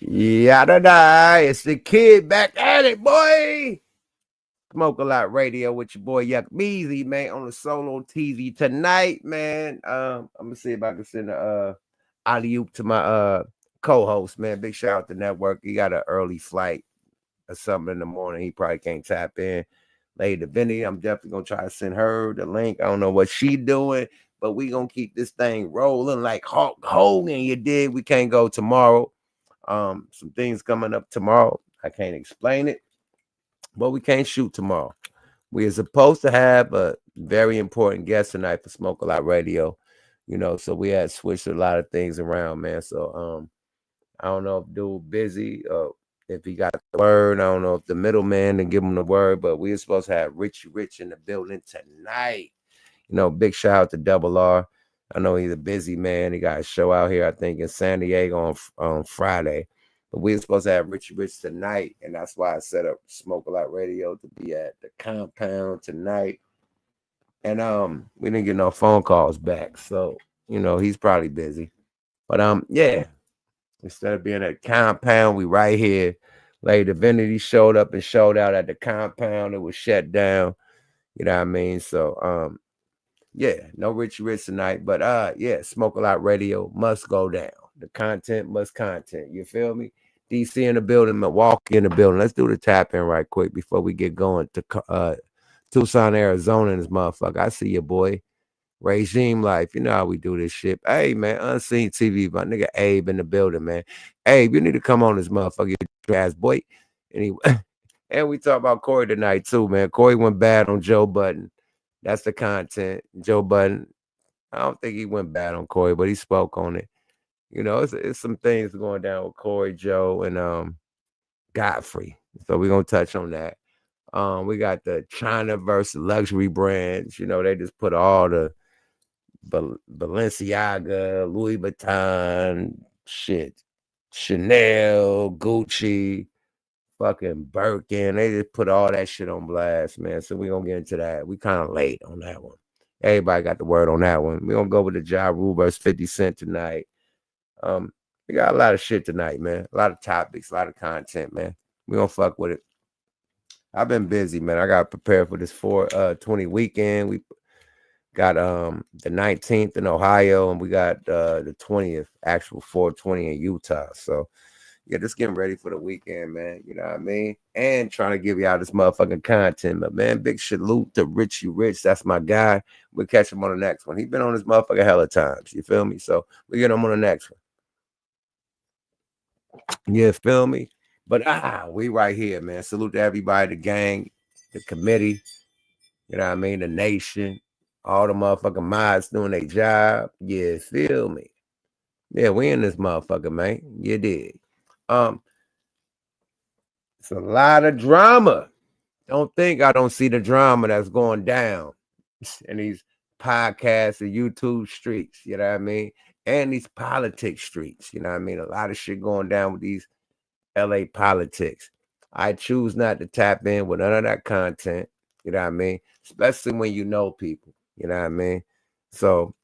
Yada die. It's the kid back at it, boy. Smoke a Lot Radio with your boy Yuck Measy, man, on the solo TV tonight, man. I'm gonna see if I can send a alley-oop to my co-host, man. Big shout out to Network. He got an early flight or something in the morning. He probably can't tap in. Lady Vinny, I'm definitely gonna try to send her the link. I don't know what she doing, but we gonna keep this thing rolling like Hulk Hogan. You did. We can't go tomorrow. Some things coming up tomorrow. I can't explain it, but we can't shoot tomorrow. We are supposed to have a very important guest tonight for Smoke a Lot Radio, so we had switched a lot of things around, man. So I don't know if dude busy or if he got the word. I don't know if the middleman didn't give him the word, but we were supposed to have Richie Rich in the building tonight. Big shout out to Double R. I know he's a busy man. He got a show out here, I think, in San Diego on Friday. But we were supposed to have Richie Rich tonight, and that's why I set up Smoke a Lot Radio to be at the compound tonight. And we didn't get no phone calls back, so he's probably busy. But yeah, instead of being at the compound, we right here. Lady Divinity showed up and showed out at the compound. It was shut down. You know what I mean? So yeah, no Richie Rich tonight, but yeah, Smoke a Lot Radio must go down. The content must content. You feel me? DC in the building, Milwaukee in the building. Let's do the tap in right quick before we get going to Tucson, Arizona, and this motherfucker. I see you, boy. Regime Life. You know how we do this shit. Hey, man, Unseen TV, my nigga Abe in the building, man. Abe, you need to come on this motherfucker, you ass boy. Anyway, and we talk about Corey tonight, too, man. Corey went bad on Joe Budden. That's the content. Joe Budden, I don't think he went bad on Corey, but he spoke on it. It's some things going down with Corey, Joe, and Godfrey. So we're going to touch on that. We got the China versus luxury brands. They just put all the Balenciaga, Louis Vuitton, shit, Chanel, Gucci, fucking Birkin. They just put all that shit on blast, man. So we're going to get into that. We kind of late on that one. Everybody got the word on that one. We're going to go with the Ja Rule versus 50 Cent tonight. We got a lot of shit tonight, man. A lot of topics, a lot of content, man. We're going to fuck with it. I've been busy, man. I got to prepare for this 420 weekend. We got the 19th in Ohio, and we got the 20th, actual 420 in Utah. So, yeah, just getting ready for the weekend, man. You know what I mean? And trying to give y'all this motherfucking content. But, man, big salute to Richie Rich. That's my guy. We'll catch him on the next one. He's been on this motherfucker hella times. You feel me? So, we get him on the next one. You feel me? But, we right here, man. Salute to everybody, the gang, the committee, you know what I mean? The nation, all the motherfucking mods doing their job. Yeah, feel me? Yeah, we in this motherfucker, man. You did. It's a lot of drama. Don't think I don't see the drama that's going down in these podcasts and YouTube streets, you know what I mean? And these politics streets, you know what I mean? A lot of shit going down with these LA politics. I choose not to tap in with none of that content, you know what I mean? Especially when you know people, you know what I mean? So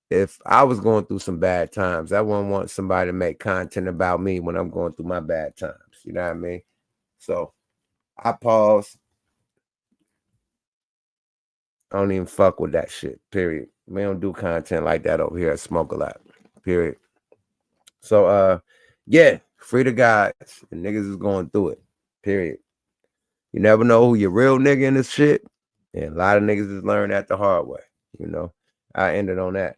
if I was going through some bad times, I wouldn't want somebody to make content about me when I'm going through my bad times. You know what I mean? So I pause. I don't even fuck with that shit, period. We don't do content like that over here at Smoke a Lot, period. So, yeah, free the guys. The niggas is going through it, period. You never know who your real nigga in this shit. And a lot of niggas is learning that the hard way, I ended on that.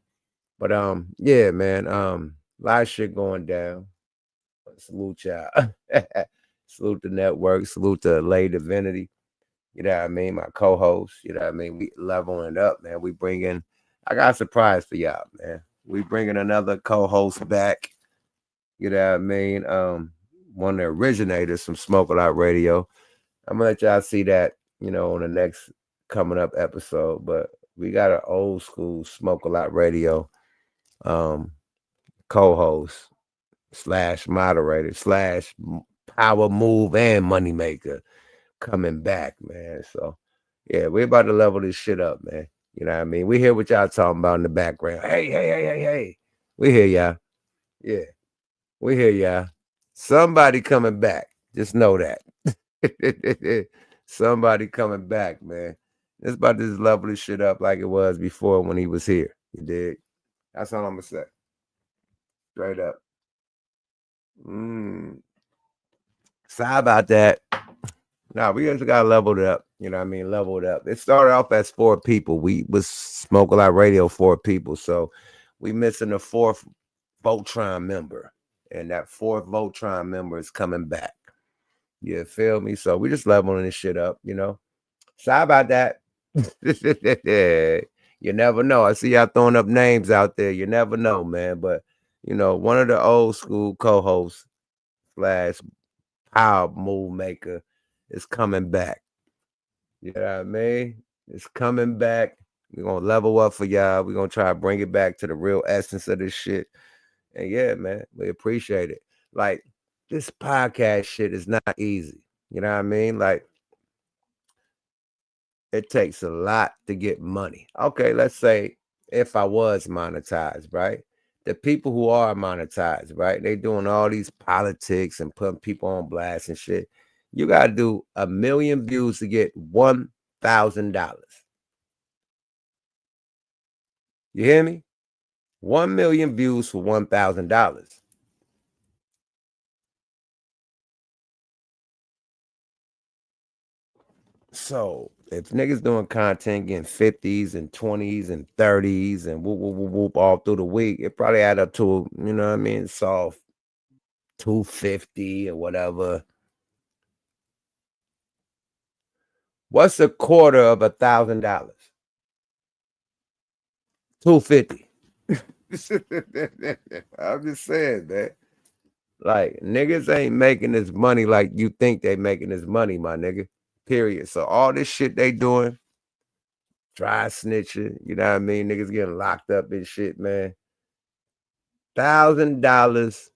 But yeah, man, a lot of shit going down. Salute y'all. Salute the network. Salute to Lady Divinity. You know what I mean? My co-host. You know what I mean? We leveling up, man. I got a surprise for y'all, man. We bringing another co-host back. You know what I mean? One of the originators from Smoke a Lot Radio. I'm gonna let y'all see that, on the next coming up episode. But we got an old school Smoke a Lot Radio co-host / moderator / power move and moneymaker coming back, man. So yeah, we're about to level this shit up, man. You know what I mean? We hear what y'all talking about in the background. Hey. We hear y'all. Yeah, we hear y'all. Somebody coming back. Just know that. Somebody coming back, man. It's about to just level this shit up like it was before when he was here. You dig? That's all I'm gonna say. Straight up. Sorry about that. No, we just got leveled up. You know what I mean? Leveled up. It started off as 4 people. We was Smoke a Lot Radio 4 people. So we missing the 4th Voltron member. And that 4th Voltron member is coming back. You feel me? So we just leveling this shit up, you know. Sorry about that. You never know. I see y'all throwing up names out there. You never know, man. But you know, one of the old school co-hosts / power move maker is coming back. You know what I mean? It's coming back. We're gonna level up for y'all. We're gonna try to bring it back to the real essence of this shit. And yeah, man, we appreciate it. Like, this podcast shit is not easy. You know what I mean? Like, it takes a lot to get money. Okay, let's say if I was monetized, right? The people who are monetized, right? They doing all these politics and putting people on blast and shit. You got to do 1 million views to get $1,000. You hear me? 1 million views for $1,000. So if niggas doing content getting 50s and 20s and 30s and whoop, whoop, whoop, whoop all through the week, it probably add up to, you know what I mean, soft 250 or whatever. What's a quarter of $1,000? 250. I'm just saying, man. Like, niggas ain't making this money like you think they making this money, my nigga. Period. So all this shit they doing, dry snitching, you know what I mean? Niggas getting locked up and shit, man. $1,000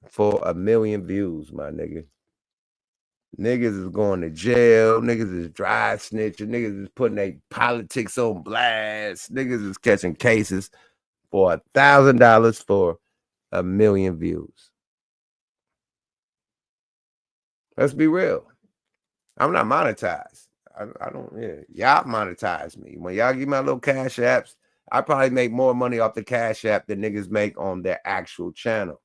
for 1 million views, my nigga. Niggas is going to jail. Niggas is dry snitching. Niggas is putting their politics on blast. Niggas is catching cases for $1,000 for 1 million views. Let's be real. I'm not monetized. I don't, y'all monetize me. When y'all give me my little cash apps, I probably make more money off the cash app than niggas make on their actual channel.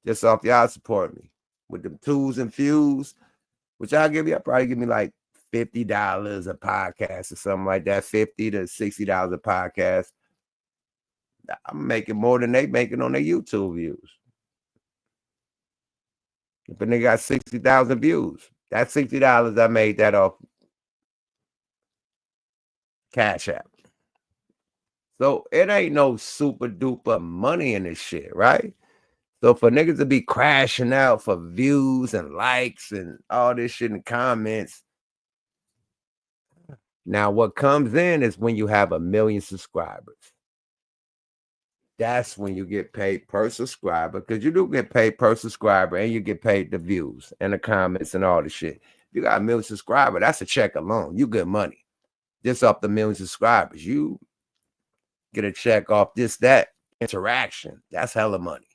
Just off y'all support me with them twos and fews, which I'll give you. I'll probably give me like $50 a podcast or something like that. $50 to $60 a podcast. I'm making more than they making on their YouTube views. If a nigga got 60,000 views, that's $60 I made that off Cash App. So it ain't no super duper money in this shit, right? So for niggas to be crashing out for views and likes and all this shit and comments. Now, what comes in is when you have 1 million subscribers. That's when you get paid per subscriber, because you do get paid per subscriber and you get paid the views and the comments and all the shit. If you got 1 million subscribers, that's a check alone. You get money. Just off the 1 million subscribers. You get a check off that interaction. That's hella money.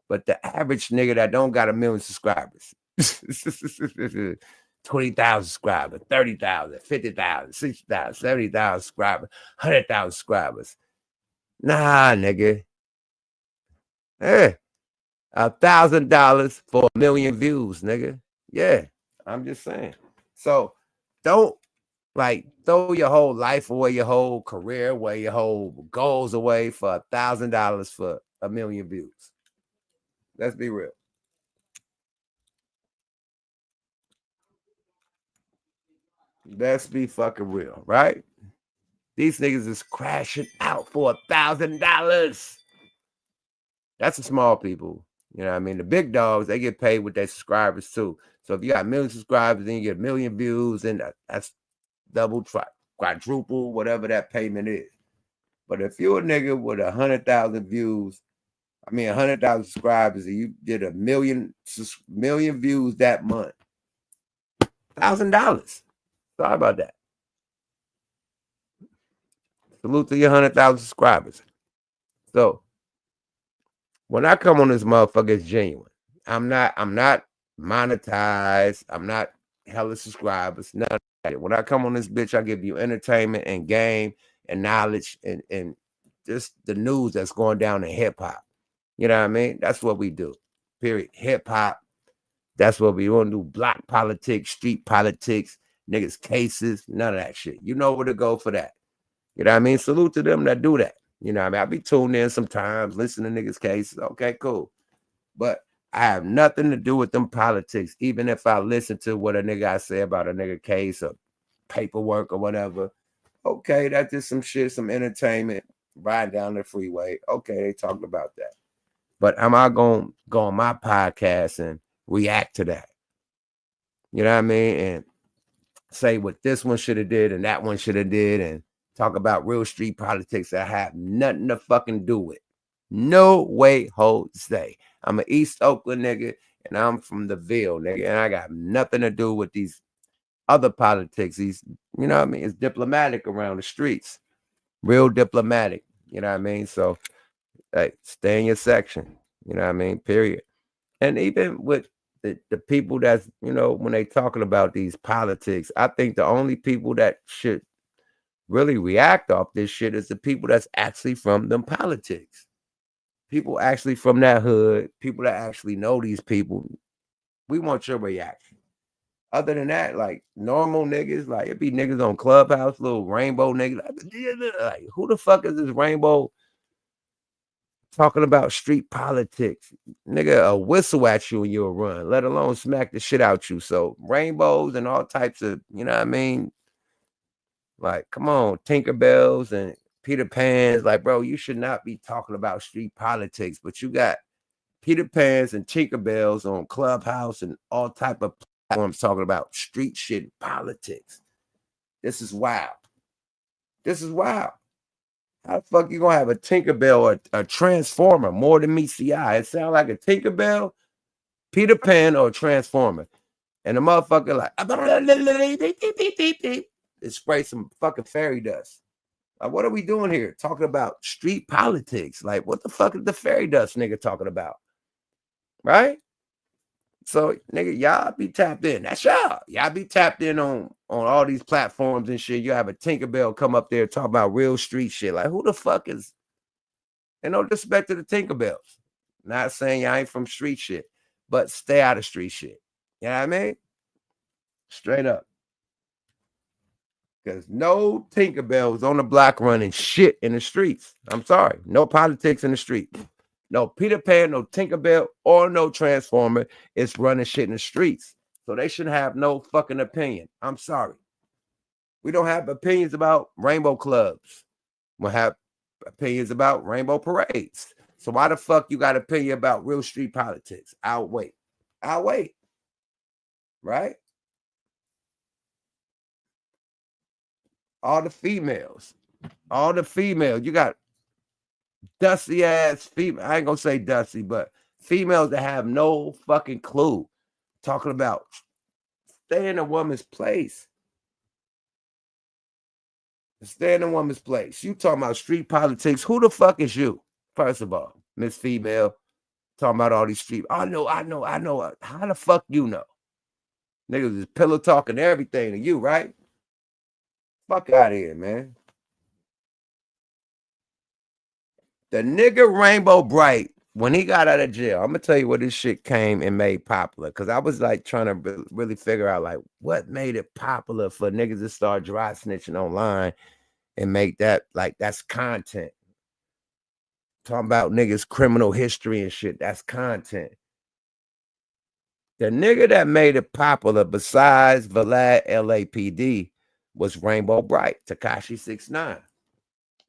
But the average nigga that don't got 1 million subscribers, 20,000 subscribers, 30,000, 50,000, 60,000, 70,000 subscribers, 100,000 subscribers. Nah, nigga. Hey, $1,000 for 1 million views, nigga. Yeah, I'm just saying. So don't like throw your whole life away, your whole career away, your whole goals away for $1,000 for 1 million views. Let's be real. Let's be fucking real, right? These niggas is crashing out for $1,000. That's the small people. You know what I mean? The big dogs, they get paid with their subscribers too. So if you got 1 million subscribers, then you get 1 million views, and that's double, quadruple, whatever that payment is. But if you're a nigga with 100,000 views, 100,000 subscribers, and you did 1 million views that month, $1,000. Sorry about that. Salute to your 100,000 subscribers. So when I come on this motherfucker, it's genuine. I'm not monetized. I'm not hella subscribers. None of that. When I come on this bitch, I give you entertainment and game and knowledge and just the news that's going down in hip hop. You know what I mean? That's what we do. Period. Hip hop. That's what we want to do. Block politics, street politics, niggas cases, none of that shit. You know where to go for that. You know what I mean? Salute to them that do that. You know what I mean? I be tuned in sometimes, listen to niggas cases. Okay, cool. But I have nothing to do with them politics. Even if I listen to what a nigga I say about a nigga case or paperwork or whatever. Okay, that's just some shit, some entertainment, riding down the freeway. Okay, they talking about that. But am I going to go on my podcast and react to that? You know what I mean? And say what this one should have did and that one should have did and talk about real street politics that have nothing to fucking do with. No way, Jose. I'm an East Oakland nigga and I'm from the Ville, nigga, and I got nothing to do with these other politics. These, you know what I mean? It's diplomatic around the streets. Real diplomatic. You know what I mean? So, hey, stay in your section. You know what I mean? Period. And even with the people that's, you know, when they talking about these politics, I think the only people that should really react off this shit is the people that's actually from them politics. People actually from that hood, people that actually know these people. We want your reaction. Other than that, like normal niggas, like it be niggas on Clubhouse, little rainbow niggas. Like, who the fuck is this rainbow talking about street politics? Nigga, a whistle at you and you'll run, let alone smack the shit out you. So rainbows and all types of, you know what I mean? Like, come on, Tinkerbells and Peter Pans. Like, bro, you should not be talking about street politics, but you got Peter Pans and Tinkerbells on Clubhouse and all type of platforms talking about street shit politics. This is wild. This is wild. How the fuck you gonna have a Tinkerbell or a Transformer more than meets the eye? It sounds like a Tinkerbell, Peter Pan, or a Transformer. And the motherfucker like it sprays some fucking fairy dust. Like, what are we doing here? Talking about street politics. Like, what the fuck is the fairy dust nigga talking about? Right? So, nigga, y'all be tapped in. That's y'all. Y'all be tapped in on all these platforms and shit. You have a Tinkerbell come up there talk about real street shit. Like, who the fuck is? And no disrespect to the Tinkerbells. Not saying y'all ain't from street shit, but stay out of street shit. You know what I mean? Straight up. Because no Tinkerbells on the block running shit in the streets. I'm sorry. No politics in the street. No Peter Pan, no Tinkerbell, or no Transformer is running shit in the streets. So they shouldn't have no fucking opinion. I'm sorry. We don't have opinions about rainbow clubs. We have opinions about rainbow parades. So why the fuck you got opinion about real street politics? I'll wait. I'll wait. Right? All the females. You got dusty ass female. I ain't gonna say dusty, but females that have no fucking clue. Talking about stay in a woman's place. Stay in a woman's place. You talking about street politics. Who the fuck is you? First of all, Miss Female. Talking about all these street. I know. How the fuck you know? Niggas is pillow talking everything to you, right? Fuck out of here, man. The nigga Rainbow Bright, when he got out of jail, I'm gonna tell you what this shit came and made popular. Because I was like trying to really figure out like what made it popular for niggas to start dry snitching online and make that like that's content. Talking about niggas' criminal history and shit, that's content. The nigga that made it popular besides Vlad LAPD was Rainbow Bright, Tekashi 6ix9ine.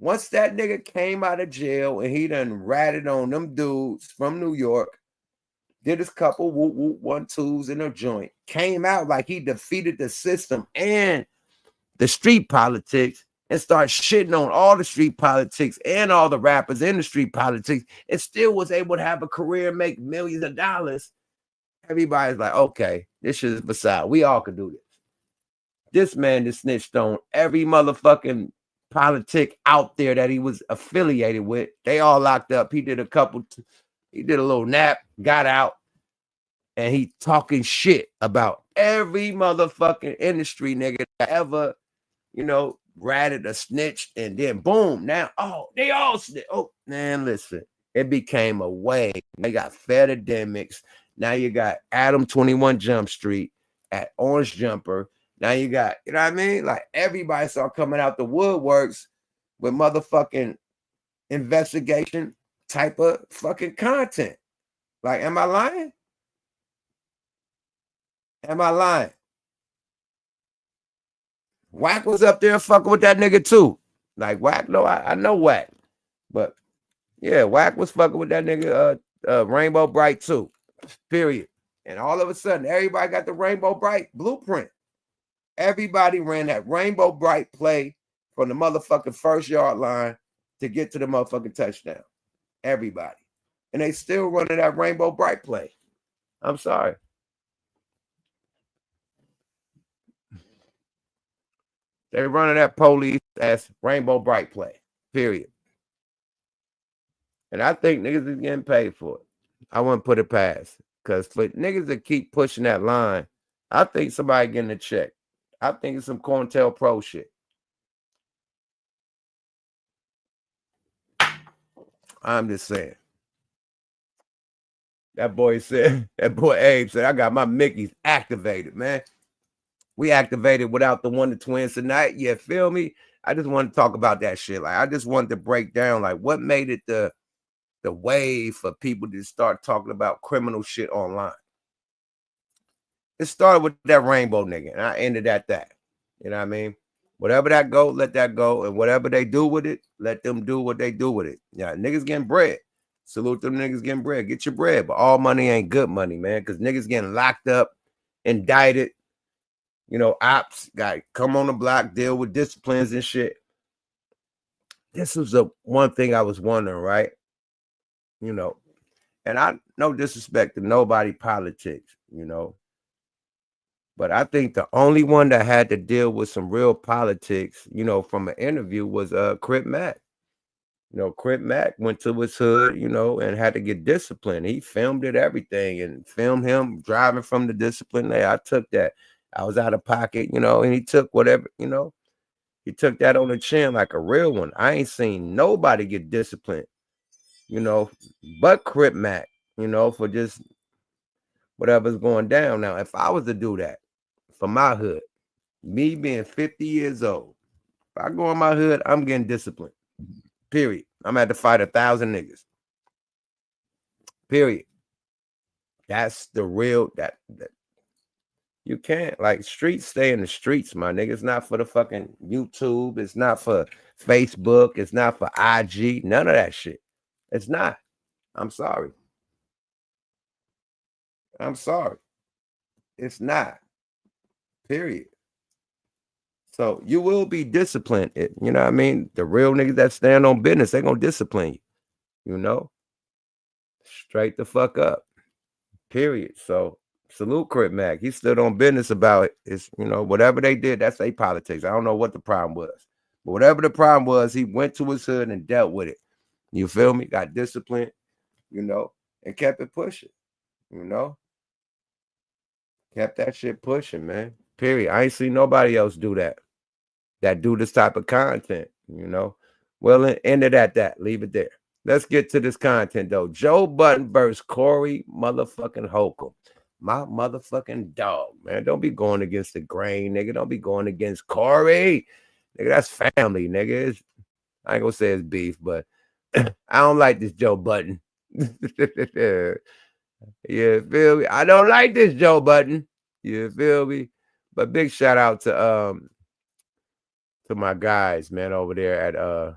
Once that nigga came out of jail and he done ratted on them dudes from New York, did his couple whoop whoop 1-2s in a joint, came out like he defeated the system and the street politics and started shitting on all the street politics and all the rappers in the street politics and still was able to have a career and make millions of dollars. Everybody's like, okay, this shit is beside. We all could do this. This man just snitched on every motherfucking politic out there that he was affiliated with. They all locked up. He did a little nap, got out. and he talking shit about every motherfucking industry nigga that ever, you know, ratted or snitched, and then boom, now, oh, they all snitch. Oh, man, listen, it became a wave. They got Fedademics. Now you got Adam 21 Jump Street at Orange Jumper. Now you got, you know what I mean? Like everybody started coming out the woodworks with motherfucking investigation type of fucking content. Like, am I lying? Am I lying? Wack was up there fucking with that nigga too. Like Wack, no, I know Wack. But yeah, Wack was fucking with that nigga Rainbow Bright too. Period. And all of a sudden, everybody got the Rainbow Bright blueprint. Everybody ran that Rainbow Bright play from the motherfucking first yard line to get to the motherfucking touchdown. Everybody. And they still running that Rainbow Bright play. I'm sorry. They running that police as Rainbow Bright play. Period. And I think niggas is getting paid for it. I wouldn't put it past. Because for niggas that keep pushing that line, I think somebody getting a check. I think it's some COINTELPRO shit. I'm just saying. That boy Abe said, I got my Mickeys activated, man. We activated without the Wonder Twins tonight. You feel me? I just want to talk about that shit. Like, I just wanted to break down, like, what made it the wave for people to start talking about criminal shit online. It started with that Rainbow nigga, and I ended at that. You know what I mean? Whatever that go, let that go. And whatever they do with it, let them do what they do with it. Yeah, niggas getting bread. Salute them niggas getting bread. Get your bread. But all money ain't good money, man. Because niggas getting locked up, indicted. You know, ops got come on the block, deal with disciplines and shit. This was the one thing I was wondering, right? You know, and I no disrespect to nobody politics, you know. But I think the only one that had to deal with some real politics, you know, from an interview was Crip Mac. You know, Crip Mac went to his hood, you know, and had to get disciplined. He filmed it, everything, and filmed him driving from the discipline there. I took that. I was out of pocket, you know, and he took whatever, you know, he took that on the chin like a real one. I ain't seen nobody get disciplined, you know, but Crip Mac, you know, for just whatever's going down. Now, if I was to do that for my hood, me being 50 years old, if I go in my hood, I'm getting disciplined. Period. I'm at to fight 1,000 niggas. Period. That's the real that you can't, like, streets stay in the streets, my nigga. It's not for the fucking YouTube. It's not for Facebook. It's not for IG. None of that shit. It's not. I'm sorry. I'm sorry. It's not. Period. So you will be disciplined. You know what I mean? The real niggas that stand on business, they're going to discipline you. You know? Straight the fuck up. Period. So salute Crip Mac. He stood on business about it. It's, you know, whatever they did, that's their politics. I don't know what the problem was. But whatever the problem was, he went to his hood and dealt with it. You feel me? Got disciplined, you know, and kept it pushing. You know? Kept that shit pushing, man. Period. I ain't seen nobody else do that. That do this type of content, you know? Well, end it at that. Leave it there. Let's get to this content, though. Joe Budden versus Corey motherfucking Holcomb. My motherfucking dog, man. Don't be going against the grain, nigga. Don't be going against Corey. Nigga, that's family, nigga. I ain't gonna say it's beef, but I don't like this Joe Budden. You feel me? I don't like this Joe Budden. You feel me? But big shout out to my guys, man, over there at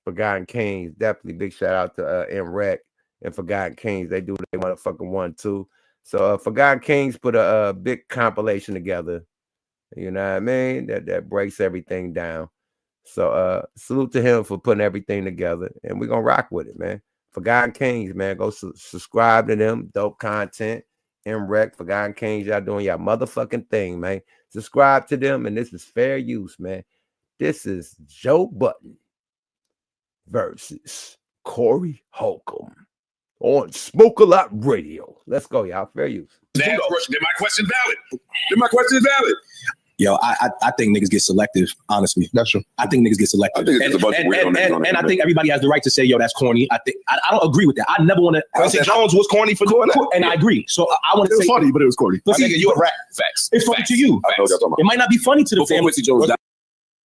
Forgotten Kings. Definitely big shout out to MREC and Forgotten Kings. They do they motherfucking one too. So Forgotten Kings put a big compilation together. You know what I mean? That breaks everything down. So salute to him for putting everything together, and we're gonna rock with it, man. Forgotten Kings, man, go subscribe to them. Dope content. MREC, Forgotten Kings, y'all doing y'all motherfucking thing, man. Subscribe to them, and this is fair use, man. This is Joe Budden versus Corey Holcomb on Smoke a Lot Radio. Let's go, y'all. Fair use. Did my question valid? Did my question valid? Yo, I think niggas get selective, honestly. That's true. I think niggas get selective. I think it's a bunch of weird and I think everybody has the right to say, yo, that's corny. I don't agree with that. I never want to. Quincy Jones was corny for doing that. And I agree. So I want to say. It was funny, but it was corny. But see, you a rap. Facts. It's funny to you. It might not be funny to the family. Quincy Jones died.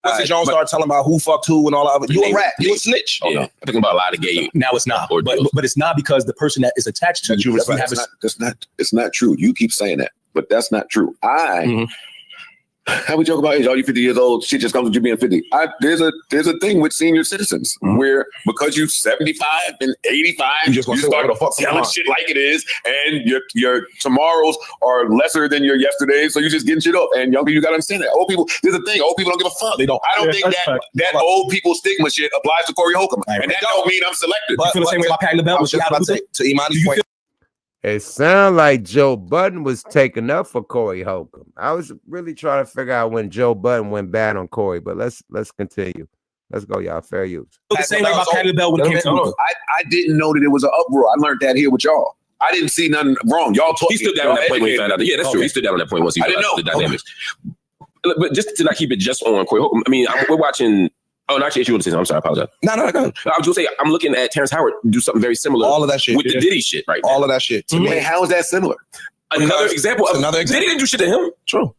Quincy Jones started telling about who fucked who and all that. You a rap. You a snitch. Yeah. I'm thinking about a lot of gay. Now it's not. But it's not because the person that is attached to you. It's not true. You keep saying that, but that's not true. How we joke about age? Are you 50 years old? Shit just comes with you being 50. There's a thing with senior citizens where because you're 75 and 85, you start telling shit like it is, and your tomorrows are lesser than your yesterdays, so you're just getting shit up. And young people, you gotta understand that. Old people, there's a thing. Old people don't give a fuck. They don't. I don't think that old people stigma shit applies to Corey Holcomb, and that don't mean I'm selected. You feel the same way about Patty LaBelle? To Imani's point. It sounded like Joe Budden was taking up for Corey Holcomb. I was really trying to figure out when Joe Budden went bad on Corey, but let's continue. Let's go, y'all. Fair use. The same way about Patty LaBelle when it came to Luka. I didn't know that it was an uproar. I learned that here with y'all. I didn't see nothing wrong. Y'all talk. He stood down on that point when he found out. Yeah, that's true. He stood down on that point once he realized the dynamics. But just to not keep it just on Corey Holcomb, I mean, we're watching. Oh, no, actually, you want to say something. I'm sorry, I apologize. No, go ahead. I was going to say, I'm looking at Terrence Howard do something very similar. All of that shit. With the Diddy shit right now. All of that shit. To me, how is that similar? Another example. Diddy didn't do shit to him. True.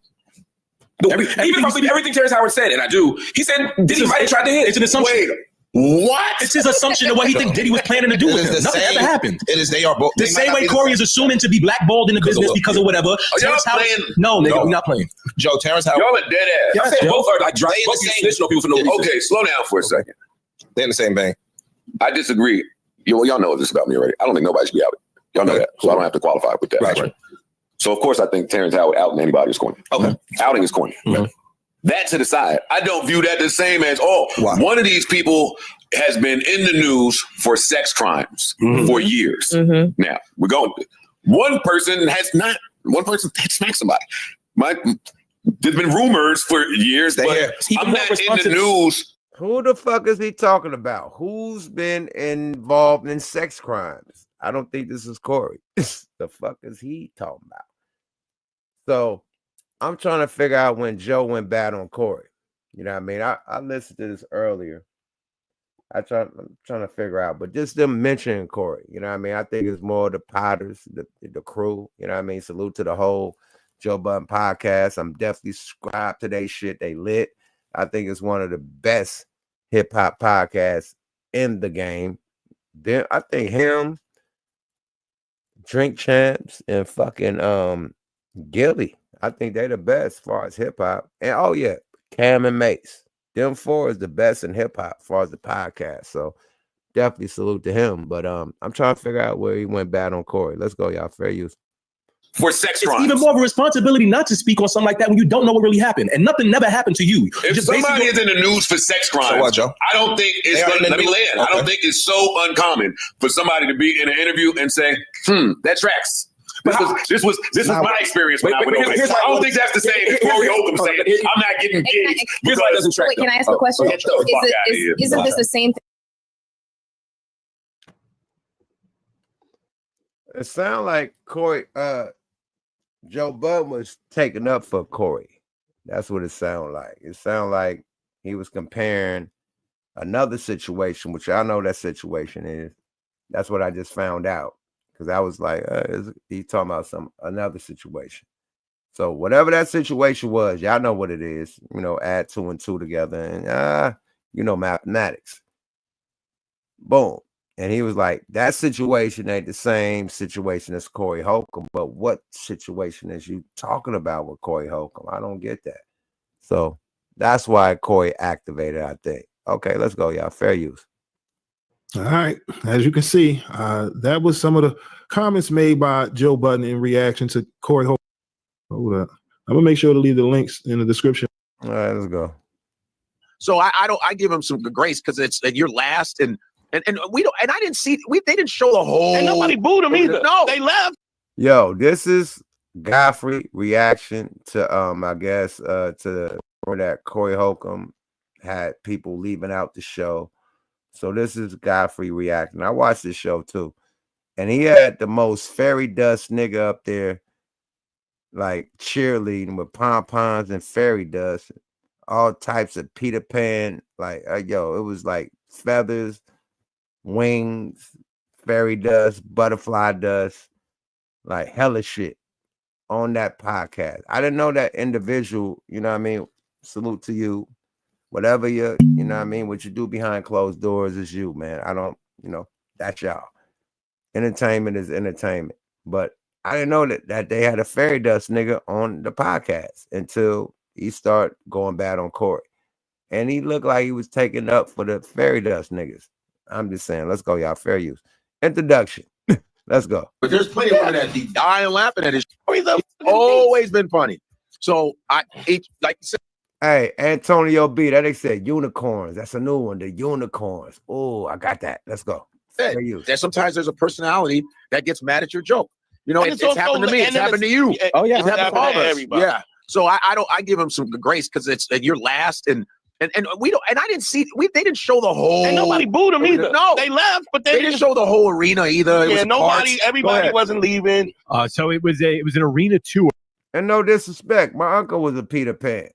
Even if everything Terrence Howard said, and I do, he said Diddy might have tried to hit. It's an assumption. Wait. What? It's his assumption of what he thinks Diddy was planning to do with him. Nothing ever happened. It is. They are both the same way Corey is assuming to be blackballed in the business because of whatever. Terrence Howard. No, nigga, we're not playing. Joe, Terrence Howard. Y'all are dead ass. Y'all said both are like both you snitching on people for no reason. Okay, slow down for a second. They're in the same vein. I disagree. Y'all know this about me already. I don't think nobody should be outed. Y'all know that, so I don't have to qualify with that. Right. So of course, I think Terrence Howard outing anybody is corny. Okay, outing is corny. That to the side. I don't view that the same as one of these people has been in the news for sex crimes for years. Now we're going. One person has not. One person had smacked somebody. There's been rumors for years, but I'm not in the news. Who the fuck is he talking about? Who's been involved in sex crimes? I don't think this is Corey. The fuck is he talking about? So I'm trying to figure out when Joe went bad on Corey. You know what I mean? I listened to this earlier. I'm trying to figure out, but just them mentioning Corey, you know what I mean? I think it's more the Potters, the crew, you know what I mean? Salute to the whole Joe Budden podcast. I'm definitely subscribed to their shit. They lit. I think it's one of the best hip hop podcasts in the game. Then I think him, Drink Champs, and fucking Gilly. I think they're the best as far as hip hop. And Cam and Mace. Them four is the best in hip hop as far as the podcast. So definitely salute to him. But I'm trying to figure out where he went bad on Corey. Let's go, y'all. Fair use. For sex crimes. It's even more of a responsibility not to speak on something like that when you don't know what really happened. And nothing never happened to you. If somebody is in the news for sex crimes, so what, Joe? I don't think it's let me land. Okay. I don't think it's so uncommon for somebody to be in an interview and say, that tracks. This was my experience when I went over. I don't think that's the same as Corey Holcomb saying, I'm not getting gigs. Here's why it doesn't track. Wait, can I ask a question? Isn't this the same thing? It sounds like Corey, Joe Budden was taking up for Corey. That's what it sounded like. It sounded like he was comparing another situation, which I know that situation is. That's what I just found out. Because I was like, he's talking about another situation. So whatever that situation was, y'all know what it is. You know, add 2 and 2 together and, mathematics. Boom. And he was like, that situation ain't the same situation as Corey Holcomb. But what situation is you talking about with Corey Holcomb? I don't get that. So that's why Corey activated, I think. Okay, let's go, y'all. Fair use. All right. As you can see, that was some of the comments made by Joe Budden in reaction to Corey Holcomb. Hold up. I'm gonna make sure to leave the links in the description. All right, let's go. So I give him some grace because it's you're last and we don't, and I didn't see they didn't show the whole, and nobody booed him either. No, they left. Yo, this is Godfrey reaction to I guess to that Corey Holcomb had people leaving out the show. So this is Godfrey reacting. I watched this show too. And he had the most fairy dust nigga up there, like cheerleading with pom-poms and fairy dust, all types of Peter Pan. Like, yo, it was like feathers, wings, fairy dust, butterfly dust, like hella shit on that podcast. I didn't know that individual, you know what I mean? Salute to you. Whatever you know what I mean? What you do behind closed doors is you, man. I don't, that's y'all. Entertainment is entertainment. But I didn't know that they had a fairy dust nigga on the podcast until he started going bad on Corey. And he looked like he was taking up for the fairy dust niggas. I'm just saying, let's go, y'all. Fair use. Introduction. Let's go. But there's plenty of women that be dying laughing at his. He's always been funny. So like you said. Hey, Antonio B, that they said unicorns. That's a new one. The unicorns. Oh, I got that. Let's go. That sometimes there's a personality that gets mad at your joke. It's happened to me. It's happened to you. Oh yeah, it's happened to all of us. Everybody. Yeah. So I give him some grace because it's that you're last and we don't. And I didn't see. They didn't show the whole. And nobody booed him either. No, they left, but they didn't show the whole arena either. Yeah, everybody wasn't leaving. So it was an arena tour. And no disrespect, my uncle was a Peter Pan.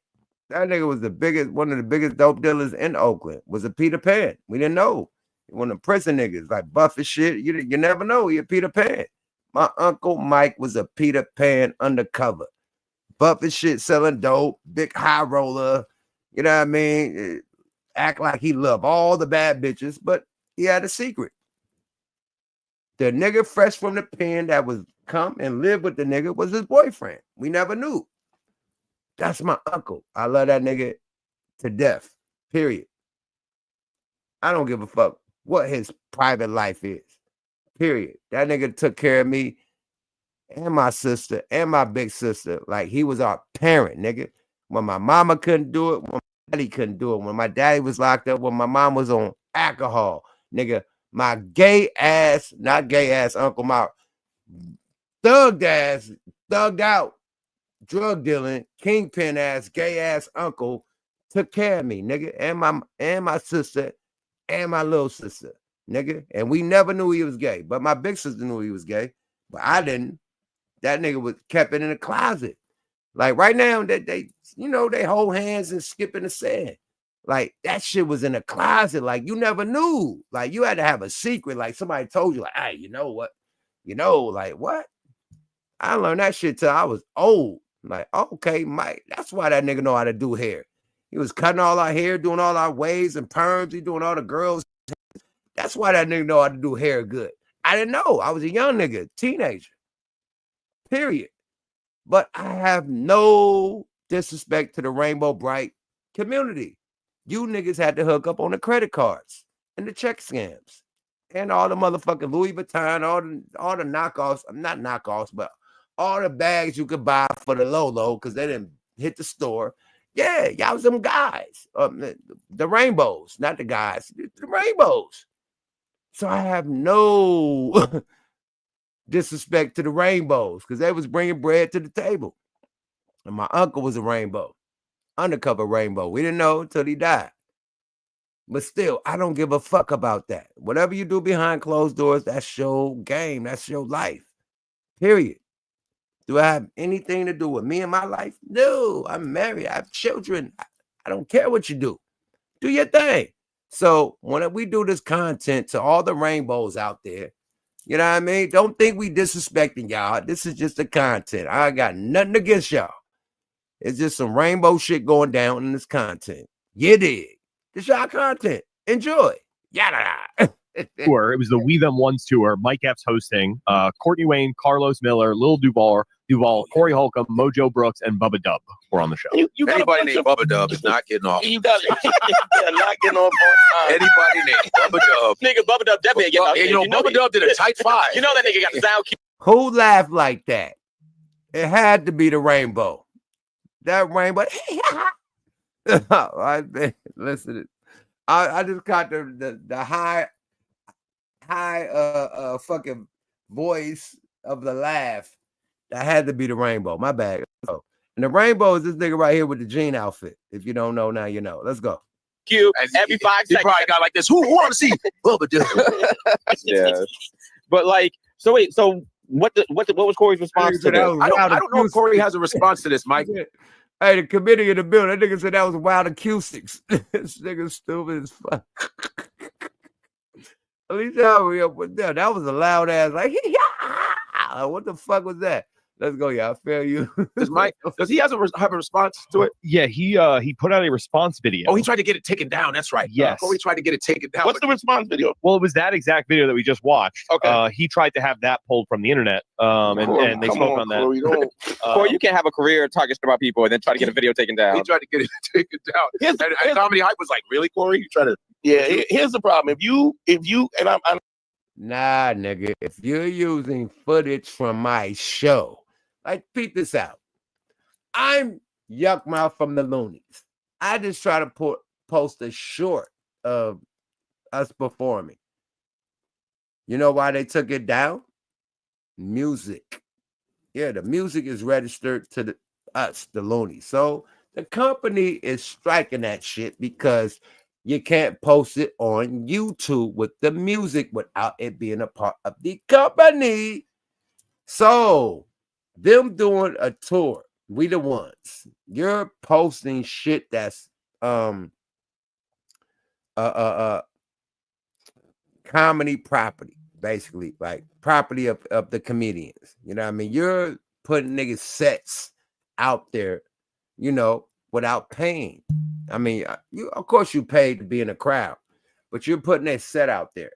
That nigga was one of the biggest dope dealers in Oakland. Was a Peter Pan. We didn't know. One of the prison niggas like Buffett shit. You never know. He a Peter Pan. My uncle Mike was a Peter Pan undercover. Buffett shit, selling dope, big high roller. You know what I mean? Act like he loved all the bad bitches, but he had a secret. The nigga fresh from the pen that was come and live with the nigga was his boyfriend. We never knew. That's my uncle. I love that nigga to death. Period. I don't give a fuck what his private life is. Period. That nigga took care of me and my sister and my big sister like he was our parent, nigga. When my mama couldn't do it, when my daddy couldn't do it, when my daddy was locked up, when my mom was on alcohol, nigga, my not gay ass uncle, my thugged out, drug dealing, kingpin ass, gay ass uncle took care of me, nigga, and my sister and my little sister, nigga. And we never knew he was gay, but my big sister knew he was gay, but I didn't. That nigga was kept it in the closet. Like right now, they hold hands and skip in the sand. Like that shit was in the closet. Like you never knew. Like you had to have a secret. Like somebody told you, like, hey, you know what? Like what? I learned that shit till I was old. Like, okay, Mike, that's why that nigga know how to do hair. He was cutting all our hair, doing all our waves and perms. He doing all the girls. That's why that nigga know how to do hair good. I didn't know. I was a young nigga, teenager. Period. But I have no disrespect to the Rainbow Bright community. You niggas had to hook up on the credit cards and the check scams and all the motherfucking Louis Vuitton, all the knockoffs. Not knockoffs, but all the bags you could buy for the low because they didn't hit the store. Yeah, y'all was them guys. The rainbows, not the guys. The rainbows. So I have no disrespect to the rainbows because they was bringing bread to the table. And my uncle was a rainbow, undercover rainbow. We didn't know until he died. But still, I don't give a fuck about that. Whatever you do behind closed doors, that's your game. That's your life. Period. Do I have anything to do with me and my life? No, I'm married. I have children. I don't care what you do. Do your thing. So when we do this content to all the rainbows out there, you know what I mean? Don't think we disrespecting y'all. This is just the content. I got nothing against y'all. It's just some rainbow shit going down in this content. You dig. This y'all content. Enjoy. Yada. Tour. It was the We Them Ones tour. Mike Epps hosting. Courtney Wayne, Carlos Miller, Lil Duval, Corey Holcomb, Mojo Brooks, and Bubba Dub were on the show. Anybody named Bubba Dub is not getting off. You got it. Not getting off on time. Anybody named Bubba Dub. Nigga, Bubba Dub definitely getting off. Bubba Dub did a tight 5. You know that nigga got the sound cue. Who laughed like that? It had to be the rainbow. That rainbow. Listen, I just got the high fucking voice of the laugh. That had to be the rainbow. My bad. And the rainbow is this nigga right here with the jean outfit. If you don't know, now you know. Let's go. Cue every 5 seconds. He probably got like this. Who want to see Bubba Dub? Yeah. But like So wait, so what was Corey's response to this? I don't know if Corey has a response to this, Mike. Hey, the committee in the building, that nigga said that was wild acoustics. This nigga stupid as fuck. At least that was a loud ass, like, what the fuck was that? Let's go, y'all. I feel you. Does he have a response to it? Yeah, he put out a response video. Oh, he tried to get it taken down. That's right. Yes. Corey tried to get it taken down. What's the response video? Well, it was that exact video that we just watched. Okay. He tried to have that pulled from the internet, and they spoke on that. Corey, you can't have a career talking shit about people and then try to get a video taken down. He tried to get it taken down. And Comedy Hype was like, really, Corey? You try to... Yeah, here's the problem. If you, and I'm Nah, nigga, if you're using footage from my show, like, peep this out. I'm Yuck Mouth from the Loonies. I just try to post a short of us performing. You know why they took it down? Music. Yeah, the music is registered to us, the Loonies. So the company is striking that shit because you can't post it on YouTube with the music without it being a part of the company. So them doing a tour, we the ones. You're posting shit that's comedy property, basically, like property of the comedians. You know what I mean? You're putting niggas sets out there, you know, without paying. I mean, of course you paid to be in a crowd, but you're putting that set out there.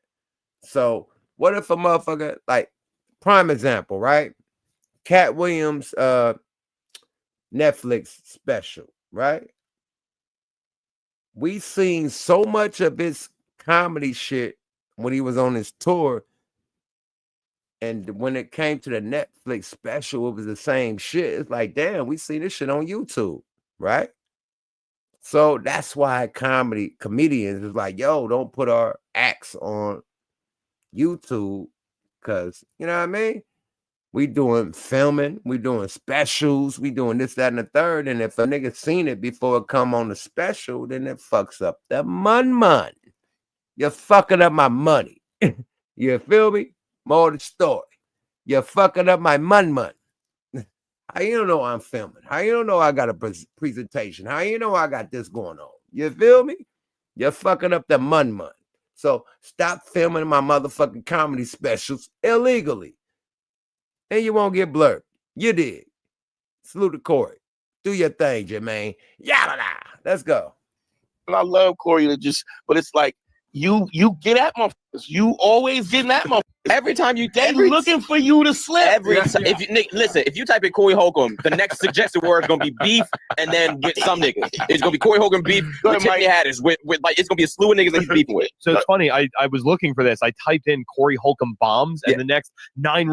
So what if a motherfucker, like, prime example, right? Cat Williams Netflix special, right? We seen so much of his comedy shit when he was on his tour, and when it came to the Netflix special, it was the same shit. It's like, damn, we seen this shit on YouTube, right? So that's why comedians is like, yo, don't put our acts on YouTube, because, you know what I mean? We doing filming, we doing specials, we doing this, that, and the third. And if a nigga seen it before it come on the special, then it fucks up the money. You're fucking up my money. You feel me? More of the story. You're fucking up my money. How you don't know I'm filming? How you don't know I got a presentation? How you know I got this going on? You feel me? You're fucking up the money. So stop filming my motherfucking comedy specials illegally. And you won't get blurred. You did. Salute to Corey. Do your thing, Jermaine. Yada. Let's go. And I love Corey but it's like you get at motherfuckers. You always getting at motherfuckers. Every time they looking for you to slip. Every time. If you listen, if you type in Corey Holcomb, the next suggested word is gonna be beef, and then with some niggas. It's gonna be Corey Holcomb beef with Tiffany Haddish, with like it's gonna be a slew of niggas that he's beefing with. So it's funny. I was looking for this. I typed in Corey Holcomb bombs, and the next 9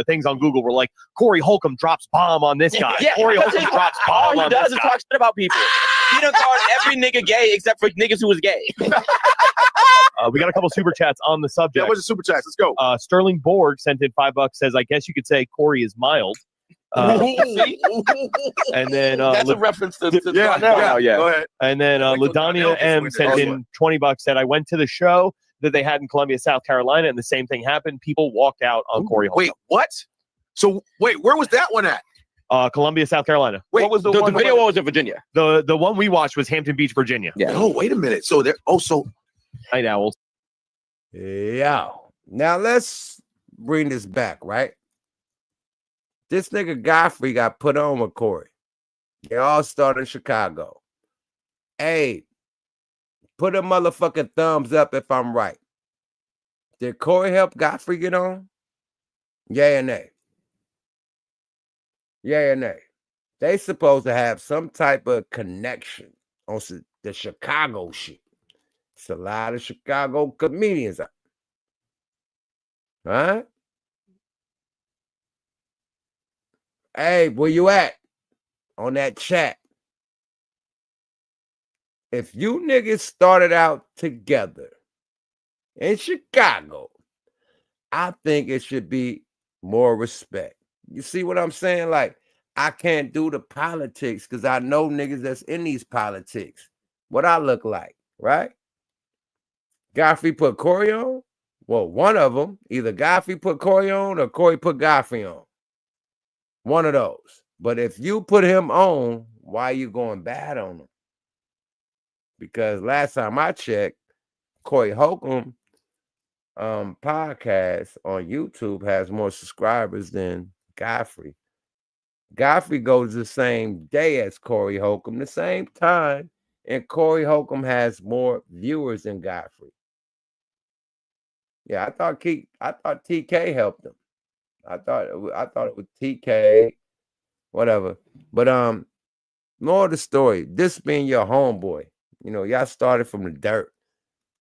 things on Google were like, Corey Holcomb drops bomb on this guy. Yeah, Corey Holcomb drops bomb on this guy. All he does is talk shit about people. He done called every nigga gay except for niggas who was gay. We got a couple super chats on the subject. Yeah, what's the super chats? Let's go. Sterling Borg sent in $5. Says, I guess you could say Corey is mild. And then that's a reference to yeah. Go ahead. And then Ladania M sent in $20. Said, I went to the show that they had in Columbia, South Carolina, and the same thing happened. People walked out on Corey Holcomb. Wait, what? So wait, where was that one at? Columbia, South Carolina. Wait, what was the video? What was in Virginia? The one we watched was Hampton Beach, Virginia. Yeah. Oh, wait a minute. So there. Oh, so. Night Owls. Yeah. Now let's bring this back, right? This nigga Godfrey got put on with Corey. They all started in Chicago. Hey, put a motherfucking thumbs up if I'm right. Did Corey help Godfrey get on? Yay or nay? Yay or nay? They supposed to have some type of connection on the Chicago shit. It's a lot of Chicago comedians out. Right? Hey, where you at? On that chat. If you niggas started out together in Chicago, I think it should be more respect. You see what I'm saying? Like, I can't do the politics because I know niggas that's in these politics. What I look like, right? Godfrey put Corey on? Well, one of them, either Godfrey put Corey on or Corey put Godfrey on. One of those. But if you put him on, why are you going bad on him? Because last time I checked, Corey Holcomb podcast on YouTube has more subscribers than Godfrey. Godfrey goes the same day as Corey Holcomb, the same time, and Corey Holcomb has more viewers than Godfrey. Yeah, I thought TK helped him. I thought it was TK, whatever. But more of the story, this being your homeboy, you know, y'all started from the dirt,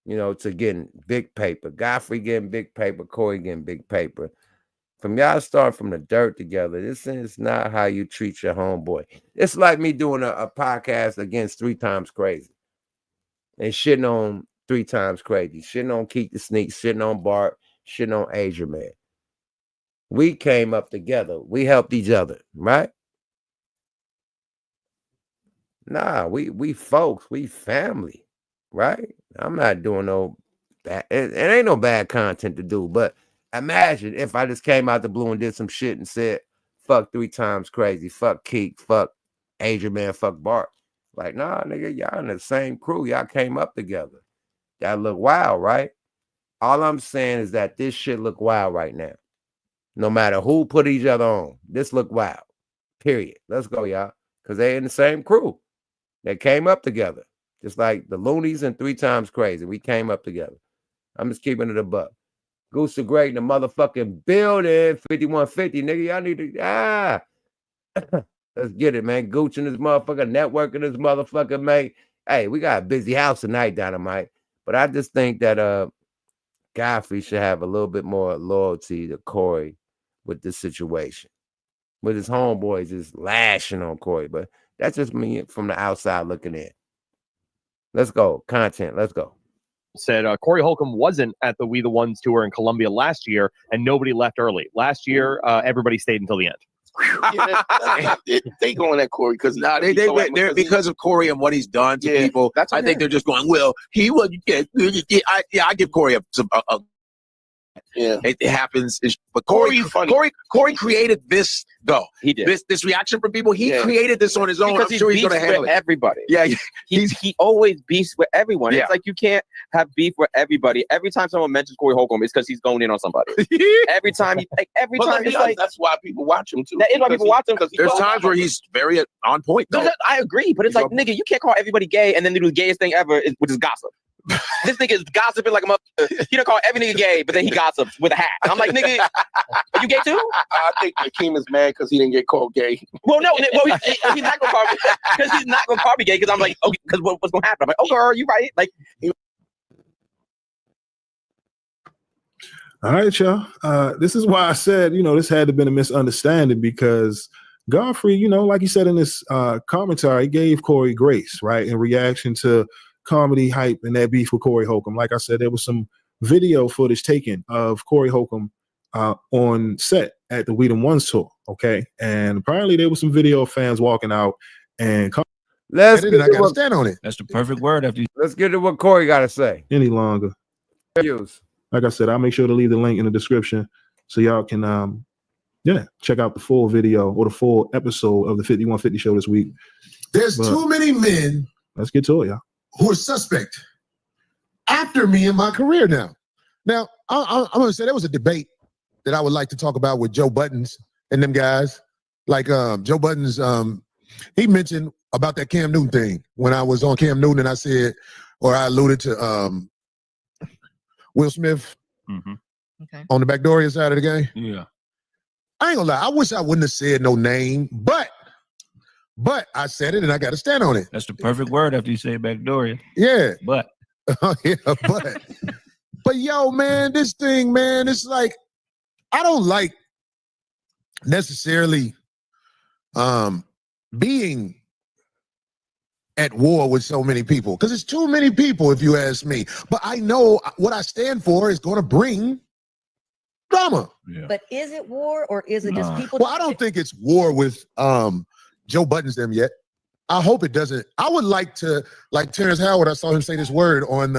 you know, to getting big paper. Godfrey getting big paper, Corey getting big paper. From y'all start from the dirt together. This is not how you treat your homeboy. It's like me doing a podcast against 3 Times Crazy and shitting on 3 Times Crazy, shitting on Keith the Sneak, shitting on Bart, shitting on Asia Man. We came up together. We helped each other, right? Nah, we folks, we family, right? I'm not doing no bad. It ain't no bad content to do, but imagine if I just came out the blue and did some shit and said, fuck 3 Times Crazy, fuck Keith, fuck Asia Man, fuck Bart. Like, nah, nigga, y'all in the same crew. Y'all came up together. Y'all look wild, right? All I'm saying is that this shit look wild right now. No matter who put each other on, this look wild. Period. Let's go, y'all. Because they in the same crew. They came up together. Just like the Loonies and 3 Times Crazy. We came up together. I'm just keeping it a buck. Goose are great in the motherfucking building. 5150, nigga. Y'all need to, let's get it, man. Gooch in this motherfucker, networking this motherfucker, mate. Hey, we got a busy house tonight, Dynamite. But I just think that Godfrey should have a little bit more loyalty to Corey with this situation. With his homeboys just lashing on Corey. But that's just me from the outside looking in. Let's go. Content. Let's go. Said Corey Holcomb wasn't at the We the Ones tour in Columbia last year, and nobody left early. Last year, everybody stayed until the end. They going at Corey because now they went there because of Corey and what he's done to people. I think they're just going, well, he was. I give Corey a it happens. But Corey created this though. He did this reaction from people. He created this on his own. Because I'm sure he's going to handle it. Everybody. Yeah, he always beefs with everyone. It's like you can't have beef with everybody. Every time someone mentions Corey Holcomb, it's because he's going in on somebody. Every time, it's like that's why people watch him too. That is why people watch him. There's times where he's very on point. Though. I agree, but it's like, nigga, you can't call everybody gay and then do the gayest thing ever, which is gossip. This nigga is gossiping like a mother. He don't call every nigga gay, but then he gossips with a hat. I'm like, nigga, are you gay too? I think Akeem is mad because he didn't get called gay. Well, no, he's not gonna call me because he's not gonna call me gay because I'm like, okay, because what's gonna happen? I'm like, oh, girl, you right? Like, all right, y'all. This is why I said, this had to have been a misunderstanding because Godfrey, like he said in this commentary, he gave Corey grace, right, in reaction to comedy hype and that beef with Corey Holcomb. Like I said, there was some video footage taken of Corey Holcomb on set at the We the Ones tour, okay? And apparently there was some video of fans walking out and let's get I gotta stand on it. That's the perfect word. Let's get to what Corey got to say. any longer. Like I said, I'll make sure to leave the link in the description so y'all can check out the full video or the full episode of the 5150 show this week. There's too many men. Let's get to it, y'all. Who are suspect after me in my career now. Now, I'm going to say there was a debate that I would like to talk about with Joe Budden's and them guys. Like Joe Budden's, he mentioned about that Cam Newton thing when I was on Cam Newton and I said, or I alluded to Will Smith on the Backdoria side of the game. Yeah. I ain't gonna lie. I wish I wouldn't have said no name, but I said it and I got to stand on it. That's the perfect word after you say Backdoria. Yeah. But. Yeah, but yo, man, this thing, man, it's like, I don't like necessarily being at war with so many people because it's too many people, if you ask me. But I know what I stand for is going to bring drama. Yeah. But is it war or is it just people? Well, I don't think it's war with Joe Budden's them yet. I hope it doesn't. I would like to, like Terrence Howard, I saw him say this word on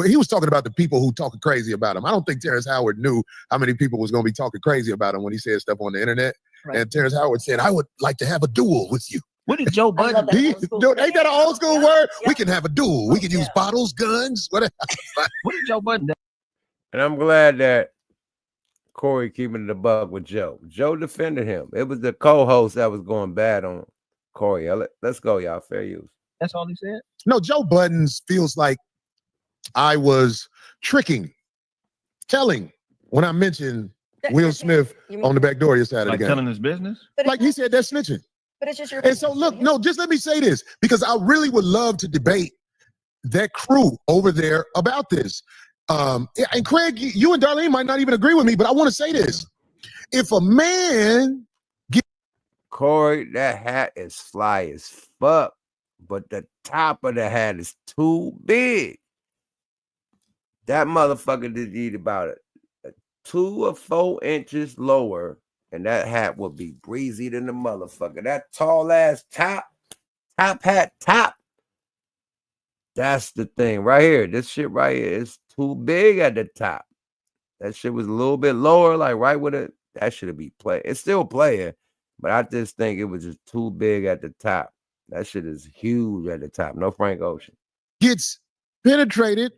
he was talking about the people who talking crazy about him. I don't think Terrence Howard knew how many people was going to be talking crazy about him when he said stuff on the internet. Right. And Terrence Howard said, "I would like to have a duel with you." What did Joe Budden? Ain't that an old school word? Yeah. We can have a duel. We can use bottles, guns, whatever. What did Joe Budden do? And I'm glad that Corey keeping the bug with Joe. Joe defended him. It was the co-host that was going bad on Corey. Let's go, y'all. Fair use. That's all he said? No, Joe Budden feels like I was telling when I mentioned Will Smith on the back door yesterday. Like telling his business? Like he said, that's snitching. But it's just your. And so look, no, just let me say this, because I really would love to debate that crew over there about this. And Craig, you and Darlene might not even agree with me, but I want to say this. If a man Corey, that hat is fly as fuck, but the top of the hat is too big. That motherfucker did eat about 2 or 4 inches lower, and that hat would be breezy than the motherfucker. That tall ass top hat. That's the thing right here. This shit right here is too big at the top. That shit was a little bit lower, like right with it. That should be playing. It's still playing, but I just think it was just too big at the top. That shit is huge at the top. No Frank Ocean. Gets penetrated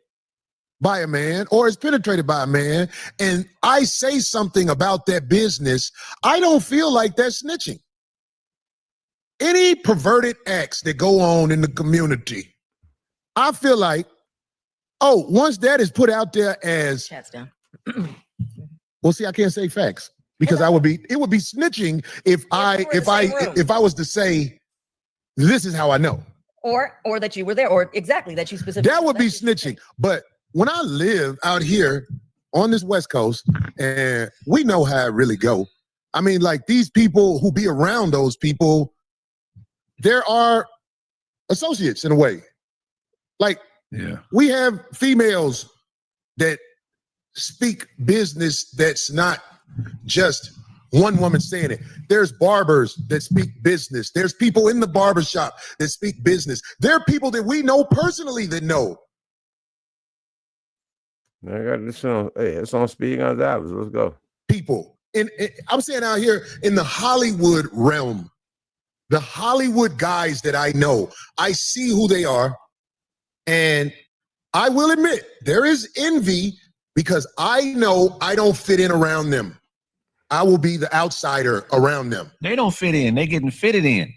by a man or is penetrated by a man, and I say something about that business, I don't feel like that's snitching. Any perverted acts that go on in the community, I feel like, once that is put out there as, Chats down. Well, see, I can't say facts because it would be snitching if I was to say, this is how I know. Or that you were there, or exactly that you specifically. That would be snitching. But when I live out here on this West Coast, and we know how it really go. I mean, like these people who be around those people, there are associates in a way. Like, we have females that speak business that's not just one woman saying it. There's barbers that speak business. There's people in the barbershop that speak business. There are people that we know personally that know. I got this on. Hey, it's on Speed Gonzalez. Let's go. People. And I'm saying out here in the Hollywood realm, the Hollywood guys that I know, I see who they are. And I will admit, there is envy because I know I don't fit in around them. I will be the outsider around them. They don't fit in. They getting fitted in.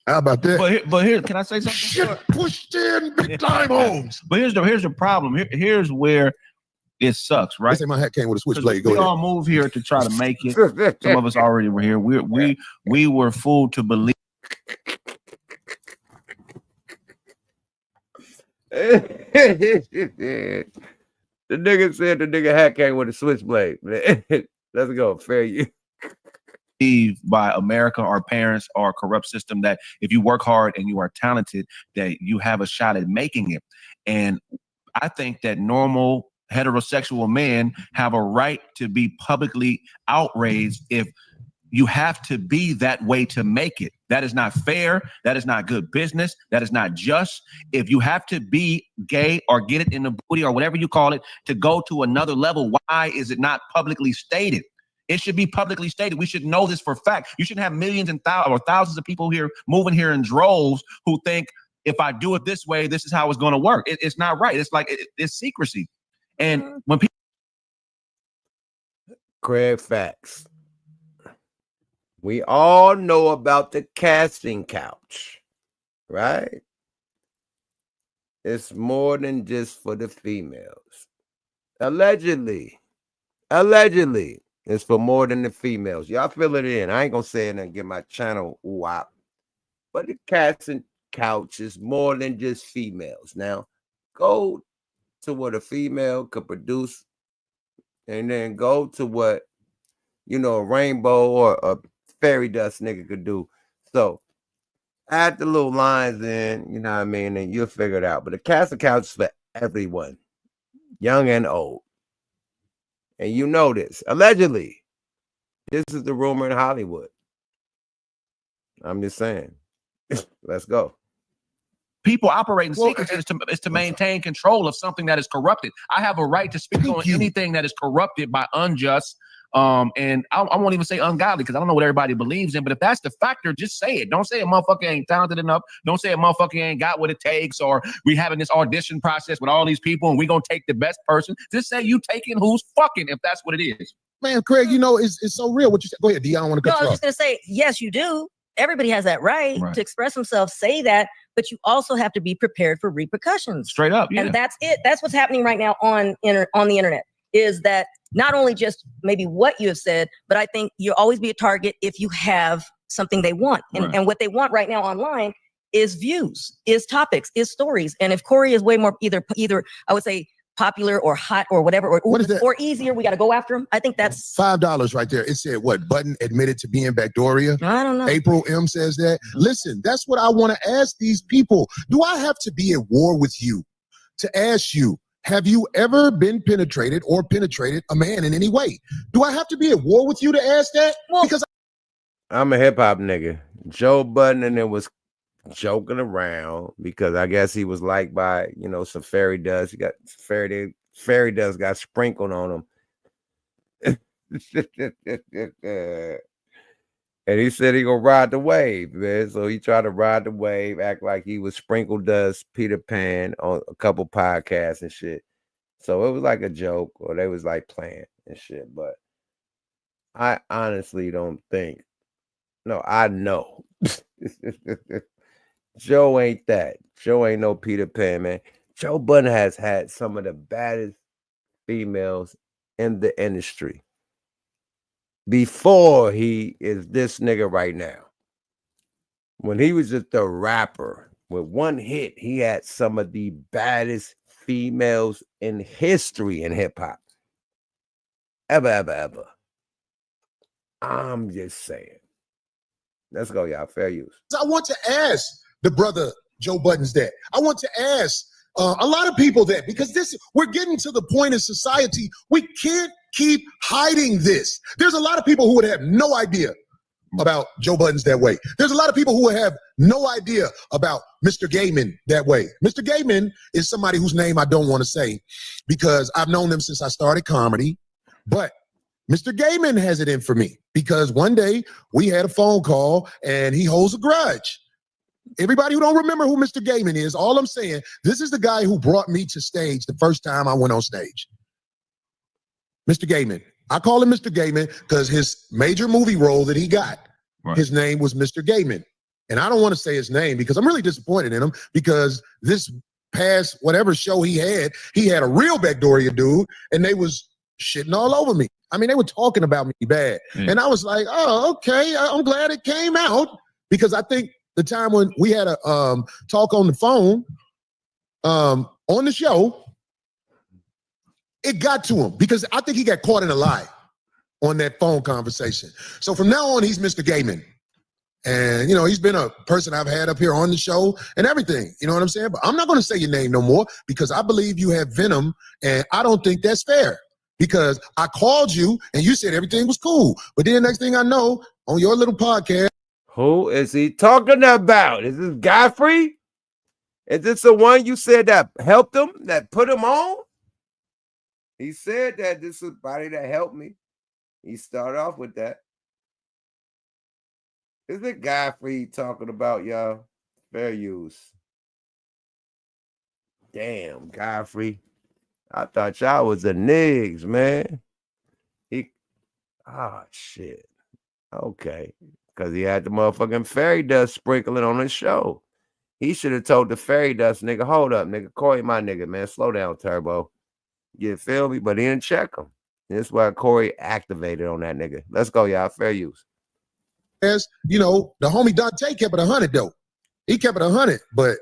How about that? But here, can I say something? Shit pushed in big time homes. But here's the problem. Here's where it sucks, right? I say my hat came with a switchblade. We all moved here to try to make it. Some of us already were here. We were fooled to believe. The nigga said the nigga hat came with a switchblade. Let's go. Fair you. By America, our parents, our corrupt system, that if you work hard and you are talented, that you have a shot at making it. And I think that normal heterosexual men have a right to be publicly outraged if you have to be that way to make it. That is not fair. That is not good business. That is not just. If you have to be gay or get it in the booty or whatever you call it to go to another level, why is it not publicly stated? It should be publicly stated. We should know this for a fact. You shouldn't have millions and thousands of people here moving here in droves who think if I do it this way, this is how it's going to work. It's not right. It's like it's secrecy. And when people, Craig, facts. We all know about the casting couch, right? It's more than just for the females. Allegedly, it's for more than the females. Y'all fill it in. I ain't gonna say it and get my channel wop. But the casting couch is more than just females. Now, go to what a female could produce, and then go to what, a rainbow or a fairy dust nigga could do. So add the little lines in, you know what I mean, and you'll figure it out. But the casting couch is for everyone, young and old. And you know this. Allegedly, this is the rumor in Hollywood. I'm just saying. Let's go. people operate in secrecy is to maintain control of something that is corrupted. I have a right to speak on anything that is corrupted by unjust, and I won't even say ungodly because I don't know what everybody believes in. But if that's the factor, just say it. Don't say a motherfucker ain't talented enough. Don't say a motherfucker ain't got what it takes, or we having this audition process with all these people and we gonna take the best person. Just say you taking who's fucking if that's what it is. Man, Craig, you know, it's so real what you said. Go ahead, D. I don't want to cut you off. I was just gonna say, yes, you do. Everybody has that right to express themselves, say that, but you also have to be prepared for repercussions. Straight up, and that's it. That's what's happening right now on the internet. Is that not only just maybe what you have said, but I think you'll always be a target if you have something they want, and what they want right now online is views, is topics, is stories. And if Corey is way more either I would say popular or hot or whatever, or easier, we got to go after him. I think that's $5 right there. It said what? Budden admitted to being Backdoria. I don't know. April M says that. Listen, that's what I want to ask these people. Do I have to be at war with you to ask you, have you ever been penetrated or penetrated a man in any way? Do I have to be at war with you to ask that? Well, because I'm a hip hop nigga. Joe Budden and it was joking around because I guess he was liked by, you know, some fairy dust. He got fairy dust got sprinkled on him. And he said he gonna ride the wave, man. So he tried to ride the wave, act like he was Sprinkle Dust Peter Pan on a couple podcasts and shit. So it was like a joke, or they was like playing and shit. But I honestly don't think. No, I know. Joe ain't that. Joe ain't no Peter Pan, man. Joe Budden has had some of the baddest females in the industry before he is this nigga right now. When he was just a rapper with one hit, he had some of the baddest females in history in hip hop. Ever. I'm just saying. Let's go, y'all. Fair use. I want to ask the brother Joe Budden's that. I want to ask a lot of people that, because we're getting to the point in society, we can't keep hiding this. There's a lot of people who would have no idea about Joe Budden's that way. There's a lot of people who would have no idea about Mr. Gaiman that way. Mr. Gaiman is somebody whose name I don't want to say because I've known him since I started comedy, but Mr. Gaiman has it in for me because one day we had a phone call and he holds a grudge. Everybody who don't remember who Mr. Gaiman is, all I'm saying, this is the guy who brought me to stage the first time I went on stage. Mr. Gaiman. I call him Mr. Gaiman because his major movie role that he got, his name was Mr. Gaiman. And I don't want to say his name because I'm really disappointed in him because this past whatever show he had a real Backdoria dude and they was shitting all over me. I mean, they were talking about me bad. And I was like, oh, okay, I'm glad it came out because I think the time when we had a talk on the phone on the show, it got to him because I think he got caught in a lie on that phone conversation. So from now on, he's Mr. Gaiman. And, you know, he's been a person I've had up here on the show and everything. You know what I'm saying? But I'm not going to say your name no more because I believe you have venom and I don't think that's fair because I called you and you said everything was cool. But then next thing I know, on your little podcast. Who is he talking about? Is this Godfrey? Is this the one you said that helped him, that put him on? He said that this is somebody that helped me. He started off with that. Is it Godfrey talking about, y'all? Fair use. Damn, Godfrey. I thought y'all was the niggas, man. Shit. Okay. Because he had the motherfucking fairy dust sprinkling on his show. He should have told the fairy dust nigga, hold up, nigga. Corey, my nigga, man. Slow down, Turbo. You feel me? But he didn't check him. That's why Corey activated on that nigga. Let's go, y'all. Fair use. As you know, the homie Dante kept it 100 though. He kept it 100. But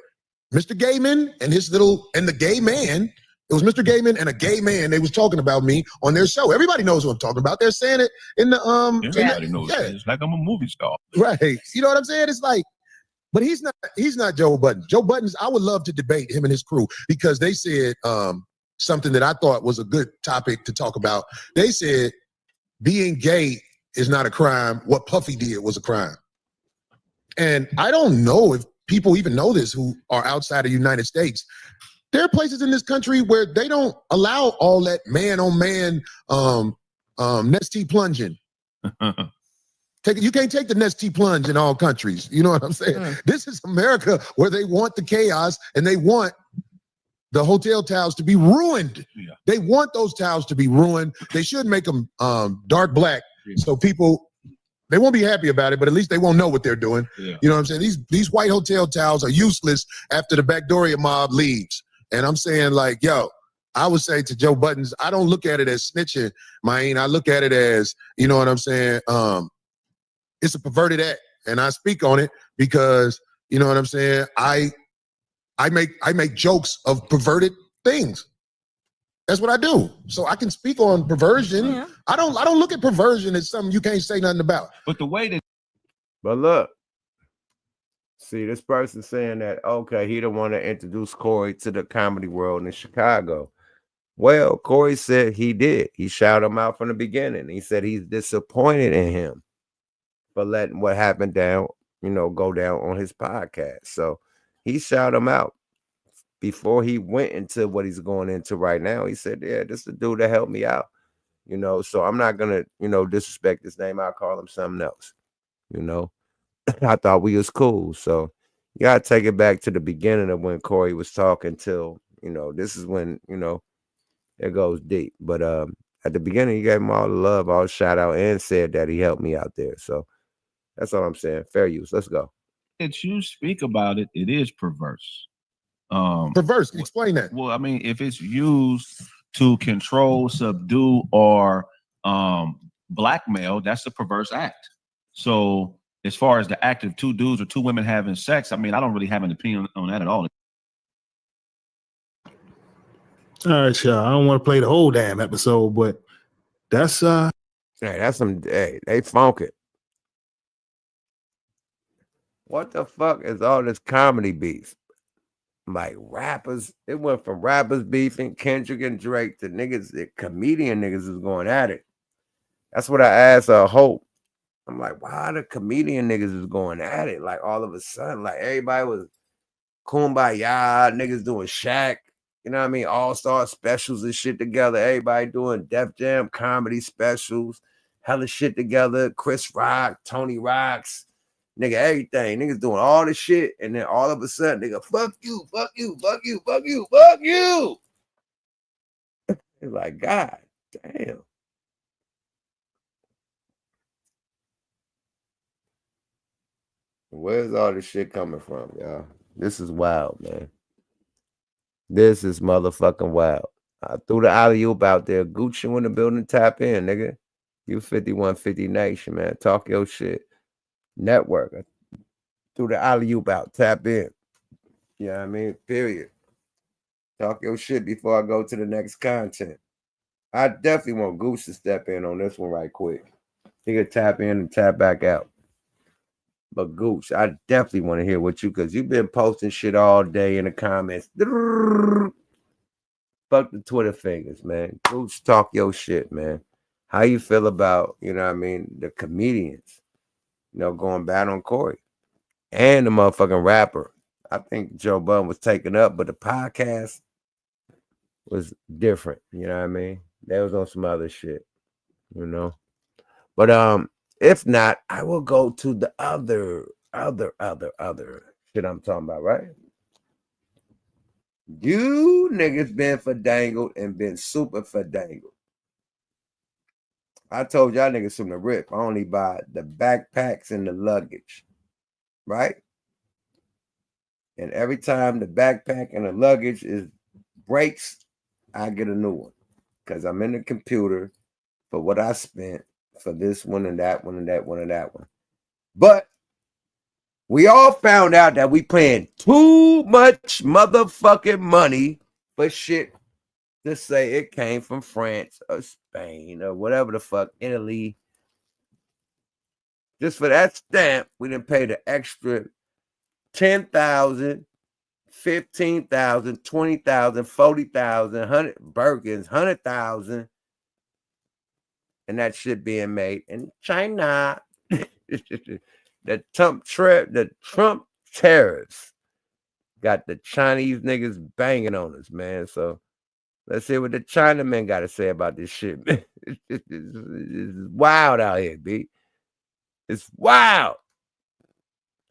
Mr. Gaiman and the gay man, it was Mr. Gaiman and a gay man. They was talking about me on their show. Everybody knows what I'm talking about. They're saying it in the Everybody knows it. It's like I'm a movie star. Right. You know what I'm saying? It's like, but he's not Joe Budden. Joe Budden's, I would love to debate him and his crew because they said something that I thought was a good topic to talk about. They said being gay is not a crime. What Puffy did was a crime. And I don't know if people even know this who are outside of the United States. There are places in this country where they don't allow all that man-on-man Nestea plunging. You can't take the Nestea plunge in all countries. You know what I'm saying? This is America where they want the chaos and they want the hotel towels to be ruined. Yeah. They want those towels to be ruined. They should make them dark black so people, they won't be happy about it, but at least they won't know what they're doing. Yeah. You know what I'm saying? These white hotel towels are useless after the Backdoria mob leaves. And I'm saying, like, yo, I would say to Joe Buttons, I don't look at it as snitching, man. I look at it as, you know what I'm saying? It's a perverted act. And I speak on it because, you know what I'm saying? I make jokes of perverted things. That's what I do. So I can speak on perversion. Yeah. I don't look at perversion as something you can't say nothing about. But the way that look. See, this person saying that, okay, he don't want to introduce Corey to the comedy world in Chicago. Well, Corey said he did. He shouted him out from the beginning. He said he's disappointed in him for letting what happened down, go down on his podcast. So he shouted him out before he went into what he's going into right now. He said, yeah, this is the dude that helped me out, so I'm not going to, disrespect his name. I'll call him something else, I thought we was cool. So you got to take it back to the beginning of when Corey was talking till, this is when, it goes deep. But at the beginning, he gave him all the love, all the shout out, and said that he helped me out there. So that's all I'm saying. Fair use. Let's go. If you speak about it, it is perverse. Perverse. Explain that. Well, I mean, if it's used to control, subdue, or blackmail, that's a perverse act. So as far as the act of two dudes or two women having sex, I mean, I don't really have an opinion on that at all. All right, y'all. I don't want to play the whole damn episode, but that's hey, that's some they funk it. What the fuck is all this comedy beef? Like rappers, it went from rappers beefing, Kendrick and Drake, to niggas, the comedian niggas is going at it. That's what I asked Hope. I'm like, why the comedian niggas is going at it? Like all of a sudden, like everybody was kumbaya, niggas doing Shaq, you know what I mean? All-star specials and shit together. Everybody doing Def Jam comedy specials, hella shit together. Chris Rock, Tony Rocks, nigga, everything. Niggas doing all this shit. And then all of a sudden, nigga, fuck you, fuck you, fuck you, fuck you, fuck you. It's like, God damn. Where's all this shit coming from, y'all? This is wild, man. This is motherfucking wild. I threw the alley-oop out there. Gucci in the building, tap in, nigga. You 5150 Nation, man. Talk your shit. Network. I threw the alley-oop out, tap in. You know what I mean? Period. Talk your shit before I go to the next content. I definitely want Goose to step in on this one right quick. He could tap in and tap back out. But Gooch, I definitely want to hear what you, because you've been posting shit all day in the comments. Fuck the Twitter fingers, man. Gooch, talk your shit, man. How you feel about, you know what I mean, the comedians, going bad on Corey and the motherfucking rapper. I think Joe Budden was taken up, but the podcast was different. You know what I mean? They was on some other shit, But if not, I will go to the other shit I'm talking about, right? You niggas been fadangled and been super fadangled. I told y'all niggas from the rip, I only buy the backpacks and the luggage, right? And every time the backpack and the luggage breaks, I get a new one. Because I'm in the computer for what I spent for this one and that one and that one and that one. But we all found out that we paying too much motherfucking money for shit to say it came from France or Spain or whatever the fuck, Italy. Just for that stamp, we didn't pay the extra 10,000, 15,000, 20,000, 40,000, 100 Birkins, 100,000. And that shit being made in China. The Trump tariffs got the Chinese niggas banging on us, man. So let's see what the Chinamen got to say about this shit, man. It's wild out here, B. It's wild.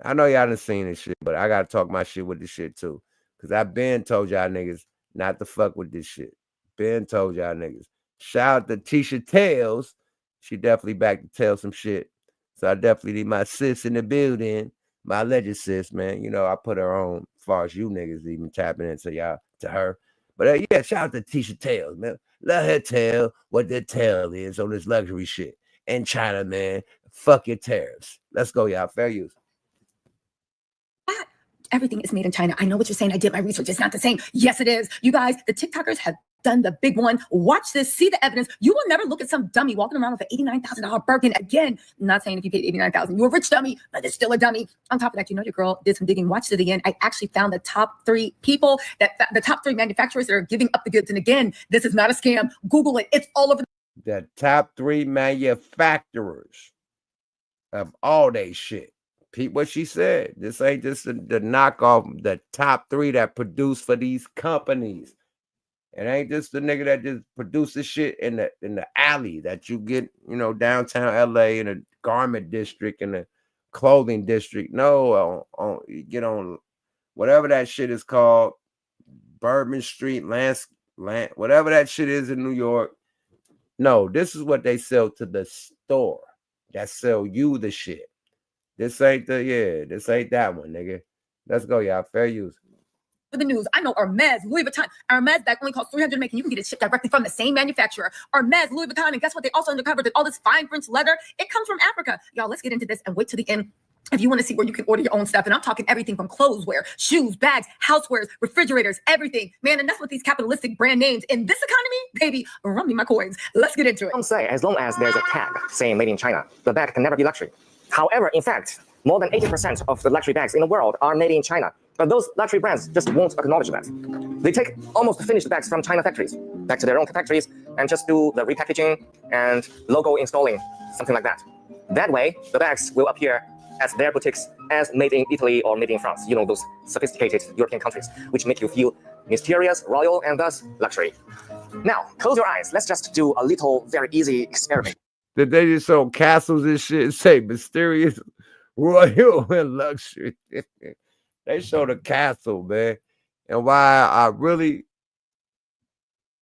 I know y'all done seen this shit, but I got to talk my shit with this shit too. Because I've been told y'all niggas not to fuck with this shit. Been told y'all niggas. Shout out to Tisha Tales. She definitely back to tell some shit. So I definitely need my sis in the building. My alleged sis, man. You know, I put her on as far as you niggas even tapping into y'all, to her. But yeah, shout out to Tisha Tales, man. Let her tell what the tale is on this luxury shit. In China, man. Fuck your tariffs. Let's go, y'all. Fair use. Everything is made in China. I know what you're saying. I did my research. It's not the same. Yes, it is. You guys, the TikTokers have done the big one. Watch this. See the evidence. You will never look at some dummy walking around with an $89,000 Birkin. Again, I'm not saying if you paid $89,000, you're a rich dummy, but it's still a dummy. On top of that, you know your girl did some digging. Watch it again. I actually found the top 3 people, the top 3 manufacturers that are giving up the goods. And again, this is not a scam. Google it. It's all over. The top 3 manufacturers of all they shit. Peep what she said. This ain't just the knockoff, the top 3 that produce for these companies. It ain't just the nigga that just produces shit in the alley that you get, you know, downtown LA in a garment district in the clothing district. No, you get on whatever that shit is called, Bourbon Street, whatever that shit is in New York. No, this is what they sell to the store that sell you the shit. This ain't that one, nigga. Let's go, y'all. Fair use. For the news, I know Hermes, Louis Vuitton. Hermes that only costs $300 to make, and you can get it shipped directly from the same manufacturer. Hermes, Louis Vuitton, and guess what? They also undercovered all this fine French leather. It comes from Africa. Y'all, let's get into this and wait to the end. If you want to see where you can order your own stuff, and I'm talking everything from clothes wear, shoes, bags, housewares, refrigerators, everything. Man, and that's what these capitalistic brand names in this economy, baby, run me my coins. Let's get into it. Some say as long as there's a tag saying made in China, the bag can never be luxury. However, in fact, more than 80% of the luxury bags in the world are made in China. But those luxury brands just won't acknowledge that. They take almost finished bags from China factories back to their own factories and just do the repackaging and logo installing, something like that. That way, the bags will appear at their boutiques as made in Italy or made in France. You know, those sophisticated European countries, which make you feel mysterious, royal, and thus luxury. Now, close your eyes. Let's just do a little, very easy experiment. Did they just show castles and shit and say mysterious, royal, and luxury? They showed a castle, man. And why I really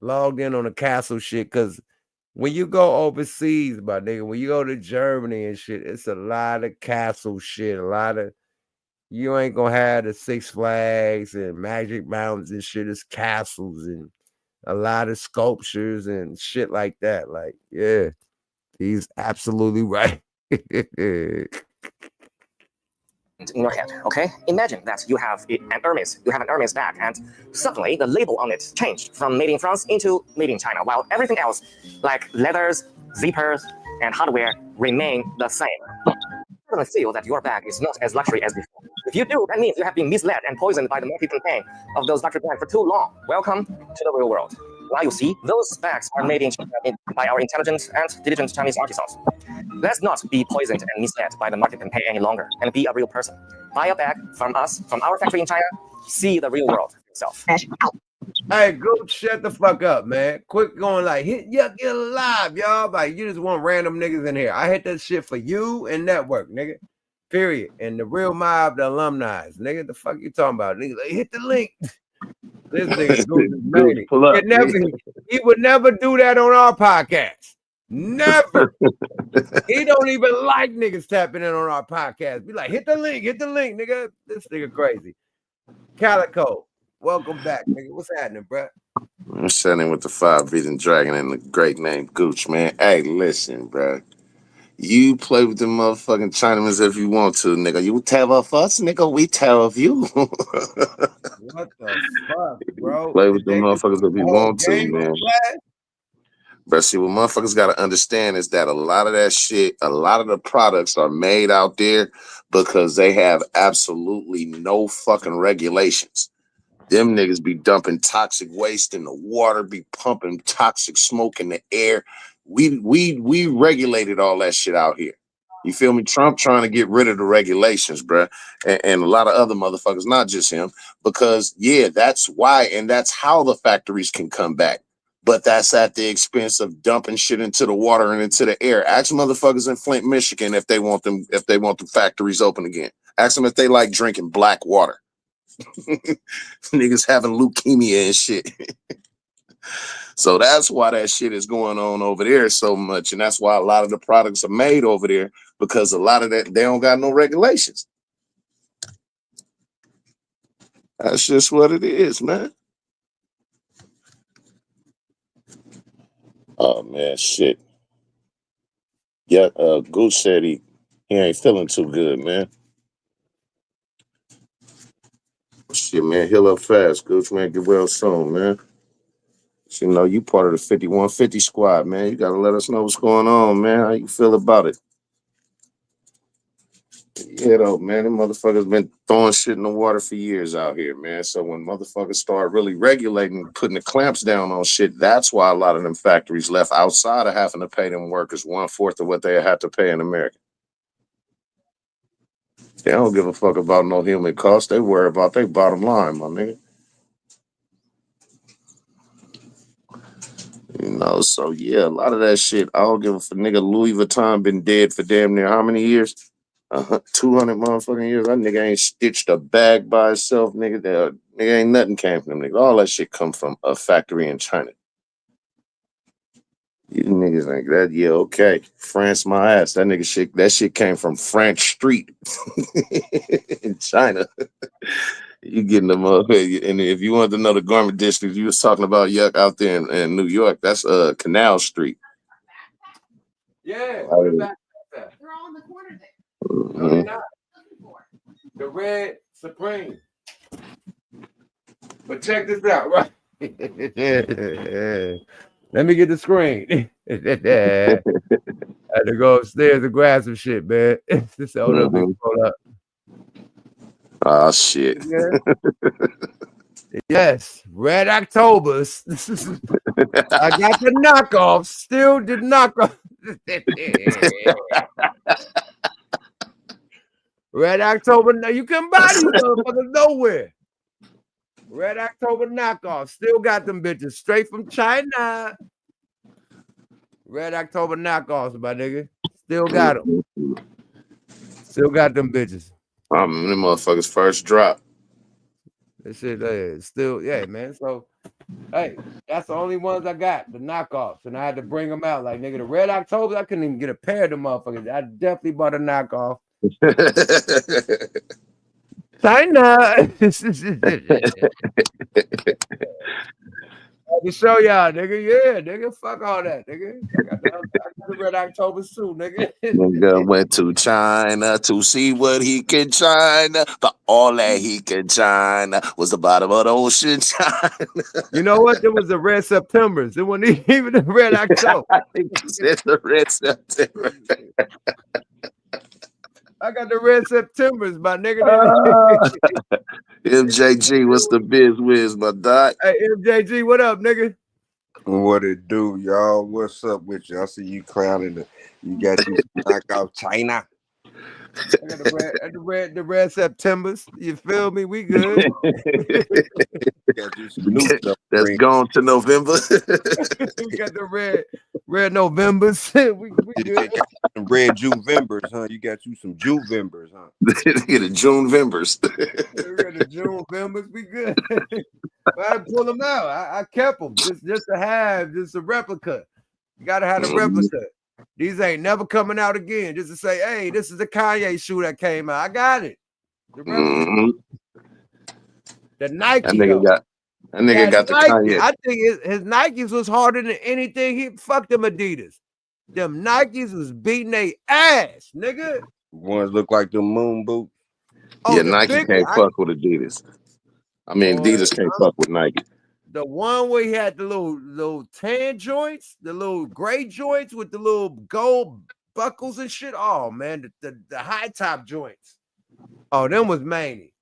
logged in on the castle shit, because when you go overseas, my nigga, when you go to Germany and shit, it's a lot of castle shit. A lot of, you ain't gonna have the Six Flags and Magic Mountains and shit. It's castles and a lot of sculptures and shit like that. Like, yeah, he's absolutely right. In your head, okay? Imagine that you have an Hermes bag, and suddenly the label on it changed from made in France into made in China, while everything else, like leathers, zippers, and hardware, remain the same. You suddenly feel that your bag is not as luxury as before. If you do, that means you have been misled and poisoned by the marketing campaign of those luxury brands for too long. Welcome to the real world. Now you see, those bags are made in China by our intelligent and diligent Chinese artisans. Let's not be poisoned and misled by the market campaign any longer, and be a real person. Buy a bag from us, from our factory in China. See the real world yourself. Hey, go shut the fuck up, man. Quick going like, hit Yuck Get Alive, y'all. Like, you just want random niggas in here. I hit that shit for you and network, nigga. Period. And the real mob, the alumni. Nigga, the fuck you talking about? Nigga, like, hit the link. This nigga, he would never do that on our podcast. Never. He don't even like niggas tapping in on our podcast. Be like, hit the link, nigga. This nigga crazy. Calico, welcome back, nigga. What's happening, bro? I'm sitting with the 5-breathing dragon and the great name Gooch, man. Hey, listen, bro. You play with the motherfucking Chinamans if you want to, nigga. You tell of us, nigga. We tell of you. What the fuck, bro? Play with the motherfuckers if you want to, man. But see, what motherfuckers got to understand is that a lot of that shit, a lot of the products are made out there because they have absolutely no fucking regulations. Them niggas be dumping toxic waste in the water, be pumping toxic smoke in the air. We regulated all that shit out here. You feel me? Trump trying to get rid of the regulations, bruh, and a lot of other motherfuckers, not just him, because yeah, that's why, and that's how the factories can come back. But that's at the expense of dumping shit into the water and into the air. Ask motherfuckers in Flint, Michigan, if they want the factories open again. Ask them if they like drinking black water. Niggas having leukemia and shit. So that's why that shit is going on over there so much. And that's why a lot of the products are made over there, because a lot of that, they don't got no regulations. That's just what it is, man. Oh man, shit. Yeah, Goose said he ain't feeling too good, man. Shit, man, heal up fast, Goose, man. Get well soon, man. You know, you part of the 5150 squad, man. You gotta let us know what's going on, man. How you feel about it? Yeah, though, man, them motherfuckers been throwing shit in the water for years out here, man. So when motherfuckers start really regulating, putting the clamps down on shit, that's why a lot of them factories left, outside of having to pay them workers 1/4 of what they had to pay in America. They don't give a fuck about no human cost. They worry about their bottom line, my nigga. You know, so yeah, a lot of that shit, I don't give a fuck. Nigga, Louis Vuitton been dead for damn near how many years? 200 motherfucking years. That nigga ain't stitched a bag by itself, nigga. Nigga ain't nothing came from them niggas. All that shit come from a factory in China. You niggas ain't that, yeah, okay. France my ass. That nigga shit, that shit came from French Street in China. You getting them up, and if you wanted to know the garment district you was talking about, yuck, out there in New York, that's Canal Street. Yeah, they're all in the corner there. No, they're not. The red Supreme. But check this out, right? Let me get the screen. I had to go upstairs and grab some shit, man. Just hold up, hold up. Oh shit. Yeah. Yes, Red Octobers. I got the knockoff. Still did knockoff. Red October. No, you can buy these motherfuckers nowhere. Red October knockoff. Still got them bitches straight from China. Red October knockoffs, my nigga. Still got them. Still got them bitches. Them motherfuckers first drop. That shit still, yeah, man. So, hey, that's the only ones I got, the knockoffs. And I had to bring them out. Like, nigga, the Red October, I couldn't even get a pair of them motherfuckers. I definitely bought a knockoff. China. I can show y'all, nigga. Yeah, nigga. Fuck all that, nigga. I got the Red October too, nigga. Nigga went to China to see what he can China, but all that he can China was the bottom of the ocean. China. You know what? There was the Red Septembers. It wasn't even the Red October. I think it's the Red September. I got the Red Septembers, my nigga. MJG, what's the biz whiz, my dog? Hey, MJG, what up, nigga? What it do, y'all? What's up with you? I see you clowning. You got you knockoff China. I got the red Septembers. You feel me? We good. That's gone to November. We got the red Novembers. we good. Some red Juvembers, huh? You got you some Juvembers, huh? The Junevembers. We got the Junevembers. We good. I had to pull them out. I kept them just to have just a replica. You gotta have a replica. These ain't never coming out again. Just to say, hey, this is the Kanye shoe that came out. I got it. The Nike. That nigga got the Nike. Kanye. I think his Nikes was harder than anything. He fucked them Adidas. Them Nikes was beating their ass, nigga. Ones look like the moon boots. Oh, yeah, Nike can't fuck with Adidas. I mean, Adidas can't fuck with Nike. The one where he had the little tan joints, the little gray joints with the little gold buckles and shit. Oh man, the high top joints. Oh, them was Manny.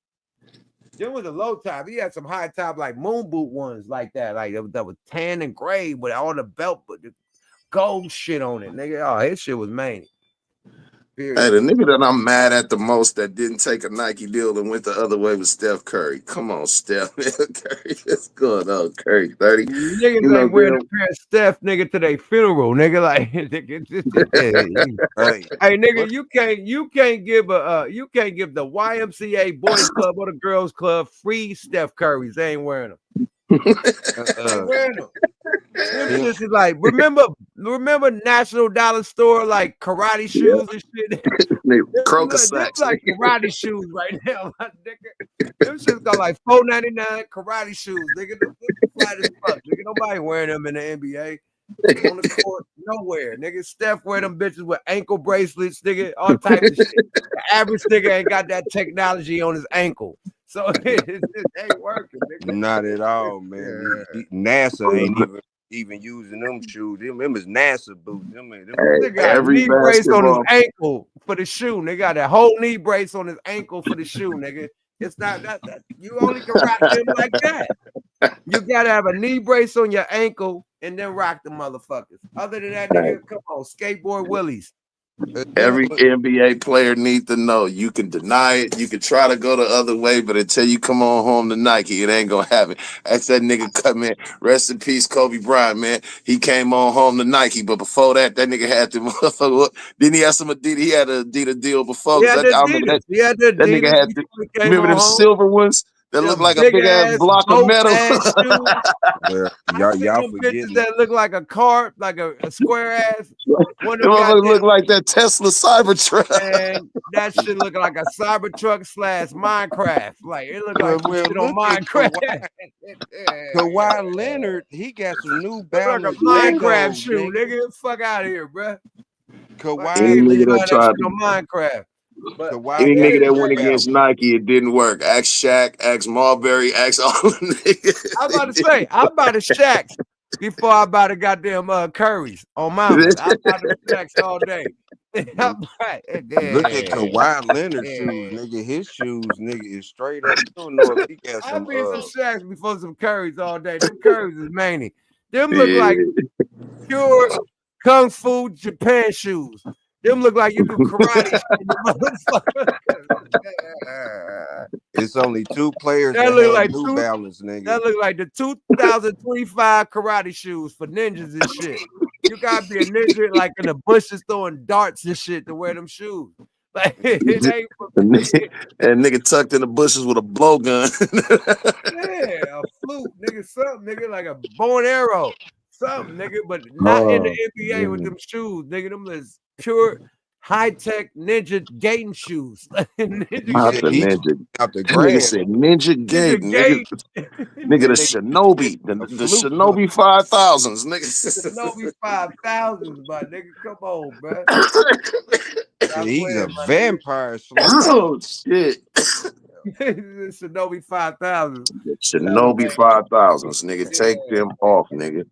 Them was a low top. He had some high top like moon boot ones like that, like that was tan and gray with all the belt, but the gold shit on it, nigga. Oh, his shit was Manny. Period. Hey, the nigga that I'm mad at the most that didn't take a Nike deal and went the other way was Steph Curry. Come on, Steph. Curry, what's going on, Curry? 30. Niggas ain't wearing a pair of Steph, nigga, to their funeral, nigga. Like, hey, nigga, you can't give the YMCA boys club or the girls club free Steph Currys. They ain't wearing them. Ain't wearing them. This is like remember National Dollar Store like karate shoes and shit. Croker This sacks. like karate shoes right now, my nigga. Them shit's got like $4.99 karate shoes, nigga. Them flat as fuck, nigga. Nobody wearing them in the NBA. On the court, nowhere, nigga. Steph wear them bitches with ankle bracelets, nigga. All types of shit. The average nigga ain't got that technology on his ankle, so it ain't working, nigga. Not at all, man. NASA ain't even using them shoes. Them is NASA boots. They got a knee brace on his ankle for the shoe. They got that whole knee brace on his ankle for the shoe, nigga. It's not that you only can rock them like that. You gotta have a knee brace on your ankle and then rock the motherfuckers. Other than that, nigga, come on, skateboard willies. Every NBA player needs to know you can deny it, you can try to go the other way, but until you come on home to Nike, it ain't gonna happen. That's that nigga come in. Rest in peace, Kobe Bryant, man. He came on home to Nike, but before that nigga had to motherfucker. Didn't he have some Adidas? He had an Adidas deal before. I remember that nigga had to remember them silver ones that look like a big ass block of metal. Y'all bitches that look like a cart, like a square ass. One Them look like that Tesla Cybertruck. And that shit look like a Cybertruck / Minecraft. Like it look like shit on Minecraft. Kawhi Leonard, he got some New Balance. Like a Minecraft shoe, nigga. Fuck out of here, bro. Kawhi Any nigga that tried to on Minecraft. But any nigga that went against Nike, it didn't work. Ask Shaq, ask Marbury, ask all the niggas. I'm about to say, I bought a Shaqs before I bought a goddamn Currys on Mama. I bought the Shaqs all day. Look at Kawhi Leonard shoes, nigga. His shoes, nigga, is straight up. You don't know if he got some. I been some Shaqs before some Currys all day. Them Currys is many. Them look like pure Kung Fu Japan shoes. Them look like you do karate. It's only two players that that look have like New Balance, nigga. That look like the 2025 karate shoes for ninjas and shit. You gotta be a ninja like in the bushes throwing darts and shit to wear them shoes. Like it ain't for and nigga tucked in the bushes with a blowgun. yeah, a flute, nigga, something, nigga, like a bow and arrow, something, nigga, but not in the NBA with them shoes, nigga. Them is pure high-tech ninja gating shoes. Nigga said ninja gate, nigga. Nigga, the Shinobi, the Shinobi 5000s, nigga. Shinobi 5000s, my nigga. Come on, bro. He's a vampire. Oh shit. Shinobi 5000s. Shinobi 5000s, nigga. Take them off, nigga.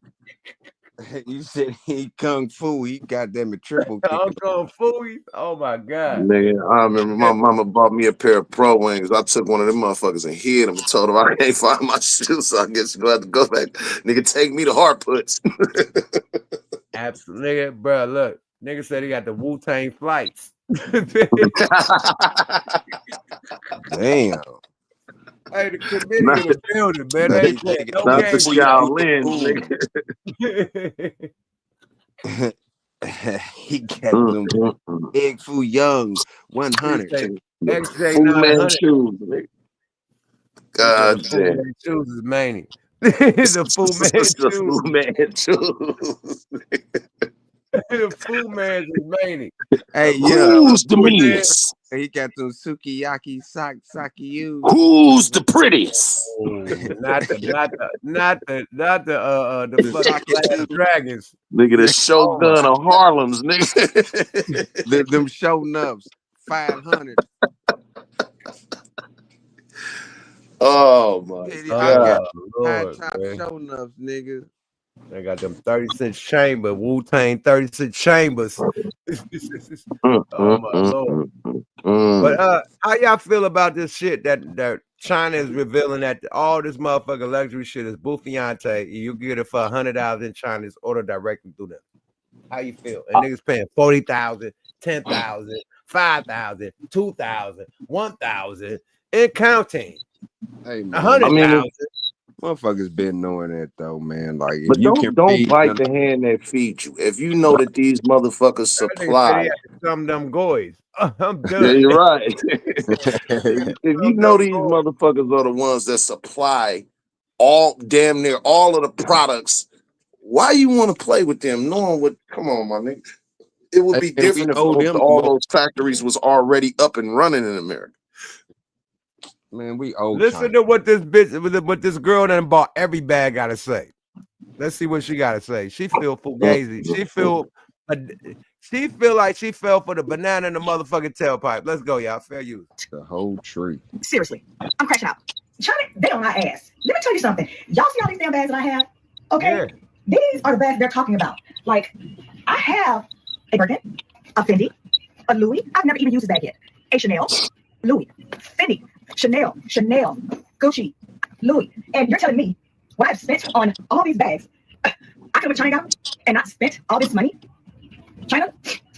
You said he kung fu. He got them a triple kick. Kung fu. Oh my god. Nigga, I remember my mama bought me a pair of Pro Wings. I took one of them motherfuckers and hid them and told them I can't find my shoes, so I guess you have to go back. Nigga, take me to hard puts. Absolutely, nigga, bro. Look, nigga said he got the Wu-Tang flights. Damn. Hey, the committee in the building, man. They ain't playing no not games. the nigga. He got them Egg Foo Young 100. XJ 900 shoes, nigga. God damn. Shoes is mania. The Fu Man shoes. The Fu Man is mania. Hey, who's the meanest? He got them sukiyaki saki. Who's the prettiest? Not the fucking dragons. Nigga, the Shogun of Harlem's, nigga. Them show nubs 500. Oh my god. High top show nubs, nigga. They got them 30-cent chamber, Wu-Tang 30-cent chambers. Oh my lord. But how y'all feel about this shit that China is revealing that all this motherfucking luxury shit is Buffiante? You get it for $100 in China, it's ordered directly through them. How you feel? And niggas paying $40,000, 10,000, 5,000, 2,000, 1,000, and counting. Hey man, 100,000. Motherfuckers been knowing that though, man. Like if But you can don't feed bite them, the hand that feeds you. If you know that these motherfuckers supply, Some of them goys. I'm done. yeah, you're right. If you know these motherfuckers are the ones that supply damn near all of the products, why you want to play with them knowing what? Come on, my nigga. It would be different if all those factories was already up and running in America. Man, we old. Listen to what this bitch, what this girl done bought every bag gotta say. Let's see what she gotta say. She feel fugazi. She feel like she fell for the banana in the motherfucking tailpipe. Let's go, y'all. Fair use. The whole tree. Seriously, I'm crashing out. China, they on my ass. Let me tell you something. Y'all see all these damn bags that I have? Okay, yeah. These are the bags they're talking about. Like, I have a Birkin, a Fendi, a Louis. I've never even used this bag yet. A Chanel, Louis, Fendi, Chanel, Gucci, Louis. And you're telling me what I've spent on all these bags, I could have China and not spent all this money? China,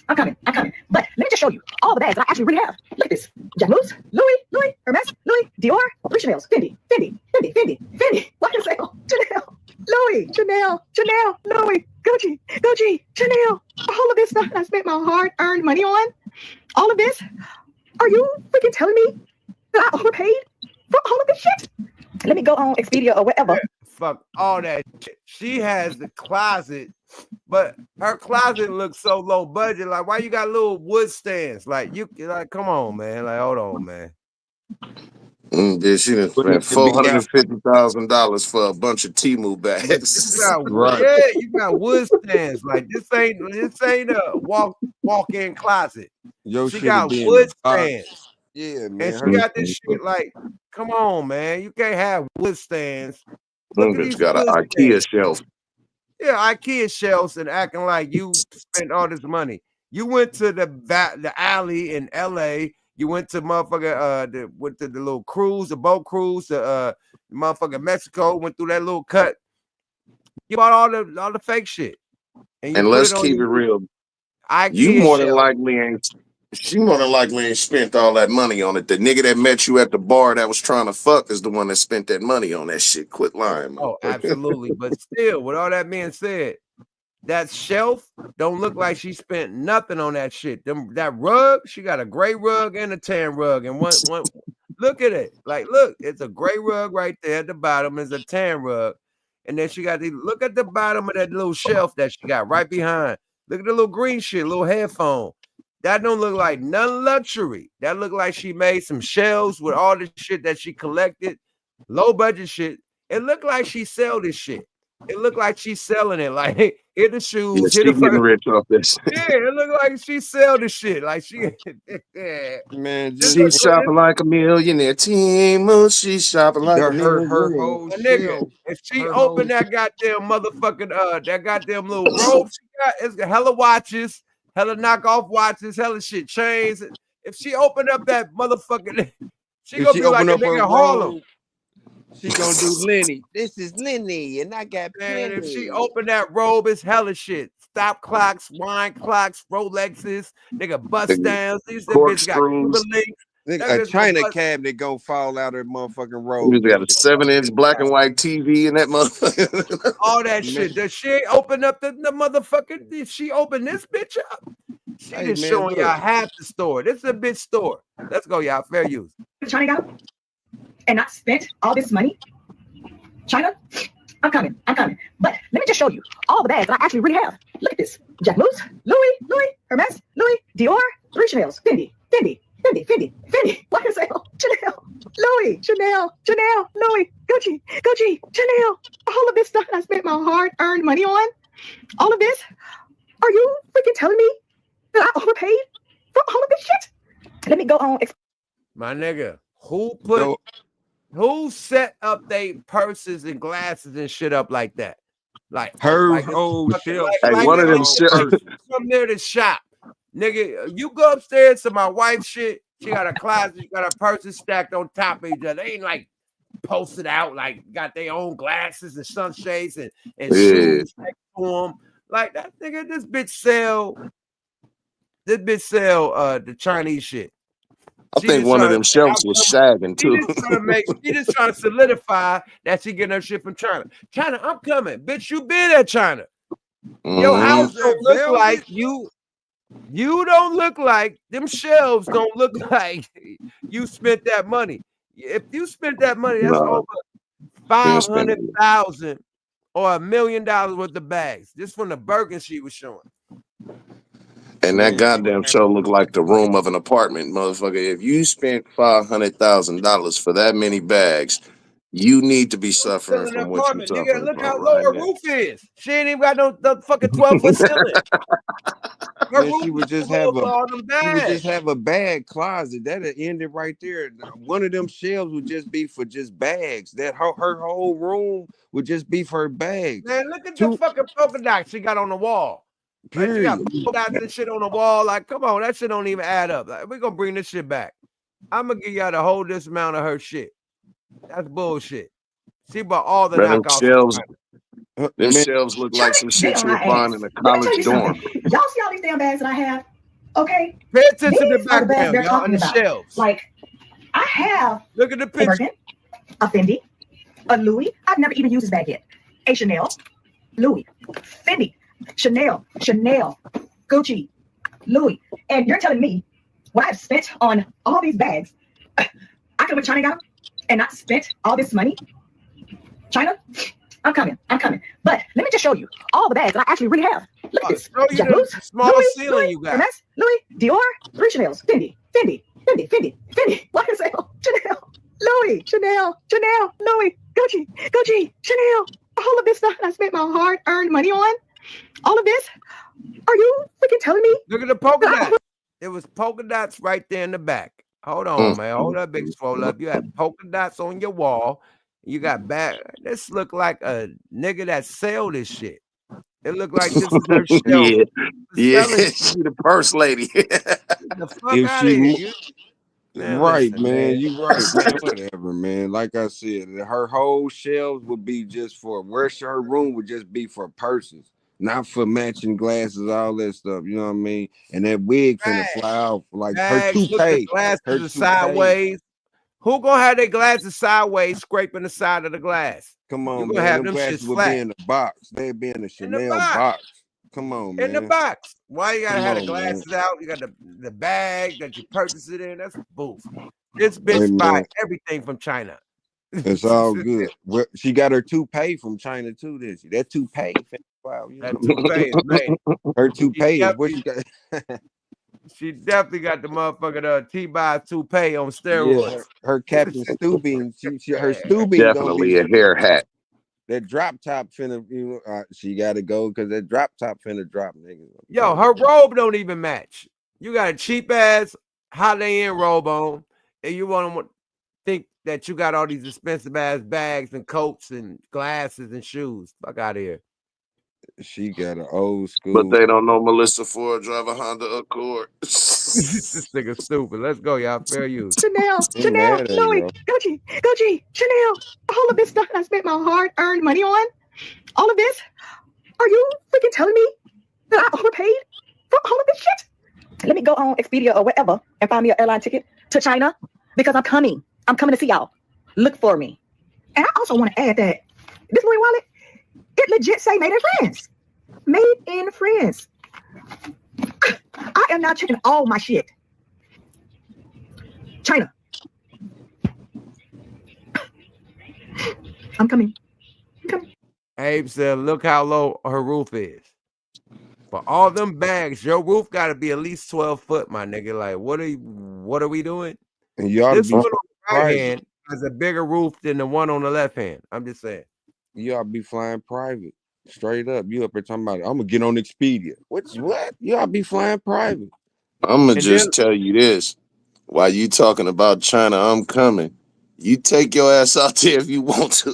I'm coming. But let me just show you all the bags that I actually really have. Look at this. Jennings, Louis, Hermes, Louis, Dior, 3 Chanels, Fendi. What is that? Chanel, Louis, Chanel, Louis, Gucci, Chanel. All of this stuff I spent my hard-earned money on. All of this. Are you freaking telling me that I overpaid for all of this shit? Let me go on Expedia or whatever. Fuck all that shit. She has the closet, but her closet looks so low budget. Like, why you got little wood stands? Like, come on, man. Like, hold on, man. Yeah, she done spent $450,000 for a bunch of Temu bags. You got wood stands. Like, this ain't a walk-in closet. She got wood stands. Yeah, man. And she got this shit like, come on, man. You can't have wood stands. Look at these got an IKEA shelf. Yeah, IKEA shelves and acting like you spent all this money. You went to the alley in LA. You went to motherfucker went to the little cruise, the boat cruise, the motherfucker Mexico, went through that little cut. You bought all the fake shit. And let's keep it real. IKEA She more than likely ain't spent all that money on it. The nigga that met you at the bar that was trying to fuck is the one that spent that money on that shit. Quit lying, man. Oh, absolutely. But still, with all that being said, that shelf don't look like she spent nothing on that shit. That rug, she got a gray rug and a tan rug. And one look at it. Like, look, it's a gray rug right there. At the bottom is a tan rug. And then she got look at the bottom of that little shelf that she got right behind. Look at the little green shit, little headphone. That don't look like none luxury. That look like she made some shelves with all the shit that she collected, low budget shit. It looked like she sell this shit. It looked like she's selling it. Like, here the shoes. Yeah, she getting rich off this. Yeah, it looked like she sell the shit. Like she, man, she's shopping like a millionaire. Temu, she's shopping like a millionaire. Her whole nigga, if she opened that goddamn motherfucking that goddamn little robe she got, it's got hella watches. Hella knockoff watches, hella shit chains. If she opened up that motherfucking, she gonna be like a nigga Harlem. She gonna do Lenny. This is Lenny, and I got man. If she opened that robe, it's hella shit. Stop clocks, wine clocks, Rolexes, nigga bust downs. These bitch got Cuban links. A China cabinet gonna fall out of that motherfucking robe. You got a 7-inch black and white TV in that motherfucker. All that shit. Does she open up the motherfucking? Did she open this bitch up? She just showing y'all half the store. This is a bitch store. Let's go, y'all. Fair use. China got and not spent all this money. China, I'm coming. But let me just show you all the bags that I actually really have. Look at this. Jennings, Louis, Hermes, Louis, Dior, 3 Chanels, Fendi. What is that? Chanel, Louis, Gucci, Chanel. All of this stuff I spent my hard-earned money on. All of this. Are you freaking telling me that I overpaid for all of this shit? Let me go on. My nigga, who set up they purses and glasses and shit up like that? Like her whole shelf. Hey, one of them shit. Come near the shop. Nigga, you go upstairs to my wife's shit. She got a closet, she got her purses stacked on top of each other. They ain't like posted out, like got their own glasses and sunshades and shoes next to them. Like that nigga, this bitch sell This bitch sell the Chinese shit. I think one of them shelves was sagging too. She just trying to solidify that she getting her shit from China. China, I'm coming, bitch. You been at China. Your house don't look like you. You don't look like them shelves. Don't look like you spent that money. If you spent that money, that's over 500,000 or $1 million worth of bags. This from the Birkin she was showing. And that goddamn show looked like the room of an apartment, motherfucker. If you spent $500,000 for that many bags, you need to be suffering from what you're suffering Look from how low her roof is. She ain't even got no fucking 12-foot ceiling. Man, she would just have a bag closet. That'd end it right there. One of them shelves would just be for just bags. That her whole room would just be for her bags. Man, look at the fucking polka dots she got on the wall. Like, she got polka dots and shit on the wall. Like, come on, that shit don't even add up. Like, we're gonna bring this shit back. I'm gonna give y'all the whole dismount of her shit. That's bullshit. She bought all the knockoffs. Them shelves look like some shit you would find in a college dorm. Y'all see all these damn bags that I have? Okay. Pay attention to the background, y'all, on the shelves. Like, I have. Look at the picture. A Fendi, a Louis. I've never even used this bag yet. A Chanel, Louis, Fendi, Chanel, Gucci, Louis. And you're telling me what I've spent on all these bags, I could have went China got them and not spent all this money? China? I'm coming. But let me just show you all the bags that I actually really have. Look at this. Small ceiling you got. Hermes, Louis, Dior, 3 Chanels, Fendi. What is it? Chanel, Louis, Chanel, Louis, Gucci, Chanel. All of this stuff I spent my hard-earned money on. All of this? Are you freaking telling me? Look at the polka dots. There was polka dots right there in the back. Hold on, man. Hold up, big swole up. You had polka dots on your wall. You got back. This look like a nigga that sell this shit. It look like this is her shelf. Yeah, she the purse lady. The fuck out of here. Man, right, man. You right, man. Whatever, man. Like I said, her whole shelves would be just for her room would just be for purses, not for matching glasses, all that stuff. You know what I mean? And that wig finna fly off like her toupee. Glasses sideways. Who gonna have their glasses sideways, scraping the side of the glass? Come on, man. Have them glasses would be in the box. They'd be in the Chanel box. Come on, man. In the box. Why you gotta have the glasses out? You got the bag that you purchase it in. That's boof. This bitch buy everything from China. It's all good. Well, she got her toupee from China too, did she? That toupee. Wow, that toupee is made. Her toupee is what you got. She definitely got the motherfucking T-Boz toupee on steroids. Yeah, her Captain Stubing, her Stubing definitely a hair hat. That drop top finna, she gotta go because that drop top finna drop, nigga. Yo, her robe don't even match. You got a cheap ass Holiday Inn robe on, and you want to think that you got all these expensive ass bags and coats and glasses and shoes. Fuck out of here. She got an old school. But they don't know Melissa Ford drive a Honda Accord. This nigga stupid. Let's go, y'all. Fair use. Chanel, Louis, Gucci, Chanel. All of this stuff I spent my hard-earned money on. All of this? Are you freaking telling me that I overpaid for all of this shit? Let me go on Expedia or whatever and find me an airline ticket to China because I'm coming. I'm coming to see y'all. Look for me. And I also want to add that this Louis wallet, it legit say made in France. Made in France. I am now checking all my shit. China. I'm coming. Abe said, look how low her roof is. For all them bags, your roof got to be at least 12 foot, my nigga. Like, what are we doing? And you ought this to be one on the right hand has a bigger roof than the one on the left hand. I'm just saying. You ought to be flying private. Straight up. You up here talking about, I'm going to get on Expedia. What? You ought to be flying private. I'm going to just tell you this. While you talking about China, I'm coming. You take your ass out there if you want to.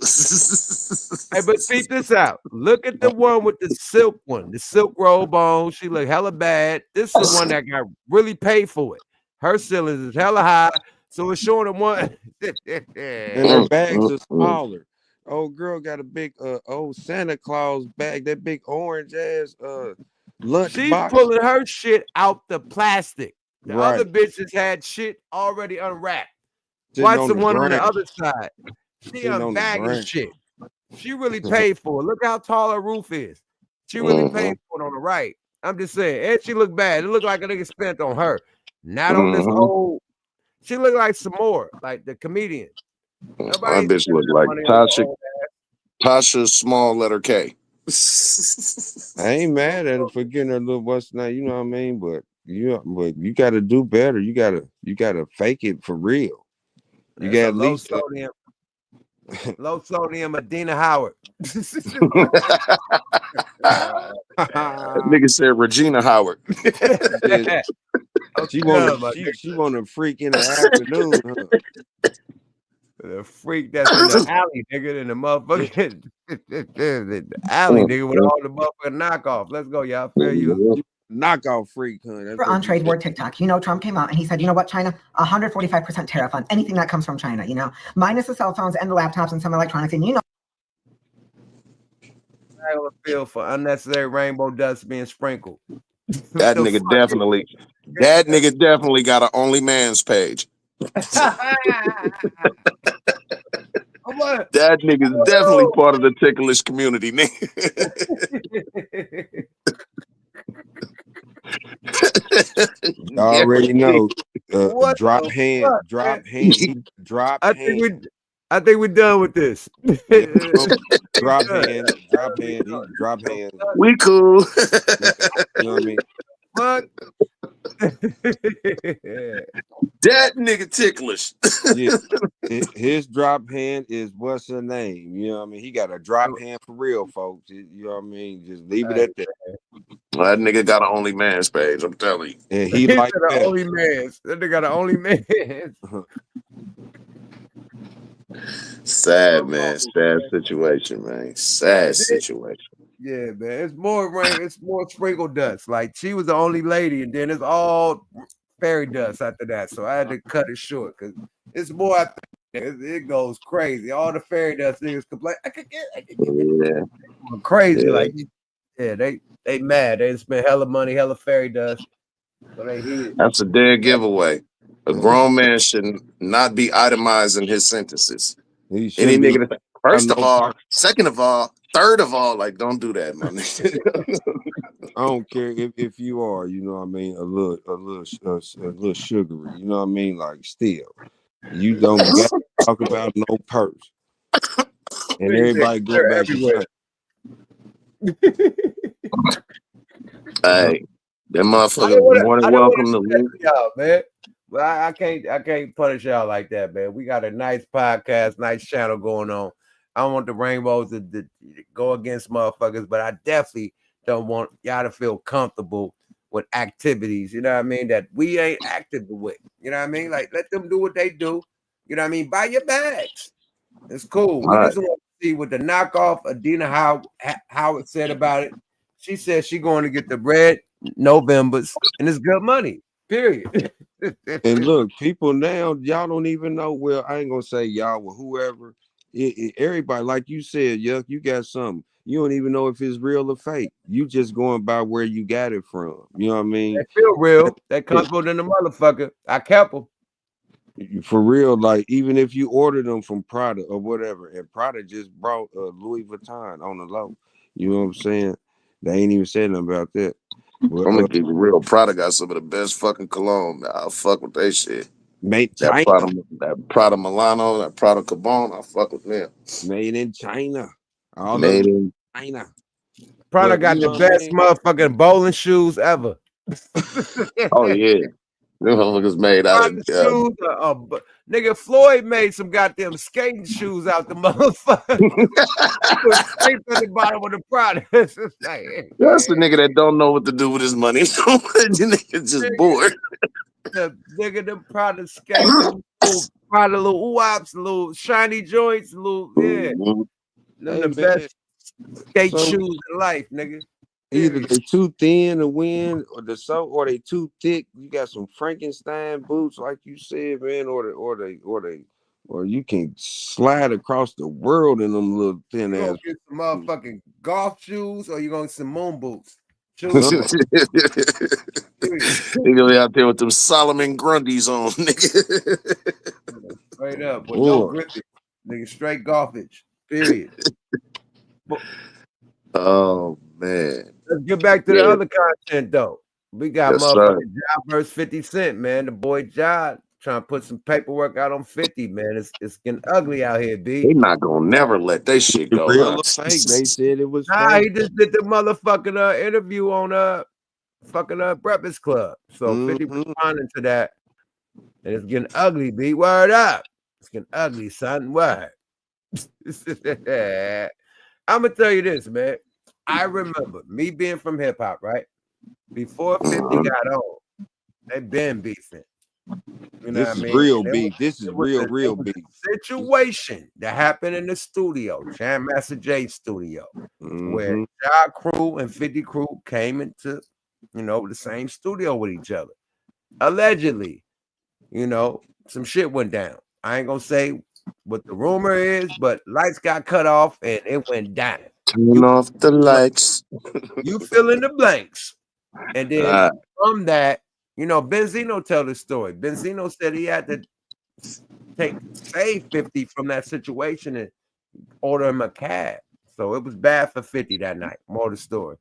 Hey, but peep this out. Look at the one with the silk one. The silk robe on. She look hella bad. This is the one that got really paid for it. Her ceilings is hella high. So it's showing them one. And her bags are smaller. Old girl got a big old Santa Claus bag, that big orange ass She's lunchbox. pulling her shit out the plastic. The Right. other bitches had shit already unwrapped. Sitting Watch on the the one on the ground. other side. She Sitting on the unbagging ground. shit. She really paid for it. Look how tall her roof is. She really paid for it on the right. I'm just saying. And she looked bad. It looked like a nigga spent on her. Not on this old. She looked like some more, like the comedian. That bitch look like Tasha small letter K. I ain't mad at her for getting her little what's name, you know what I mean? But you gotta do better. You gotta fake it for real. You got at least low sodium Adina Howard. Nigga said Regina Howard. She want to freak in the afternoon, huh? The freak that's in the alley, nigga, in the motherfucking the alley, nigga, with all the motherfucking knockoff. Let's go, y'all. Feel you. Knockoff freak, huh? On trade war TikTok, you know, Trump came out and he said, you know what, China, 145% tariff on anything that comes from China, you know, minus the cell phones and the laptops and some electronics, and you know. I don't feel for unnecessary rainbow dust being sprinkled. That nigga definitely got an OnlyMans page. That nigga's definitely part of the ticklish community, nigga. I already know. Drop the hand, fuck, drop man? hand, drop hand. I think we're done with this. Drop hand, drop hand, drop hand. We cool. You know what I mean? Fuck. That nigga ticklish. Yeah. His drop hand is what's her name? You know what I mean? He got a drop hand for real, folks. You know what I mean? Just leave it at that. That nigga got an OnlyMans page, I'm telling you. And he like that. OnlyMans. That nigga got an OnlyMans. Sad, man. Sad situation, man. Sad situation. Yeah, man. It's more rain. It's more sprinkle dust. Like she was the only lady, and then it's all fairy dust after that. So I had to cut it short because it's more. It goes crazy. All the fairy dust niggas complain. I could get crazy. Yeah. Like they mad. They spent hella money, hella fairy dust. So they heat. That's a dead giveaway. A grown man should not be itemizing his sentences. Any nigga that, first of all, second of all, third of all, like don't do that, man. I don't care if you are, you know what I mean, a little sugary, you know what I mean, like still, you don't got to talk about no purse, and everybody go back to hey, that motherfucker more than welcome to leave. Y'all, man. But I can't punish y'all like that, man. We got a nice podcast, nice channel going on. I don't want the rainbows to go against motherfuckers, but I definitely don't want y'all to feel comfortable with activities, you know what I mean, that we ain't active with. You know what I mean? Like, let them do what they do. You know what I mean? Buy your bags. It's cool. We just want to see what the knockoff Adina Howard said about it. She said she going to get the red Novembers, and it's good money. Period. And look, people now, y'all don't even know. Well, I ain't gonna say y'all or whoever. Everybody, like you said, Yuck, you got something. You don't even know if it's real or fake. You just going by where you got it from. You know what I mean? They feel real. That comfortable than the motherfucker. I kept them. For real, like even if you ordered them from Prada or whatever, and Prada just brought Louis Vuitton on the low. You know what I'm saying? They ain't even said nothing about that. Well, I'm gonna keep it real. Prada got some of the best fucking cologne. I'll fuck with that shit. Made that Prada Milano, that Prada Cabana, I fuck with them. Made in China. Made in China. Prada got the best motherfucking bowling shoes ever. Oh yeah. Them motherfuckers made out of shoes. Nigga, Floyd made some goddamn skating shoes out the motherfucker. Straight to the bottom of the Prada. That's the nigga that don't know what to do with his money. The nigga just bored. The nigga, the Prada skating, Prada little oops, little shiny joints, little the best skate shoes in life, nigga. Either they too thin to win, or they too thick. You got some Frankenstein boots, like you said, man, or you can slide across the world in them little thin ass. Get some motherfucking golf shoes, or you gonna get some moon boots? He gonna be out there with them Solomon Grundies on, nigga. Straight up with no grippage, nigga. Straight golfage. Period. Oh man. Let's get back to the other content though. We got motherfucking Ja versus 50 Cent, man. The boy Ja trying to put some paperwork out on 50, man. It's getting ugly out here, B. They not gonna never let that shit go. Real fake. They said it was Nah, fake. he just did the motherfucking interview on fucking Breakfast Club. So 50 responding to that. And it's getting ugly, B. Word up. It's getting ugly, son. Word. I'm gonna tell you this, man. I remember me being from hip hop, right? Before 50 got on, they been beefing. You know This what is I mean? real beef. This is real beef. Situation that happened in the studio, Jam Master J studio, where Ja Crew and 50 Crew came into, the same studio with each other. Allegedly, some shit went down. I ain't gonna say what the rumor is, but lights got cut off and it went down. Turn off the lights. You fill in the blanks. And then from that, Benzino tell the story. Benzino said he had to save 50 from that situation and order him a cab. So it was bad for 50 that night. More the story.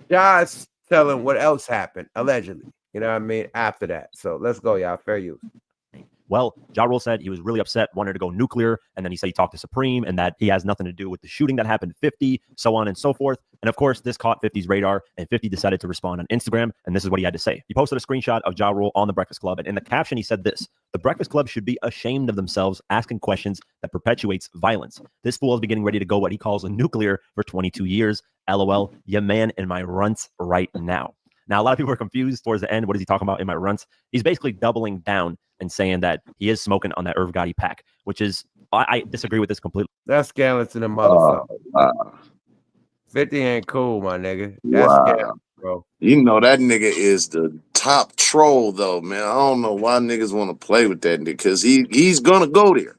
Josh telling what else happened, allegedly. You know what I mean? After that. So let's go, y'all. Fair use. Well, Ja Rule said he was really upset, wanted to go nuclear, and then he said he talked to Supreme and that he has nothing to do with the shooting that happened to 50, so on and so forth. And of course, this caught 50's radar, and 50 decided to respond on Instagram, and this is what he had to say. He posted a screenshot of Ja Rule on The Breakfast Club, and in the caption, he said this: "The Breakfast Club should be ashamed of themselves asking questions that perpetuates violence. This fool is beginning ready to go what he calls a nuclear for 22 years. LOL, ya man in my runts right now." Now, a lot of people are confused towards the end. What is he talking about in my runts? He's basically doubling down and saying that he is smoking on that Irv Gotti pack, which is, I disagree with this completely. That's scandalous in the motherfucker. 50 ain't cool, my nigga. That's scandalous, bro. You know that nigga is the top troll, though, man. I don't know why niggas want to play with that nigga, because he's gonna go there.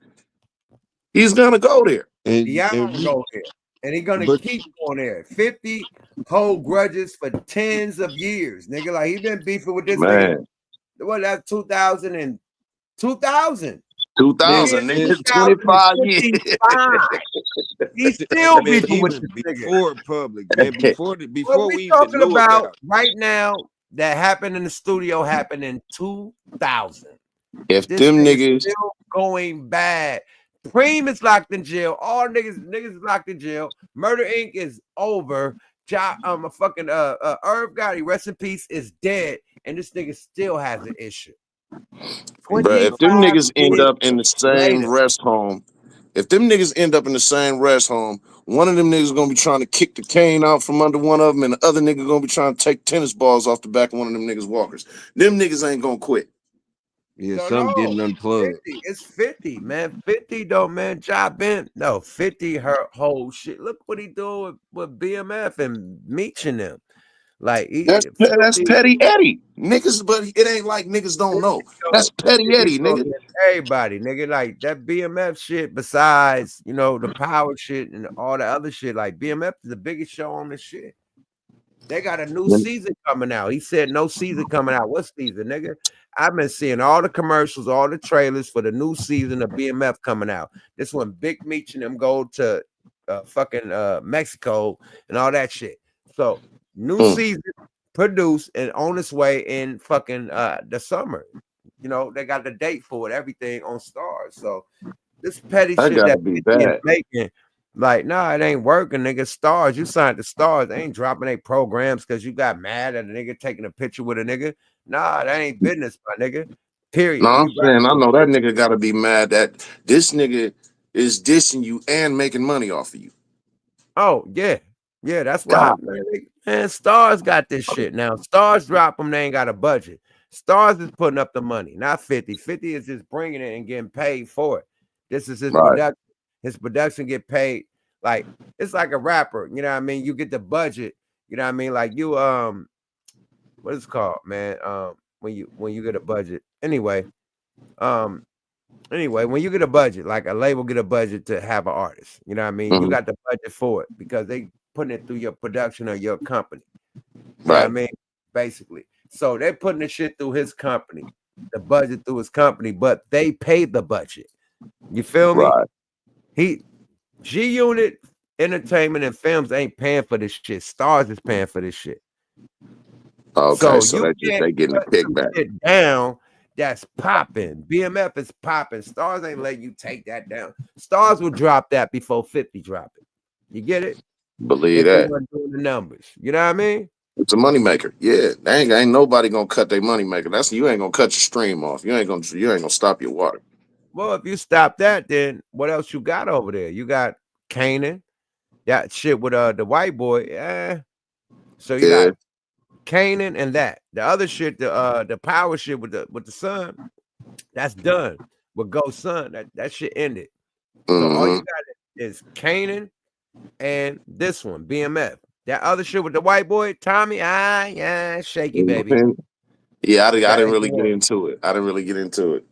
He's gonna go there. Y'all go there. And he's gonna keep going there. 50 hold grudges for tens of years, nigga. Like he been beefing with this nigga. What, that's 2000 and 2000. 2000, nigga. 25 years. He's still beefing with this before nigga. public, man. Before what we talking about right now that happened in the studio happened in 2000. If this them niggas still going bad. Preem is locked in jail. All niggas is locked in jail. Murder Inc. is over. Irv Gotti, rest in peace, is dead, and this nigga still has an issue. Bro, if them niggas end up in the same rest home, one of them niggas gonna be trying to kick the cane out from under one of them, and the other nigga gonna be trying to take tennis balls off the back of one of them niggas' walkers. Them niggas ain't gonna quit. Yeah, some getting unplugged. 50. It's 50, man. 50 though, man. Job in. No, 50 her whole shit. Look what he doing with BMF and Meeching them. Like that's Petty Eddie. Niggas, but it ain't like niggas don't know. That's Petty Eddie, nigga. Everybody, nigga, like that BMF shit, besides, the power shit and all the other shit, like BMF is the biggest show on the shit. They got a new season coming out. He said no season coming out. What season, nigga? I've been seeing all the commercials, all the trailers for the new season of BMF coming out. This one, Big Meech and them go to fucking Mexico and all that shit. So new season produced and on its way in fucking the summer. They got the date for it, everything on Stars. So this petty shit that is making. Like, nah, it ain't working, nigga. Stars, you signed to Stars. They ain't dropping their programs because you got mad at a nigga taking a picture with a nigga. Nah, that ain't business, my nigga. Period. No, I'm saying, I know that nigga gotta be mad that this nigga is dissing you and making money off of you. Oh, yeah. Yeah, that's why, man. Stars got this shit now. Stars drop them, they ain't got a budget. Stars is putting up the money, not 50. 50 is just bringing it and getting paid for it. This is his production. His production get paid like it's like a rapper, you know what I mean? You get the budget, you know what I mean? Like you what is it called, man? When you get a budget. Anyway, when you get a budget, like a label get a budget to have an artist, you know what I mean? You got the budget for it because they putting it through your production or your company. You know what I mean? Basically. So they're putting the shit through his company, the budget through his company, but they paid the budget. You feel me? G-Unit Entertainment and Films ain't paying for this shit. Stars is paying for this shit. Okay, so so they getting a kickback shit down. That's popping. BMF is popping. Stars ain't letting you take that down. Stars will drop that before 50 drop it. You get it? Believe if that. They weren't doing the numbers. You know what I mean? It's a moneymaker. Yeah, ain't nobody gonna cut their moneymaker. That's you ain't gonna cut your stream off. You ain't gonna stop your water. Well, if you stop that, then what else you got over there? You got Kanan. That shit with the white boy. So you got Kanan and that. The other shit, the power shit with the son, that's done. With Ghost Son, that shit ended. So all you got is Kanan and this one, BMF. That other shit with the white boy, Tommy, shaky baby. Yeah, I didn't really get into it.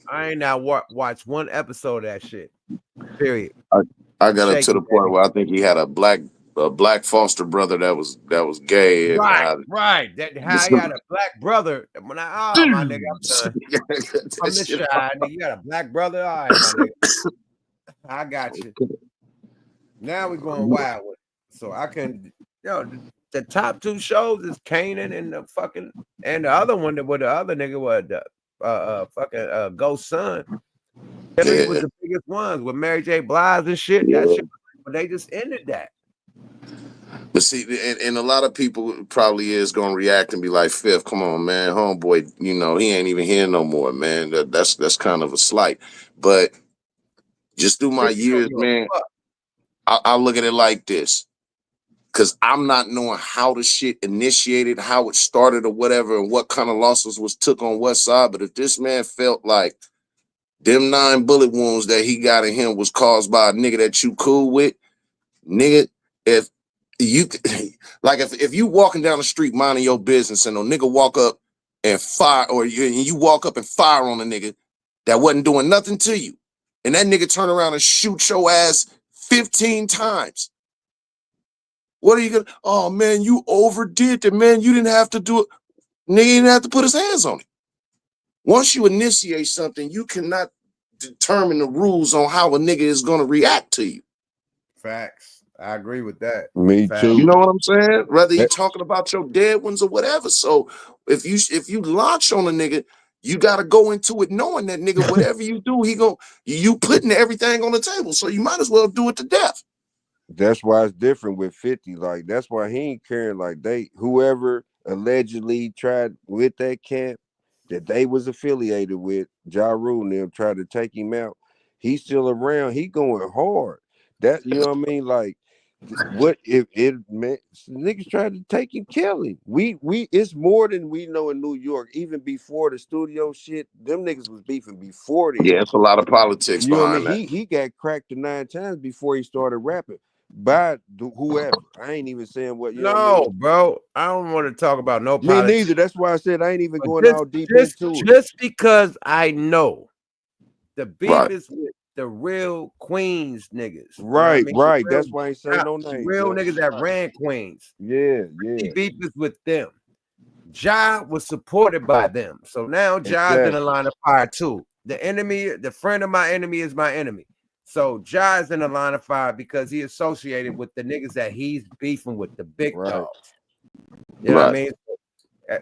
I ain't now watch one episode of that shit. Period. I got up to the point where I think he had a black foster brother that was gay. Right. That how he had a black brother. When my nigga, I'm done. I'm this shy, nigga. You got a black brother? All right, my nigga. I got you. Now we're going wild with it. So I can, the top two shows is Kanan and the other one that with the other nigga was the Ghost Son. Them was the biggest ones with Mary J. Blige and shit. That shit, but they just ended that. But see, and a lot of people probably is gonna react and be like, "Fifth, come on, man, homeboy, he ain't even here no more, man." That's kind of a slight. But just through my years, man, I look at it like this. Because I'm not knowing how the shit initiated, how it started or whatever, and what kind of losses was took on what side. But if this man felt like them 9 bullet wounds that he got in him was caused by a nigga that you cool with, nigga, if you like if you walking down the street minding your business and a nigga walk up and fire, or you walk up and fire on a nigga that wasn't doing nothing to you, and that nigga turn around and shoot your ass 15 times. What are you gonna? Oh man, you overdid it, man. You didn't have to do it. Nigga didn't have to put his hands on it. Once you initiate something, you cannot determine the rules on how a nigga is gonna react to you. Facts. I agree with that. Me too. You know what I'm saying? Whether you're talking about your dead ones or whatever. So if you launch on a nigga, you gotta go into it knowing that nigga, whatever you do, you putting everything on the table. So you might as well do it to death. That's why it's different with 50. Like, that's why he ain't caring. Like, whoever allegedly tried with that camp that they was affiliated with, Ja Rule and them tried to take him out. He's still around. He going hard. That, you know what I mean? Like, what if it meant niggas tried to take him, kill him? We it's more than we know in New York. Even before the studio shit, them niggas was beefing before this. Yeah, it's a lot of politics behind that. He got cracked 9 times before he started rapping by whoever. I ain't even saying what. Bro, I don't want to talk about no Me politics. neither. That's why I said I ain't even going all deep into it. Just because I know the beef is with the real Queens niggas. Right, you know right. That's why I ain't saying no names. Real niggas that ran Queens. Yeah. The beef is with them. Ja was supported by them. So now Ja's in the line of fire too. The enemy, the friend of my enemy is my enemy. So Ja's in the line of fire because he associated with the niggas that he's beefing with, the big dogs. You know what I mean?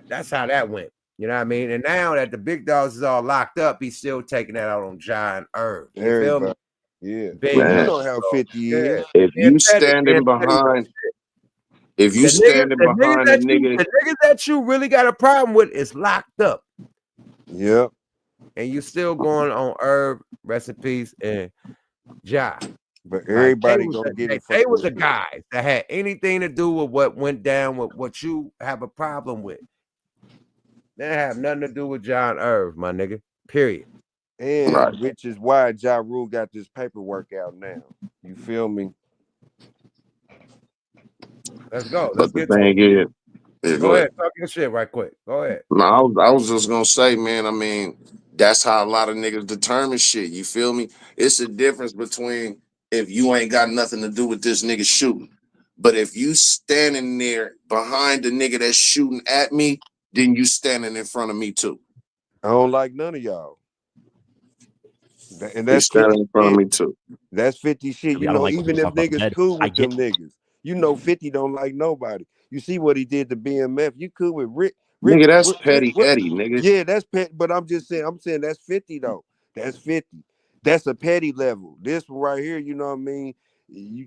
That's how that went. You know what I mean? And now that the big dogs is all locked up, he's still taking that out on Ja and Irv. You feel me? Yeah. Big You know how 50 is. If you standing behind, the niggas that you really got a problem with is locked up. Yep. And you still going on Irv, rest in peace, and Ja. But everybody gonna get it. They was the guys that had anything to do with what went down with what you have a problem with. They have nothing to do with Ja and Irv, my nigga. Period. And which is why Ja Rule got this paperwork out now. You feel me? Let's go. But the thing is, go ahead, talk your shit right quick. Go ahead. No, I was just gonna say, man. I mean, that's how a lot of niggas determine shit. You feel me? It's a difference between if you ain't got nothing to do with this nigga shooting, But if you standing there behind the nigga that's shooting at me, then you standing in front of me too. I don't like none of y'all. And You that's standing 50 in front of shit. me too. That's 50 shit. I You don't know, like even when if people talk about niggas dead. cool I with get them niggas, you know 50 don't like nobody. You see what he did to BMF. You cool with Rick. Nigga, that's Petty Eddie, nigga. Yeah, that's pet. But I'm saying that's 50 though. That's 50. That's a petty level. This one right here, you know what I mean? You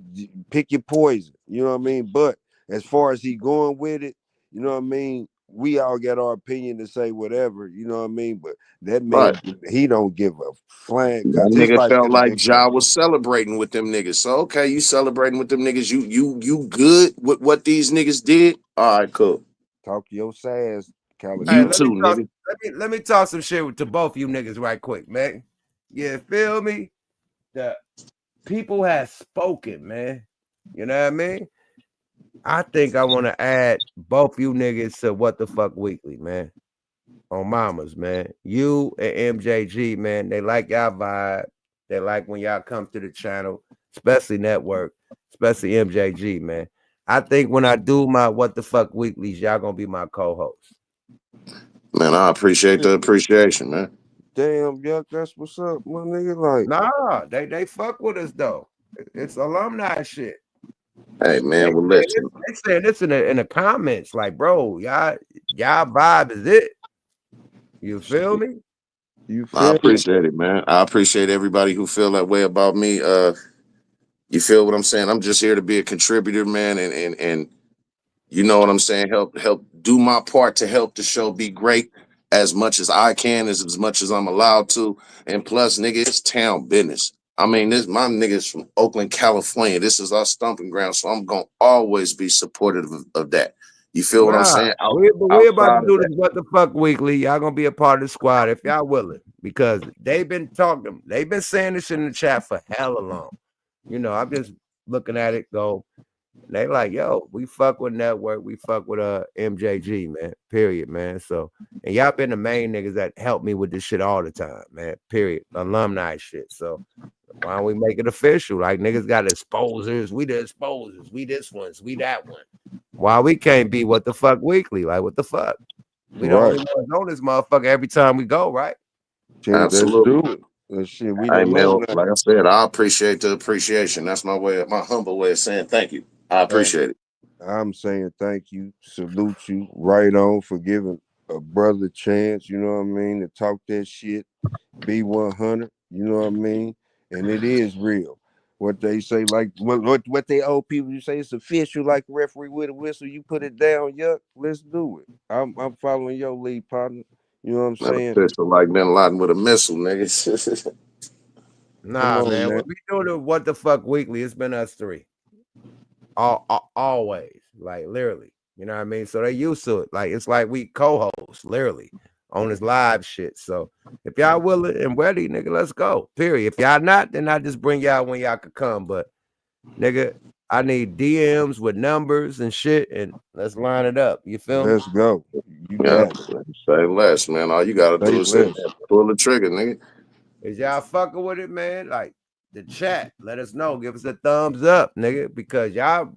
pick your poison, you know what I mean? But as far as he going with it, you know what I mean? We all got our opinion to say whatever, you know what I mean? But that man, he don't give a flank. That Just nigga like felt like that, Ja was celebrating with them niggas. So okay, you celebrating with them niggas. You good with what these niggas did? All right, cool. Talk your sass, Cali. You too, nigga. Let me talk some shit to both you niggas right quick, man. You feel me? The people have spoken, man. You know what I mean? I think I want to add both you niggas to What the Fuck Weekly, man. On mamas, man. You and MJG, man, they like y'all vibe. They like when y'all come to the channel, especially network, especially MJG, man. I think when I do my What the Fuck Weeklies, y'all gonna be my co-host. Man, I appreciate the appreciation, man. Damn, yuck, that's what's up, my nigga. Like, nah, they fuck with us though. It's alumni shit. Hey man, well listen. They saying this in the comments, like, bro, y'all vibe is it. You feel me? I appreciate it, man. I appreciate everybody who feel that way about me. You feel what I'm saying? I'm just here to be a contributor, man, and you know what I'm saying? Help do my part to help the show be great as much as I can, as much as I'm allowed to. And plus, nigga, it's town business. I mean, my niggas from Oakland, California. This is our stomping ground, so I'm gonna always be supportive of that. You feel what I'm saying? We about to do this What the Fuck Weekly. Y'all gonna be a part of the squad if y'all willing, because they've been saying this in the chat for hella long. You know, I'm just looking at it go. They like, yo, we fuck with network, we fuck with MJG, man. Period, man. So, and y'all been the main niggas that help me with this shit all the time, man. Period. Alumni shit. So why don't we make it official? Like, niggas got exposers, we the exposers, we this ones, we that one. Why we can't be What the Fuck Weekly? Like, what the fuck? We the only ones on this motherfucker every time we go, right? Absolutely. Let's do it. Shit, we Hey don't man, know nothing. like I said, I appreciate the appreciation. That's my humble way of saying thank you. I appreciate it. I'm saying thank you, salute you, right on for giving a brother a chance, you know what I mean, to talk that shit, be 100, you know what I mean, and it is real. What they say, like what they old people, you say it's official, like a referee with a whistle, you put it down, yuck, let's do it. I'm following your lead, partner. You know what I'm saying? Official like Bin Laden with a missile, niggas. Nah, on, man. man. When we do the What the Fuck Weekly, it's been us three. Always. Like, literally. You know what I mean? So they used to it. Like, it's like we co-hosts, literally, on this live shit. So if y'all willing and ready, nigga, let's go. Period. If y'all not, then I just bring y'all when y'all could come. But, nigga, I need DMs with numbers and shit, and let's line it up. You feel me? Let's go. You Yeah, got it. say less, man. All you gotta do is say, pull the trigger, nigga. Is y'all fucking with it, man? Like, the chat, let us know. Give us a thumbs up, nigga, because y'all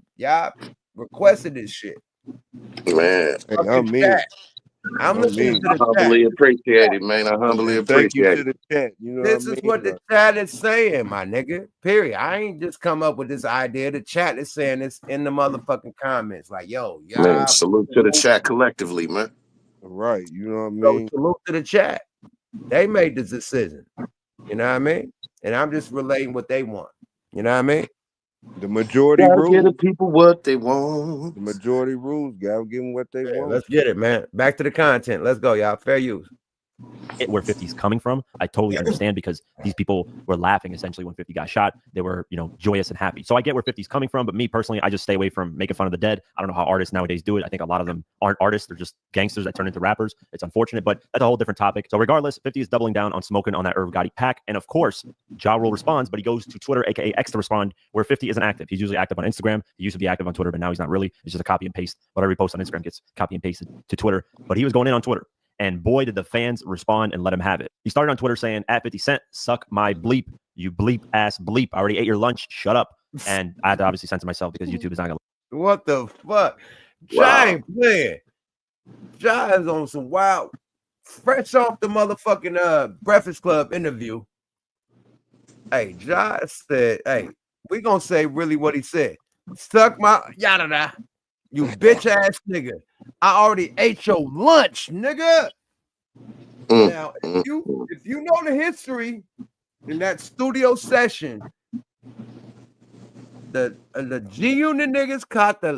requested this shit. Man, I'm in. I'm listening to the I humbly chat. appreciate it, man. I humbly Thank you appreciate to it. the chat. You know This what I is mean? what the chat is saying, my nigga. Period. I ain't just come up with this idea. The chat is saying this in the motherfucking comments. Like, yo, y'all. Man, salute to the chat collectively, man. Right. You know what I So mean? salute to the chat. They made this decision. You know what I mean? And I'm just relating what they want. You know what I mean? The majority Gotta rules. give the people what they want. The majority rules. Gotta give them what they want. Let's get it, man. Back to the content. Let's go, y'all. Fair use. Where 50's coming from, I totally understand, because these people were laughing essentially when 50 got shot. They were, you know, joyous and happy. So I get where 50's coming from, but me personally, I just stay away from making fun of the dead. I don't know how artists nowadays do it. I think a lot of them aren't artists. They're just gangsters that turn into rappers. It's unfortunate, but that's a whole different topic. So regardless, 50 is doubling down on smoking on that Irv Gotti pack. And of course, Ja Rule responds, but he goes to Twitter, aka X, to respond, where 50 isn't active. He's usually active on Instagram. He used to be active on Twitter, but now he's not really. It's just a copy and paste. Whatever he posts on Instagram gets copy and pasted to Twitter. But he was going in on Twitter. And boy, did the fans respond and let him have it. He started on Twitter saying, at 50 Cent, suck my bleep, you bleep ass bleep. I already ate your lunch. Shut up. And I had to obviously censor myself because YouTube is not going to What the fuck? Ja ain't playing. Ja is on some wild, fresh off the motherfucking Breakfast Club interview. Hey, Ja said, hey, we gonna say really what he said. Suck my yada, you bitch ass nigga. I already ate your lunch, nigga. Now, if you know the history in that studio session, the G-Unit niggas caught they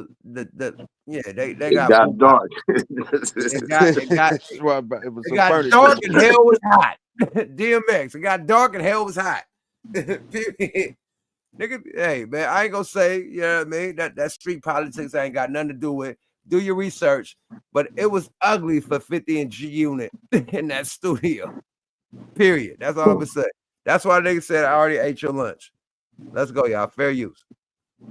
got dark. It got dark and hell was hot. DMX, it got dark and hell was hot. Nigga, hey man, I ain't gonna say, you know what I mean? That street politics ain't got nothing to do with. Do your research, but it was ugly for 50 and G-Unit in that studio. Period. That's all I'm gonna say. That's why nigga said I already ate your lunch. Let's go, y'all. Fair use.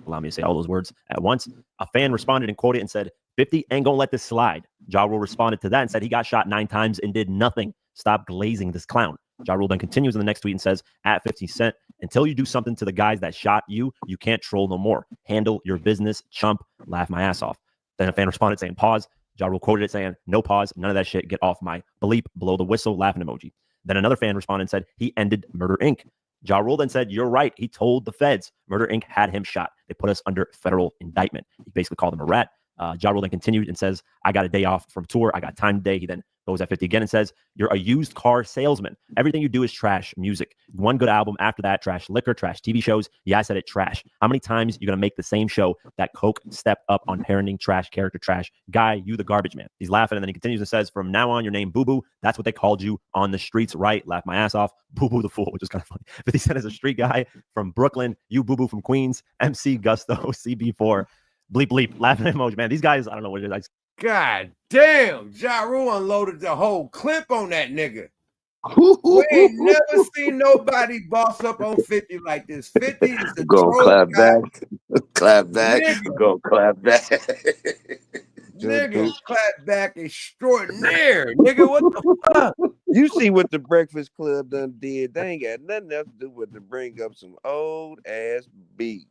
Allow me to say all those words at once. A fan responded and quoted and said, 50 ain't gonna let this slide. Ja Rule responded to that and said he got shot 9 times and did nothing. Stop glazing this clown. Ja Rule then continues in the next tweet and says, at 50 Cent, until you do something to the guys that shot you, you can't troll no more. Handle your business, chump. Laugh my ass off. Then a fan responded saying, pause. Ja Rule quoted it saying, no pause, none of that shit, get off my bleep, blow the whistle, laughing emoji. Then another fan responded and said, he ended Murder Inc. Ja Rule then said, you're right, he told the feds. Murder Inc. had him shot. They put us under federal indictment. He basically called him a rat. Ja Rule then continued and says, I got a day off from tour. I got time today. He then goes at 50 again and says, you're a used car salesman. Everything you do is trash music. One good album after that, trash liquor, trash TV shows. Yeah, I said it, trash. How many times you going to make the same show that Coke stepped up on parenting, trash, character, trash? Guy, you the garbage man. He's laughing and then he continues and says, from now on, your name Boo Boo. That's what they called you on the streets, right? Laugh my ass off. Boo Boo the fool, which is kind of funny. 50 Cent is a street guy from Brooklyn. You Boo Boo from Queens. MC Gusto, CB4. Bleep, bleep, laughing emoji, man. These guys, I don't know what it is. God damn, Ja Rule unloaded the whole clip on that nigga. We ain't never seen nobody boss up on 50 like this. 50 is the go clap guy. back. Clap back. Nigga. Go clap back. Nigga, clap back extraordinaire. Nigga, what the fuck? You see what the Breakfast Club done did? They ain't got nothing else to do with to bring up some old ass beef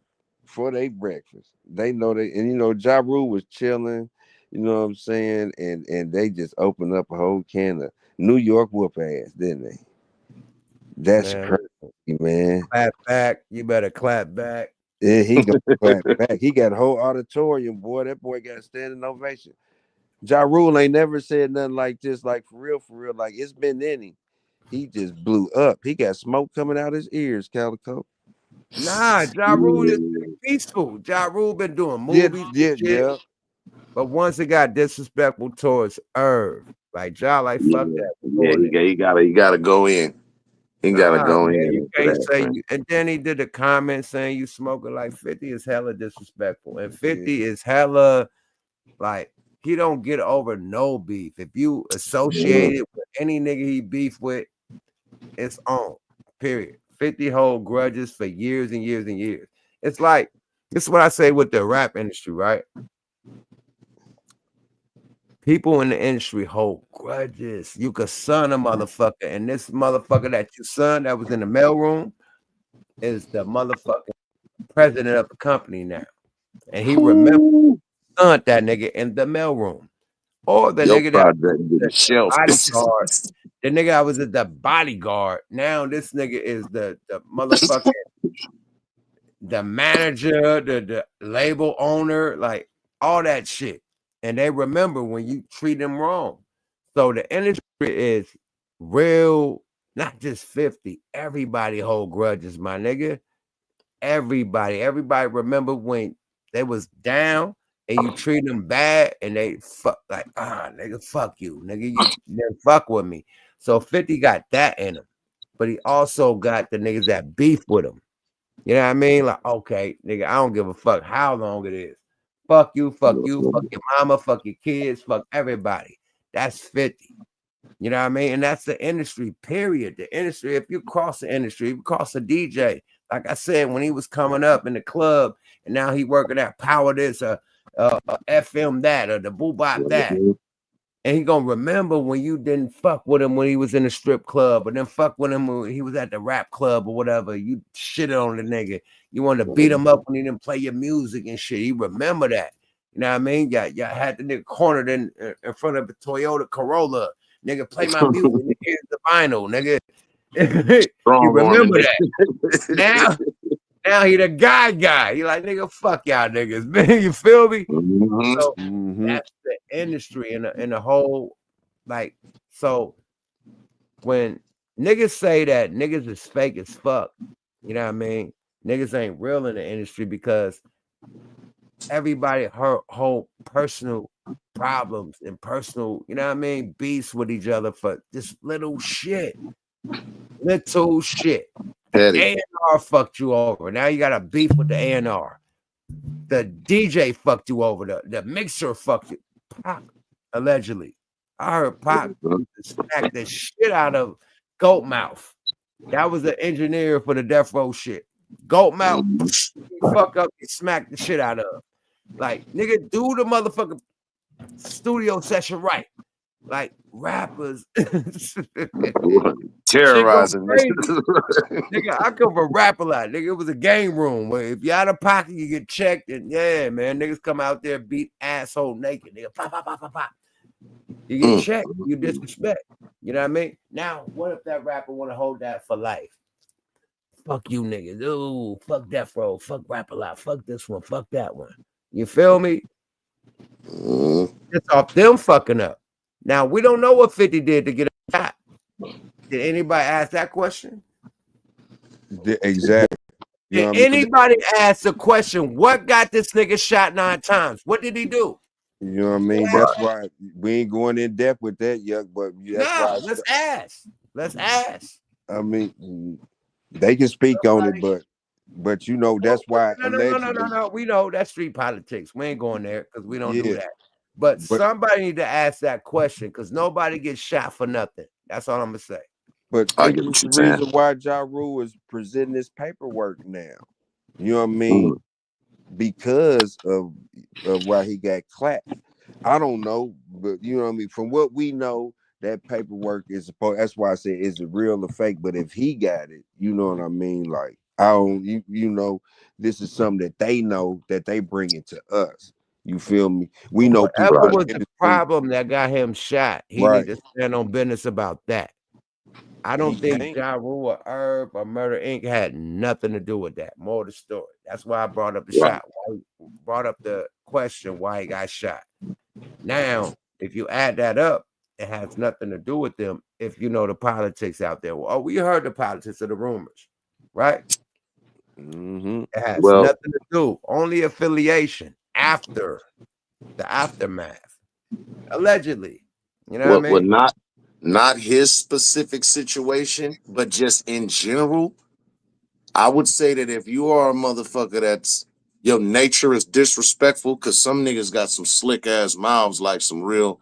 for their breakfast. They know they, and you know, Ja Rule was chilling, you know what I'm saying? And they just opened up a whole can of New York whoop ass, didn't they? That's crazy, man. Clap back. You better clap back. Yeah, he gonna clap back. He got a whole auditorium, boy. That boy got a standing ovation. Ja Rule ain't never said nothing like this, like for real, like it's been in him. He just blew up. He got smoke coming out his ears, Calico. Nah, Ja Rule is peaceful. Ja Rule been doing movies. Yeah. But once it got disrespectful towards Irv, like Ja, like fuck that. Yeah, he gotta go in. He gotta go in. You can't say and then he did a comment saying you smoking like 50 is hella disrespectful. And 50 is hella like he don't get over no beef. If you associate it with any nigga he beef with, it's on. Period. 50 hold grudges for years and years and years. It's like, this is what I say with the rap industry, right? People in the industry hold grudges. You could son a motherfucker, and this motherfucker that you son that was in the mailroom is the motherfucking president of the company now. And he remembers son that nigga in the mailroom. Or the nigga that the bodyguard. The nigga I was at the bodyguard. Now this nigga is the motherfucking the manager, the label owner, like all that shit. And they remember when you treat them wrong. So the industry is real, not just 50. Everybody hold grudges, my nigga. Everybody remember when they was down and you treat them bad and they fuck like, nigga, fuck you. Nigga, you didn't fuck with me. So 50 got that in him. But he also got the niggas that beef with him. You know what I mean? Like, okay, nigga, I don't give a fuck how long it is. Fuck you, fuck your mama, fuck your kids, fuck everybody. That's 50. You know what I mean? And that's the industry, period. The industry, if you cross the industry, if you cross a DJ, like I said, when he was coming up in the club and now he working at Power this, FM that, or the Boo Bop that. And he gonna remember when you didn't fuck with him when he was in the strip club, or then fuck with him when he was at the rap club or whatever. You shitted on the nigga. You wanted to beat him up when he didn't play your music and shit. He remember that. You know what I mean? Y'all had the nigga cornered in front of the Toyota Corolla. Nigga, play my music. Here's the vinyl, nigga. You remember that. Now he the guy. He like, nigga, fuck y'all niggas, man. You feel me? So that's the industry in the whole, like, so when niggas say that niggas is fake as fuck, you know what I mean? Niggas ain't real in the industry because everybody her whole personal problems and personal, you know what I mean, beefs with each other for this little shit. Little shit. A&R fucked you over. Now you got a beef with the A&R. The DJ fucked you over. The mixer fucked you. Pop, allegedly. I heard Pop smack the shit out of Goat Mouth. That was the engineer for the Death Row shit. Goat Mouth, fuck up, he smacked the shit out of. Like, nigga, do the motherfucking studio session right. Like, rappers terrorizing. Nigga, I come from rap a lot. Nigga, it was a game room where if you're out of pocket, you get checked. And yeah, man, niggas come out there beat asshole naked. Nigga, pop, pop, pop, pop, pop. You get checked. You disrespect. You know what I mean? Now, what if that rapper want to hold that for life? Fuck you, niggas. Ooh, fuck Death Row. Fuck Rap a Lot. Fuck this one. Fuck that one. You feel me? It's off them fucking up. Now, we don't know what 50 did to get a shot. Did anybody ask that question? Exactly. Did anybody ask the question, what got this nigga shot 9 times? What did he do? You know what I mean? That's why we ain't going in depth with that yet, but that's why let's ask. Let's ask. I mean, they can speak on it, but you know, that's why No. We know that's street politics. We ain't going there because we don't do that. But somebody need to ask that question because nobody gets shot for nothing. That's all I'm gonna say. But it's the reason why Ja Rule is presenting this paperwork now. You know what I mean? Because of why he got clapped. I don't know, but you know what I mean? From what we know, that paperwork is supposed, that's why I said, is it real or fake? But if he got it, you know what I mean? Like, I don't, you know, this is something that they know that they bring it to us. You feel me? We know whatever was the problem that got him shot. He need to stand on business about that. I don't think Ja Rule or Herb or Murder Inc. had nothing to do with that. More of the story. That's why I brought up the shot. Brought up the question why he got shot. Now, if you add that up, it has nothing to do with them. If you know the politics out there, well, we heard the politics of the rumors, right? It has nothing to do. Only affiliation after the aftermath, allegedly. You know what I mean? Well, not his specific situation, but just in general, I would say that if you are a motherfucker that's your nature is disrespectful, because some niggas got some slick ass mouths, like some real,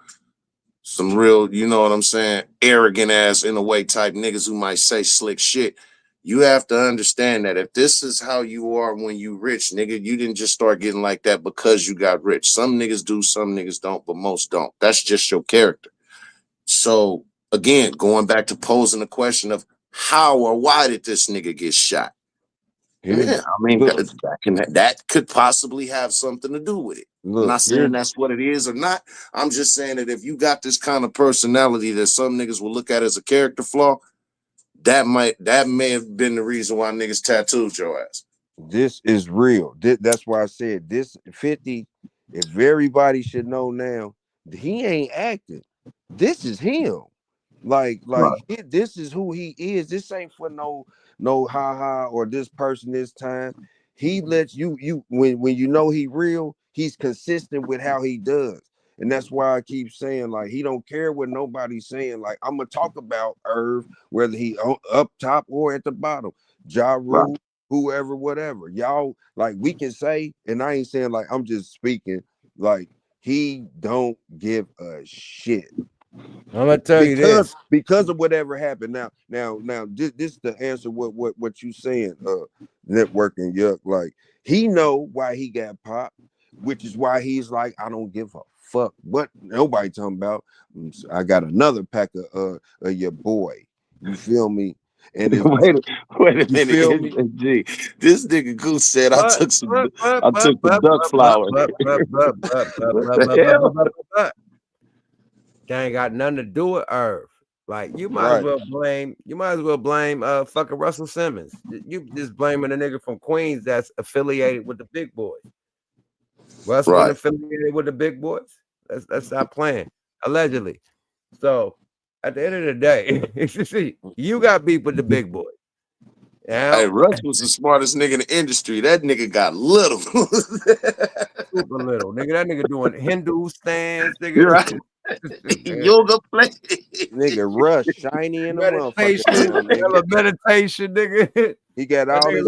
you know what I'm saying, arrogant ass in a way type niggas who might say slick shit. You have to understand that if this is how you are when you rich, nigga, you didn't just start getting like that because you got rich. Some niggas do, some niggas don't, but most don't. That's just your character. So again, going back to posing the question of how or why did this nigga get shot? Yeah, I mean, that could possibly have something to do with it. I'm not saying that's what it is or not. I'm just saying that if you got this kind of personality that some niggas will look at as a character flaw, that may have been the reason why niggas tattooed your ass. This is real. That's why I said this 50. If everybody should know now, he ain't acting. This is him. Like this is who he is. This ain't for no ha or this person this time. He lets you when you know he real, he's consistent with how he does. And that's why I keep saying, like, he don't care what nobody's saying. Like, I'm gonna talk about Irv, whether he up top or at the bottom, Ja Rule, whoever, whatever. Y'all, like, we can say, and I ain't saying like I'm just speaking, like, he don't give a shit. I'm gonna tell you this because of whatever happened. Now, this is the answer. What you saying? Networking, yuck. Like, he know why he got popped, which is why he's like, I don't give a fuck what nobody talking about. I got another pack of your boy. You feel me? And it's, wait a you feel me? minute, G. This nigga Goose said I took some duck flour. What the hell? That ain't got nothing to do with Irv. Like you might as well blame fucking Russell Simmons. You just blaming a nigga from Queens that's affiliated with the big boys. Russ wasn't affiliated with the big boys. That's not playing, allegedly. So at the end of the day, you got beef with the big boy. Yeah. Hey, Russ was the smartest nigga in the industry. That nigga got little. Super little. Nigga, that nigga doing Hindu stands. Nigga. You're right. Yoga play. Nigga, Russ, shiny in the motherfucker. Meditation, nigga. He got all this.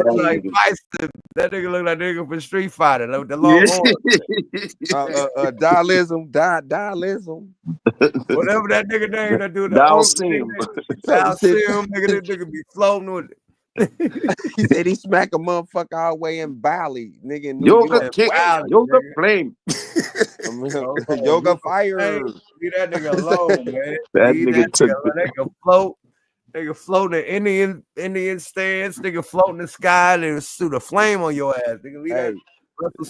That nigga look like nigga from Street Fighter. Like the long dialism. Whatever that nigga name that dude. Dalsim, nigga, that nigga be floating with it. He said he smack a motherfucker all the way in Bali, nigga. In Yoga kick, yoga flame, yoga fire. Leave that nigga alone, man. That nigga took nigga float. Nigga floating in Indian stands. Nigga floating in the sky and shoot a flame on your ass. Nigga, leave that.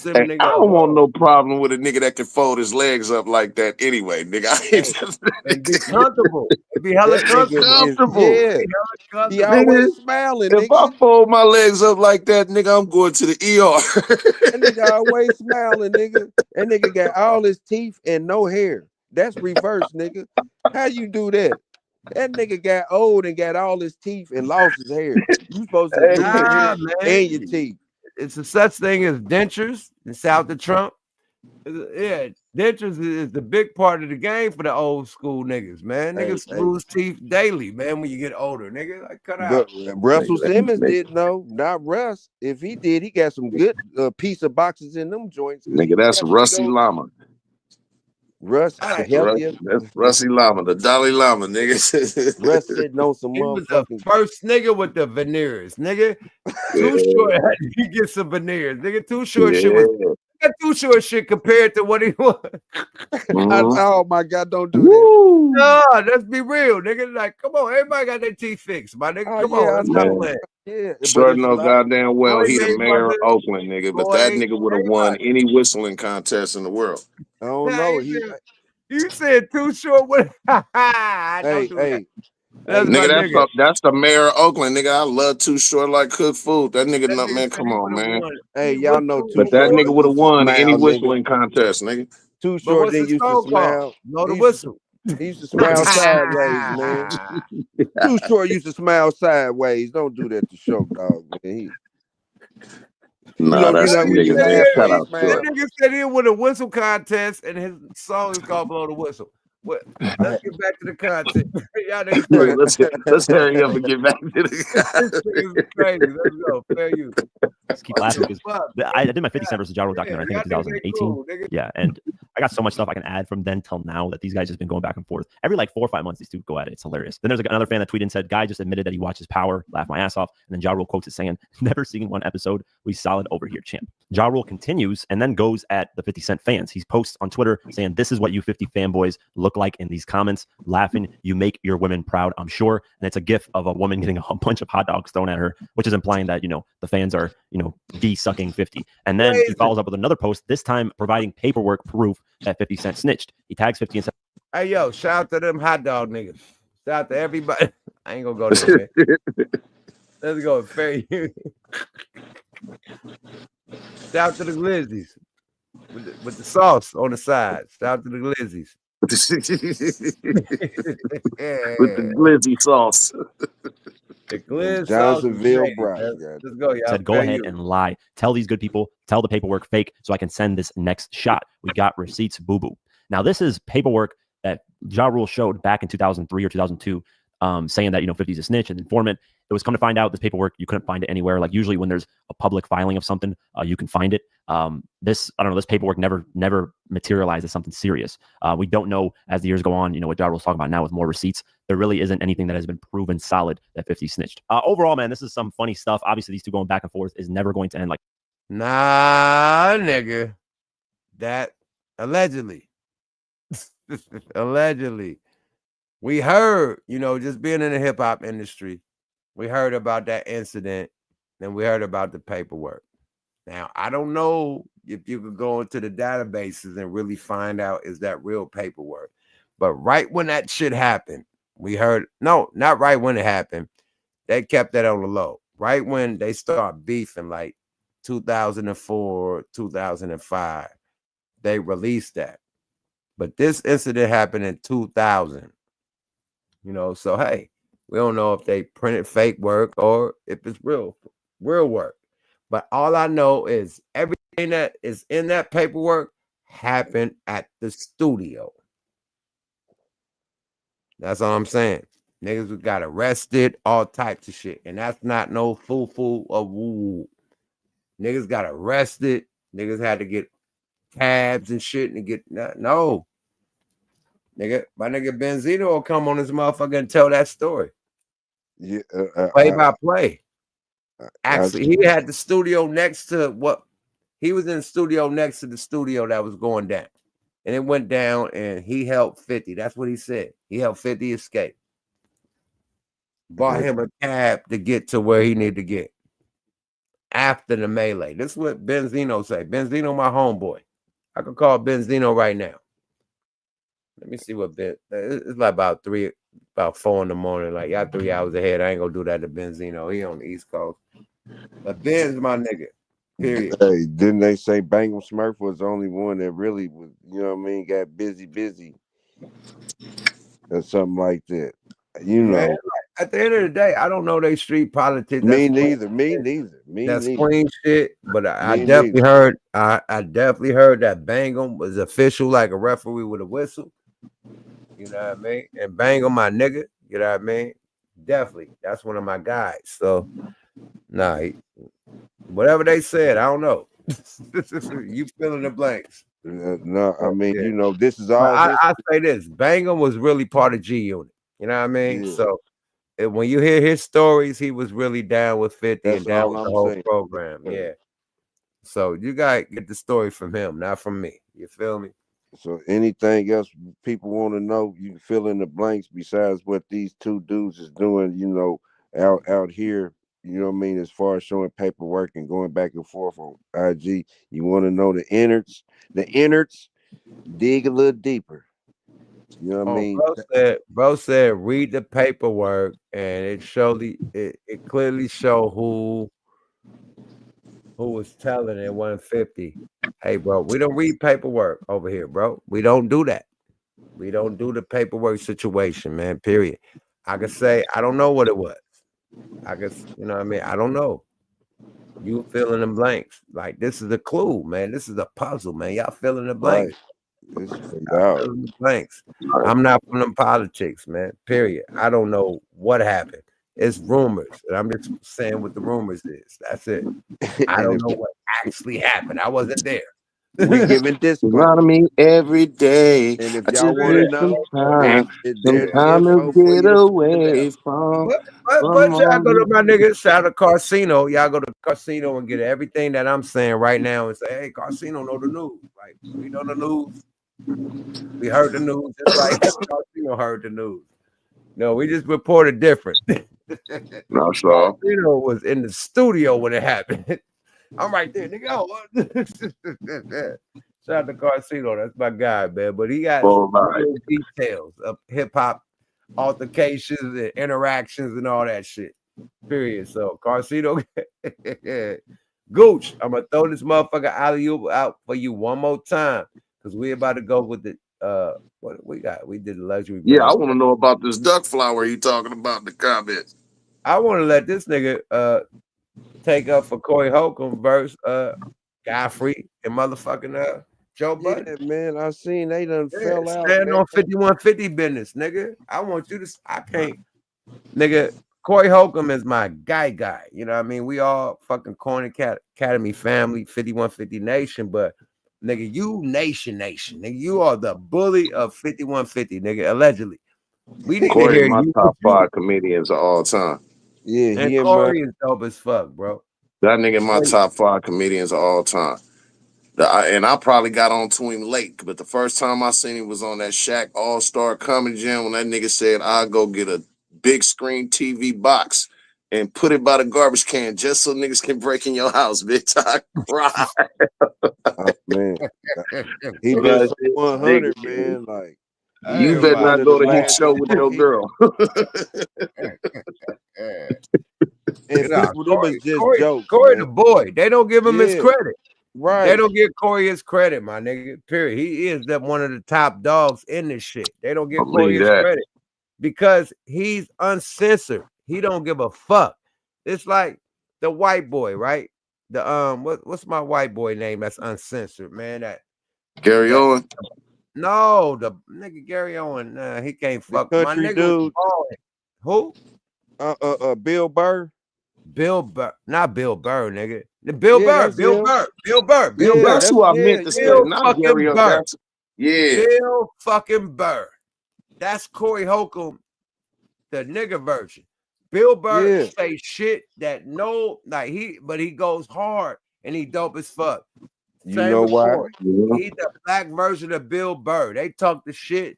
Hey, I don't want no problem with a nigga that can fold his legs up like that anyway, nigga. It'd be comfortable. It'd be hella comfortable. Yeah. He always smiling. If I fold my legs up like that, nigga, I'm going to the ER. That nigga always smiling, nigga. That nigga got all his teeth and no hair. That's reverse, nigga. How you do that? That nigga got old and got all his teeth and lost his hair. You supposed to lose your hair and your teeth. It's a such thing as dentures in South of Trump. Yeah, dentures is the big part of the game for the old school niggas, man. Niggas lose teeth daily, man, when you get older. Nigga, like cut out. Russell Simmons didn't know, not Russ. If he did, he got some good piece of boxes in them joints. Nigga, that's Rusty Llama. Russ, that's Rusty Llama, the Dalai Lama, nigga. Russ sitting on some he was the first nigga with the veneers, nigga. Too short, he get some veneers, nigga. Too short shit was too short shit compared to what he was. Oh my God, don't do that. No, let's be real, nigga. Like, come on, everybody got their teeth fixed, my nigga. Come on, let's Sure know goddamn well he the mayor of Oakland, nigga. But that nigga would have won any whistling contest in the world. I don't know. You said too short. What? Hey. That's the mayor of Oakland, nigga. I love Too Short like cook food. That nigga, man, come on, man. Hey, y'all know Too But that nigga would have won any whistling contest, nigga. Too Short didn't used to smile. No, the whistle. He used to smile sideways, man. Too Short used to smile sideways. Don't do that to Show Dog, man. Nah, that's the nigga, man. Shout out to that nigga said he won a whistle contest, and his song is called "Blow the Whistle." What? Let's get back to the content. Y'all niggas let's hurry up and get back to the content. Crazy. Let's go. Fair use. Just keep laughing because I did my 50 Cent versus Ja Rule documentary, I think in 2018. Cool, yeah, and I got so much stuff I can add from then till now that these guys just been going back and forth. Every like 4 or 5 months, these two go at it. It's hilarious. Then there's another fan that tweeted and said, "Guy just admitted that he watches Power, laugh my ass off." And then Ja Rule quotes it saying, "Never seen one episode. We solid over here, champ." Ja Rule continues and then goes at the 50 Cent fans. He posts on Twitter saying, "This is what you 50 fanboys look like in these comments. Laughing, you make your women proud, I'm sure." And it's a gif of a woman getting a bunch of hot dogs thrown at her, which is implying that, the fans are, de-sucking 50. And then he follows up with another post, this time providing paperwork proof that 50 Cent snitched. He tags 50 and says, "Hey, yo, shout out to them hot dog niggas. Shout out to everybody." I ain't gonna go there, man. Let's go. Fair use. Shout out to the glizzies with the sauce on the side. Shout out to the glizzies. With the glizzy sauce. The glizz Johnsonville Brown. Let's go, y'all. Said, "Go ahead and lie. Tell these good people, tell the paperwork fake so I can send this next shot. We got receipts, boo-boo." Now, this is paperwork that Ja Rule showed back in 2003 or 2002, saying that, 50's a snitch and informant. It was come to find out this paperwork, you couldn't find it anywhere. Like usually when there's a public filing of something, you can find it. This paperwork never materialized as something serious. We don't know as the years go on, what Ja Rule's talking about now with more receipts. There really isn't anything that has been proven solid that 50 snitched. Overall, man, this is some funny stuff. Obviously, these two going back and forth is never going to end like. Nah, nigga. That allegedly. Allegedly. We heard, you know, just being in the hip hop industry, we heard about that incident and we heard about the paperwork. Now, I don't know if you could go into the databases and really find out is that real paperwork. But right when that shit happened, we heard, no, not right when it happened. They kept that on the low. Right when they start beefing, like 2004, 2005, they released that. But this incident happened in 2000. You know, so hey, we don't know if they printed fake work or if it's real work. But all I know is everything that is in that paperwork happened at the studio. That's all I'm saying. Niggas got arrested, all types of shit. And that's not no foo-foo or woo. Niggas got arrested. Niggas had to get cabs and shit and get no. Nigga, my nigga Benzino will come on this motherfucker and tell that story. Yeah, play by play. Actually, he had the studio next to he was in the studio next to the studio that was going down. And it went down and he helped 50. That's what he said. He helped 50 escape. Bought him a cab to get to where he needed to get after the melee. This is what Benzino said. Benzino, my homeboy. I could call Benzino right now. Let me see what it's like about 4 in the morning. Like y'all 3 hours ahead. I ain't gonna do that to Benzino. He on the East Coast. But Ben's my nigga. Period. Hey, didn't they say Bangum Smurf was the only one that really was, you know what I mean, got busy or something like that? You know. Man, like, at the end of the day, I don't know they street politics. Me neither. That's clean shit. But I definitely heard. I definitely heard that Bangum was official, like a referee with a whistle. You know what I mean? And Bangum, my nigga. You know what I mean? Definitely, that's one of my guys. So, nah, whatever they said, I don't know. You fill in the blanks. No, I mean, you know, this is all. I say this: Bangum was really part of G Unit. You know what I mean? Yeah. So when you hear his stories, he was really down with 50 and down with the whole program. Yeah. So you gotta get the story from him, not from me. You feel me? So anything else people want to know, you can fill in the blanks besides what these two dudes is doing, you know, out here, you know what I mean, as far as showing paperwork and going back and forth on IG. You want to know the innards, dig a little deeper. You know what I mean? Bro said read the paperwork and it clearly showed who was telling it 150. Hey, bro, we don't read paperwork over here, bro. We don't do that. We don't do the paperwork situation, man, period. I could say, I don't know what it was. I guess, you know what I mean? I don't know. You fill in the blanks. Like, this is a clue, man. This is a puzzle, man. Y'all fill in the blanks. Right. Fill in the blanks. I'm not from them politics, man, period. I don't know what happened. It's rumors, and I'm just saying what the rumors is. That's it. I don't know what actually happened. I wasn't there. We giving this around me every day. And if I y'all just want to need know, some time to get away from. But y'all go to my nigga, shout out to Carsino. Y'all go to Carsino and get everything that I'm saying right now and say, hey, Carsino know the news. Like, we know the news. We heard the news just like Carsino heard the news. No, we just reported different. No, sure. Carsino was in the studio when it happened. I'm right there, nigga. Shout out to Carsino. That's my guy, man. But he got details of hip hop altercations and interactions and all that shit. Period. So Carsino, Gooch, I'm gonna throw this motherfucker alley-oop out for you one more time because we about to go with the what we got. We did the luxury. Yeah, I want to know about this duck flower you talking about in the comments. I want to let this nigga take up for Corey Holcomb versus Godfrey and motherfucking Joe Budden. Yeah, man, I seen they done fell out. Stand on 5150 business, nigga. I want you to. I can't, nigga. Corey Holcomb is my guy. You know what I mean? We all fucking Corner Academy family, 5150 Nation, but nigga, you nation. Nigga, you are the bully of 5150, nigga, allegedly. We need Corey to hear my you. top 5 comedians of all time. Yeah, and Corey is dope as fuck, bro. That nigga my top 5 comedians of all time. And I probably got on to him late, but the first time I seen him was on that Shaq All-Star Comedy Jam when that nigga said, I'll go get a big screen TV box and put it by the garbage can just so niggas can break in your house, bitch. I cried. Oh, man. He been so 100, man. Like, you better not go to his show with your girl. And people, them is just jokes. Corey man. the boy. They don't give him his Yeah. credit. Right. They don't give Corey his credit, my nigga. Period. He is one of the top dogs in this shit. They don't give Corey his credit because he's uncensored. He don't give a fuck. It's like the white boy, right? The what's my white boy name that's uncensored, man? That Gary Owen. No, the nigga Gary Owen. He can't fuck. My country nigga dude. Who? Bill Burr. Bill Burr, not Bill Burr, nigga. Bill Burr. Bill, that's who I meant to say. Not Gary Owen. Yeah. Bill fucking Burr. That's Corey Holcomb, the nigga version. Bill Burr say shit that but he goes hard and he dope as fuck. You know why? He's the black version of Bill Burr. They talk the shit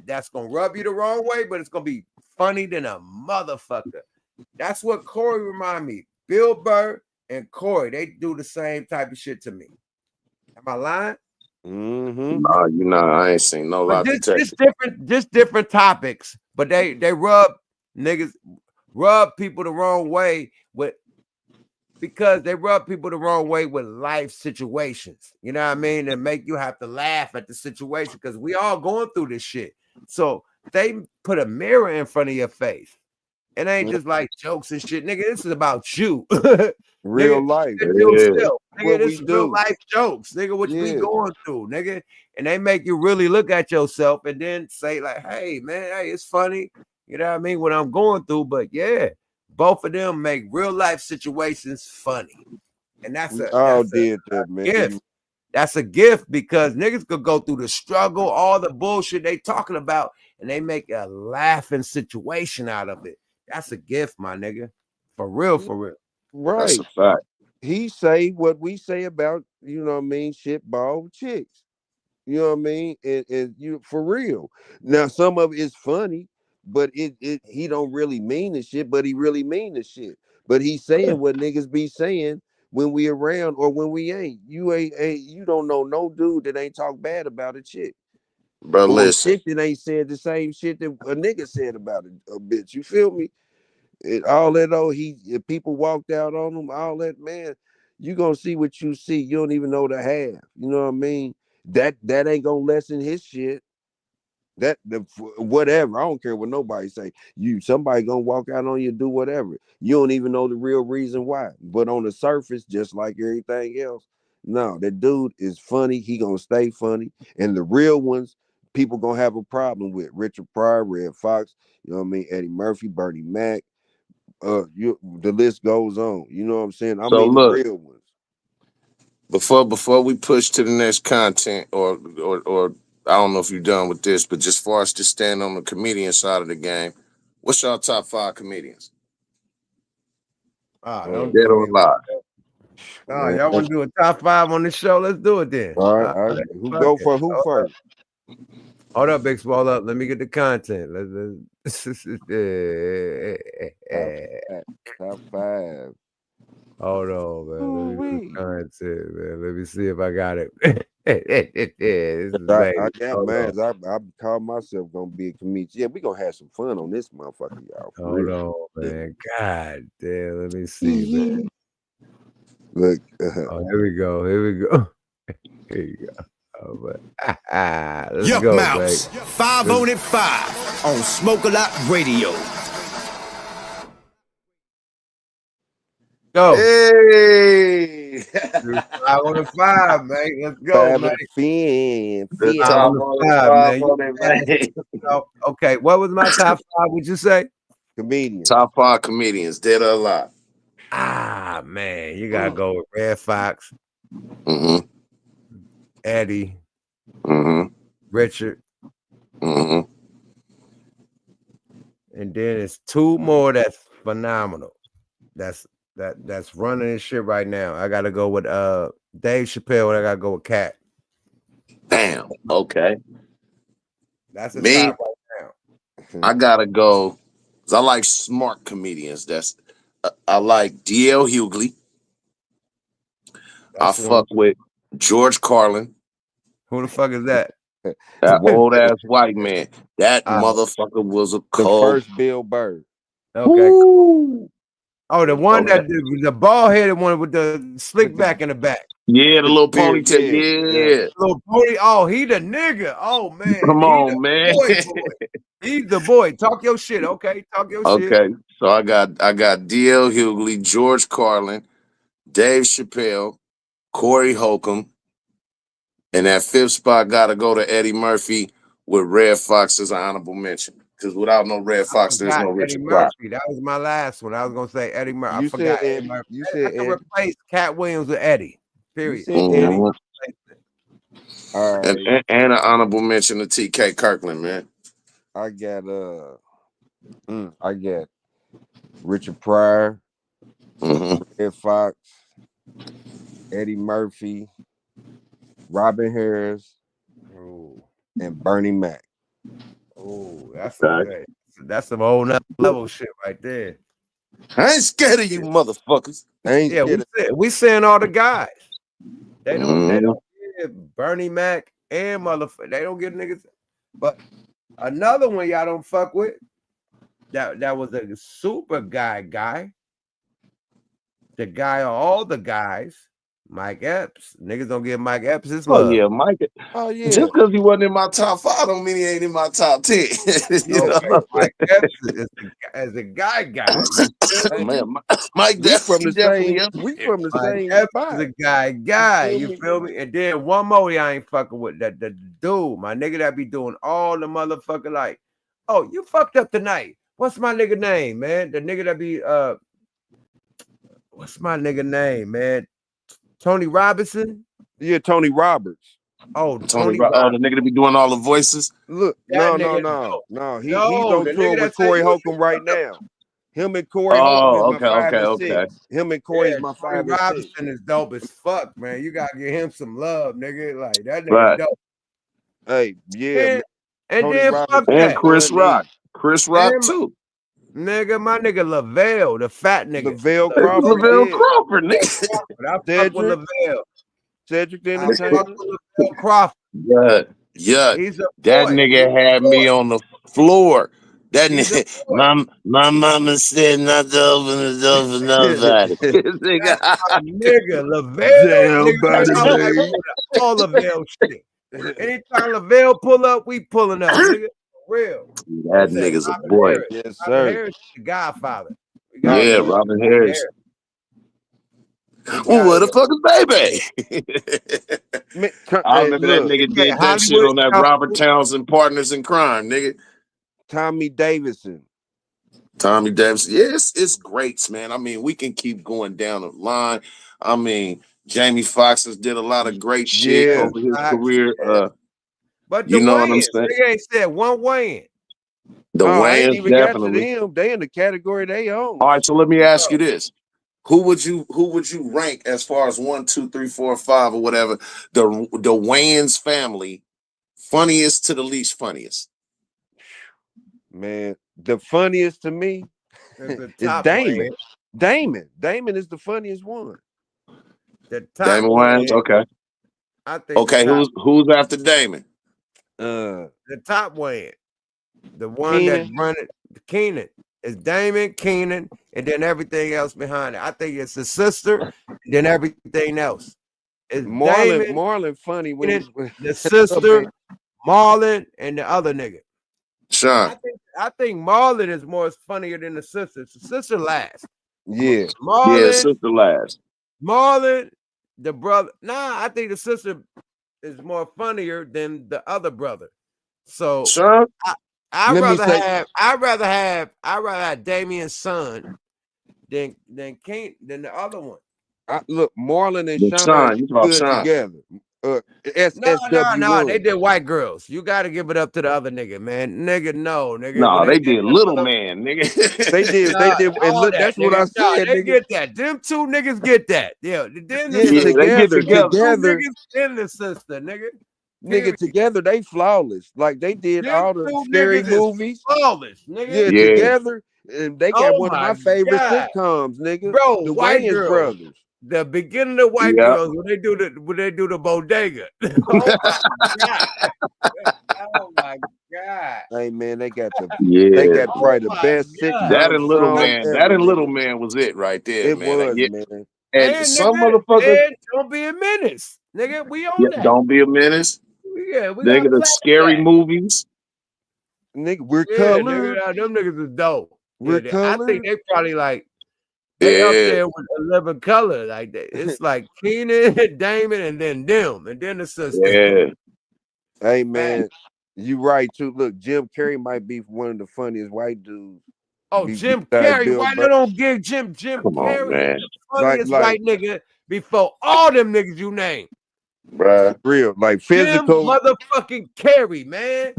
that's gonna rub you the wrong way, but it's gonna be funny than a motherfucker. That's what Corey remind me. Bill Burr and Corey, they do the same type of shit to me. Am I lying? Mm-hmm. No, I ain't seen no lie detector. Just different topics, but they rub people the wrong way because they rub people the wrong way with life situations. You know what I mean? And make you have to laugh at the situation because we all going through this shit. So they put a mirror in front of your face. It ain't just like jokes and shit, nigga. This is about you. Real life. Nigga, this is real life jokes, nigga. What you be going through, nigga? And they make you really look at yourself and then say, like, hey, man, hey, it's funny. You know what I mean? What I'm going through. But yeah, both of them make real life situations funny. And that's a gift. That's a gift because niggas could go through the struggle, all the bullshit they talking about, and they make a laughing situation out of it. That's a gift, my nigga. For real, for real. Right. That's a fact. He say what we say about, you know what I mean, shit ball chicks. You know what I mean? And you for real. Now some of it is funny, but he don't really mean the shit, but he really mean the shit. But he's saying what niggas be saying when we around or when we ain't. You don't know no dude that ain't talk bad about a chick. Bro, or listen. A chick that ain't said the same shit that a nigga said about a bitch. You feel me? All that if people walked out on him, all that, man, you gonna see what you see. You don't even know the half. You know what I mean? That ain't gonna lessen his shit. Whatever. I don't care what nobody say. Somebody gonna walk out on you, do whatever. You don't even know the real reason why. But on the surface, just like everything else, no, that dude is funny. He gonna stay funny. And the real ones, people gonna have a problem with. Richard Pryor, Red Fox, you know what I mean? Eddie Murphy, Bernie Mac. The list goes on. You know what I'm saying? So mean look, the real ones. Before we push to the next content, or I don't know if you're done with this, but just far as just staying on the comedian side of the game, what's y'all top 5 comedians? Don't Dead or alive. Y'all want to do a top 5 on the show? Let's do it then. All right. Who go for who first? Hold up, Big Small up. Let me get the content. Top 5. Hold on, man. Let me get the content, man. Let me see if I got it. I got mine. I call myself gonna be a comedian. Yeah, we gonna have some fun on this motherfucker, y'all. Hold on, man. God damn. Let me see, man. Look. Here we go. Here you go. Let's Yuck go, Mouse, babe. 5 on it 5 on Smoke a Lot Radio. Go. Hey. 5 on the 5, man. Let's go, man. Okay, what was my top 5? Would you say? Comedians. Top 5 comedians, dead or alive. Ah, man, you gotta go with Red Fox, Eddie, Richard, and then it's 2 more that's phenomenal. That's that's running this shit right now. I gotta go with Dave Chappelle, and I gotta go with Cat. Damn. Okay. That's the Me. top right now. I gotta go. 'Cause I like smart comedians. I like D.L. Hughley. I fuck with George Carlin. Who the fuck is that? That old ass white man. That motherfucker was a The cold. first Bill Burr. Okay. Ooh. Oh, the one Okay. that the bald headed one with the slick back in the back. Yeah, the little beard, ponytail. Yeah. Little pony. Oh, he the nigga. Oh man. Come He on, the man. boy. He's the boy. Talk your shit. Okay. Talk your shit. Okay. So I got D.L. Hughley, George Carlin, Dave Chappelle, Corey Holcomb, and that fifth spot gotta go to Eddie Murphy with Red Fox as an honorable mention. Because without no Red Fox, there's no Eddie Richard Pryor. Murphy. That was my last one. I was gonna say Eddie Murphy. I You forgot said Eddie Eddie. Murphy. You I said can Eddie. replace Cat Williams with Eddie. You Period. said Eddie. Mhm. All right. And an honorable mention to T.K. Kirkland, man. I got Richard Pryor, Mhm. Red Fox, Eddie Murphy, Robin Harris, and Bernie Mac. Oh, that's some old level shit right there. I ain't scared of you motherfuckers. I ain't Yeah, scared of we saying all the guys. They don't Mhm. give Bernie Mac and motherfucker. They don't give niggas. But another one y'all don't fuck with. That was a super guy. The guy of all the guys, Mike Epps. Niggas don't give Mike Epps his Oh love. yeah, Mike. Oh yeah. Just because he wasn't in my top 5 don't mean he ain't in my top 10. You know? Mike Epps is a guy. Man, Mike We from the definitely same. up We there. from the Mike same Epps spot. is a guy. You feel me? And then one more I ain't fucking with that the dude, my nigga that be doing all the motherfucker like, oh, you fucked up tonight. What's my nigga name, man? The nigga that be what's my nigga name, man? Tony Robinson? Yeah, Tony Roberts. Oh, Tony, Roberts. oh, the nigga that be doing all the voices. Look, That no. He's on the tour nigga with that say Corey you Holcomb right fucked up. now. Him and Corey Holcomb is my 5 and 6. Okay. Him and Corey Yeah, is my Tony 5 and 6. Robinson is dope as fuck, man. You gotta give him some love, nigga. Like that nigga Right. dope. Hey, yeah. And Tony then Roberts fuck And that. Chris Rock. Chris Rock And too. Nigga, my nigga Lavelle, the fat nigga. Lavelle Crawford. Lavelle Yeah. Crawford, nigga. I fuck with Lavelle. Cedric the I fuck Entertainer. with Lavelle Crawford. Yeah. He's a That boy. nigga had me on the floor. That He's a nigga, boy. my mama said not to open the door for nobody. That's my nigga Lavelle. Damn, Nigga, Budden, I like baby. all Lavelle shit. Anytime Lavelle pull up, we pulling up, nigga. For real. That nigga's a boy. Yes, Robin sir. Harris is the Godfather. Yeah, Robin Harris. Well, where the fuck is baby? I remember that nigga did that shit on that Robert Townsend Partners in Crime, nigga. Tommy Davidson. Tommy Davidson. Yes, it's greats, man. I mean, we can keep going down the line. I mean, Jamie Foxx has did a lot of great shit over his career. But you the know what I'm Wayans, saying? nigga ain't said one Wayans. The I ain't Wayans even got to definitely. them. They in the category they own. All right, so let me ask you this. Who would you rank as far as 1, 2, 3, 4, 5 or whatever? The Wayans family, funniest to the least funniest. Man, the funniest to me is Damon. Damon is the funniest one. The top Damon Wayans, okay. I think okay, who's after Damon? The top Wayans. The one that run it, Keenan. It's Damon, Keenan, and then everything else behind it. I think it's the sister, then everything else. It's Marlon funny when Keenan, the sister, Marlon, and the other nigga. Sean. I think Marlon is more funnier than the sister. The sister last. Yeah. Yeah, sister last. Marlon, the brother. Nah, I think the sister is more funnier than the other brother. So Sean? I'd rather have Damien's son than the other one. Look, Marlon and Sean, Sean you talk good Sean. together. SSW1. They did white girls. You got to give it up to the other nigga, man. Nigga, no, nigga. No, When they did Little Man, nigga. They did, and look, that's what I said, They nigga. get that. Them two niggas get that. Yeah, then the Yeah, sister. they get together. Two niggas in the sister, nigga. Nigga, together they flawless. Like they did Them all the two scary niggas is movies. flawless, nigga. Yeah, together, and they got Oh one of my my favorite God. sitcoms, nigga. Bro, the white Wayans girls. brothers. The beginning of White Yeah. Girls when they do the bodega. Oh my God. Oh my God. Hey man, they got Yeah. probably the best sitcom. That and Little song Man. ever, That and nigga. Little Man was it right there, It man. was, Yeah. man. And some motherfuckers. And Don't Be a Menace. Nigga, we on Yeah, that. Don't Be a Menace. Yeah, we Nigga, got the scary movies. Nigga, we're Yeah, colored. nigga, them niggas is dope. We're Yeah, I think colored. they probably like they up Yeah. there with 11 Color. Like that. It's like Keenan, Damon, and then them, and then the sister. Yeah. Hey man, you right too. Look, Jim Carrey might be one of the funniest white dudes. Oh, Jim Carrey. Why they don't give Jim Come on, Carrey man. the funniest white nigga before all them niggas you name? Bruh. Real, like Jim physical. motherfucking Carrey, man.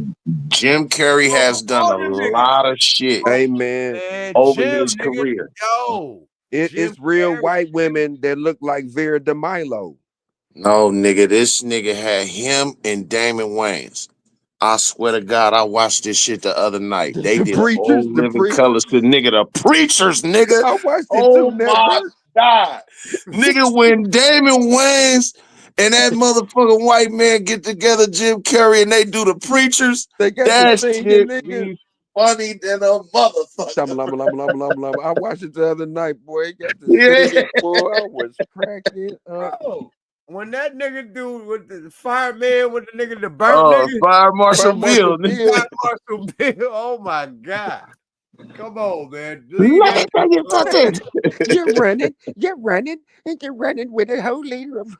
Jim Carrey has done a lot of shit Hey man, over Jim, his nigga, career. Yo, it's real white women that look like Vera DeMilo. No, nigga, this nigga had him and Damon Wayans. I swear to God, I watched this shit the other night. They The did Preachers, old the Living Colors to nigga, the Preachers, nigga. I watched it Oh too, my God. Nigga, when Damon Wayans and that motherfucking white man get together, Jim Carrey, and they do the Preachers, They got that the singing, shit nigga. be funny than a motherfucker. I watched it the other night, boy. It got the Yeah. singing, boy. I was cracking up. Bro, when that nigga do with the fireman with the nigga, the burnt nigga, Fire Marshal Bill. Fire Marshal Bill. Oh my God. Come on, man. You're running, and you're running with a whole liter of.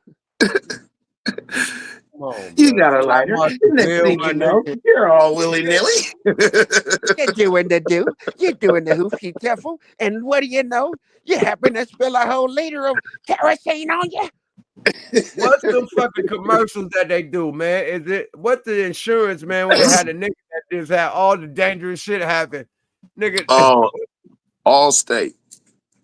Come on, You bro. got a lighter. Next thing you know, you're all willy-nilly. You're doing the hoofy shuffle, and what do you know? You happen to spill a whole liter of kerosene on you. What's the fucking commercials that they do, man? Is it what's the insurance, man, when they had a nigga that just had all the dangerous shit happen? Nigga, Allstate.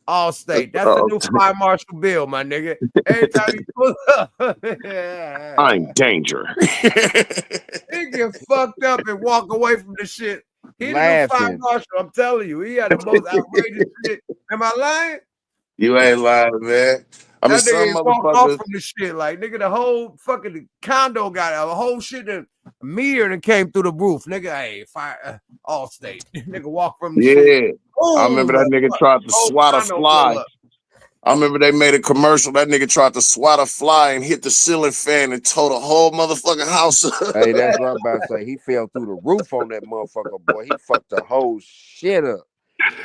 Allstate. That's the new Fire Marshal Bill, my nigga. Every time you pull up, I'm danger. he get fucked up and walk away from the shit. He the new Fire Laughing. Marshal. I'm telling you, he had the most outrageous shit. Am I lying? You ain't lying, man. I mean, That some nigga walk off motherfuckers. from the shit. Like, nigga, the whole fucking condo got a whole shit and mirror and came through the roof. Nigga, hey, fire Allstate. Nigga walk from the shit. Yeah. I remember that nigga tried to swat a fly. I remember they made a commercial. That nigga tried to swat a fly and hit the ceiling fan and tore the whole motherfucking house up. Hey, that's what I'm about to say. He fell through the roof on that motherfucker, boy. He fucked the whole shit up.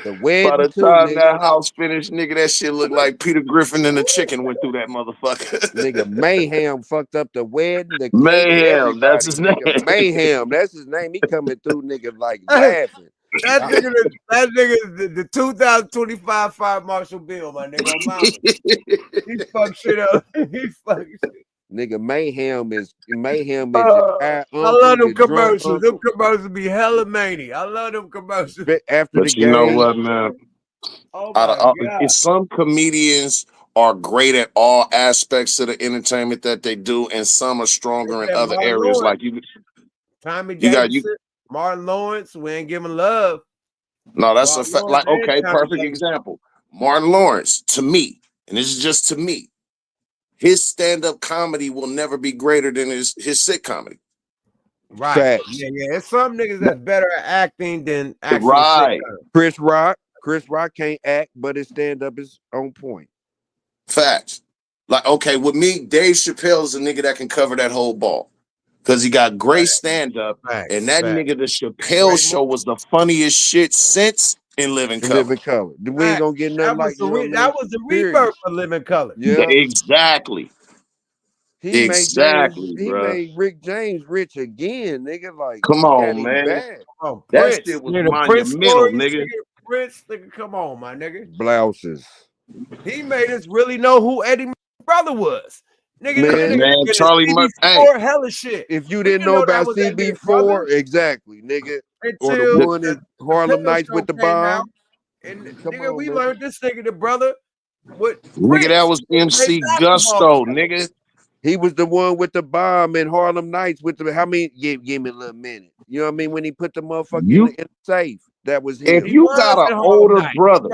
The wedding By the too, time nigga. that house finished, nigga, that shit looked like Peter Griffin and the chicken went through that motherfucker. Nigga, Mayhem fucked up the wedding. The cake, Mayhem, that's his name. Nigga, Mayhem, that's his name. He coming through, nigga, like laughing. That nigga, the 2025 Fire Marshal Bill, my nigga. On mama. He fucked shit up. He fucked shit. Nigga, Mayhem is your I love them commercials. Them commercials be hella mania. I love them commercials. After But the you game. know what, man? Oh my God. Some comedians are great at all aspects of the entertainment that they do, and some are stronger in other Martin areas. Lawrence. Like you, Tommy you got Davidson, Martin Lawrence, we ain't giving love. no, that's Martin a fact. Like, Lawrence okay, and Tommy perfect Davidson. example. Martin Lawrence, to me, and this is just to me, his stand-up comedy will never be greater than his sick comedy. Right. Facts. Yeah. It's some niggas that's better at acting than actual Right. sitcom. Chris Rock can't act, but his stand-up is on point. Facts. Like, okay, with me, Dave Chappelle is a nigga that can cover that whole ball. Because he got great stand-up. And that nigga, the Chappelle show was the funniest shit since In Living Color. We ain't gonna get nothing like that was the rebirth of Living Color. Yeah. Exactly. He Exactly, made bro. made Rick James rich again, nigga. Like, Come he got on, him man. back. Oh, That Prince. shit was Yeah, the Prince monumental, stories, nigga. Prince, nigga, come on, my nigga. Blouses. He made us really know who Eddie brother was. Nigga, Man, Charlie Murphy. CB4 hella shit. If you We didn't know that about was that nigga CB4, brother exactly, nigga. Or the until one in the Harlem Pillow Nights Show with the came out. bomb. And Come nigga, on, we man. learned this nigga the brother with Nigga, that Prince. was They MC basketball Gusto, nigga. He was the one with the bomb in Harlem Nights with the how many? Give me a little minute. You know what I mean? When he put the motherfucker in the safe, that was him. If you got an older brother,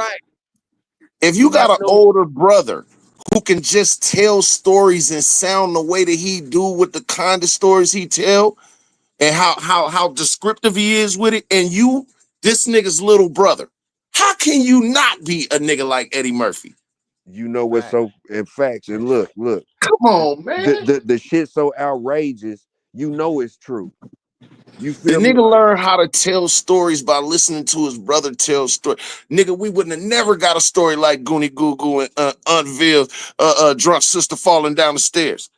if you got an older brother who can just tell stories and sound the way that he do with the kind of stories he tell, and how descriptive he is with it, and you, this nigga's little brother, how can you not be a nigga like Eddie Murphy? You know what's so in facts, and look, come on, man. The shit so outrageous, you know it's true. You The feel me? nigga learned how to tell stories by listening to his brother tell stories. Nigga, we wouldn't have never got a story like Goonie Goo Goo and Aunt Viv, drunk sister falling down the stairs.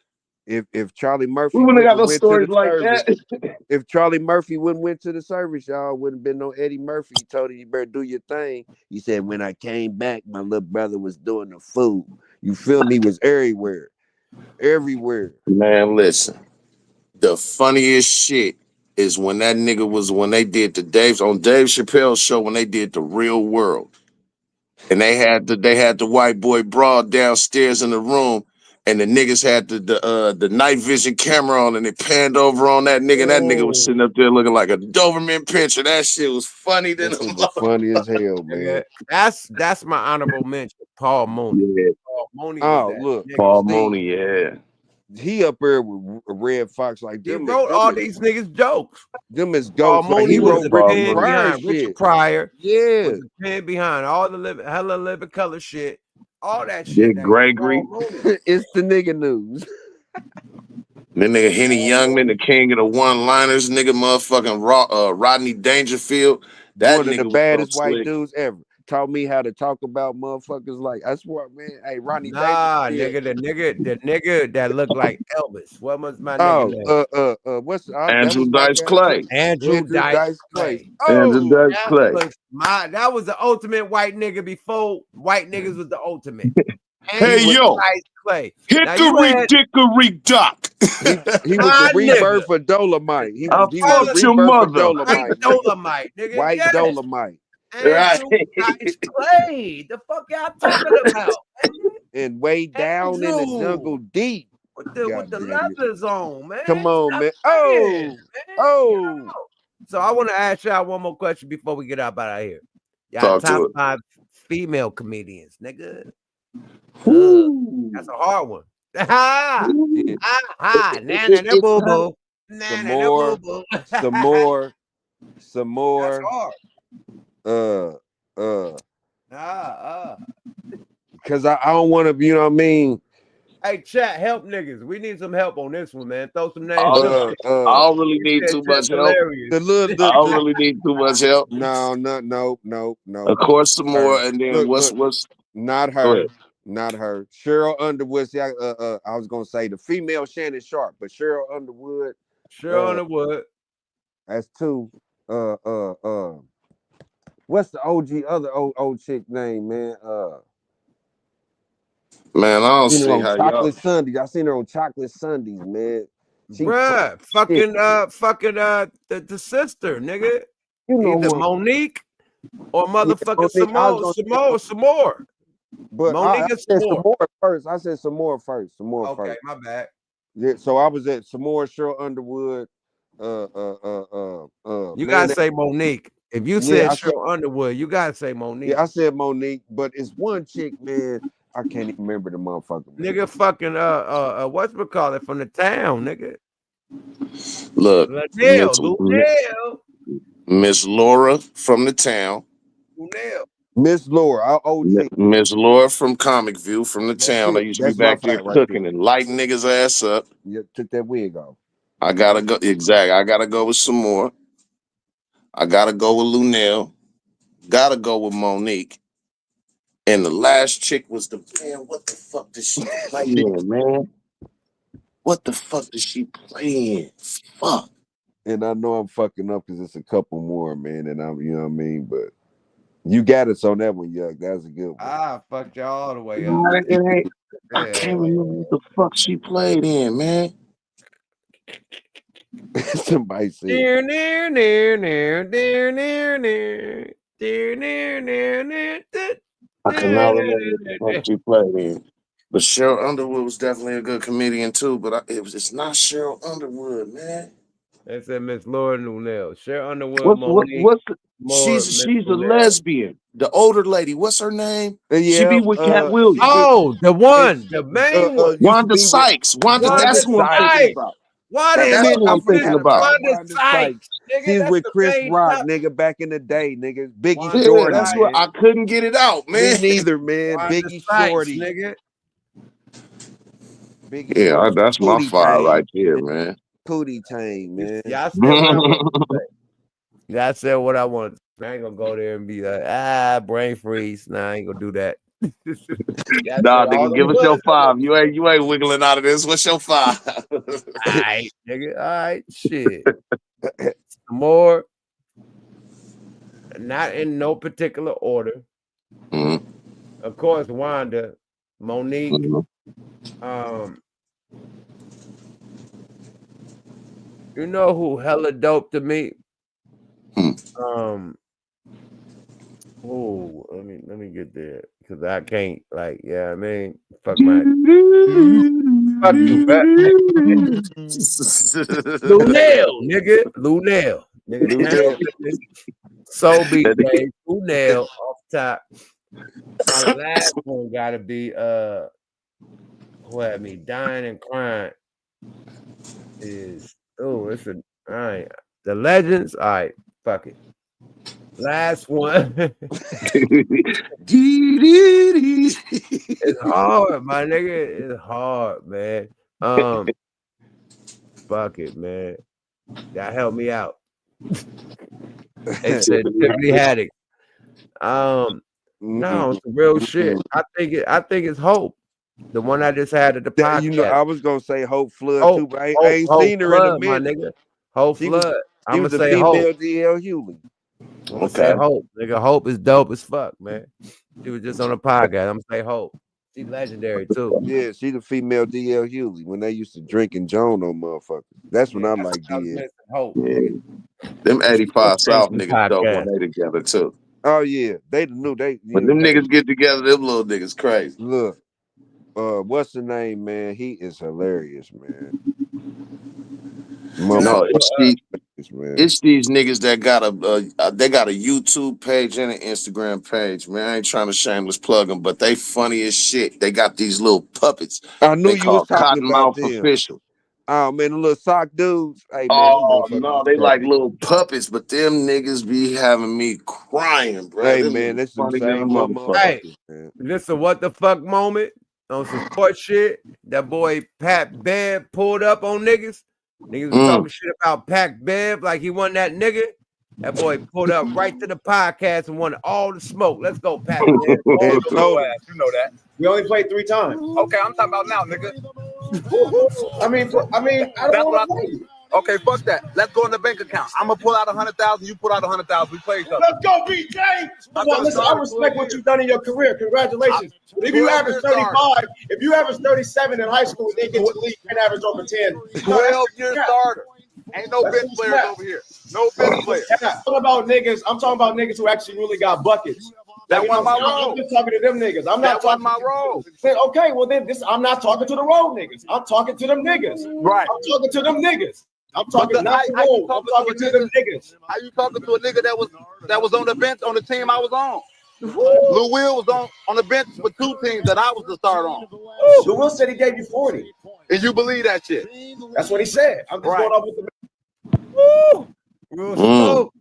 If Charlie Murphy We wouldn't have got no went stories to the like service, that. if Charlie Murphy went to the service, y'all wouldn't been no Eddie Murphy. He told him you better do your thing. He said when I came back, my little brother was doing the food. You feel me? He was everywhere. Man, listen. The funniest shit is when that nigga was when they did the Dave Chappelle's show when they did The Real World. And they had the white boy broad downstairs in the room, and the niggas had the night vision camera on, and they panned over on that nigga. And that nigga was sitting up there looking like a Doberman pincher. That shit was funny. Then funny as hell, man. That's my honorable mention. Paul Mooney. Yeah. Paul Mooney. Look, Paul Mooney, yeah. He up there with Red Fox like He them. wrote all these niggas jokes. Them is Paul ghosts. Like Mooney he was wrote the Richard pen Pryor behind. Richard shit. Pryor Yeah. was the pen behind all the living color shit. All that shit. Dick Gregory. It's the nigga news. Then nigga Henny Youngman, the king of the one-liners, nigga motherfucking Rodney Dangerfield. That One of nigga the was baddest so white slick. dudes ever. Taught me how to talk about motherfuckers like I swear, man. Hey, Ronnie Nigga, the nigga that looked like Elvis. What was my nigga name? What's Andrew Dice Clay. Andrew Dice Clay. Andrew Dice Clay. That was the ultimate white nigga before white niggas was the ultimate. Hey yo, Dice Clay. Hickory Dickory Dock. He was the rebirth of Dolomite. He was the your rebirth of mother. Dolomite. Dolomite, nigga. White yes. Dolomite. Andrew Dice Clay. The fuck y'all talking about? And way down in the jungle deep. With the leathers on, man. Come on, man. So I want to ask y'all one more question before we get up out of here. Y'all Talk to top it. 5 female comedians, nigga. That's a hard one. Some more. That's hard. Because I don't want to, you know what I mean? Hey, chat, help niggas. We need some help on this one, man. Throw some names. I don't really need too much help. I don't really need too much help. No. Of course, some more, and then what's not her. Not her. Cheryl Underwood. See, I was gonna say the female Shannon Sharp, but Cheryl Underwood. Underwood. That's 2. What's the other old chick name, man? Man, I don't seen see her on how Chocolate Sundays. I seen her on Chocolate Sundays, man. Bruh, fucking the sister, nigga. You know either who Monique or motherfucking Monique. some more. But Monique I is said some some more first. I said some more first. Okay, my bad. Yeah, so I was at some more Cheryl Underwood. You gotta say Monique. If you said Cheryl Underwood, you gotta say Monique. Yeah, I said Monique, but it's one chick, man. I can't even remember the motherfucker. Man. Nigga, fucking whatchamacallit from the town, nigga. Look, Lunell. Miss Laura from the town. Miss Laura, Miss Laura from Comic View from the town. I used to be back there cooking and lighting niggas' ass up. Yeah, took that wig off. I gotta go. Exactly. I gotta go with some more. I gotta go with Lunell. Gotta go with Monique. And the last chick was man. What the fuck does she play in, man? What the fuck does she play in? Fuck. And I know I'm fucking up because it's a couple more, man. And I'm, you know what I mean. But you got us on that one, Yuck. That was a good one. I fucked y'all all the way up. I can't remember what the fuck she played in, man. Somebody said. Near. I cannot remember what the fuck she played in. But Cheryl Underwood was definitely a good comedian too. But it's not Cheryl Underwood, man. They said Miss Laura Nunell. Cheryl Underwood. She's a lesbian. The older lady. What's her name? Yeah, she be with Cat Williams. Oh, the one, the main one. Wanda Sykes. That's who I'm thinking about. That's who I'm thinking about. Wanda Sykes. She's with Chris Rock, nigga, back in the day, nigga. Biggie Yeah, Shorty. that's what I couldn't get it out, man. Me neither, man. Wanda Biggie Sykes, Shorty. nigga. Biggie Yeah, Shorty. that's my Pootie fire Tang. right there, man. Pootie Tang, man. Yeah, I said what I wanted to say. Yeah, I said what I wanted. I ain't gonna go there and be like, brain freeze. Nah, I ain't gonna do that. Nah, nigga, give us your 5. You ain't wiggling out of this. What's your 5? All right, nigga. All right, shit. Some more. Not in no particular order. Mm-hmm. Of course, Wanda, Monique. Mm-hmm. You know who hella dope to me? Oh, let me get there because I can't fuck my fuck you, fat Lunel, nigga. So be Lunel off top. My last one gotta be who had me dying and crying is the Legends. All right, fuck it. Last one. It's hard, my nigga. It's hard, man. Fuck it, man. That help me out. It said Tiffany Haddock. No, it's real shit. I think it's Hope. The one I just had at the podcast. You know, I was gonna say Hope Flood too, but I ain't seen her Flood, in a minute. my nigga. Hope Flood. I'm was gonna a say female Hope. DL Hewley. I'm gonna say Hope. Nigga, Hope is dope as fuck, man. She was just on a podcast. I'm gonna say Hope. She's legendary too. Yeah, she's a female DL Hewley when they used to drink and Joan on motherfuckers. That's when I like DL. Hope. Yeah. Them 85 South niggas dope when they together too. Oh yeah, they knew they. When them niggas get together, them little niggas crazy. Look, what's the name, man? He is hilarious, man. No, it's these niggas that got a YouTube page and an Instagram page, man. I ain't trying to shameless plug them, but they funny as shit. They got these little puppets. I knew you was talking about Cottonmouth them. Official. Oh man, the little sock dudes. Hey, man, oh no, they like little puppets, but them niggas be having me crying, bro. Hey man, that's some same motherfuckers. Hey, listen, what the fuck moment on some sports shit? That boy Pat Bev pulled up on niggas. Niggas was talking shit about Pat Bev like he won that nigga. That boy pulled up right to the podcast and wanted all the smoke. Let's go, Pat Bev. You know that. We only played 3 times. Okay, I'm talking about now, nigga. I mean, I don't want to play. Okay, fuck that. Let's go in the bank account. I'm gonna pull out 100,000. You pull out 100,000. We play each other. Let's go, BJ. Listen, I respect what you've done in your career. Congratulations. If you average 35, if you average 37 in high school, they get to the league and average over 10. 12-year starter. Ain't no bench players over here. No bench players. I'm talking about niggas who actually really got buckets. That wasn't my role. I'm just talking to them niggas. I'm not talking my role. Okay, well then I'm not talking to the road niggas. I'm talking to them niggas. Right. I'm talking to them niggas. I'm talking not the road. I'm talking to them niggas. How you talking to a nigga that was on the bench on the team I was on? Lou Will was on the bench with 2 teams that I was the start on. Lou Will said he gave you 40. And you believe that shit? That's what he said. I'm just going off with the Real smoke.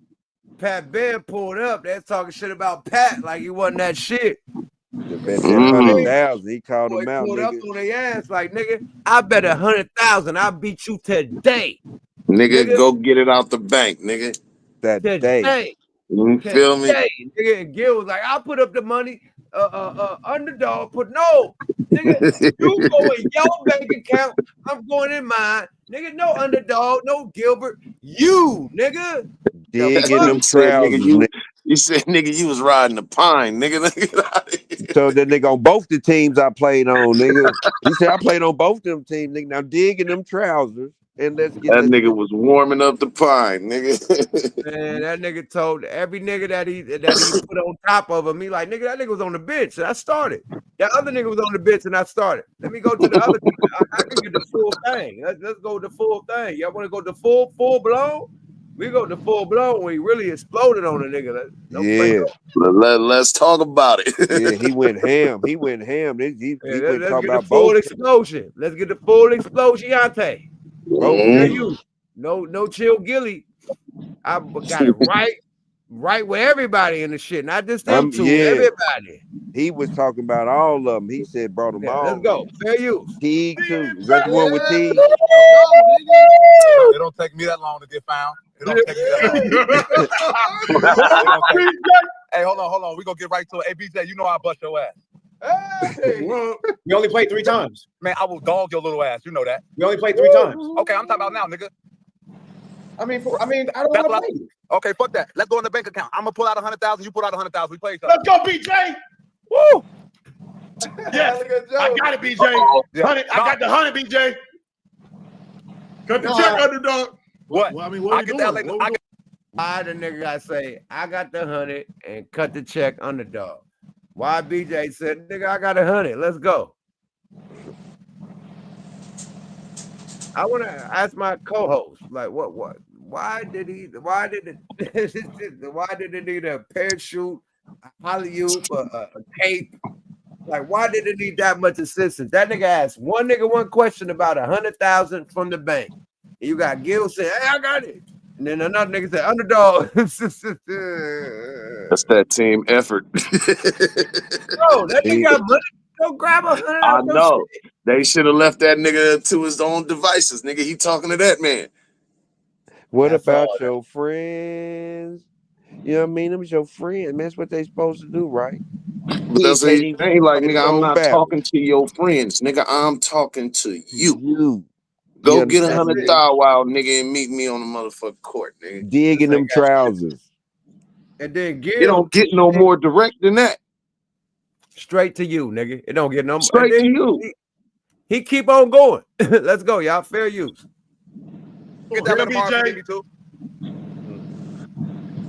Pat Bear pulled up. They're talking shit about Pat like he wasn't that shit. He bet 100,000. He called him out. Pulled up on their ass like, nigga, I bet 100,000. I'll beat you today. Nigga, go get it out the bank, nigga. That day. You feel me? Nigga, and Gil was like, I'll put up the money. Underdog, nigga, you go in your bank account. I'm going in mine. Nigga, no Underdog, no Gilbert. You, nigga. Dig in them trousers, You said, nigga, you was riding the pine, nigga. So that nigga on both the teams I played on, nigga. He said I played on both them teams, nigga. Now dig in them trousers and let's get that nigga was warming up the pine, nigga. Man, that nigga told every nigga that he put on top of him, he like, nigga, that nigga was on the bench and I started. That other nigga was on the bench and I started. Let me go to the other team. I can get the full thing. Let's go the full thing. Y'all want to go the full blown? We go to full blown when he really exploded on a nigga. Yeah. Let's talk about it. Yeah, he went ham. He went ham. He went let's talking get about the full both. explosion. Let's get the full explosion. Mm-hmm. You. No chill Gilly. I got it right with everybody in the shit, not just them two. Yeah. Everybody. He was talking about all of them. He said brought them all. Let's go. Fair use. Teague too. Is that the one with Teague? It don't take me that long to get found. It don't take me that long. Hey, hold on. We gonna get right to it. Hey, BJ, you know I bust your ass. Hey. We only played 3 times. Man, I will dog your little ass. You know that. We only played 3 times. Okay, I'm talking about now, nigga. I mean, I don't want to play you. Okay, fuck that. Let's go in the bank account. I'm gonna pull out 100,000. You pull out 100,000. We play each other. Let's go, BJ. Woo! Yes, I got it, BJ. Yeah. 100. I got the 100, BJ. Cut the check, underdog. What? Well, I mean, what are we doing? Why the nigga gotta say, I got the 100 and cut the check, underdog? Why BJ said, nigga, I got 100. Let's go. I want to ask my co-host, like, what? Why did it need a parachute, a Hollywood, a cape? Like, why did it need that much assistance? That nigga asked one question about 100,000 from the bank. And you got Gil saying, hey, I got it. And then another nigga said, underdog. That's that team effort. Bro, that nigga got money. Go grab 100. I know. They should have left that nigga to his own devices. Nigga, he talking to that man. What about your friends? You know what I mean? Them is your friends. Man, that's what they supposed to do, right? But that's what he's saying. Like, nigga, I'm not talking to your friends. Nigga, I'm talking to you. Go get 100 thou wow, nigga, and meet me on the motherfucking court, nigga. Dig in them trousers. And then it don't get no more direct than that. Straight to you, nigga. It don't get no more. Straight to you. He keep on going. Let's go, y'all. Fair use. Get that BJ. Too.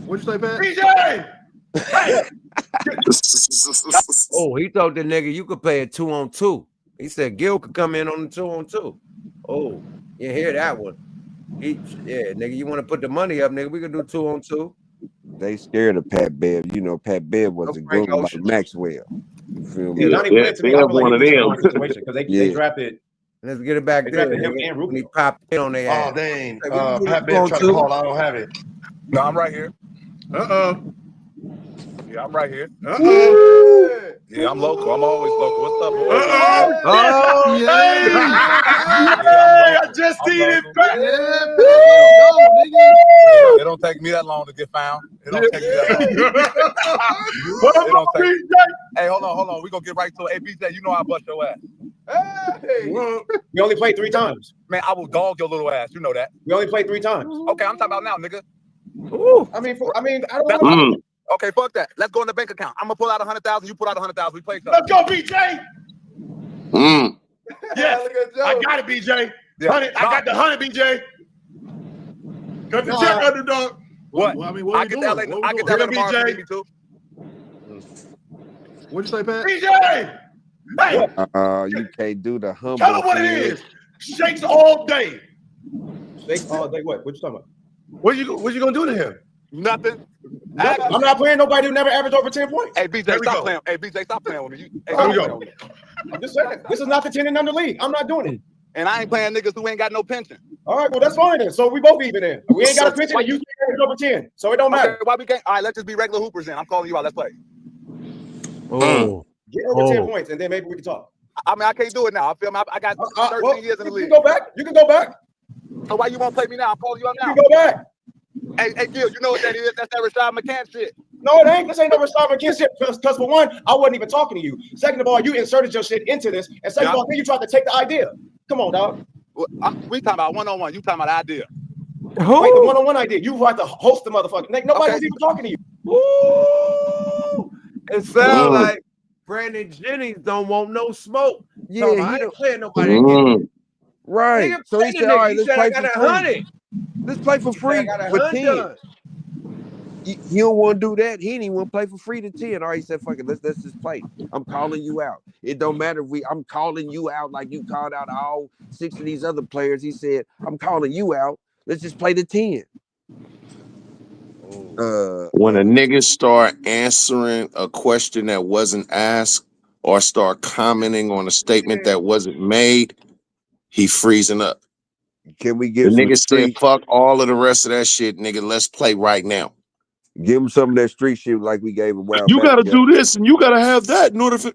What'd you say, Pat? BJ! Oh, he told the nigga you could play a 2-on-2. He said Gil could come in on the 2-on-2. Oh, you hear that one? Yeah, nigga, you want to put the money up, nigga? We can do 2-on-2. They scared of Pat Bev. You know, Pat Bev was a good like Maxwell. You feel me? They have one of them. Because they drafted. Let's get it back there. Him and when he popped in on their ass. Oh, dang. Pat Bev tried to call. I don't have it. No, I'm right here. Uh-oh. Yeah, I'm right here. Uh-oh. Yeah, I'm local. I'm always local. What's up, boy? Oh, yeah. Hey, I just seen it. It don't take me that long to get found. It don't take me that long. Hey, hold on. We gonna get right to it. Hey, BJ, you know I bust your ass. Hey. We only played 3 times. Man, I will dog your little ass. You know that. We only played 3 times. Okay, I'm talking about now, nigga. Ooh. I mean, I don't want to. Okay, fuck that. Let's go in the bank account. I'm gonna pull out 100,000. You pull out 100,000. We play each other. Let's go, BJ. Yes, I got it, BJ. Yeah. 100. I got the 100, BJ. Cut the check, underdog. What? Well, I mean, what are we doing? I get that later, BJ. What'd you say, Pat? BJ. Hey. You can't do the humble. Tell him what it is. Shakes all day. Shakes all day. What you talking about? What you gonna do to him? Nothing. I'm not playing nobody who never averaged over 10 points. Hey, BJ, stop playing. Hey, BJ, stop playing with me. I'm just saying, this is not the 10 and under league. I'm not doing it. And I ain't playing niggas who ain't got no pension. All right, well, that's fine then. So we both even in. We ain't got a pension, and you can't average over 10. So it don't matter. Why we can't? All right, let's just be regular hoopers then. I'm calling you out. Let's play. Oh. Get over 10 points, and then maybe we can talk. I mean, I can't do it now. I feel I got 13 years in the league. You can go back. You can go back. So why you won't play me now? I'm calling you out now. You can go back. Hey, Gil, you know what that is? That's that Rashad McCann shit. No, it ain't. This ain't no Rashad McCann shit. Because for one, I wasn't even talking to you. Second of all, you inserted your shit into this. And second of all, then you tried to take the idea. Come on, dog. We talking about one-on-one. You talking about the idea. Wait, the one-on-one idea. You tried to host the motherfucker. Nobody was even talking to you. Ooh, it sounds like Brandon Jennings don't want no smoke. Yeah, I ain't playing nobody again. Right. Nigga, So he said, all right, let's play for free. 100. Let's play for free I got for 100 10. done. You don't want to do that. He didn't even want to play for free to 10. All right, he said, fuck it, let's just play. I'm calling you out. It don't matter if I'm calling you out like you called out all 6 of these other players. He said, I'm calling you out. Let's just play the 10. When a nigga start answering a question that wasn't asked or start commenting on a statement that wasn't made, he freezing up. Can we The give some nigga said, street? fuck all of the rest of that shit, nigga. Let's play right now. Give him some of that street shit like we gave a while You back. got to do this and you got to have that in order for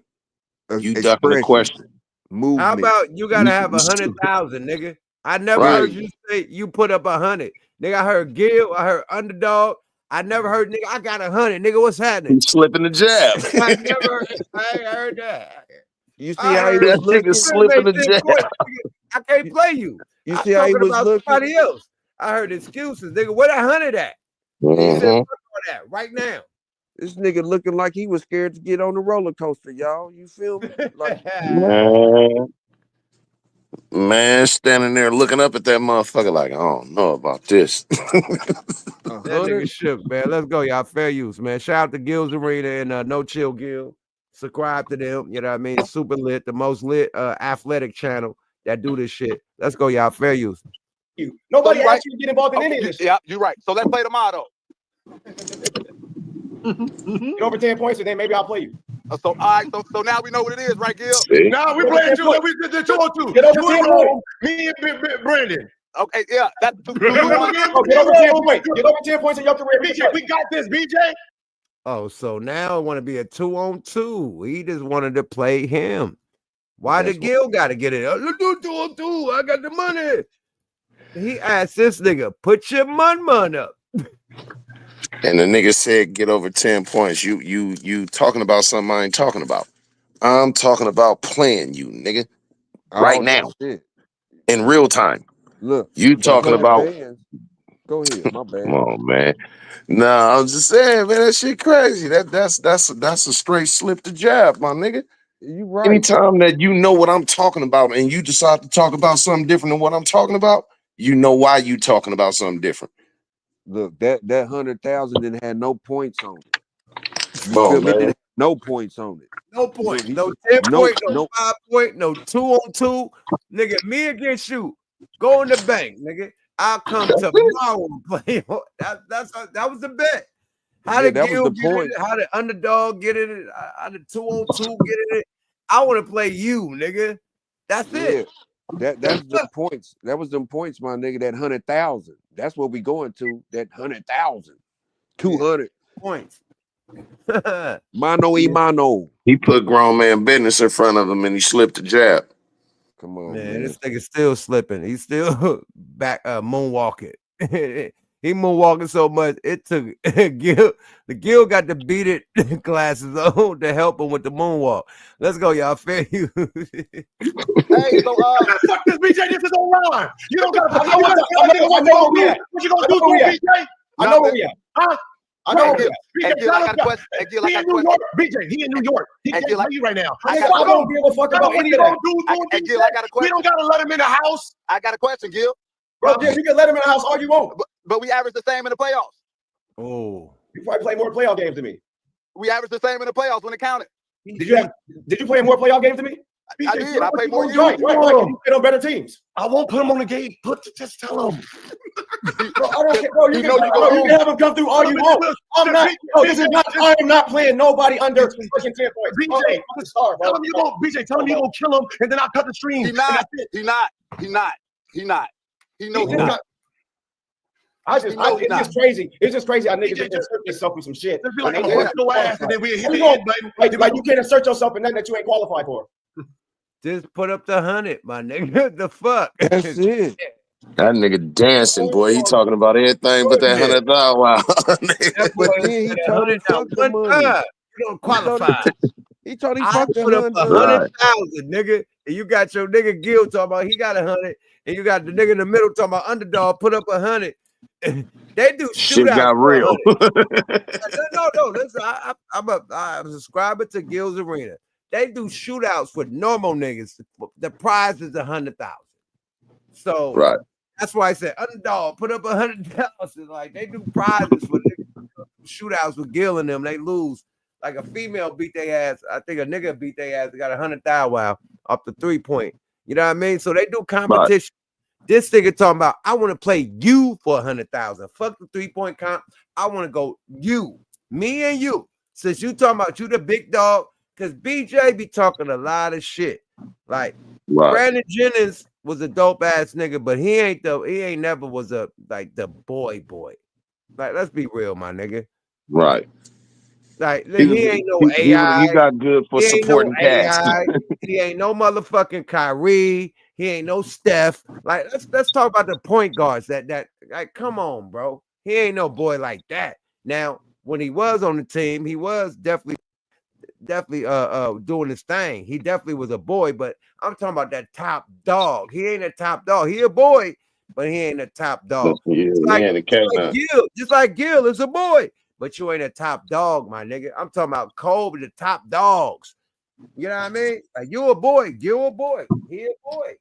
you ducking the question. Movement. How about you gotta have 100,000, nigga? I never heard you say you put up 100. Nigga, I heard Gil, I heard Underdog. I never heard nigga, I got 100. Nigga, what's happening? He's slipping the jab. I ain't heard that. You see how he was looking? Slipping the jab. I can't play you. You I'm see how he talking was about looking? somebody else. I heard excuses, nigga. Where that 100 at? He said, fuck all that right now. This nigga looking like he was scared to get on the roller coaster, y'all. You feel me? Like, Man, standing there looking up at that motherfucker like, I don't know about this. That nigga shook, man. Let's go, y'all. Fair use, man. Shout out to Gil's Arena and No Chill Gil. Subscribe to them. You know what I mean? Super lit, the most lit athletic channel that do this shit. Let's go, y'all. Fair use. Nobody So, asked you to get involved in any of this. Yeah, you're right. So let's play the motto. Get over 10 points and then maybe I'll play you. So all right, so now we know what it is, right, Gil? Now we playing two. We did the 2-2. Get over 10 points. Me and Brandon. Okay, yeah. That's get over 10 points. Get over 10 points in your career. BJ, we got this, BJ. Oh, so now I want to be a 2-on-2. He just wanted to play him. Why did Gil got to get it? Let's do 2-on-2. I got the money. He asked this nigga, put your mun up. And the nigga said, get over 10 points. You talking about something I ain't talking about. I'm talking about playing you, nigga. Right now. In real time. Look, you talking about bands. Go ahead, my bad. Come on, man. Nah, I'm just saying, man, that shit crazy. That's a straight slip to jab, my nigga. You right. Anytime that you know what I'm talking about and you decide to talk about something different than what I'm talking about, you know why you talking about something different. Look, that 100,000 didn't have no points on it. Come on, man. It didn't have no points on it. No point. Look, No 10 point, no nope. 5 point, no 2-on-2. Nigga, me against you. Go in the bank, nigga. I'll come tomorrow and play. That was the bet. How did Gil get it? How did Underdog get it? How did 2-on-2 get it? I want to play you, nigga. That's it. That's the points. That was them points, my nigga. That 100,000. That's what we going to. That 100,000. 200 points. Mano y mano. He put grown man business in front of him and he slipped the jab. Come on, man. This nigga still slipping. He's still back moonwalking. He moonwalking so much it took Gil got the beat it glasses on to help him with the moonwalk. Let's go, y'all. Fair you. Hey, so fuck this, BJ. This is online. You don't got. I know where we at. What you gonna do, BJ? I know where we at. Huh? I know where we at. BJ, I got a question. He in New York. BJ, he in New York. He can't tell you right now. I don't give a fuck about any of that. Gil, I got a question. We don't gotta let him in the house. I got a question, Gil. Bro, Gil, you can let him in the house all you want. But we average the same in the playoffs. Oh, you probably play more playoff games than me. We average the same in the playoffs when it counted. Did you play more playoff games than me? I did. I played more. Right. You played on better teams. I won't put him on the game. Just tell him. Bro, I don't care. Bro, you can have him come through all you want. I'm not. No, this is not. I am not playing nobody under fucking 10 points. BJ, I'm a star, bro. BJ, tell him you gonna kill him, and then I'll cut the stream. He not. He knows he's not. It's just crazy. It's just crazy how niggas just insert yourself in some shit. Just be like, I'm gonna bust your ass, and then we hit like you can't insert yourself in nothing that you ain't qualified for. Just put up the 100, my nigga. The fuck? That's it. That nigga dancing, boy. He talking about everything but that 100,000. Wow. But then he told him fuck the money. You don't qualify. He told him I fuck the put up 100,000. 100,000, nigga. And you got your nigga Gil talking about he got 100, and you got the nigga in the middle talking about Underdog put up 100. They do Shit shootouts. got real. No. Listen, I'm a subscriber to Gil's Arena. They do shootouts for normal niggas. The prize is 100,000. So right. That's why I said underdog put up 100,000. Like they do prizes for shootouts with Gil and them. They lose. Like a female beat their ass. I think a nigga beat their ass. They got 100,000 off the 3-point. You know what I mean? So they do competition. Right. This nigga talking about I want to play you for 100,000. Fuck the 3-point comp. I want to go you, me and you. Since you talking about you the big dog, because BJ be talking a lot of shit. Like Brandon Jennings was a dope ass nigga, but he ain't never was a like the boy. Like let's be real, my nigga. Right. Like he ain't no AI. He got good for supporting cast. He ain't no motherfucking Kyrie. He ain't no Steph. Like let's talk about the point guards. That like come on, bro. He ain't no boy like that. Now when he was on the team, he was definitely doing his thing. He definitely was a boy, but I'm talking about that top dog. He ain't a top dog. He a boy, but he ain't a top dog. Just like Gil is a boy, but you ain't a top dog, my nigga. I'm talking about Kobe, the top dogs. You know what I mean? Like you a boy, Gil a boy, he a boy.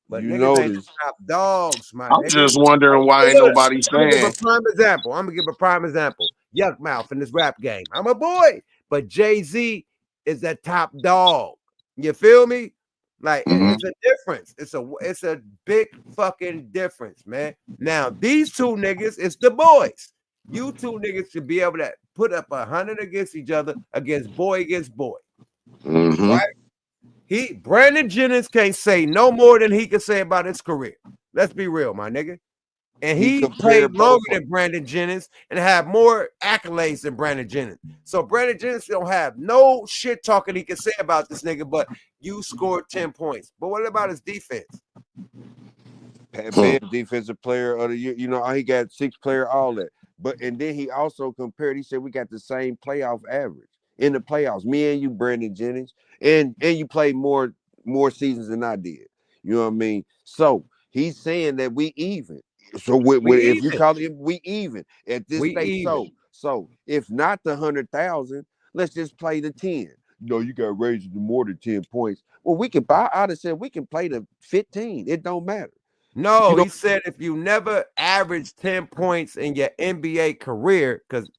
But you niggas ain't the top dogs, my I'm nigga. just wondering why ain't nobody saying. I'm gonna give a prime example. Yuck Mouth in this rap game. I'm a boy, but Jay-Z is that top dog. You feel me? Like it's a difference. It's a big fucking difference, man. Now these two niggas, it's the boys. You two niggas should be able to put up 100 against each other, against boy. Right? Brandon Jennings can't say no more than he can say about his career. Let's be real, my nigga. And he played longer than Brandon Jennings and had more accolades than Brandon Jennings. So Brandon Jennings don't have no shit talking he can say about this nigga, but you scored 10 points. But what about his defense? Pat Bev, defensive player of the year. You know, he got 6th player, all that. But and then he also compared, he said we got the same playoff average in the playoffs. Me and you, Brandon Jennings, and you played more seasons than I did. You know what I mean? So he's saying that we even. So if you call it, we even at this stage. So if not the 100,000, let's just play the 10. No, you got raised to more than 10 points. Well, we can buy. I'd have said we can play the 15. It don't matter. No, he said if you never averaged 10 points in your NBA career, because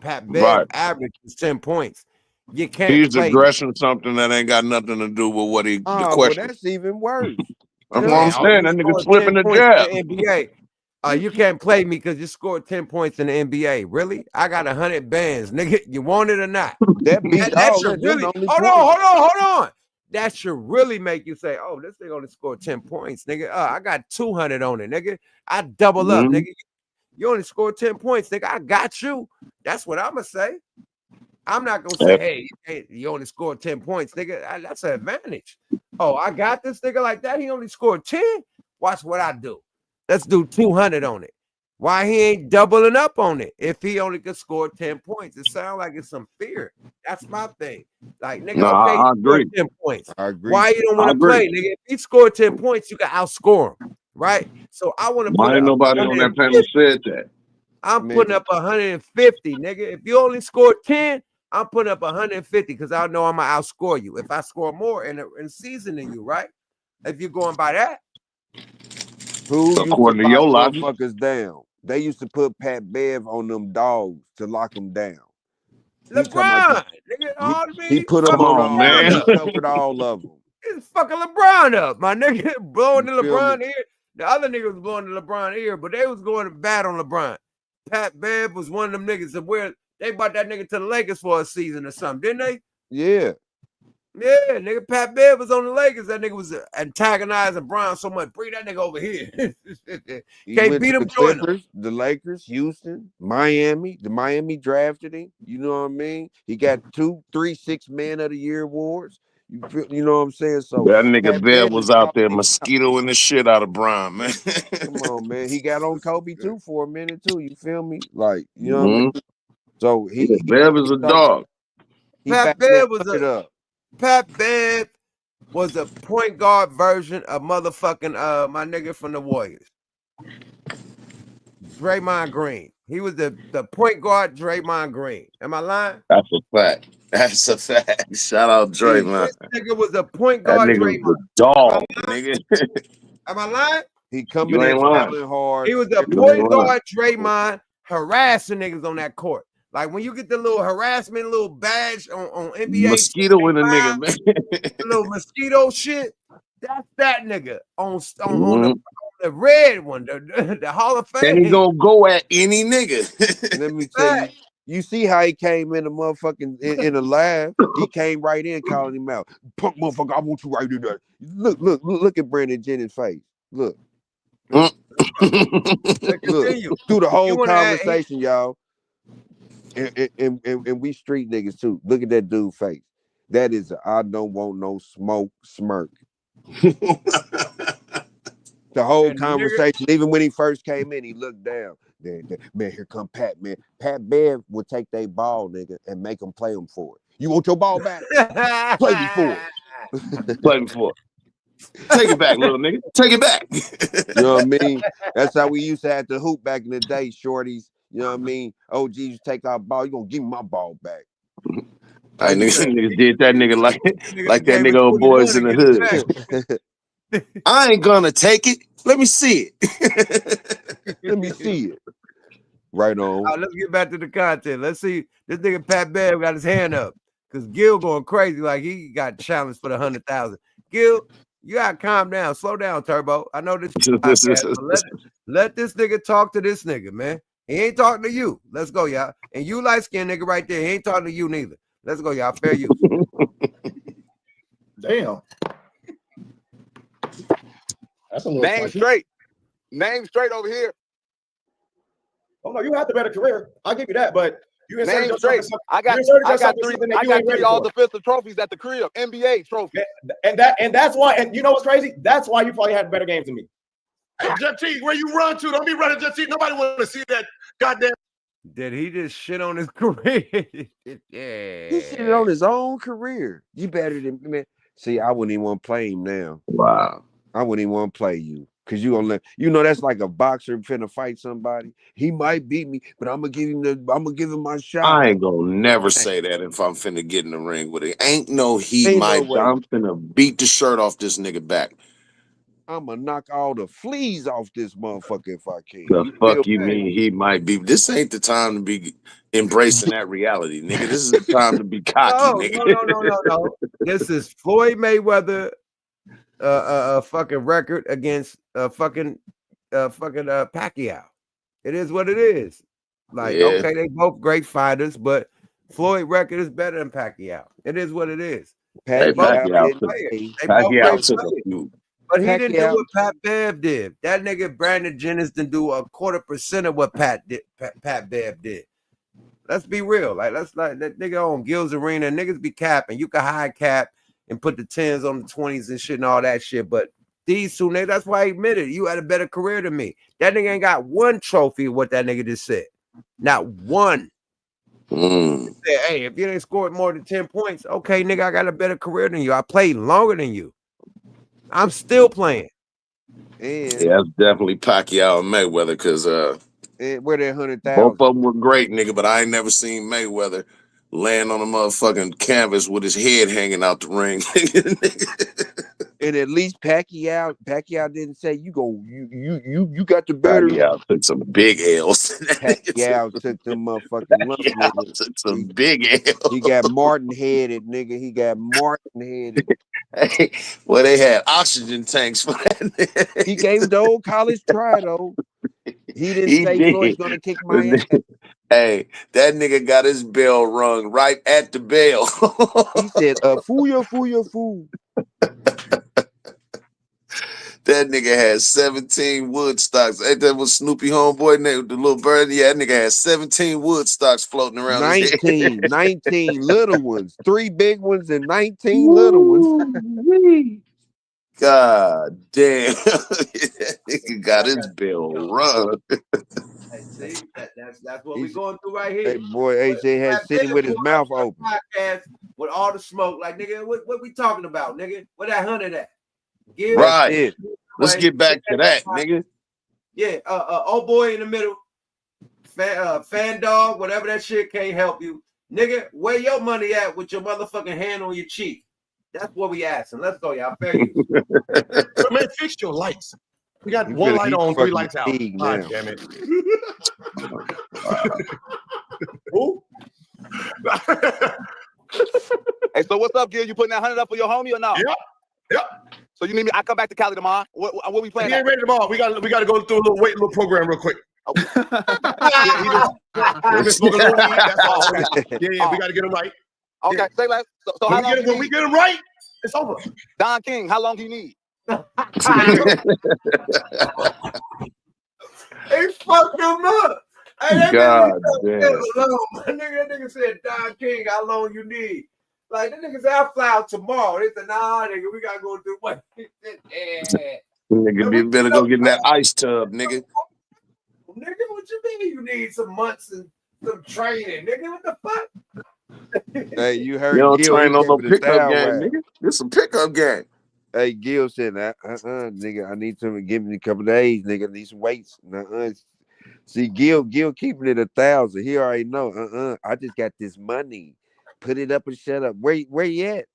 Pat Bev averages 10 points, you can't. He's addressing something that ain't got nothing to do with what the question. Well, that's even worse. That's what I'm saying. That nigga slipping the jab. NBA. You can't play me because you scored 10 points in the NBA. Really? I got 100 bands, nigga. You want it or not? That should really. Hold on. That should really make you say, "Oh, this thing only scored 10 points, nigga. I got 200 on it, nigga. I double up, nigga. You only scored 10 points, nigga. I got you." That's what I'm gonna say. I'm not gonna say, "Hey, you only scored 10 points, nigga." That's an advantage. Oh, I got this nigga like that. He only scored 10. Watch what I do. Let's do 200 on it. Why he ain't doubling up on it if he only could score 10 points? It sounds like it's some fear. That's my thing. Like, nigga, I agree. 10 points. I agree. Why you don't want to play, nigga? If he scored 10 points, you can outscore him, right? So I want to put Why ain't nobody on that panel said that? I'm putting up 150, nigga. If you only scored 10, I'm putting up 150 because I know I'm gonna outscore you. If I score more in season than you, right? If you're going by that. Who according to your logic, motherfuckers down? They used to put Pat Bev on them dogs to lock them down. LeBron, he put them on, man. He covered all of them. It's fucking LeBron up, my nigga. Blowing the LeBron ear. The other niggas was blowing the LeBron ear, but they was going to bat on LeBron. Pat Bev was one of them niggas that they bought that nigga to the Lakers for a season or something, didn't they? Yeah. Yeah, nigga, Pat Bev was on the Lakers. That nigga was antagonizing Bron so much. Bring that nigga over here. Can't beat him. The Clippers, the Lakers, Houston, Miami. The Miami drafted him. You know what I mean? He got 2, 3, 6 Man of the Year awards. You know what I'm saying? So that nigga Bev was out there mosquitoing the shit out of Bron, man. Come on, man. He got on Kobe too for a minute too. You feel me? Like, you know what I mean? So Bev is a dog. Pat Bev was a point guard version of motherfucking my nigga from the Warriors. Draymond Green. He was the point guard Draymond Green. Am I lying? That's a fact. That's a fact. Shout out Draymond. This nigga was the point That guard nigga Draymond. was a dog, nigga. Am I lying? He coming in hard. He was the point guard Draymond harassing niggas on that court. Like when you get the little harassment, little badge on NBA. Mosquito in the nigga, man. The little mosquito shit. That's that nigga on the red one, the Hall of Fame. And he gonna go at any nigga. Let me tell you. You see how he came in the motherfucking in the lab? He came right in calling him out. Punk motherfucker, I want you right in there. Look at Brandon Jennings' face. Look. Look, through the whole conversation, y'all. And we street niggas too. Look at that dude's face. That is I don't want no smoke smirk. The whole conversation, even when he first came in, he looked down. Man, here come Pat, man. Pat Bev will take their ball, nigga, and make them play them for it. You want your ball back? Play me for it. Play me for it. Take it back, little nigga. Take it back. You know what I mean? That's how we used to have to hoop back in the day, shorties. You know what I mean? Oh, geez, take our ball. You gonna give me my ball back. Right, niggas did that nigga like that nigga old boys in the hood. I ain't gonna take it. Let me see it. Let me see it. Right on. Let's get back to the content. Let's see. This nigga Pat Bev got his hand up because Gil going crazy like he got challenged for the 100,000. Gil, you gotta calm down, slow down, Turbo. I know this. Let this nigga talk to this nigga, man. He ain't talking to you. Let's go, y'all. And you light skinned nigga right there. He ain't talking to you neither. Let's go, y'all. Fair use. Damn. That's a little Name spicy. straight. Name straight over here. Oh no, you have the better career. I'll give you that, but you Name straight. I got three all defensive trophies at the crib. NBA trophy. And that's why, and you know what's crazy? That's why you probably had better games than me. Hey, Jet where you run to? Don't be running Jet T. Nobody want to see that goddamn. Did he just shit on his career? Yeah. He shit on his own career. You better than man. See, I wouldn't even want to play him now. Wow. I wouldn't even want to play you. Cause you gonna that's like a boxer finna fight somebody. He might beat me, but I'm gonna give him my shot. I ain't gonna never say that if I'm finna get in the ring with it. Ain't no he might. No I'm finna beat the shirt off this nigga back. I'm gonna knock all the fleas off this motherfucker if I can. The fuck you mean he might be? This ain't the time to be embracing that reality, nigga. This is the time to be cocky, nigga. No. This is Floyd Mayweather fucking record against fucking Pacquiao. It is what it is. Like, okay, they both great fighters, but Floyd record is better than Pacquiao. It is what it is. Pacquiao took a few. But he didn't do what Pat Bev did. That nigga Brandon Jennings didn't do 0.25% of what Pat Bev did. Let's be real. Like, let's like that nigga on Gil's Arena. Niggas be capping. You can high cap and put the 10s on the 20s and shit and all that shit. But these two niggas, that's why he admitted you had a better career than me. That nigga ain't got one trophy of what that nigga just said. Not one. Said, hey, if you didn't score more than 10 points, okay, nigga, I got a better career than you. I played longer than you. I'm still playing. And yeah, that's definitely Pacquiao and Mayweather because where that 100,000. Both of them were great, nigga, but I ain't never seen Mayweather land on a motherfucking canvas with his head hanging out the ring. And at least Pacquiao didn't say you got the better. Pacquiao took some big L's. Pacquiao took them motherfucking lumps. Took some big L's. He got Martin headed, nigga. He got Martin headed. Hey, well, they had oxygen tanks for that. He gave the old college try though. He didn't say Floyd's gonna kick my ass. Hey, that nigga got his bell rung right at the bell. He said, fool. That nigga had 17 wood stocks. Ain't that was Snoopy homeboy name, the little bird? Yeah, that nigga had 17 wood stocks floating around. 19 little ones. 3 big ones and 19 little ones. God damn. That nigga got his bell run. Hey, see, that's what we're going through right here. Hey, boy, AJ had sitting with his mouth open. Podcast with all the smoke. Like, nigga, what we talking about, nigga? What that 100 at? Right. Let's get back to that, nigga. Yeah, old boy in the middle. Fan Dog, whatever that shit can't help you. Nigga, where your money at with your motherfucking hand on your cheek? That's what we asking. Let's go, y'all. Fair use. Man, fix your lights. We got one light on, 3 lights out. God damn it. Who? Hey, so what's up, Gil? You putting that 100 up for your homie or not? Yep. So you need me? I come back to Cali tomorrow. What we playing? He ain't ready tomorrow. We got to go through a little program real quick. He been smoking a little weed. That's all. Yeah. We got to get him right. Okay, yeah. Say less. So how long? When we get him right, it's over. Don King, how long do you need? They fucked him up. Hey, God damn. My nigga said, Don King, how long you need? Like, the nigga said, I'll fly out tomorrow. They said, nah, nigga, we got to go do what? Nigga, you better go get in that ice tub, nigga. Nigga, what you mean you need some months and some training? Nigga, what the fuck? Hey, you heard You don't Gil, train he on no gave it a pickup style game, rap. nigga. This some pickup game. Hey, Gil said, nigga, I need something to give me a couple days, nigga. I need some weights. See, Gil keeping it 1,000. He already know. I just got this money. Put it up and shut up. Where you at?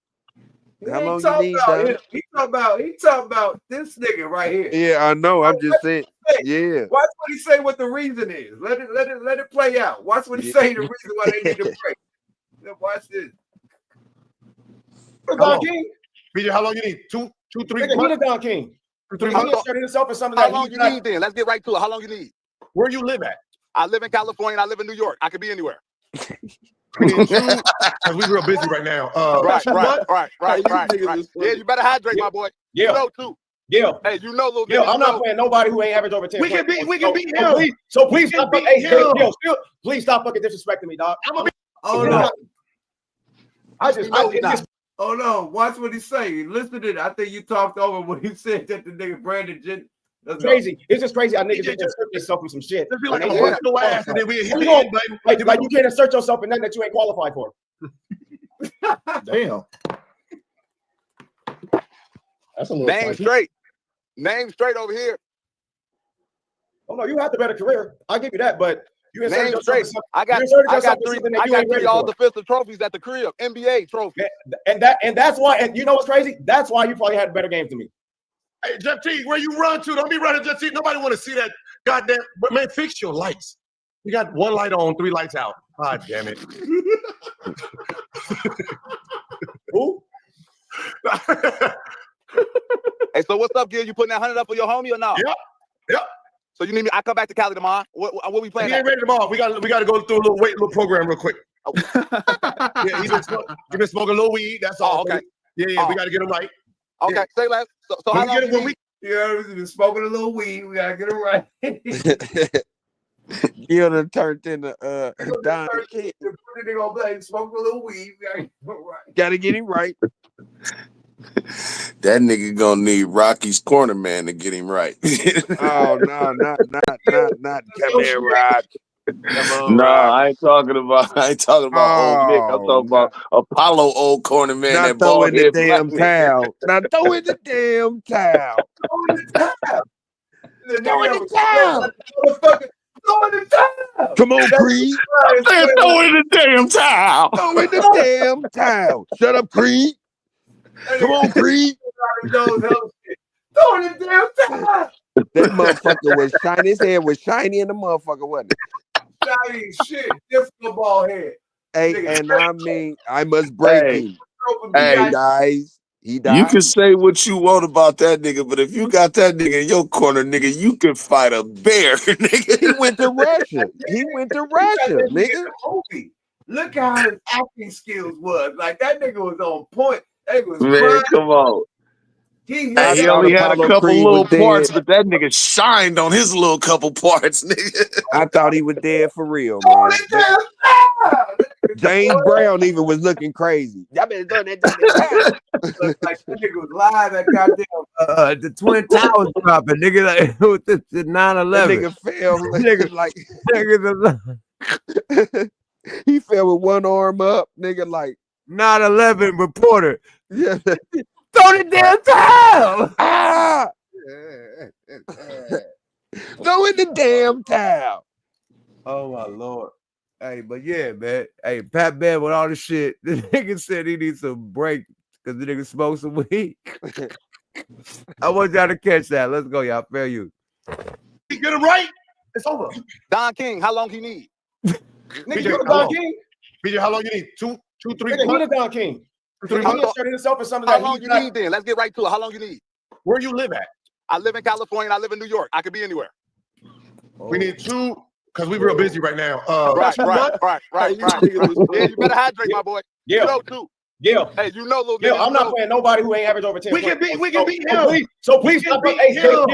How long you need, dog? He talking about this nigga right here. Yeah, I know. I'm just saying. Yeah. Watch what he say. What the reason is. Let it play out. Watch what he say. The reason why they need to break. Watch this. Don King. BJ, how long you need? 2, 3 months. He the Don King. 2, 3 months. How long you need then? Let's get right to it. How long you need? Where you live at? I live in California and I live in New York. I could be anywhere. Because we real busy right now. Right. Yeah, you better hydrate, my boy. Yeah. You know too. Yeah. Hey, you know, little Yo, I'm not playing nobody who ain't average over 10. We can beat him. Please stop. Please stop fucking disrespecting me, dog. I'm gonna be. Oh no. Hold on. Watch what he say. Listen to it. I think you talked over when he said that the nigga Brandon Jennings. That's crazy. It's just crazy. I niggas just insert yourself in some shit. Just be like, I'm gonna bust your ass, and then we hit like you can't insert yourself in nothing that you ain't qualified for. Damn. That's a little name straight. Name straight over here. Oh no, you have the better career. I'll give you that, but you name straight. I got 3 all defensive trophies at the crib. NBA trophy. And that's why. And you know what's crazy? That's why you probably had better games than me. Hey, Jeff T, where you run to? Don't be running, Jeff T. Nobody want to see that goddamn. But man, fix your lights. You got 1 light on, 3 lights out. God damn it. Who? Hey, so what's up, Gil? You putting that 100 up for your homie or not? Yep. So you need me? I come back to Cali tomorrow. What we playing? He ain't ready tomorrow. We got to go through a little program real quick. Yeah, he been smoking a little weed. That's all. Okay. Yeah. We got to get him right. Okay, yeah. Say less. So how long we've been smoking a little weed. We gotta get it right. Gil done turned into Don King. Smoking a little weed. Gotta get him right. That nigga gonna need Rocky's corner man to get him right. Oh no, not come here, Rock. No, I ain't talking about old Nick. I'm talking about Apollo old corner man. Not that throwing the bald damn towel. Not throwing the damn towel. Throwing the towel. Throwing the towel. Come on, Creed. I'm saying throw in the damn towel. Throw in the damn towel. Shut up, Creed. Come on, Creed. Throwing the damn towel. That motherfucker was shiny. His head was shiny in the motherfucker, wasn't it? Shiny shit. Just the ball head. Hey, and I mean, I must break him. Hey, guys. He died. You can say what you want about that nigga, but if you got that nigga in your corner, nigga, you can fight a bear, nigga. He went to Russia. Nigga. Look how his acting skills was. Like, that nigga was on point. That nigga was Man, crying. come on. He only had a couple little parts, but that nigga shined on his little couple parts, nigga. I thought he was dead for real, man. James Brown even was looking crazy. Y'all been doing that. Like that nigga was live at goddamn the Twin Towers dropping, nigga, like with the 9/11. That nigga fell nigga like nigga. He fell with one arm up, nigga, like 9/11 reporter. Yeah. Throw the damn towel. Throw in the damn towel. Oh my Lord. Hey, but yeah, man. Hey, Pat Bev with all the shit. The nigga said he needs some break because the nigga smoked some weed. I want y'all to catch that. Let's go, y'all. Fair use. He get him right. It's over. Don King, how long he need? Nigga, you the Don King. BJ, how long you need? 2, 3 months. He the Don King. 3 He months. inserted himself in something. How long you need then? Let's get right to it. How long you need? Where you live at? I live in California. And I live in New York. I could be anywhere. We need 2, because we real busy right now. Right. Yeah, you better hydrate, my boy. Yeah. You know too. Yeah. Hey, you know, little Yeah, nigga, I'm not playing nobody who ain't average over 10. We can beat him. So please stop. Hey, him.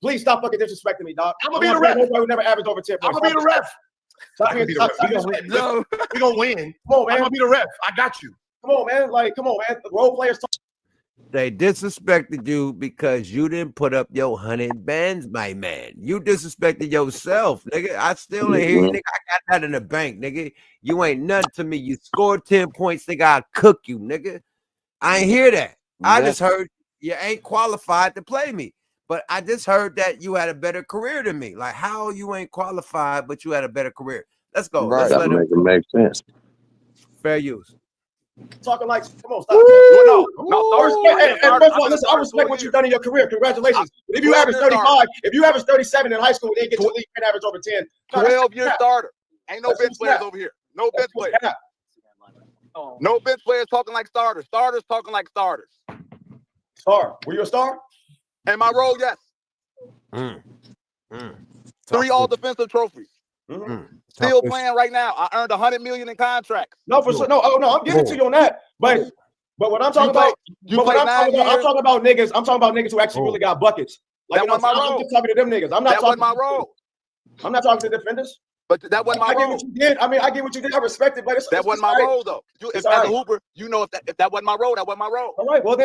please stop fucking disrespecting me, dog. I'm gonna be the ref. Nobody who never averaged over 10. I'm gonna be the ref. We gonna win. Come on, man. I'm gonna be the ref. I got you. Come on, man. Like, come on, man. The role players talk. They disrespected you because you didn't put up your 100 bands, my man. You disrespected yourself, nigga. I still ain't hear you, nigga. I got that in the bank, nigga. You ain't nothing to me. You scored 10 points, nigga. I'll cook you, nigga. I ain't hear that. I just heard you ain't qualified to play me. But I just heard that you had a better career than me. Like, how you ain't qualified, but you had a better career? Let's go. Right. Let's let That make sense. Fair use. Talking like, come on, stop. First of all, listen, I respect what you've done in your career. Congratulations. If you average 35, if you average 37 in high school, and then get to the league and average over 10. 12-year starter. Ain't no bench players over here. No bench players. No bench players talking like starters. Starters talking like starters. Star. Were you a star? In my role, yes. 3 all-defensive trophies. Still playing right now. I earned $100 million in contracts. No, for sure. No, I'm giving to you on that. But what I'm talking about, I'm talking about niggas. I'm talking about niggas who actually really got buckets. Like, that wasn't my role. I'm just talking to them niggas. I'm not talking. That wasn't my role. I'm not talking to defenders. But that wasn't my role. I get what you did. I mean, I get what you did. I respect it, but that wasn't my role, though. As a hooper, you know, if that wasn't my role, that wasn't my role. All right. Well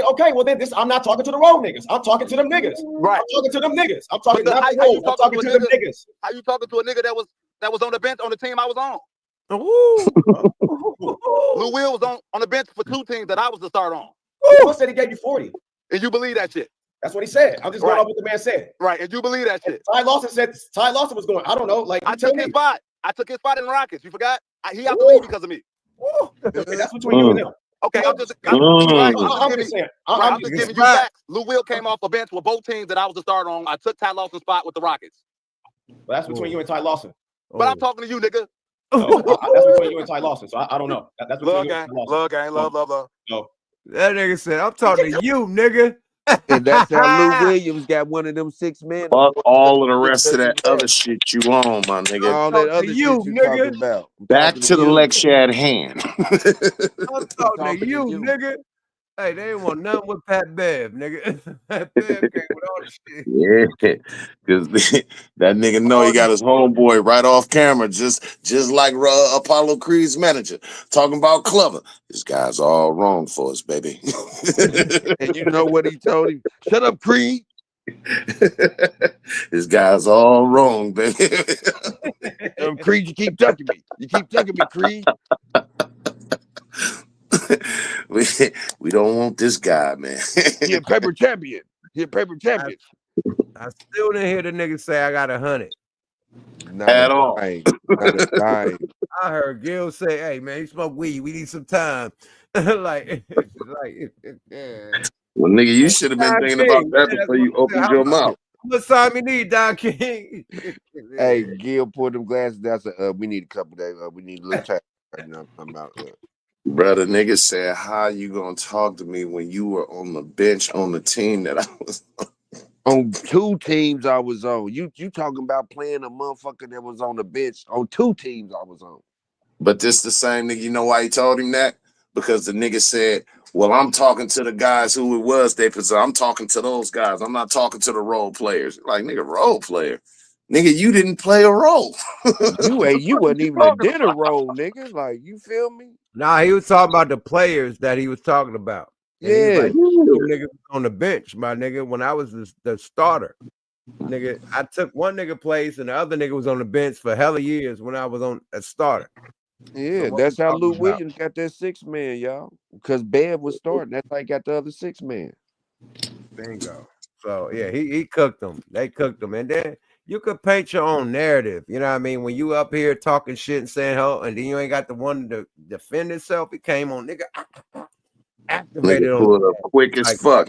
then, this I'm not talking to the role niggas. I'm talking to them niggas. Right. I'm talking to them niggas. I'm talking to them niggas. How you talking to a nigga that was on the bench on the team I was on? Lou Will was on the bench for 2 teams that I was to start on. Who said he gave you 40? And you believe that shit? That's what he said. I'm just going off what the man said. Right, and you believe that shit? Ty Lawson said Ty Lawson was going. I don't know. Like, I took his spot. I took his spot in the Rockets. You forgot? He out the league because of me. Okay, that's between you and him. Okay, I'm just giving you facts. Lou Will came off the bench with both teams that I was to start on. I took Ty Lawson's spot with the Rockets. Well, that's between you and Ty Lawson. But I'm talking to you, nigga. That's between you and Ty Lawson. So I don't know. That's between you and Ty Lawson. Love gang, love. No. That nigga said, I'm talking to you, nigga. And that's how Lou Williams got one of them 6 men. Fuck all of the rest of that other shit you on, my nigga. All that other shit you talking about. Back to the lecture at hand. I'm talking to you, nigga. Hey, they ain't want nothing with Pat Bev, nigga. Pat Bev came with all this shit. Yeah, because that nigga know he got his homeboy right off camera, just like Apollo Creed's manager, talking about Clever. This guy's all wrong for us, baby. And you know what he told him? Shut up, Creed. This guy's all wrong, baby. Creed, you keep tucking me. You keep tucking me, Creed. We don't want this guy, man. He a paper champion. He a paper champion. I still didn't hear the nigga say I got 100. Not at all. I heard Gil say, "Hey man, you smoke weed. We need some time." like, well, nigga, you should have been thinking about that before you opened your mouth. How much time you need, Don King? Hey, Gil pulled them glasses down. Said, we need a couple days. We need a little time right now. I'm out. Brother, nigga said, how you gonna talk to me when you were on the bench on the team that I was on 2 teams I was on? You talking about playing a motherfucker that was on the bench on 2 teams I was on. But this the same nigga, you know why he told him that? Because the nigga said, well, I'm talking to the guys who it was they possessed. I'm talking to those guys. I'm not talking to the role players. Like, nigga, role player. Nigga, you didn't play a role. You wasn't even a dinner role, nigga. Like, you feel me? Nah, he was talking about the players that he was talking about. And yeah. Like, you niggas on the bench, my nigga, when I was the starter. Nigga, I took one nigga place and the other nigga was on the bench for hella years when I was on a starter. Yeah, so that's how Lou Williams got that 6 man, y'all. Because Bev was starting. That's how he got the other 6 man. Bingo. So yeah, he cooked them. They cooked them. And then you could paint your own narrative. You know what I mean? When you up here talking shit and saying "ho," and then you ain't got the one to defend itself, it came on, nigga. Activated Nigga on pulled up quick as like fuck.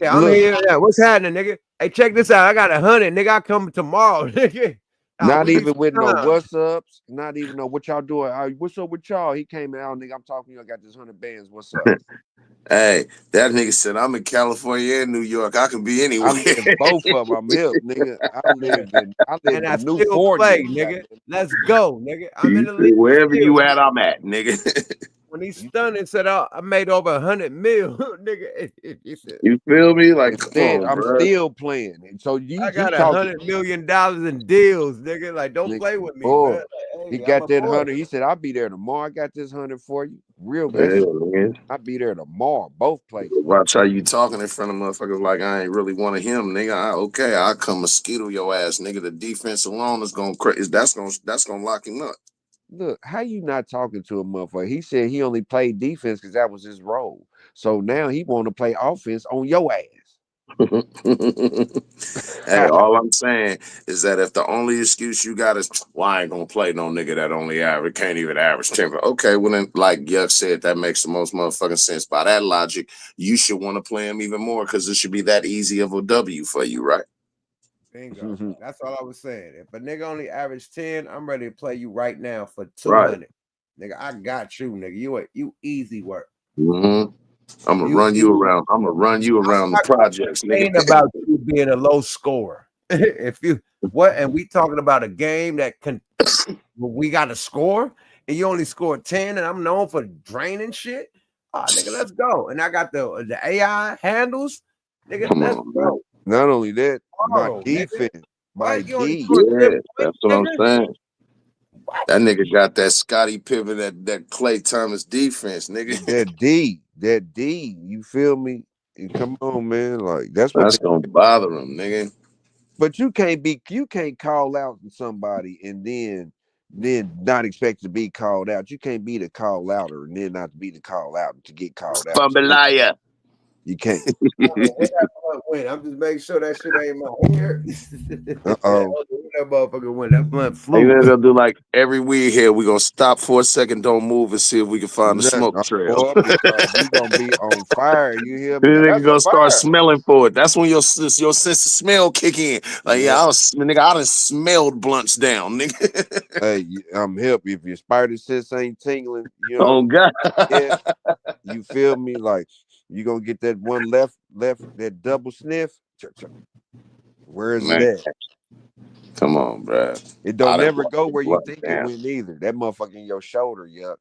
yeah, I'm here. Yeah, what's happening, nigga? Hey, check this out. I got 100, nigga. I come tomorrow, nigga. Not even with no what's ups, not even know what y'all doing. What's up with y'all? He came out, nigga. I'm talking to you. I got this 100 bands. What's up? Hey, that nigga said, I'm in California and New York. I can be anywhere. I live in both of them. I'm hip, nigga. I live in New still Forty, play, nigga. Let's go, nigga. I'm in the league. Wherever you at, I'm at, nigga. When he's stunned and said, "Oh, I made over 100 mil," nigga. He said, You feel me? Like, come Instead, on, I'm bro. still playing. And so I got $100 million in deals, nigga. Like, don't play with me, boy. man. Like, He hey, got I'm that a boy. 100. He said, I'll be there tomorrow. I got this 100 for you. Real Yeah, good. man. I'll be there tomorrow. Both places. Watch how you talking in front of motherfuckers like I ain't really one of him, nigga. Okay, I'll come mosquito your ass, nigga. The defense alone is gonna that's gonna lock him up. Look, how you not talking to a motherfucker? He said he only played defense because that was his role. So now he want to play offense on your ass. Hey, all I'm saying is that if the only excuse you got is, well, I ain't gonna play no nigga that only can't even average 10. Okay, well then, like Yuck said, that makes the most motherfucking sense. By that logic, you should want to play him even more because it should be that easy of a W for you, right? Bingo. That's all I was saying. If a nigga only average 10, I'm ready to play you right now for 200. Right. Nigga, I got you, nigga. You easy work. I'm gonna run you around. I'm gonna run you around the projects, nigga. About you being a low scorer. If you and we talking about a game that we got to score, and you only scored 10, and I'm known for draining shit. Oh, nigga, let's go. And I got the AI handles, nigga. Let's go. Not only that, my Oh, defense, nigga. my D. Yeah, that's what I'm saying. That nigga got that Scottie Pippen, that Klay Thomas defense, nigga. That D. You feel me? Come on, man. Like that's gonna bother him, nigga. But you can't call out somebody and then not expect to be called out. You can't be the call outer and then not be the call out to get called out. Bambalaya. You can't. I'm just making sure that shit ain't my ear. Uh-oh. That motherfucker went. That blunt flew. Hey, they'll do like every week here. We're gonna stop for a second, don't move, and see if we can find the smoke trail. You gonna be on fire. You hear me? Then That's nigga gonna start fire. smelling for it. That's when your sense of smell kick in. Like, I done smelled blunts down, nigga. Hey, I'm hip. If your spider sense ain't tingling, you know. Oh God. Yeah, you feel me? Like you gonna get that one left, that double sniff. Where is it at? Come on, bro. It don't never go where you think it went either. That motherfucker in your shoulder, yuck.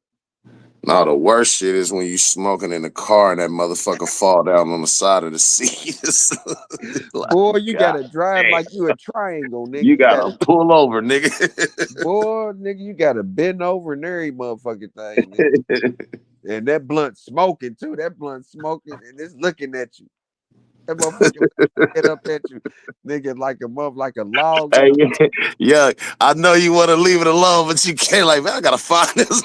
No, the worst shit is when you smoking in the car and that motherfucker fall down on the side of the seat. Like, boy, you God gotta drive damn. like you a triangle, nigga. You gotta pull over, nigga. Boy, nigga, you gotta bend over and every motherfucking thing, nigga. And that blunt smoking too. That blunt smoking and it's looking at you. That motherfucker get up at you, nigga, like a log. Hey, yeah, I know you want to leave it alone, but you can't. Like, man, I gotta find this.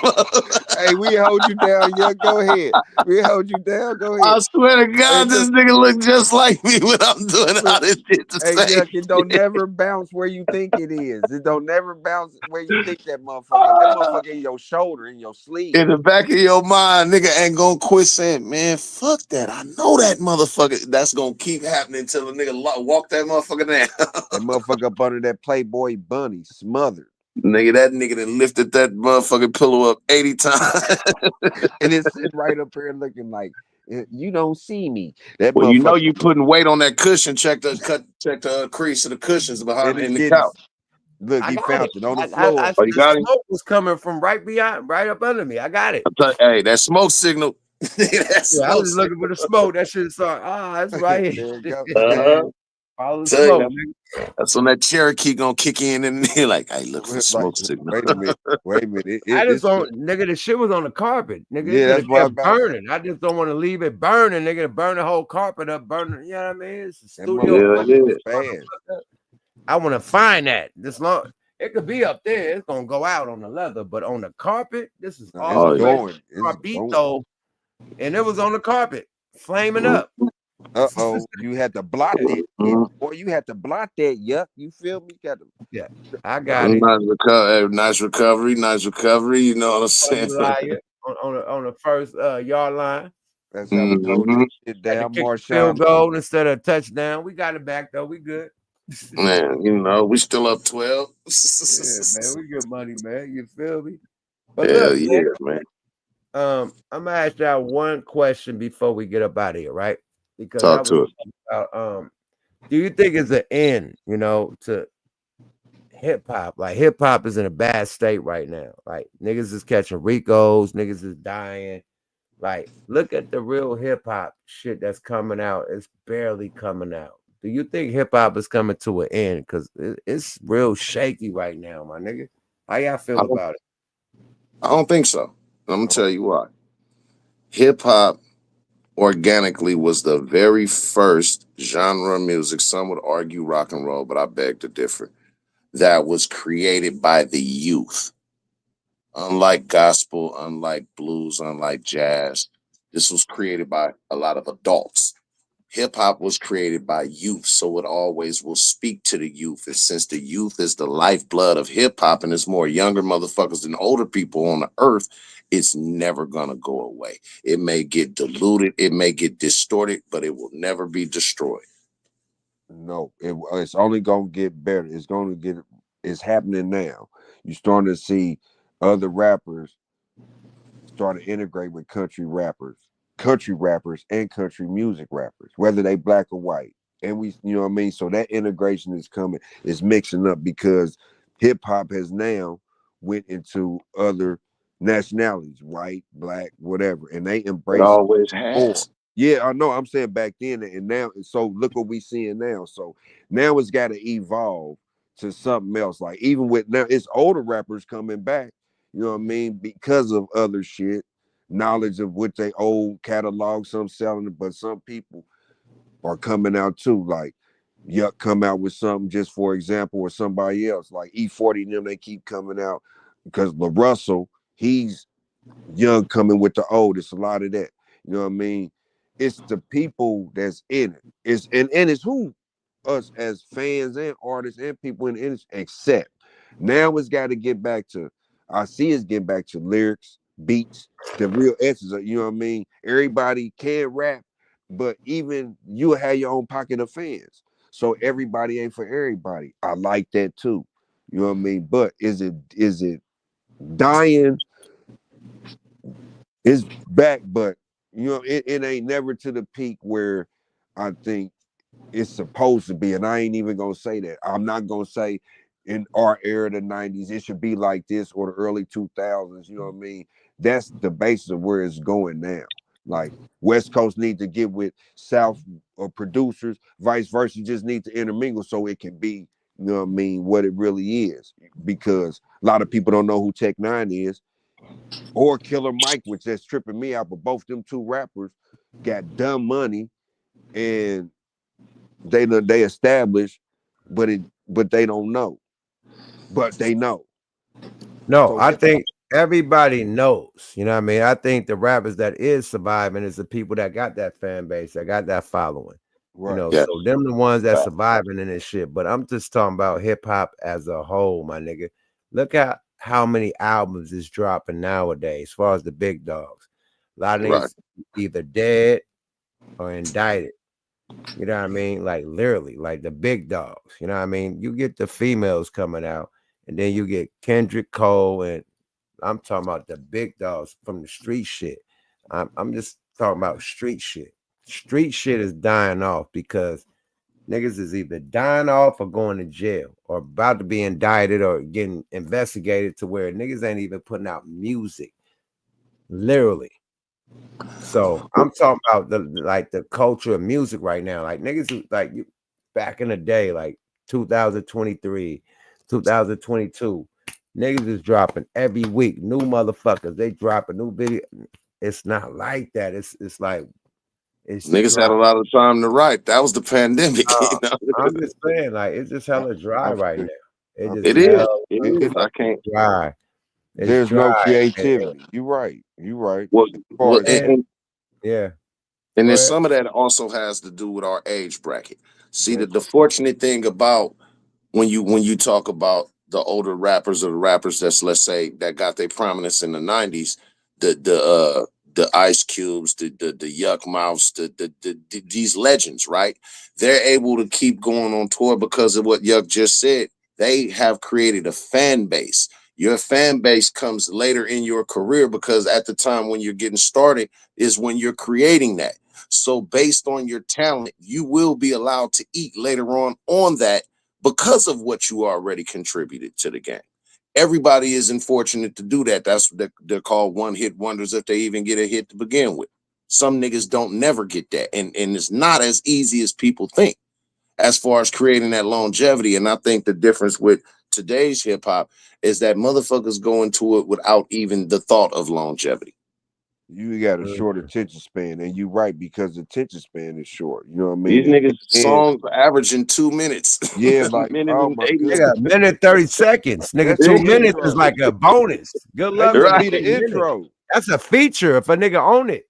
Hey, we hold you down, yeah. Go ahead. We hold you down. Go ahead. I swear to God, this nigga look just like me when I'm doing all this shit to hey, say. Yuck, it don't never bounce where you think it is. It don't never bounce where you think that motherfucker. That motherfucker in your shoulder, in your sleeve. In the back of your mind, nigga ain't gonna quit saying, man, fuck that. I know that motherfucker. That's gonna keep happening until the nigga walk that motherfucker down. That motherfucker up under that Playboy bunny, smothered. Nigga, that nigga done lifted that motherfucking pillow up 80 times. And it's sitting right up here looking like, you don't see me. That well, you know you putting weight on that cushion. Check the crease of the cushions behind in the couch. Look, he found it on the floor. Oh, you got it? Smoke was coming from right up under me. I got it. Hey, that smoke signal. I was looking for the smoke. That shit started. That's right here. Follow the Tell smoke. that's when that Cherokee gonna kick in and you're like, hey, look for the smoke signal. Wait a minute. I just don't, nigga. The shit was on the carpet, nigga. Yeah, that's why I'm burning. I just don't want to leave it burning, nigga. Burn the whole carpet up, burning. You know what I mean? It's a studio. I want to find that. This long. It could be up there. It's gonna go out on the leather, but on the carpet, this is all going. Carpito, and it was on the carpet, flaming up. You had to block it. Or you had to block that. Yuck. You feel me? Got to. Yeah, I got it. Nice recovery. You know what I'm saying? On the first yard line. That's how we hold this shit down. Field goal instead of a touchdown. We got it back though. We good. Man, you know, we still up 12. Yeah, man, we good money, man. You feel me? But Hell look, yeah, man. I'm gonna ask y'all one question before we get up out of here, right? Because Talk to us. About, do you think it's an end, you know, to hip hop? Like hip hop is in a bad state right now. Like niggas is catching Ricos, niggas is dying. Like, look at the real hip hop shit that's coming out. It's barely coming out. Do you think hip hop is coming to an end? Because it's real shaky right now, my nigga. How y'all feel about it? I don't think so. I'm gonna tell you why. Hip hop organically was the very first genre of music. Some would argue rock and roll, but I beg to differ. That was created by the youth. Unlike gospel, unlike blues, unlike jazz, this was created by a lot of adults. Hip hop was created by youth, so it always will speak to the youth. And since the youth is the lifeblood of hip hop and there's more younger motherfuckers than older people on the earth, it's never gonna go away. It may get diluted, it may get distorted, but it will never be destroyed. No, it's only gonna get better. It's happening now. You're starting to see other rappers start to integrate with country rappers and country music rappers, whether they black or white. And we, you know what I mean? So that integration is coming, is mixing up because hip hop has now went into other nationalities, white, black, whatever, and they embrace it. Always has. Yeah, I know. I'm saying back then and now. So look what we seeing now. So now it's got to evolve to something else. Like even with now, it's older rappers coming back. You know what I mean? Because of other shit, knowledge of what they old catalog, some selling it, but some people are coming out too. Like Yuck come out with something just for example, or somebody else like E40 and them. They keep coming out because LaRussell, he's young coming with the old. It's a lot of that. You know what I mean? It's the people that's in it. It's who us as fans and artists and people in the industry accept. Now it's got to get back to. I see it's getting back to lyrics, beats, the real essence of, you know what I mean? Everybody can rap, but even you have your own pocket of fans. So everybody ain't for everybody. I like that too. You know what I mean? But is it dying? It's back, but you know, it ain't never to the peak where I think it's supposed to be. And I ain't even gonna say that. I'm not gonna say in our era, the 90s, it should be like this, or the early 2000s. You know what I mean? That's the basis of where it's going now. Like West Coast need to get with South producers, vice versa, just need to intermingle so it can be, you know what I mean, what it really is. Because a lot of people don't know who Tech Nine is, or Killer Mike, which that's tripping me out. But both them two rappers got dumb money and they established, but they don't know. But they know. No, So I think everybody knows. You know what I mean? I think the rappers that is surviving is the people that got that fan base, that got that following. Right. You know, so them the ones that surviving in this shit. But I'm just talking about hip hop as a whole, my nigga. Look at how many albums is dropping nowadays, as far as the big dogs. A lot of niggas either dead or indicted. You know what I mean? Like literally, like the big dogs. You know what I mean? You get the females coming out, and then you get Kendrick Cole, and I'm talking about the big dogs from the street shit. I'm just talking about street shit. Street shit is dying off because niggas is either dying off or going to jail or about to be indicted or getting investigated to where niggas ain't even putting out music. Literally. So I'm talking about the culture of music right now. Like niggas like back in the day, like 2023, 2022, niggas is dropping every week. New motherfuckers. They drop a new video. It's not like that. It's like niggas had a lot of time to write. That was the pandemic. You know? I'm just saying, like it's just hella dry right now. It is. I can't. Dry. There's no creativity. You're right. Well, yeah. And then some of that also has to do with our age bracket. See, the fortunate thing about when you talk about the older rappers or the rappers that's, let's say, that got their prominence in the 90s, the Ice Cubes, the Yuck Mouths, these legends, right? They're able to keep going on tour because of what Yuck just said. They have created a fan base. Your fan base comes later in your career because at the time when you're getting started is when you're creating that. So based on your talent, you will be allowed to eat later on that because of what you already contributed to the game. Everybody isn't fortunate to do that. That's what they're called one-hit wonders if they even get a hit to begin with. Some niggas don't never get that. And it's not as easy as people think as far as creating that longevity. And I think the difference with today's hip-hop is that motherfuckers go into it without even the thought of longevity. You got a short attention span, and you're right, because the attention span is short. You know what I These mean? niggas songs averaging 2 minutes. Yeah, like oh my They got a minute 30 seconds. Nigga, 2 minutes is like a bonus. Good luck. That be the intro. That's a feature if a nigga own it.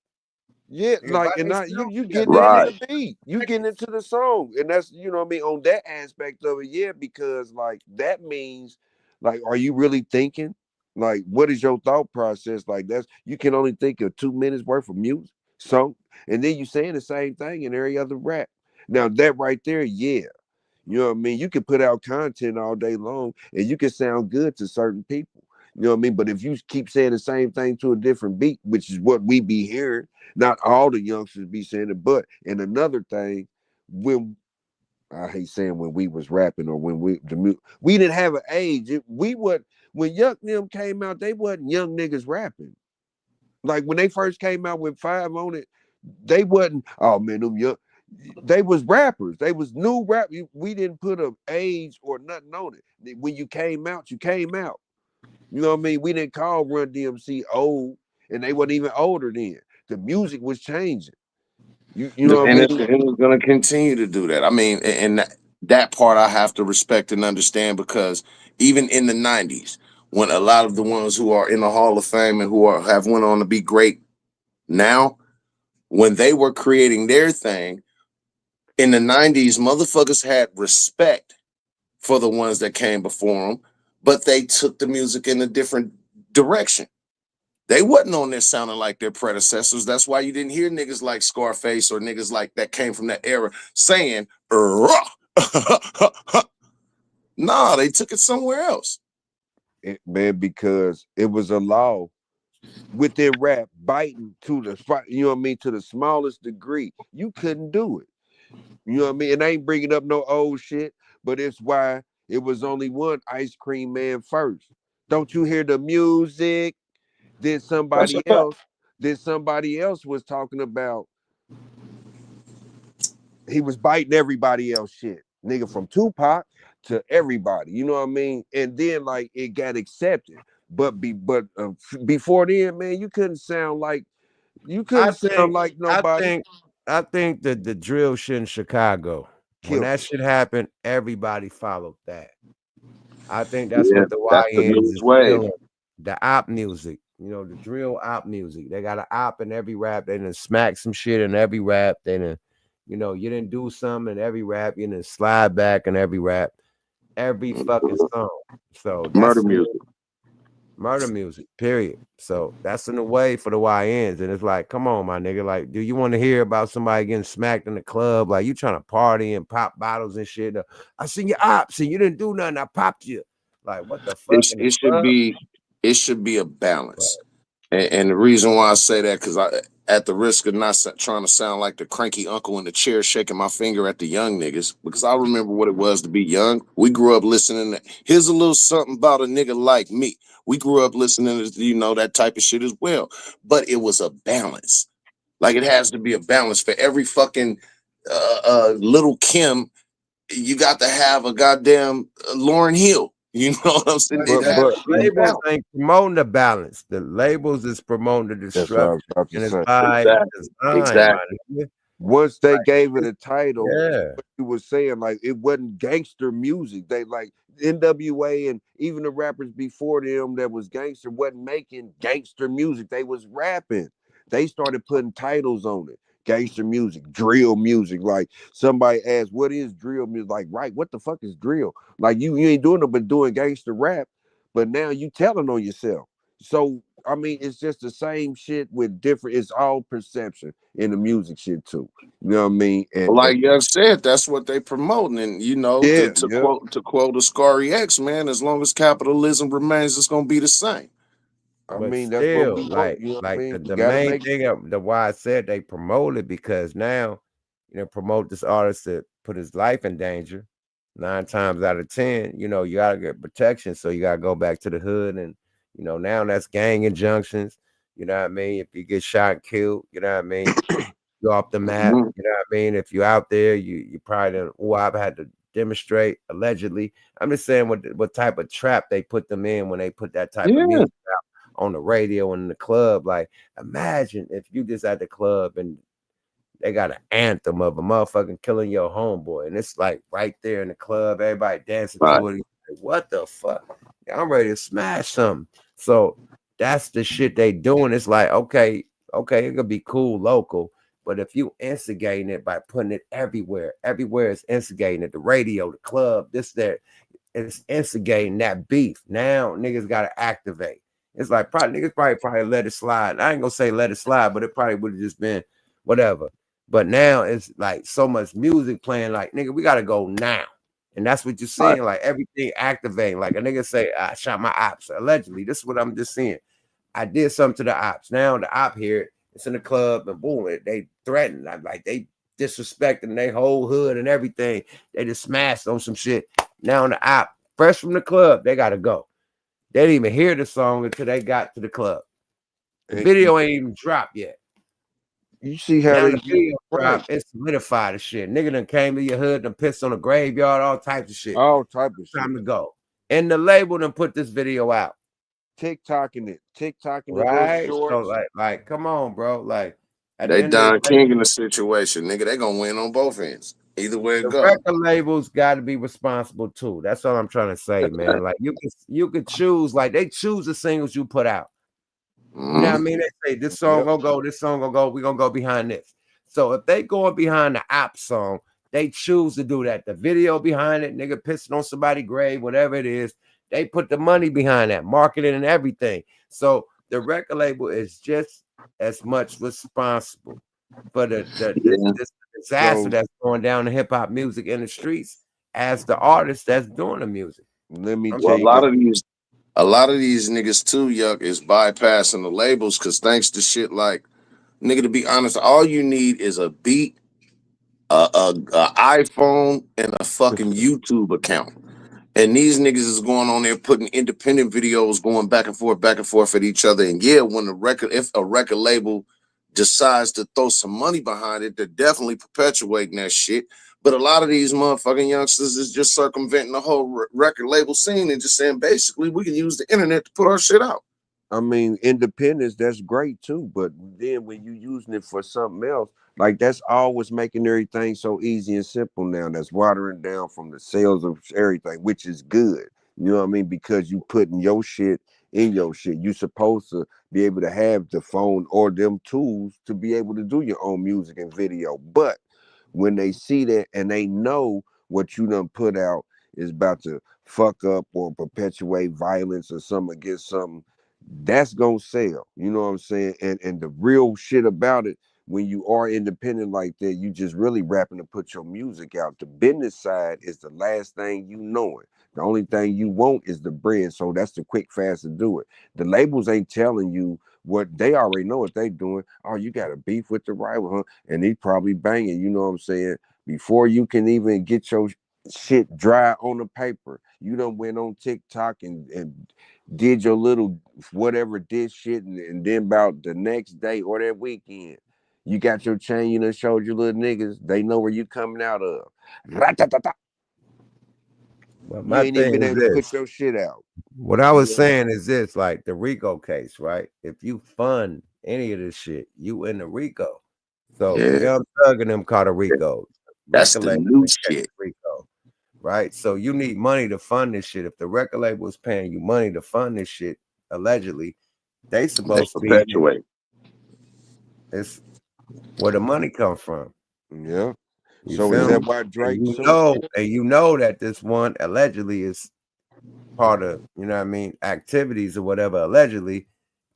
Yeah, like, and not you getting right. into the beat, you getting into the song, and that's, you know what I mean, on that aspect of it, yeah, because like that means, like, are you really thinking? Like, what is your thought process? Like, that's, you can only think of 2 minutes worth of music, song, and then you saying the same thing in every other rap. Now that right there, yeah, you know what I mean. You can put out content all day long, and you can sound good to certain people. You know what I mean? But if you keep saying the same thing to a different beat, which is what we be hearing, not all the youngsters be saying it, but, and another thing, when, I hate saying when we was rapping or when we didn't have an age. When Yuck them came out, they wasn't young niggas rapping. Like when they first came out with 5 on it, they wasn't, oh man, them young, they was rappers. They was new rap. We didn't put an age or nothing on it. When you came out, you came out. You know what I mean? We didn't call Run DMC old, and they wasn't even older then. The music was changing. You know what I mean? It's going to continue to do that. I mean, and that part I have to respect and understand, because even in the 90s, when a lot of the ones who are in the Hall of Fame and who have went on to be great now, when they were creating their thing, in the 90s, motherfuckers had respect for the ones that came before them, but they took the music in a different direction. They wasn't on there sounding like their predecessors. That's why you didn't hear niggas like Scarface or niggas like that came from that era saying, nah, they took it somewhere else. Man, because it was a law within rap, biting to the, you know what I mean, to the smallest degree. You couldn't do it. You know what I mean? And I ain't bringing up no old shit, but it's why it was only one Ice Cream Man first. Don't you hear the music? Then somebody else was talking about, he was biting everybody else shit. Nigga, from Tupac to everybody, you know what I mean? And then like it got accepted. But before then, man, you couldn't sound like nobody. I think that the drill shit in Chicago, when that shit happened, everybody followed that. I think that's what the YNs is feeling. The op music, you know, the drill op music. They got an op in every rap. They done smack some shit in every rap. They done, you know, you didn't do something in every rap. You didn't slide back in every rap. Every fucking song. So that's murder music, period. So that's in the way for the YNs. And it's like, come on, my nigga. Like, do you want to hear about somebody getting smacked in the club? Like, you trying to party and pop bottles and shit. I seen your ops and you didn't do nothing. I popped you. Like, what the fuck? It should be a balance. And the reason why I say that, because at the risk of not trying to sound like the cranky uncle in the chair shaking my finger at the young niggas, because I remember what it was to be young. We grew up listening to, here's a little something about a nigga like me. We grew up listening to, you know, that type of shit as well. But it was a balance. Like, it has to be a balance. For every fucking Little Kim, you got to have a goddamn Lauryn Hill. You know what I'm saying? But labels ain't promoting the balance. The labels is promoting the destruction. And it's by design. Once they gave it a title, what you were saying, like, it wasn't gangster music. They like NWA and even the rappers before them that was gangster wasn't making gangster music. They was rapping. They started putting titles on it. gangster music, drill music. Like somebody asked, what is drill music? Like, right, what the fuck is drill? Like you ain't doing it but doing gangster rap, but now you telling on yourself. So I mean, it's just the same shit with different. It's all perception in the music shit too. You know what I mean? And Like you said, that's what they promoting, and you know, yeah, to quote the Scary X, man, as long as capitalism remains, it's gonna be the same. I But mean, that's what we still, want. You know what I mean? the main thing of the why I said they promote it, because now, promote this artist that put his life in danger. 9 times out of 10, you gotta get protection. So you gotta go back to the hood, and now that's gang injunctions. You know what I mean? If you get shot and killed, you know what I mean? You're off the map. You know what I mean? If you're out there, you probably done, I've had to demonstrate allegedly. I'm just saying what type of trap they put them in when they put that type of music out on the radio and in the club. Like, imagine if you just at the club and they got an anthem of a motherfucking killing your homeboy, and it's like right there in the club, everybody dancing to it. Like, what the fuck? I'm ready to smash something. So that's the shit they doing. It's like, okay, it could be cool local, but if you instigating it by putting it everywhere is instigating it. The radio, the club, this, that, it's instigating that beef. Now niggas gotta activate. It's like niggas probably let it slide. I ain't gonna say let it slide, but it probably would have just been whatever. But now it's like so much music playing, like, nigga, we gotta go now. And that's what you're seeing, like everything activating. Like a nigga say, I shot my ops. Allegedly, this is what I'm just seeing. I did something to the ops. Now the op here, it's in the club, and boom, they threaten. Like they disrespecting their whole hood and everything. They just smashed on some shit. Now the op, fresh from the club, they gotta go. They didn't even hear the song until they got to the club. The video ain't even dropped yet. You see how now they the video drop, it solidified the shit. Nigga done came to your hood and pissed on the graveyard, all types of shit. All type of shit. Time to go. And the label done put this video out. TikToking it. TikToking the Right? little shorts. So like, come on, bro. Like, They Don King in the situation, nigga. They gonna win on both ends. Either way it the goes. record labels got to be responsible too. That's all I'm trying to say, man. Like you could choose, like they choose the singles you put out. You know what I mean? They say this song gonna go, this song gonna go, we're gonna go behind this. So if they going behind the op song, they choose to do that. The video behind it, nigga pissing on somebody's grave, whatever it is, they put the money behind that, marketing and everything. So the record label is just as much responsible for this disaster that's going down in hip hop music in the streets as the artist that's doing the music. Let me tell you, a lot of these niggas too, yuck, is bypassing the labels, because thanks to shit like, nigga, to be honest, all you need is a beat, a iPhone, and a fucking YouTube account. And these niggas is going on there putting independent videos going back and forth at each other. And yeah, when if a record label decides to throw some money behind it, they're definitely perpetuating that shit. But a lot of these motherfucking youngsters is just circumventing the whole record label scene and just saying, basically, we can use the internet to put our shit out. I mean, independence, that's great too. But then when you using it for something else, like that's always making everything so easy and simple now. That's watering down from the sales of everything, which is good. You know what I mean? Because you putting your shit in your shit. You're supposed to be able to have the phone or them tools to be able to do your own music and video. But when they see that and they know what you done put out is about to fuck up or perpetuate violence or something against something, that's gonna sell. You know what I'm saying? And the real shit about it, when you are independent like that, you just really rapping to put your music out. The business side is the last thing you know it. The only thing you want is the bread. So that's the quick, fast to do it. The labels ain't telling you what they already know what they doing. Oh, you got a beef with the rival, huh? And he probably banging, you know what I'm saying? Before you can even get your shit dry on the paper, you done went on TikTok and did your little whatever did shit, and then about the next day or that weekend, you got your chain, you done showed your little niggas, they know where you coming out of. Rat-ta-ta-ta. But You ain't even been able to put your shit out. What I was saying is this, like the RICO case, right? If you fund any of this shit, you in the RICO. So Young Thug and them caught a RICO. That's the new shit. RICO, right? So you need money to fund this shit. If the record label is paying you money to fund this shit, allegedly, they supposed to perpetuate. Where the money come from? Yeah. You So feel is that me? why Drake? And you know that this one allegedly is part of, you know what I mean, activities or whatever, allegedly,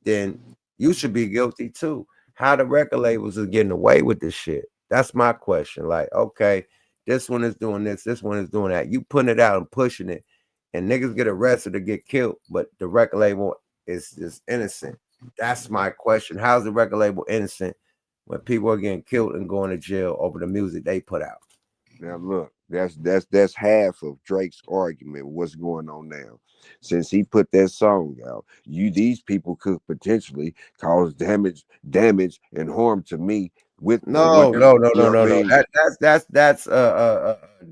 then you should be guilty too. How the record labels are getting away with this shit? That's my question. Like, okay, this one is doing this one is doing that. You putting it out and pushing it, and niggas get arrested or get killed, but the record label is just innocent. That's my question. How's the record label innocent when people are getting killed and going to jail over the music they put out? Now look, that's half of Drake's argument. What's going on now? Since he put that song out, these people could potentially cause damage and harm to me with No. That's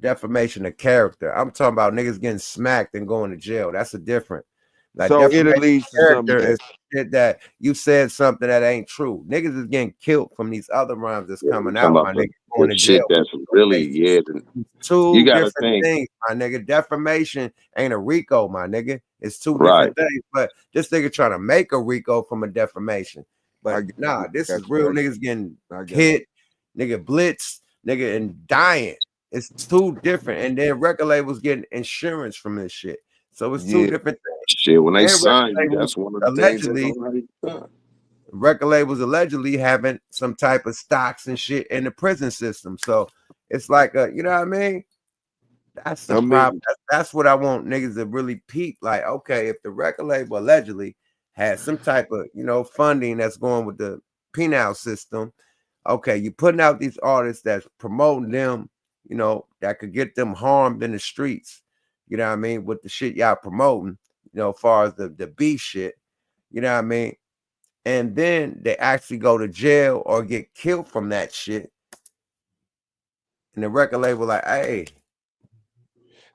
defamation of character. I'm talking about niggas getting smacked and going to jail. That's a different. Like, so it defamation leads of to something character is shit that you said something that ain't true. Niggas is getting killed from these other rhymes that's coming out. My nigga going to shit jail. that's really Two you gotta different think. things, my nigga. Defamation ain't a RICO, my nigga. It's two Right. different things. But this nigga trying to make a RICO from a defamation. But nah, this is real niggas getting hit, nigga blitz, nigga, and dying. It's two different. And then record labels getting insurance from this shit. So it's two different things. Shit, when they And sign record you, that's labels one of the things that's allegedly, already record labels allegedly having some type of stocks and shit in the prison system. So it's like you know what I mean? That's the problem. That's what I want niggas to really peep. Like, okay, if the record label allegedly has some type of, you know, funding that's going with the penal system, okay, you putting out these artists that's promoting them, you know, that could get them harmed in the streets. You know what I mean? With the shit y'all promoting, you know, as far as the beef shit, you know what I mean? And then they actually go to jail or get killed from that shit. And the record label like, hey,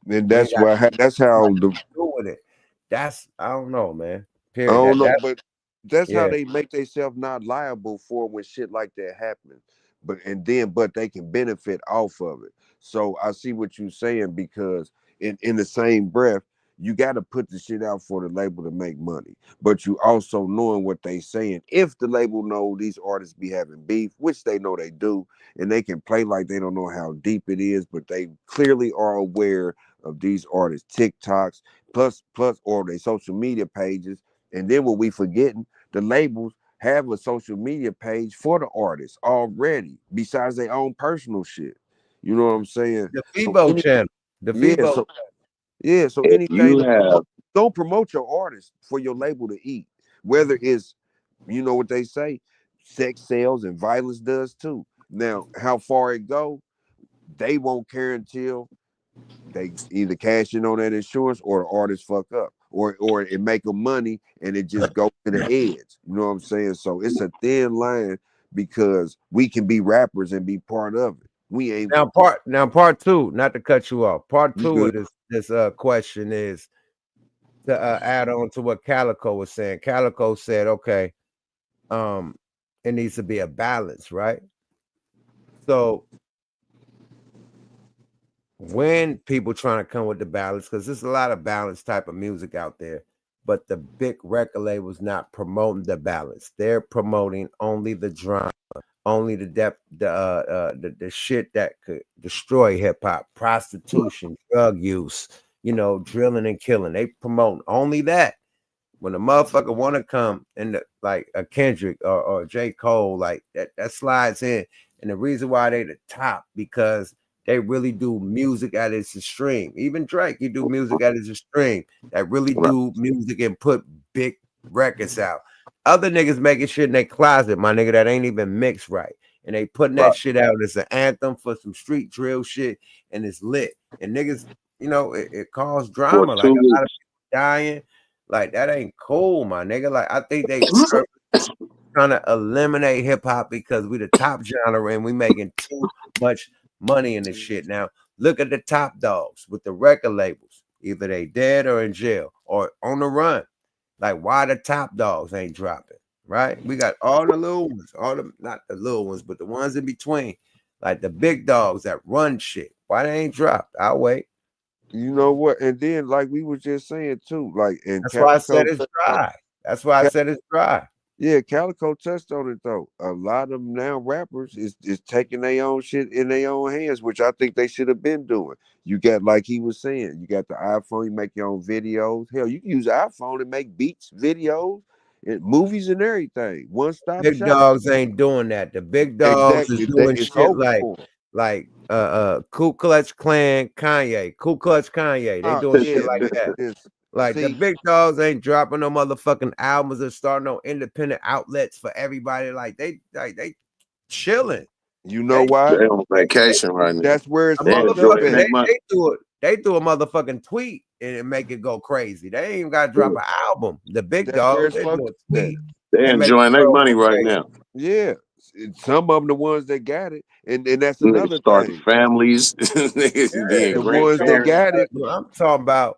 then that's how the with it. That's I don't know, man. I don't know, but that's how yeah. they make themselves not liable for when shit like that happens. But they can benefit off of it. So I see what you're saying, because in the same breath, you got to put the shit out for the label to make money. But you also knowing what they saying. If the label know these artists be having beef, which they know they do, and they can play like they don't know how deep it is, but they clearly are aware of these artists' TikToks, plus or their social media pages. And then what we forgetting, the labels have a social media page for the artists already, besides their own personal shit. You know what I'm saying? The Bebo channel. The Bebo. So anything, don't promote your artist for your label to eat. Whether it's, you know what they say, sex sells and violence does too. Now, how far it go, they won't care until they either cash in on that insurance or the artist fuck up, or it make them money and it just goes to the edge. You know what I'm saying? So it's a thin line, because we can be rappers and be part of it. We ain't now part two, not to cut you off. Part two of this question is to add on to what Calico was saying. Calico said, okay, it needs to be a balance, right? So when people trying to come with the balance, because there's a lot of balance type of music out there, but the big record labels not promoting the balance. They're promoting only the drama, only the depth, the shit that could destroy hip hop, prostitution, drug use, you know, drilling and killing. They promote only that. When a motherfucker want to come in, like a Kendrick or J. Cole, like that slides in. And the reason why they the top, because they really do music at its extreme. Even Drake, he do music at its extreme. That really do music and put big records out. Other niggas making shit in their closet, my nigga, that ain't even mixed right. And they putting that shit out as an anthem for some street drill shit, and it's lit. And niggas, you know, it caused drama. Like a lot of people dying. Like, that ain't cool, my nigga. Like, I think they trying to eliminate hip hop because we the top genre and we making too much money in this shit. Now, look at the top dogs with the record labels. Either they dead or in jail or on the run. Like, why the top dogs ain't dropping, right? We got all the little ones, not the little ones, but the ones in between. Like the big dogs that run shit. Why they ain't dropped? I'll wait. You know what? And then, like we were just saying too, like, and that's why I said it's dry. That's why I said it's dry. Yeah, Calico touched on it though. A lot of them now rappers is taking their own shit in their own hands, which I think they should have been doing. You got, like he was saying, you got the iPhone, you make your own videos. Hell, you can use the iPhone and make beats, videos, and movies and everything. One stop Big shop. dogs ain't doing that. The big dogs Exactly. is doing It's shit over like for 'em. Ku Klux Klan, Kanye, Ku Klux Kanye. They doing shit like that. Like the big dogs ain't dropping no motherfucking albums or starting no independent outlets for everybody. Like they chilling. You know why? They on vacation right now. That's where it's A motherfucker, they do a motherfucking tweet and make it go crazy. They ain't even gotta drop an album. The big That's where dogs, it's they do a focused. tweet. They and make enjoying it their go money right crazy. now. Yeah. Some of them the ones that got it. And that's Niggas another starting thing. families. Niggas being The great ones that parents. got it. I'm talking about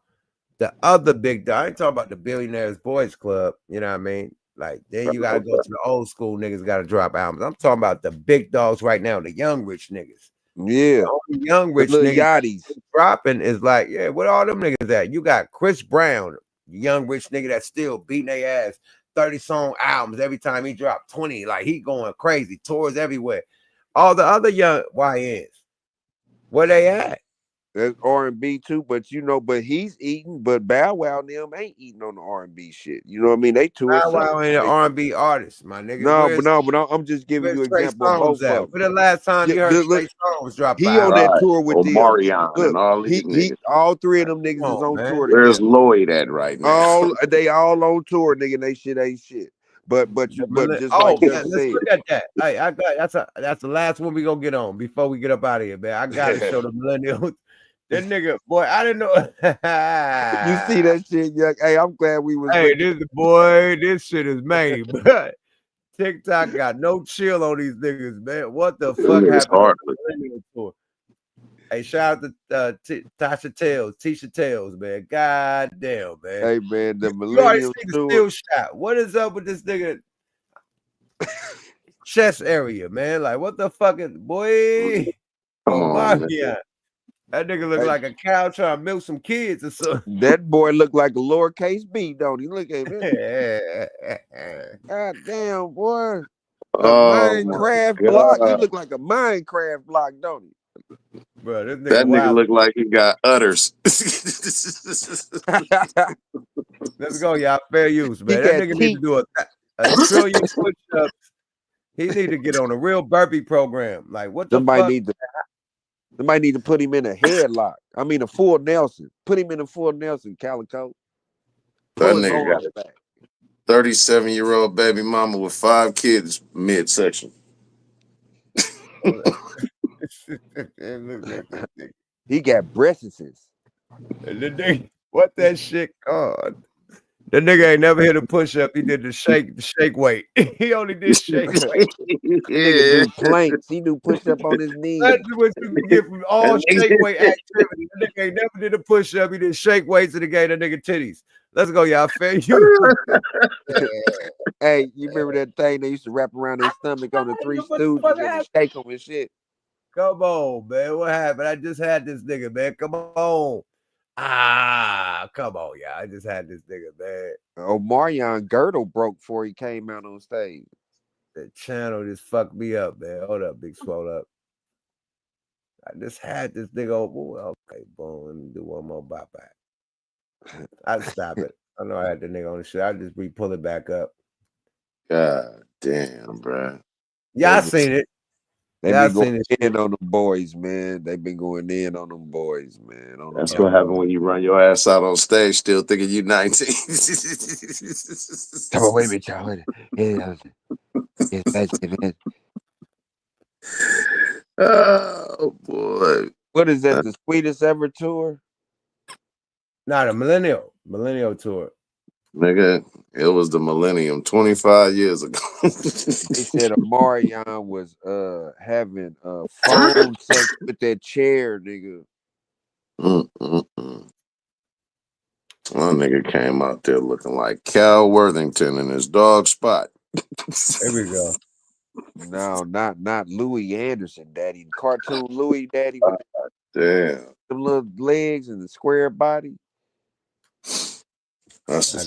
the other big dog. I ain't talking about the Billionaires Boys Club. You know what I mean? Like then you gotta go to the old school niggas gotta drop albums. I'm talking about the big dogs right now, the young rich niggas. Yeah. The only young rich little niggas yachties dropping is like, yeah, what all them niggas at? You got Chris Brown, young rich nigga that's still beating their ass, 30 song albums every time he dropped 20. Like he going crazy, tours everywhere. All the other young YNs, where they at? That's R&B too, but but he's eating. But Bow Wow and them ain't eating on the R&B shit. You know what I mean? They tour. Bow Wow ain't an R&B artist, my nigga. But I'm just giving you an Trey example of both Songz at? of When the last time you heard Trey Songz drop He an on that album? tour with them. Omarion and all these niggas. All three of them niggas Come is on, on man. tour Where's together. Lloyd at right now? They all on tour, nigga. And they shit ain't shit. But just like let's said, look at that. Hey, I got that's the last one we gonna get on before we get up out of here, man. I gotta show the millennials. That nigga, boy, I didn't know. you see that shit, young. Hey, I'm glad we was. Hey, this shit is made, but TikTok got no chill on these niggas, man. What the fuck happened on the Millennium Tour? Hey, shout out to Tisha Tales, man. God damn, man. Hey, man, the You already Millennium see the Tour. still shot. What is up with this nigga chest area, man? Like, what the fuck is, boy? Come on, man. Yeah. That nigga look like a cow trying to milk some kids or something. That boy look like a lowercase b, don't he? Look at him. God damn, boy. A Minecraft block. He look like a Minecraft block, don't he? Bro, this nigga That nigga wild. look like he got udders. Let's go, y'all. Fair use, man. That nigga need to do a trillion push-ups. He need to get on a real burpee program. Like, what the fuck? Somebody need to put him in a headlock. I mean, a full Nelson. Put him in a full Nelson, Calico. That nigga got a 37-year-old baby mama with 5 kids midsection. He got breasts. What that shit called? The nigga ain't never hit a push-up. He did the shake weight. He only did shake weight. Nigga do planks. He do push-up on his knees. That's what you can get from all shake weight activity. The nigga ain't never did a push-up. He did shake weights and he gave that nigga titties. Let's go, y'all. Fair you. Hey, you remember that thing they used to wrap around their stomach on the Three Stooges and shake them and shit? Come on, man. What happened? I just had this nigga, man. Come on. Come on, y'all. I just had this nigga, man. Omarion girdle broke before he came out on stage. The channel just fucked me up, man. Hold up, Big Swole up. I just had this nigga. Okay, boom. Let me do one more bop back. I'd stop it. I know I had the nigga on the shit. I just pull it back up. God damn, bro. Y'all seen it. They been going in on them boys, man. They been going in on them boys, man. That's what happened when you run your ass out on stage still thinking you 19. Come on, wait a minute, y'all. Oh, boy. What is that, the sweetest ever tour? Nah, the Millennium Tour. Nigga, it was the Millennium 25 years ago. They said Omarion was having phone sex with that chair, nigga. One nigga came out there looking like Cal Worthington in his dog spot. There we go. No, not Louis Anderson, daddy. Cartoon Louis, daddy. Damn. The little legs and the square body. That's a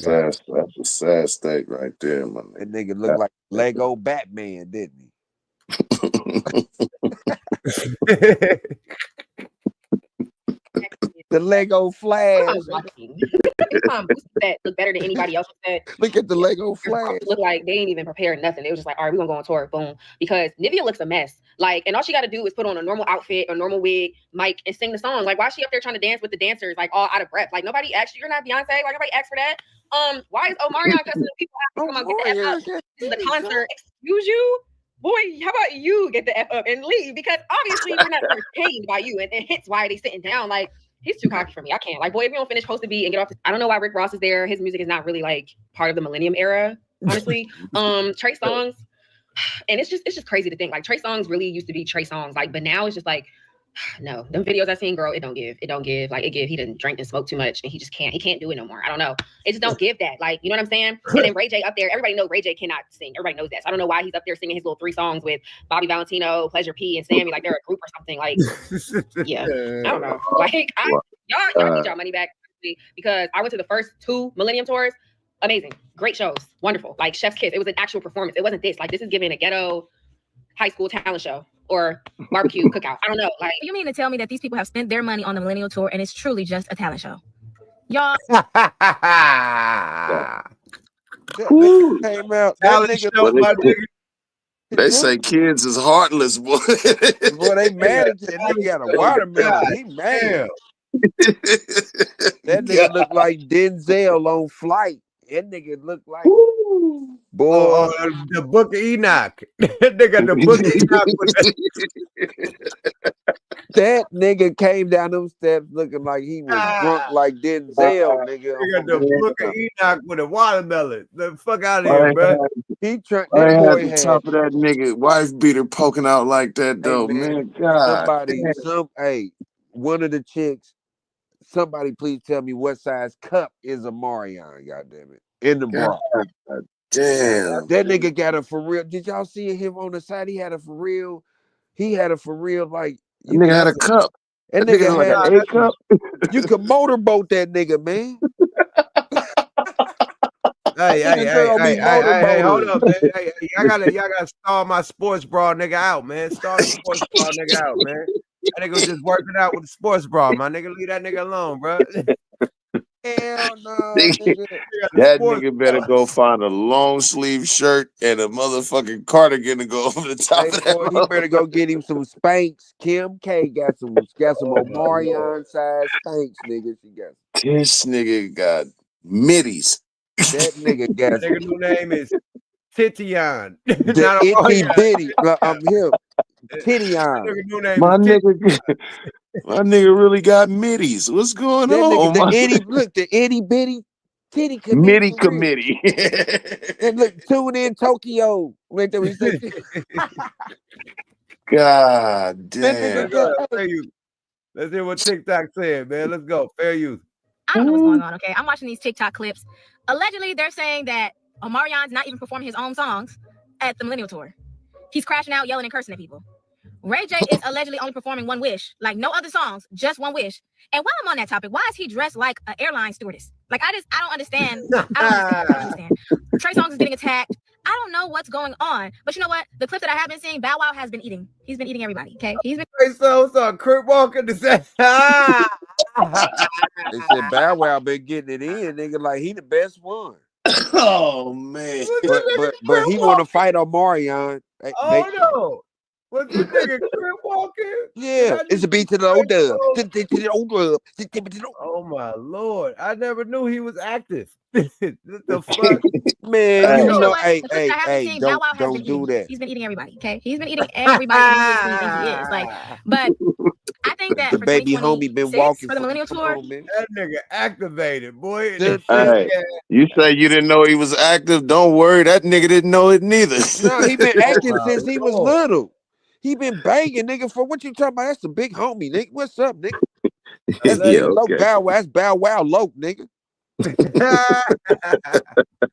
sad state right there, man. That nigga looked like Lego Batman, didn't he? The Lego Flash. That look better than anybody else said. Look at the Lego Flash. Look like they ain't even prepared nothing. They was just like, all right, we're gonna go on tour, boom. Because Nivea looks a mess. Like, and all she gotta do is put on a normal outfit, a normal wig, mic, and sing the song. Like, why is she up there trying to dance with the dancers, like all out of breath? Like, nobody asked you, you're not Beyonce, like nobody asked for that. Why is Omarion cussing the people out? Come on, get the F up. This is a concert. Excuse you? Boy, how about you get the F up and leave? Because obviously we're not entertained by you, and hence why they sitting down. Like, he's too cocky for me. I can't. Like, boy, if you don't finish Post to Be and get off, I don't know why Rick Ross is there. His music is not really like part of the Millennium era, honestly. Trey Songz, and it's just crazy to think like Trey Songz really used to be Trey Songz, like, but now it's just like, no, them videos I seen, girl, it don't give. Like, it give. He didn't drink and smoke too much, and he can't do it no more. I don't know. It just don't give that. Like, you know what I'm saying? And then Ray J up there, everybody knows Ray J cannot sing. Everybody knows that. So I don't know why he's up there singing his little 3 songs with Bobby Valentino, Pleasure P, and Sammy, like they're a group or something. Like, yeah, I don't know. Like, y'all need y'all money back, because I went to the first 2 Millennium Tours. Amazing, great shows, wonderful. Like Chef's Kiss, it was an actual performance. It wasn't this. Like, this is giving a ghetto high school talent show or barbecue cookout. I don't know. Like, You mean to tell me that these people have spent their money on the Millennium Tour and it's truly just a talent show? Y'all. Came out. They say kids is heartless, boy. Boy, they mad at that nigga got a watermelon. He mad. That nigga look like Denzel on Flight. That nigga look like boy. The Book of Enoch. That nigga, the Book of Enoch. That nigga came down them steps looking like he was drunk like Denzel, nigga. The Book of Enoch with a watermelon. The fuck out of here, bro. He tried. I That had boy the had top of that nigga wife beater poking out like that though, man. God. One of the chicks. Somebody please tell me what size cup is a Marion, goddamn it. In the bra. Damn. That nigga got a for real. Did y'all see him on the side? He had a for real. Like that nigga had a cup. That nigga had a cup. You could motorboat that nigga, man. Hey, hold up, man. Hey, y'all gotta stall my sports bra nigga out, man. Stall the sports bra nigga out, man. That nigga was just working out with the sports bra, my nigga. Leave that nigga alone, bro. Hell no. That nigga better go find a long sleeve shirt and a motherfucking cardigan to go over the top of that. He better go get him some Spanx. Kim K got some Omarion size Spanx, nigga. This nigga got middies. That nigga got that nigga new name is Titian. The itty bitty. I'm him. Titian. My nigga really got middies. What's going on? The itty bitty titty committee. And look, tune in Tokyo. Wait till we say God damn. Let's hear what TikTok said, man. Let's go. Fair use. I don't know what's going on, okay? I'm watching these TikTok clips. Allegedly, they're saying that Omarion's not even performing his own songs at the Millennium Tour. He's crashing out, yelling, and cursing at people. Ray J is allegedly only performing One Wish, like no other songs, just One Wish. And while I'm on that topic, why is he dressed like an airline stewardess? Like, I don't understand. I don't understand. Trey Songz is getting attacked. I don't know what's going on. But you know what? The clip that I have been seeing, Bow Wow has been eating. He's been eating everybody, okay? He's been... So Kurt Walker to say, They said Bow Wow been getting it in, nigga, like he the best one. Oh, man. But he want to fight Omarion. No. What's the nigga, Kurt Walker? Yeah, it's a beat to the old dub. Oh my Lord. I never knew he was active. What the fuck? Man, you know, hey, don't do that. He's been eating everybody, okay? He's been eating everybody that he is. Like, but I think that the baby homie been walking for the Millennium Tour. That nigga activated, boy. Hey, you say you didn't know he was active? Don't worry, that nigga didn't know it neither. No, he been acting since he was little. He been banging, nigga. For what you talking about? That's a big homie, nigga. What's up, nigga? That's okay. Bow Wow. That's Bow Wow Loke, nigga. What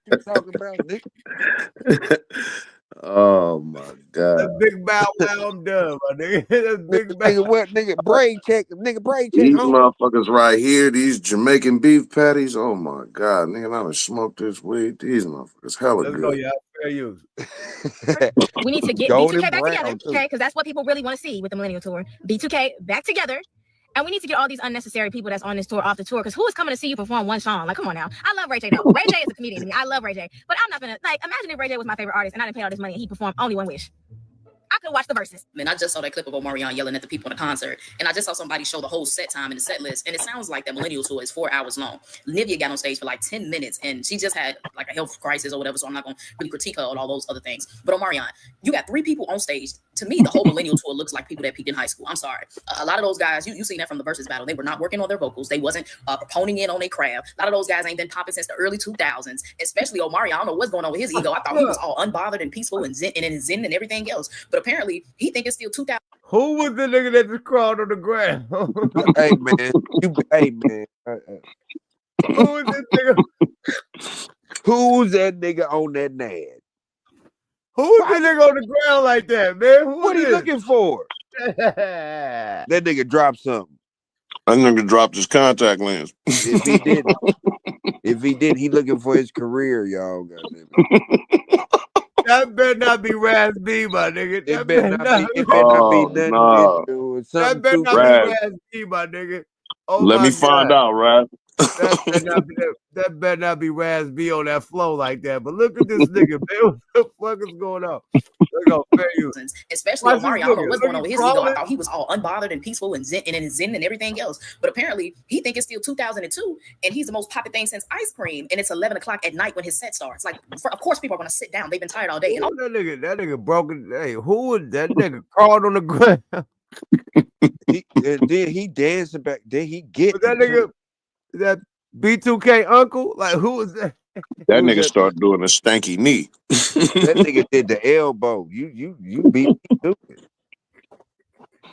you talking about, nigga? Oh my god. That big bow wow, I'm done, my nigga. That big bow. Nigga, what? Nigga, brain check. Nigga, brain check. These Home. motherfuckers right here, these Jamaican beef patties. Oh my god, nigga, I done smoked this weed. These motherfuckers hella Let's good. go, y'all. Fair use. We need to get Golden B2K back brown, together, too. okay? Because that's what people really want to see with the Millennium Tour. B2K back together. And we need to get all these unnecessary people that's on this tour off the tour. Because who is coming to see you perform one song? Like, come on now. I love Ray J, though. Ray J is a comedian to me. I love Ray J. But I'm not going to, like, imagine if Ray J was my favorite artist and I didn't pay all this money and he performed only one wish. I could watch the verses. Man, I just saw that clip of Omarion yelling at the people in the concert, and I just saw somebody show the whole set time in the set list, and it sounds like that Millennial Tour is 4 hours long. Nivea got on stage for like 10 minutes, and she just had like a health crisis or whatever, so I'm not going to really critique her on all those other things. But Omarion, you got 3 people on stage. To me, the whole Millennial Tour looks like people that peaked in high school. I'm sorry. A lot of those guys, you seen that from the versus battle. They were not working on their vocals. They wasn't proponing in on their craft. A lot of those guys ain't been popping since the early 2000s, especially Omarion. I don't know what's going on with his ego. I thought he was all unbothered and peaceful and zen and everything else. But apparently, he thinks it's still 2000. Who was the nigga that just crawled on the ground? Hey man, hey man. Who was this nigga? Who's that nigga on that nad? Who was the nigga on the ground like that, man? What are you looking for? That nigga dropped something. That nigga dropped his contact lens. If he didn't, he looking for his career, y'all. Goddamn it. That better not be Raz B, my nigga. That better not be. It better not be nothing. no. That better not Raz. be Raz B, my nigga. Oh Let my me find God. out, right? That better not be Raz B on that flow like that. But look at this nigga, man. What the fuck is going on? Let's go, fair use. Especially Watch this Omarion. I don't know nigga. what's Look, going on with he his ego. I crawling. thought he was all unbothered and peaceful and zen and everything else. But apparently, he think it's still 2002, and he's the most popular thing since ice cream. And it's 11 o'clock at night when his set starts. Like, of course, people are going to sit down. They've been tired all day. And Who that nigga broken. Hey, who was that nigga crawled on the ground? And then he dancing back. Then he get Was that nigga, that B2K uncle? Like, who was that? That nigga started doing a stanky knee. That nigga did the elbow. You beat me stupid.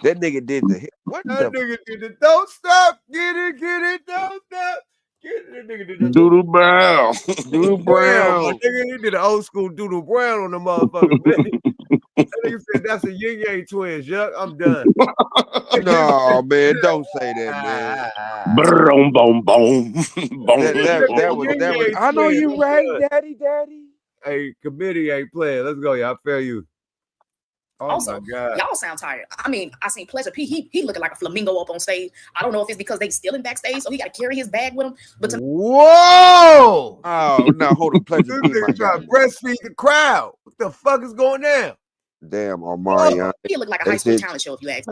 That nigga did the hip. What That the? nigga did the don't stop, get it, don't stop. Get it. That nigga did the Doodle Brown. Doodle My Brown. nigga, he did an old school Doodle Brown on the motherfucker, man. That nigga said that's a yin yang twins, yuck. I'm done. No, man, don't say that, man. Boom, boom, boom. That was. I know you right, daddy. Hey, committee ain't playing. Let's go, y'all. Fair you. Oh also, my God. y'all sound tired. I mean, I seen Pleasure P. He looking like a flamingo up on stage. I don't know if it's because they stealing backstage, so he got to carry his bag with him. But Whoa! Oh, no, hold on, Pleasure This P, my nigga trying guy. to breastfeed the crowd. What the fuck is going down? Damn, Omarion. he look like a They high school said talent show, if you ask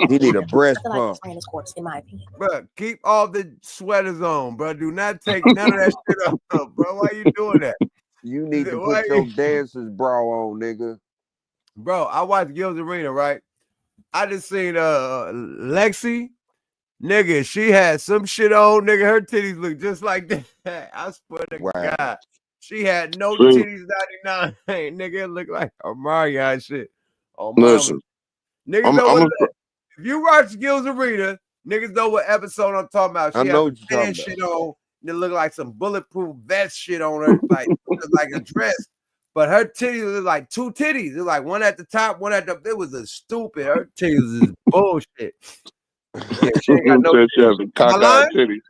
he need a breast I feel like pump. it's ran his course, in my opinion. Bro, keep all the sweaters on, bro. Do not take none of that shit off, bro. Why you doing that? You need to Why put your you- dancer's bra on, nigga. Bro, I watched Gil's Arena, right? I just seen Lexi. Nigga, she had some shit on, nigga. Her titties look just like that. I swear to Wow. God. She had no See? titties 99. Nigga, it looked like Omarion shit. Oh, mama. Listen, Niggas I'm- know I'm what, if you watch Gil's Arena, niggas know what episode I'm talking about. She I had know some what you're talking tan shit on. And it looked like some bulletproof vest shit on her, like a dress. But her titties was like 2 titties. It was like one at the top, one at the. It was a stupid. Her titties is bullshit. Yeah, she ain't got no. Said she has some Am I cockeyed lying? titties.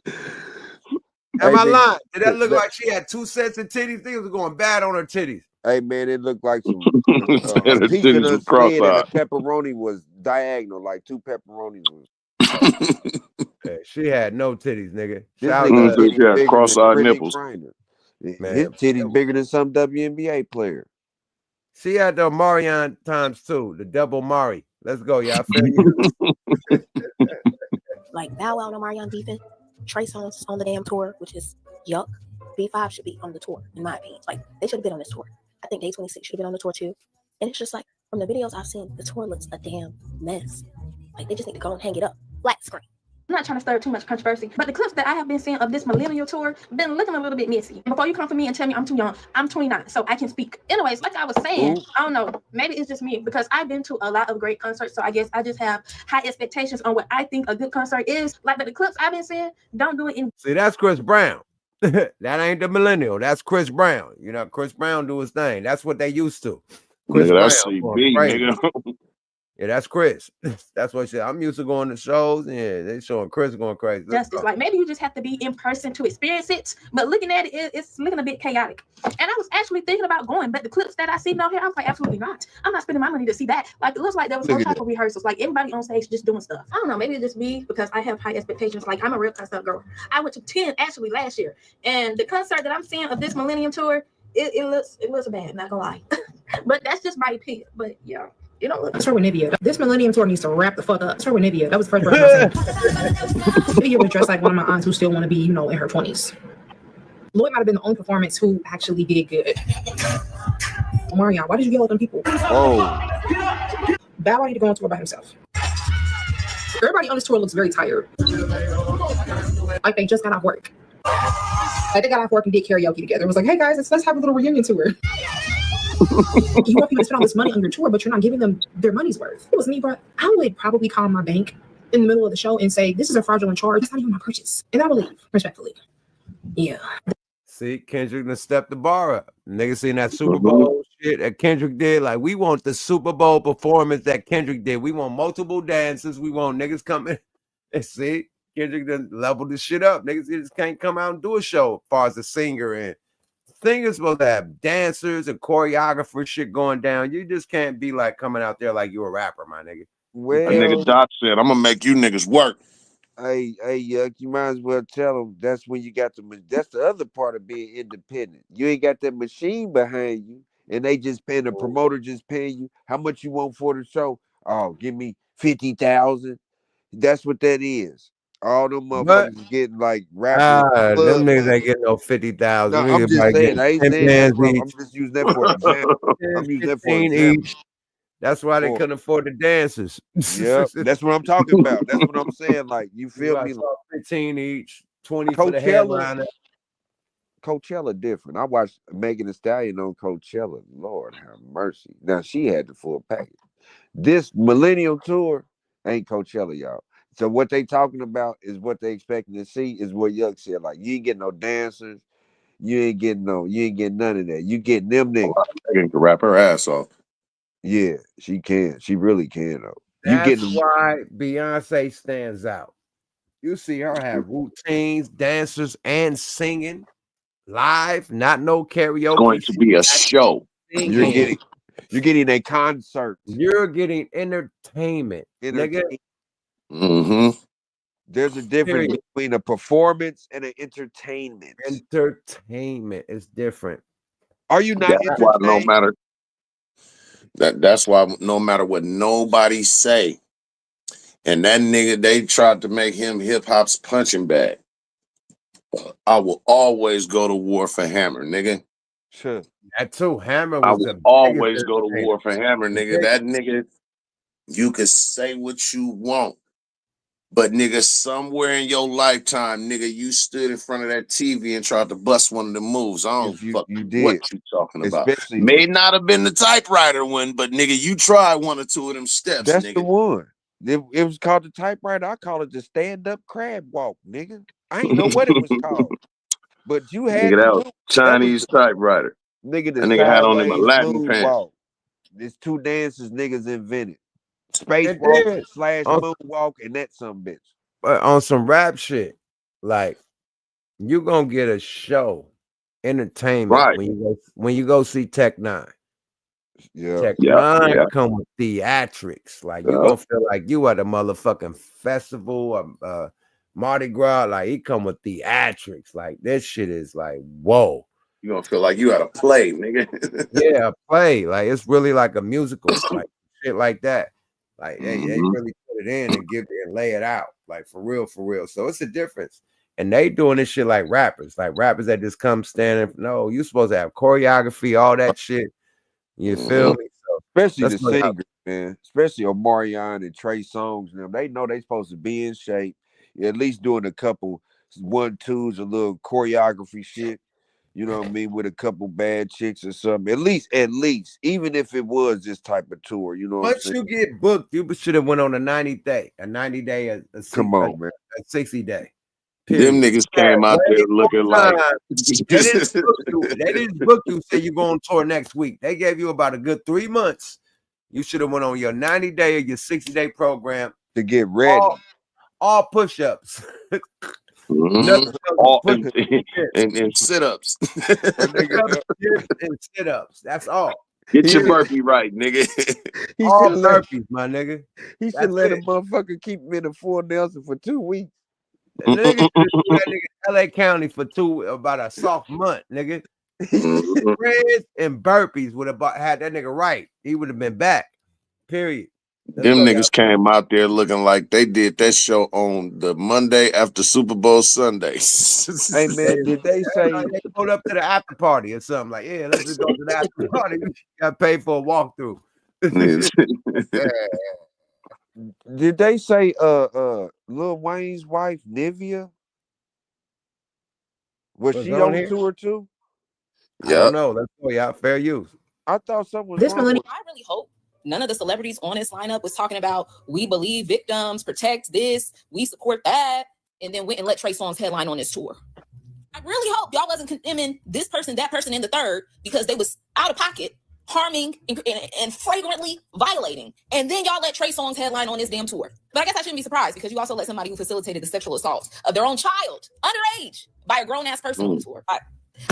Am I Hey, lying? Did that look that- like she had 2 sets of titties? Things was going bad on her titties. Hey man, it looked like some Said a her piece titties of the was skin and a cross-eyed. pepperoni was diagonal, like 2 pepperonis was. Yeah, she had no titties, nigga. This Shout nigga out to She titties had bigger cross-eyed than Brittany nipples. Griner. His man. titties bigger than some WNBA player. She had the Marion times 2, the double Mari. Let's go, y'all. Feel you? Like Bow Wow and Omarion beefing. Trey Songz on the damn tour, which is yuck. B5 should be on the tour, in my opinion. Like, they should have been on this tour. I think Day 26 should have been on the tour too. And it's just like, from the videos I've seen, the tour looks a damn mess. Like, they just need to go and hang it up. Flat screen. I'm not trying to stir too much controversy, but the clips that I have been seeing of this Millennium Tour been looking a little bit messy. Before you come for me and tell me I'm too young, I'm 29, so I can speak. Anyways, like I was saying, I don't know, maybe it's just me because I've been to a lot of great concerts, so I guess I just have high expectations on what I think a good concert is. Like, but the clips I've been seeing don't do it in. See, that's Chris Brown. That ain't the millennial. That's Chris Brown. You know, Chris Brown do his thing. That's what they used to. Chris Nigga, that's Brown going CB, crazy. nigga. Yeah, that's Chris. That's what he said. I'm used to going to shows, and yeah, they showing Chris going crazy. Justice. Like maybe you just have to be in person to experience it. But looking at it, it's looking a bit chaotic. And I was actually thinking about going, but the clips that I see down here, I was like, absolutely not. I'm not spending my money to see that. Like it looks like there was no type of rehearsals. Like everybody on stage just doing stuff. I don't know. Maybe it's just me because I have high expectations. Like I'm a real concert girl. I went to 10 actually last year, and the concert that I'm seeing of this Millennium Tour, it looks bad. Not gonna lie, but that's just my opinion. But yeah. You don't look. Start with Nivea. This Millennium Tour needs to wrap the fuck up. Start with Nivea. That was the first person I said. Nivea was dressed like one of my aunts who still want to be, in her 20s. Lloyd might have been the only performance who actually did good. Marion, why did you yell at them people? Oh. Bow Wow need to go on tour by himself. Everybody on this tour looks very tired. Like they just got off work. Like they got off work and did karaoke together. It was like, hey guys, let's have a little reunion tour. You want people to spend all this money on your tour, but you're not giving them their money's worth. It was me, bro. I would probably call my bank in the middle of the show and say, this is a fraudulent charge. That's not even my purchase. And I will leave, respectfully. Yeah. See, Kendrick done stepped the bar up. Niggas seen that Super Bowl shit that Kendrick did. Like, we want the Super Bowl performance that Kendrick did. We want multiple dances. We want niggas coming. And see, Kendrick done leveled this shit up. Niggas just can't come out and do a show as far as the singer and singers supposed to have dancers and choreographers shit going down. You just can't be like coming out there like you a rapper, my nigga. Well, that nigga Doc said, I'm gonna make you niggas work. Hey, Yuck, you might as well tell them that's when you got that's the other part of being independent. You ain't got that machine behind you, and they just paying the promoter just paying you. How much you want for the show? Oh, give me 50,000. That's what that is. All them motherfuckers getting like rappers. Them niggas ain't getting no 50,000. No, I'm just saying. I ain't saying that, bro. I'm just using that for example. I'm using that for example. Each. That's why they couldn't afford the dancers. Yeah, that's what I'm talking about. That's what I'm saying. Like, you feel me? 15 each, 20 for the headliner. Coachella different. I watched Megan Thee Stallion on Coachella. Lord have mercy. Now she had the full package. This Millennium Tour ain't Coachella, y'all. So what they talking about is what they expecting to see is what Yuck said. Like, you ain't getting no dancers. You ain't getting none of that. You getting them niggas. Megan can rap her ass off. Yeah, she can. She really can though. That's why Beyonce stands out. You see her have routines, dancers, and singing live, not no karaoke. It's going to be a show. You're getting a concert. You're getting entertainment. Nigga. Mm-hmm. There's a difference between a performance and an entertainment. Entertainment is different. Are you not That's why that's why no matter what nobody say, and that nigga, they tried to make him hip hop's punching bag. I will always go to war for Hammer, nigga. Sure. That too. Hammer was I will always go to war for Hammer, nigga. That nigga, you can say what you want. But nigga, somewhere in your lifetime, nigga, you stood in front of that TV and tried to bust one of the moves. I don't fuck what you talking about. May not have been the typewriter one, but nigga, you tried one or two of them steps. That's nigga. the one. It was called the typewriter. I call it the stand-up crab walk, nigga. I ain't know what it was called. But you had nigga, that was Chinese typewriter. Nigga, the nigga had on him a sideways Latin moon pants. walk. There's two dances niggas invented. Space walk / moonwalk, and that some bitch. But on some rap shit, like you gonna get a show, entertainment when you go see Tech Nine. Yeah, Tech Nine come with theatrics. Like you gonna feel like you at a motherfucking festival, Mardi Gras. Like he come with theatrics. Like this shit is like whoa. You gonna feel like you had a play, nigga. Yeah, a play. Like it's really like a musical, like shit like that. Like they really put it in and give it and lay it out, like for real. So it's a difference. And they doing this shit like rappers that just come standing. No, you supposed to have choreography, all that shit. You feel me? So especially the singers, man. Especially Omarion and Trey Songz and them. They know they supposed to be in shape. At least doing a couple 1-2s, a little choreography shit. You know what I mean? With a couple bad chicks or something. At least, even if it was this type of tour, you know what I'm saying? Once you get booked, you should have went on a 90 day, a 60 day. Them niggas came out there looking like they didn't book you. Say you go on tour next week. They gave you about a good 3 months. You should have went on your 90-day or your 60-day program to get ready. All push-ups. All and sit-ups. And sit-ups. That's all. Get your burpee right, nigga. All burpees, my nigga. He should let a motherfucker keep him in a full Nelson for 2 weeks. Nigga should do that nigga LA County for about a soft month, nigga. Spreads and burpees would have had that nigga right. He would have been back. Period. Them niggas came out there looking like they did that show on the Monday after Super Bowl Sunday. Hey man, did they say they pulled up to the after party or something? Like, yeah, let's just go to the after party. You got paid for a walkthrough. Did they say Lil Wayne's wife Nivea? Was she on tour too? I don't know. Let's go, y'all. Fair use. I thought someone. I really hope none of the celebrities on this lineup was talking about we believe victims, protect this, we support that, and then went and let Trey Songz headline on this tour. I really hope y'all wasn't condemning this person, that person, and the third because they was out of pocket, harming and flagrantly violating. And then y'all let Trey Songz headline on this damn tour. But I guess I shouldn't be surprised because you also let somebody who facilitated the sexual assault of their own child, underage, by a grown-ass person on the tour. I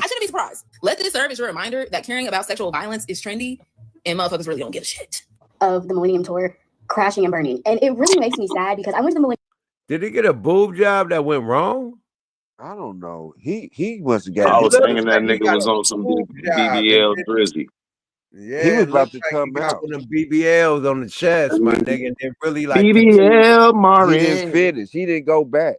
shouldn't be surprised. Let this serve as your reminder that caring about sexual violence is trendy and motherfuckers really don't give a shit. Of the Millennium Tour crashing and burning. And it really makes me sad because I went to the Millennium. Did he get a boob job that went wrong? I don't know. He must have got. I was thinking that nigga was on some BBL Drizzy. Yeah, he was about to come out. With them BBLs on the chest, my nigga, and then really like BBL Marin. He didn't finish. He didn't go back.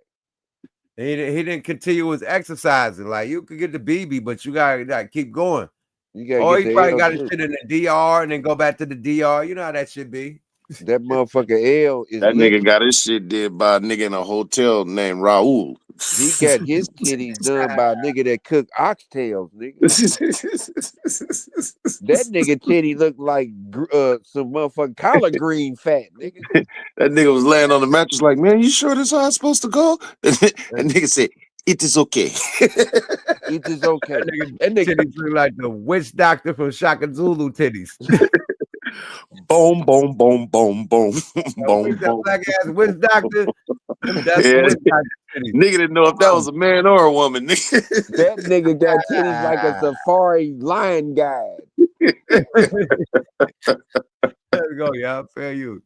He didn't continue his exercising. Like you could get the BB, but you gotta keep going. You gotta or get he the probably L got his too. shit in the DR and then go back to the DR. You know how that should be. That motherfucker L is That lit. nigga got his shit did by a nigga in a hotel named Raul. He got his titties done by a nigga that cook oxtails, nigga. That nigga titty looked like some motherfucking collard green fat, nigga. That nigga was laying on the mattress like, man, you sure this how it's supposed to go? And nigga said, it is okay. It is okay. That nigga titties look like the witch doctor from Shaka Zulu titties. Boom, boom, boom, boom, boom, boom, boom. Black ass witch doctor. That's Yeah. witch doctor titties. Nigga didn't know if that was a man or a woman. That nigga got titties like a safari lion guide. There we go, y'all. Fair use.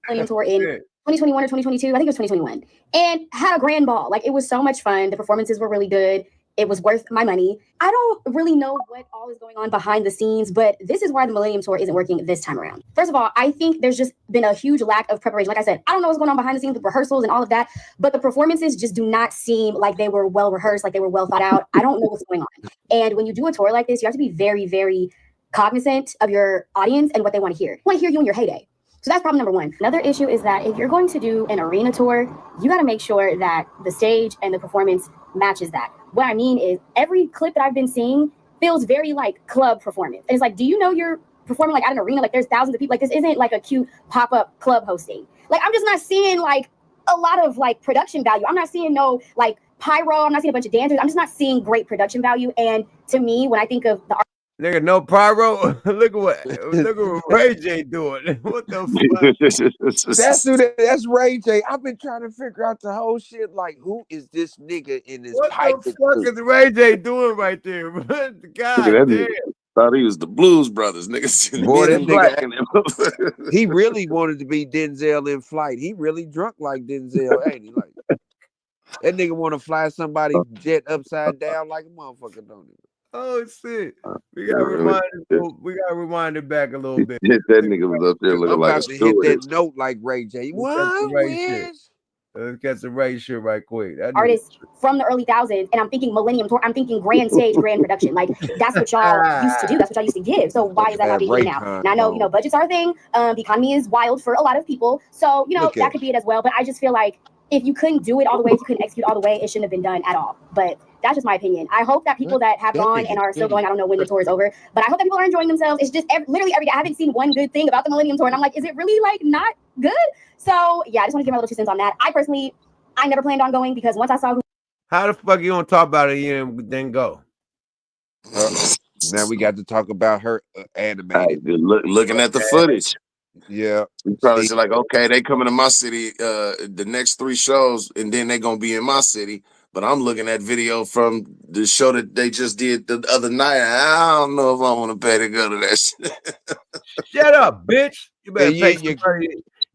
Millennium Tour in 2021 or 2022. I think it was 2021. And had a grand ball. Like, it was so much fun. The performances were really good. It was worth my money. I don't really know what all is going on behind the scenes, but this is why the Millennium Tour isn't working this time around. First of all, I think there's just been a huge lack of preparation. Like I said, I don't know what's going on behind the scenes with rehearsals and all of that, but the performances just do not seem like they were well rehearsed, like they were well thought out. I don't know what's going on. And when you do a tour like this, you have to be very, very cognizant of your audience and what they want to hear. They want to hear you in your heyday. So that's problem number one. Another issue is that if you're going to do an arena tour, you got to make sure that the stage and the performance matches that. What I mean is every clip that I've been seeing feels very like club performance. And it's like, do you know you're performing like at an arena? Like there's thousands of people. Like this isn't like a cute pop-up club hosting. Like I'm just not seeing like a lot of like production value. I'm not seeing no like pyro. I'm not seeing a bunch of dancers. I'm just not seeing great production value. And to me, when I think of the Nigga, no pyro. Look at what Ray J doing. What the fuck? That's Ray J. I've been trying to figure out the whole shit. Like, who is this nigga in this pipe? What the fuck is Ray J doing right there, bro? God That damn. nigga thought he was the Blues Brothers, nigga. Boy, that Black nigga, in him. he really wanted to be Denzel in flight. He really drunk like Denzel, ain't he? Like that nigga want to fly somebody jet upside down like a motherfucker, don't he? Oh shit! We gotta rewind it back a little bit. That nigga was up there looking I'm like about a to hit that steward. note like Ray J. What? Let's get some Ray shit right quick. That artists from the early thousands, and I'm thinking Millennium Tour, I'm thinking grand stage, grand production. Like that's what y'all used to do. That's what y'all used to give. So why is that not being done now? And I know, budgets are a thing. The economy is wild for a lot of people. So, that could be it as well. But I just feel like if you couldn't do it all the way, if you couldn't execute all the way, it shouldn't have been done at all. But that's just my opinion. I hope that people that have gone and are still going, I don't know when the tour is over, but I hope that people are enjoying themselves. It's just literally every day. I haven't seen one good thing about the Millennium Tour. And I'm like, is it really like not good? So yeah, I just want to give my little 2 cents on that. I never planned on going because once I saw who How the fuck you gonna talk about it and then go? Now we got to talk about her animated. Looking at the footage. Yeah. You probably say like, okay, they coming to my city the next 3 shows, and then they gonna be in my city. But I'm looking at video from the show that they just did the other night. I don't know if I want to pay to go to that shit. Shut up, bitch. You better pay you,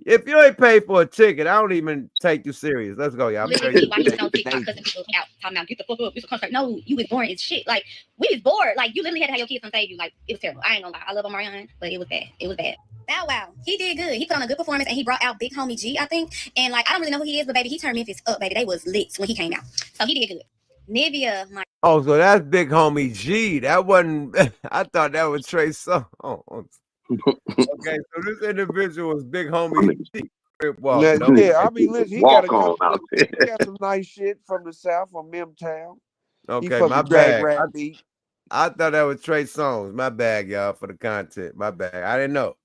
if you ain't paid for a ticket, I don't even take you serious. Let's go, y'all. Literally, why he was on TikTok cussing people out, talking about get the fuck up, it's a concert. No, you was boring as shit. Like, we was bored. Like, you literally had to have your kids on stage. You like, it was terrible. I ain't gonna lie. I love Omarion, but it was bad. It was bad. Bow Wow, he did good. He put on a good performance, and he brought out Big Homie G, I think. And like, I don't really know who he is, but baby, he turned Memphis up, baby. They was lit when he came out, so he did good. Nivea, my Oh, so that's Big Homie G. That wasn't. I thought that was Trey Songz. Okay, so this individual is Big Homie G. Well, yeah, I mean, listen, he got some nice shit from the South, from Mimtown. Okay, my bad. I thought that was Trey Songz. My bad, y'all, for the content. My bad. I didn't know.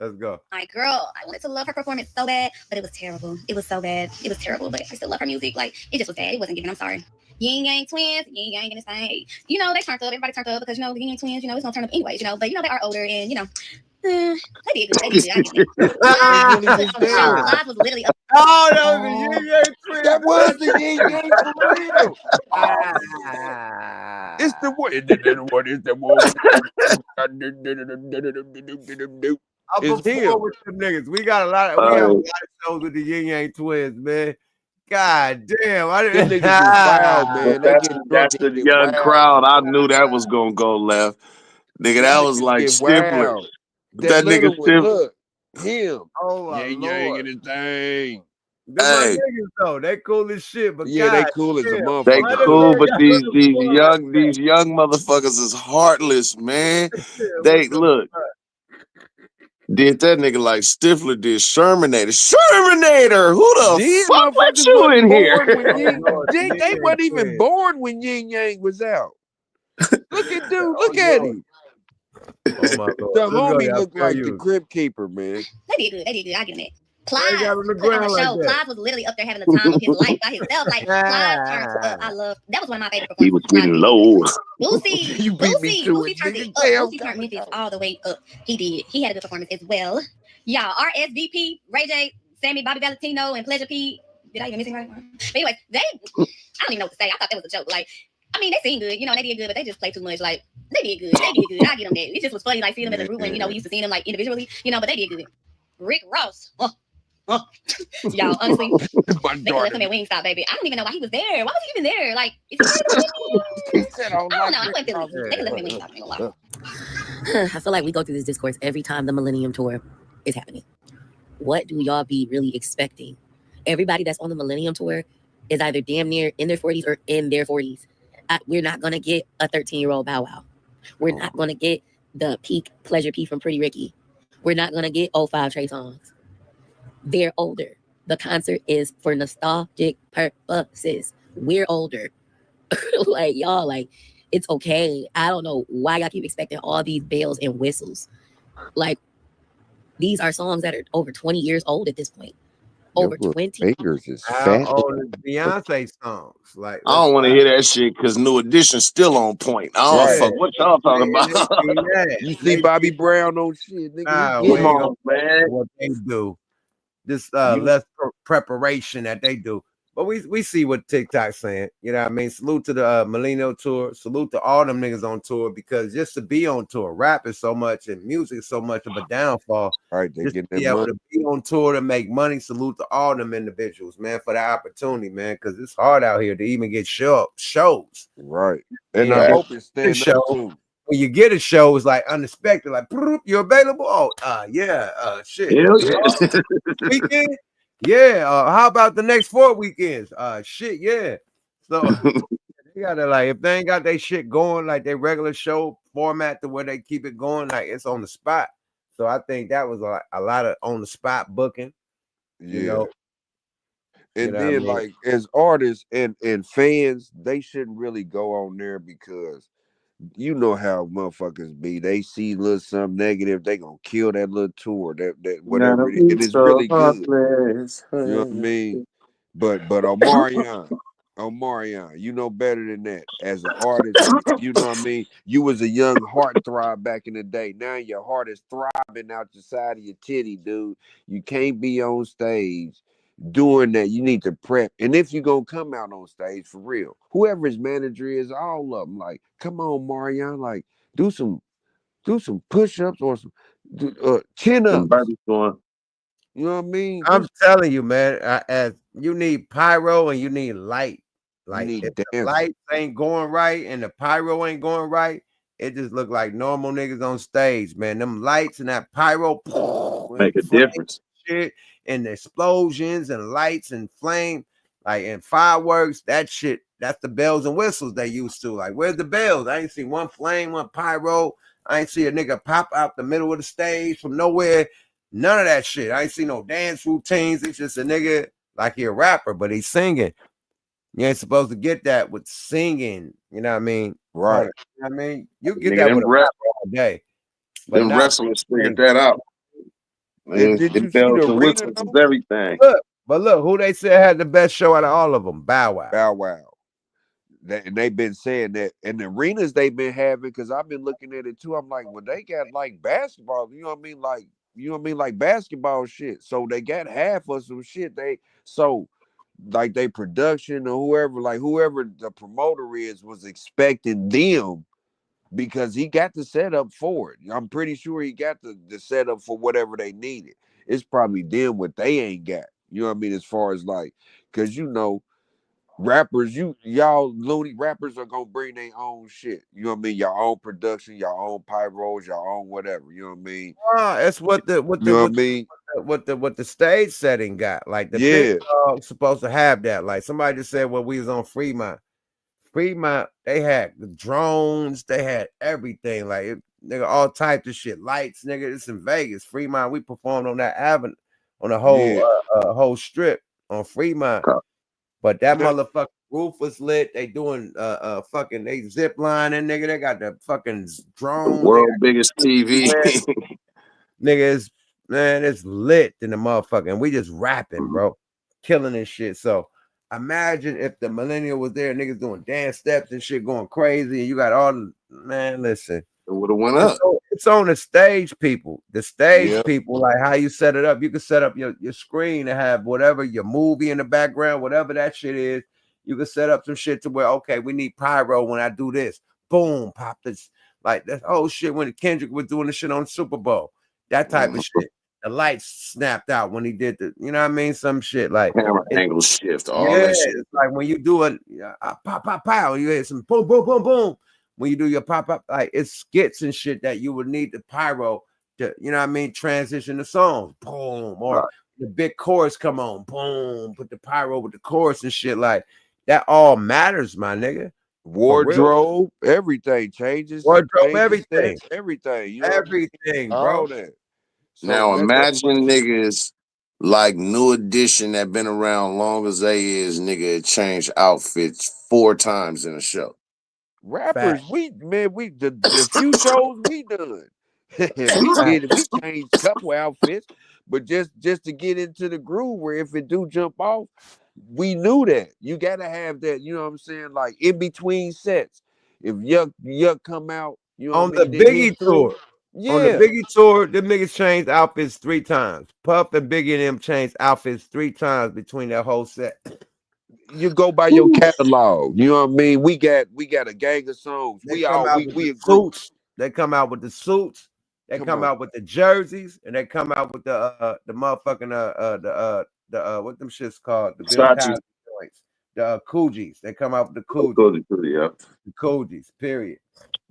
Let's go. My girl, I wanted to love her performance so bad, but it was terrible. It was so bad. It was terrible, but I still love her music. Like, it just was bad. It wasn't giving. I'm sorry. Yin Yang Twins, Yin Yang and this thing. You know, they turned up. Everybody turned up because, you know, the Yin Yang Twins, you know, it's going to turn up anyways, you know. But, you know, they are older and, you know, they did good. They did good. Live was literally up. Oh, that was the Yin Yang Twins. That was the Yin Yang for real. It's the one. It's the one. I'm before with them niggas. We got a lot of we have a lot of shows with the Yin Yang Twins, man. God damn, I didn't. Them niggas is wild, man. That's the young crowd. I knew that was gonna go left. Nigga, that was like Stifler. That nigga Stifler. Him. Oh, Yang Yang and his thing. Them my niggas though, they cool as shit, but yeah, God, they cool as a motherfucker. They cool, but these young motherfuckers is heartless, man. They look. Did that nigga like Stifler did Shermanator. Shermanator! Who the fuck put you in here? They weren't even born when Yin Yang was out. Look at dude, look at him. Oh my God. The homie looked like the Crypt Keeper, man. They did good. They did good. I give him that. Clive put on a show. Like Clive was literally up there having the time of his life by himself. Like Clive turned up. I love that was one of my favorite performances. He was getting low. Boosie turned it up. Boosie turned Memphis all the way up. He did. He had a good performance as well. Y'all, RSVP, Ray J, Sammy, Bobby Valentino, and Pleasure P. Did I even miss anybody? But anyway, I don't even know what to say. I thought that was a joke. Like, I mean, they seem good, you know, they did good, but they just play too much. Like, they did good. They did good. I get them that. It just was funny, like, seeing them as a group when, you know, we used to see them, like, individually, you know, but they did good. Rick Ross. Y'all, honestly, they could left him at Wingstop, baby. I don't even know why he was there. Why was he even there? Like, I don't know. I went to they could left him at Wingstop. I ain't gonna lie. I feel like we go through this discourse every time the Millennium Tour is happening. What do y'all be really expecting? Everybody that's on the Millennium Tour is either damn near in their 40s or in their 40s. We're not going to get a 13-year-old Bow Wow. We're not going to get the peak Pleasure P from Pretty Ricky. We're not going to get 05 Trey Songz. They're older. The concert is for nostalgic purposes. We're older. Like, y'all, like, it's okay. I don't know why y'all keep expecting all these bells and whistles. Like, these are songs that are over 20 years old at this point. Over 20 fingers is fat. How old is Beyonce songs? Like, I don't want to hear that shit because New Edition's still on point. I don't fuck what y'all talking about. You see Bobby Brown on shit, nigga. Come on, man. What they do. This less preparation that they do. But we see what TikTok's saying. You know what I mean? Salute to the Millennium Tour. Salute to all them niggas on tour, because just to be on tour, rap is so much and music is so much of a downfall. All right, they just get to be able to be on tour to make money. Salute to all them individuals, man, for the opportunity, man, because it's hard out here to even get shows. Right. And I hope it's stand up too. When you get a show, it's like unexpected, like you're available. Oh, shit. Weekend. Yeah, how about the next 4 weekends? Shit, yeah. So they gotta, like, if they ain't got their shit going like their regular show format to where they keep it going, like it's on the spot. So I think that was a lot of on the spot booking. Yeah. You know? And then like as artists and fans, they shouldn't really go on there because you know how motherfuckers be. They see a little something negative, they gonna kill that little tour. That whatever it is really good. You know what I mean? But Omarion, Omarion, you know better than that. As an artist, you know what I mean? You was a young heartthrob back in the day. Now your heart is throbbing out the side of your titty, dude. You can't be on stage doing that. You need to prep. And if you're going to come out on stage, for real, whoever his manager is, all of them, like, come on, Marion, like, do some push-ups or some chin-ups. You know what I mean? I'm telling you, man, as you need pyro and you need light. Like need if the lights ain't going right and the pyro ain't going right, it just look like normal niggas on stage, man. Them lights and that pyro make a difference. Shit and the explosions and lights and flame, like and fireworks, that shit, that's the bells and whistles they used to. Like, where's the bells? I ain't see one flame, one pyro. I ain't see a nigga pop out the middle of the stage from nowhere. None of that shit. I ain't see no dance routines. It's just a nigga like he a rapper, but he's singing. You ain't supposed to get that with singing. You know what I mean? Right. You know what I mean? You get Nigga, that them with a rapper all day. But Them not wrestlers figured that out. Did you see bells the and arena, whistles and everything. But look, who they said had the best show out of all of them? Bow Wow. Bow Wow. And they've been saying that, and the arenas they've been having, because I've been looking at it too. I'm like, well, they got like basketball, you know what I mean? Like, you know what I mean? Like basketball shit. So they got half of some shit. Like they production or whoever the promoter is was expecting them, because he got the setup for it. I'm pretty sure he got the setup for whatever they needed. It's probably them what they ain't got. You know what I mean? As far as like, because you know, rappers, y'all loony rappers are gonna bring their own shit. You know what I mean? Your own production, your own pyros, your own whatever. You know what I mean? That's what the stage setting got. Like the big dog supposed to have that. Like somebody just said when we was on Fremont, they had the drones, they had everything. Like nigga, all types of shit, lights, nigga. It's in Vegas, Fremont. We performed on that avenue, on the whole whole strip on Fremont. But that motherfucking roof was lit. They doing fucking they zip lining, nigga. They got the fucking drones. The world biggest TV. Nigga, it's lit in the motherfucker. And we just rapping, bro. Killing this shit. So imagine if the millennial was there, niggas doing dance steps and shit going crazy, and you got all the listen. It would have went up. It's on the stage, people. The stage people, like how you set it up. You can set up your screen to have whatever your movie in the background, whatever that shit is. You can set up some shit to where, okay, we need pyro when I do this. Boom, pop this. Like that whole shit when Kendrick was doing the shit on Super Bowl. That type of shit. The lights snapped out when he did the, you know what I mean? Some shit like camera angle shift, all that shit. It's like when you do a pop, pop, pow, you hear some boom, boom, boom, boom. When you do your pop, like it's skits and shit that you would need the pyro to, you know what I mean, transition the songs. Boom. Or the big chorus come on. Boom. Put the pyro with the chorus and shit. Like that all matters, my nigga. Wardrobe, everything changes. Wardrobe, everything. Everything. You know everything, all bro. That. So now imagine niggas like New Edition that been around long as they is, nigga, change outfits 4 times in a show. Rappers, the few shows we done, we changed a couple outfits, but just to get into the groove where if it do jump off, we knew that you gotta have that. You know what I'm saying? Like in between sets, if Yuck come out, you know on the Biggie tour. Yeah. On the Biggie tour, them niggas changed outfits 3 times. Puff and Biggie and them changed outfits 3 times between that whole set. You go by your catalog. You know what I mean? We got a gang of songs. We suits. They come out with the suits. They come out with the jerseys, and they come out with the motherfucking the what them shits called, the Bill Cosby joints, the Coogis. They come out with the Coogis. The Coogis, period.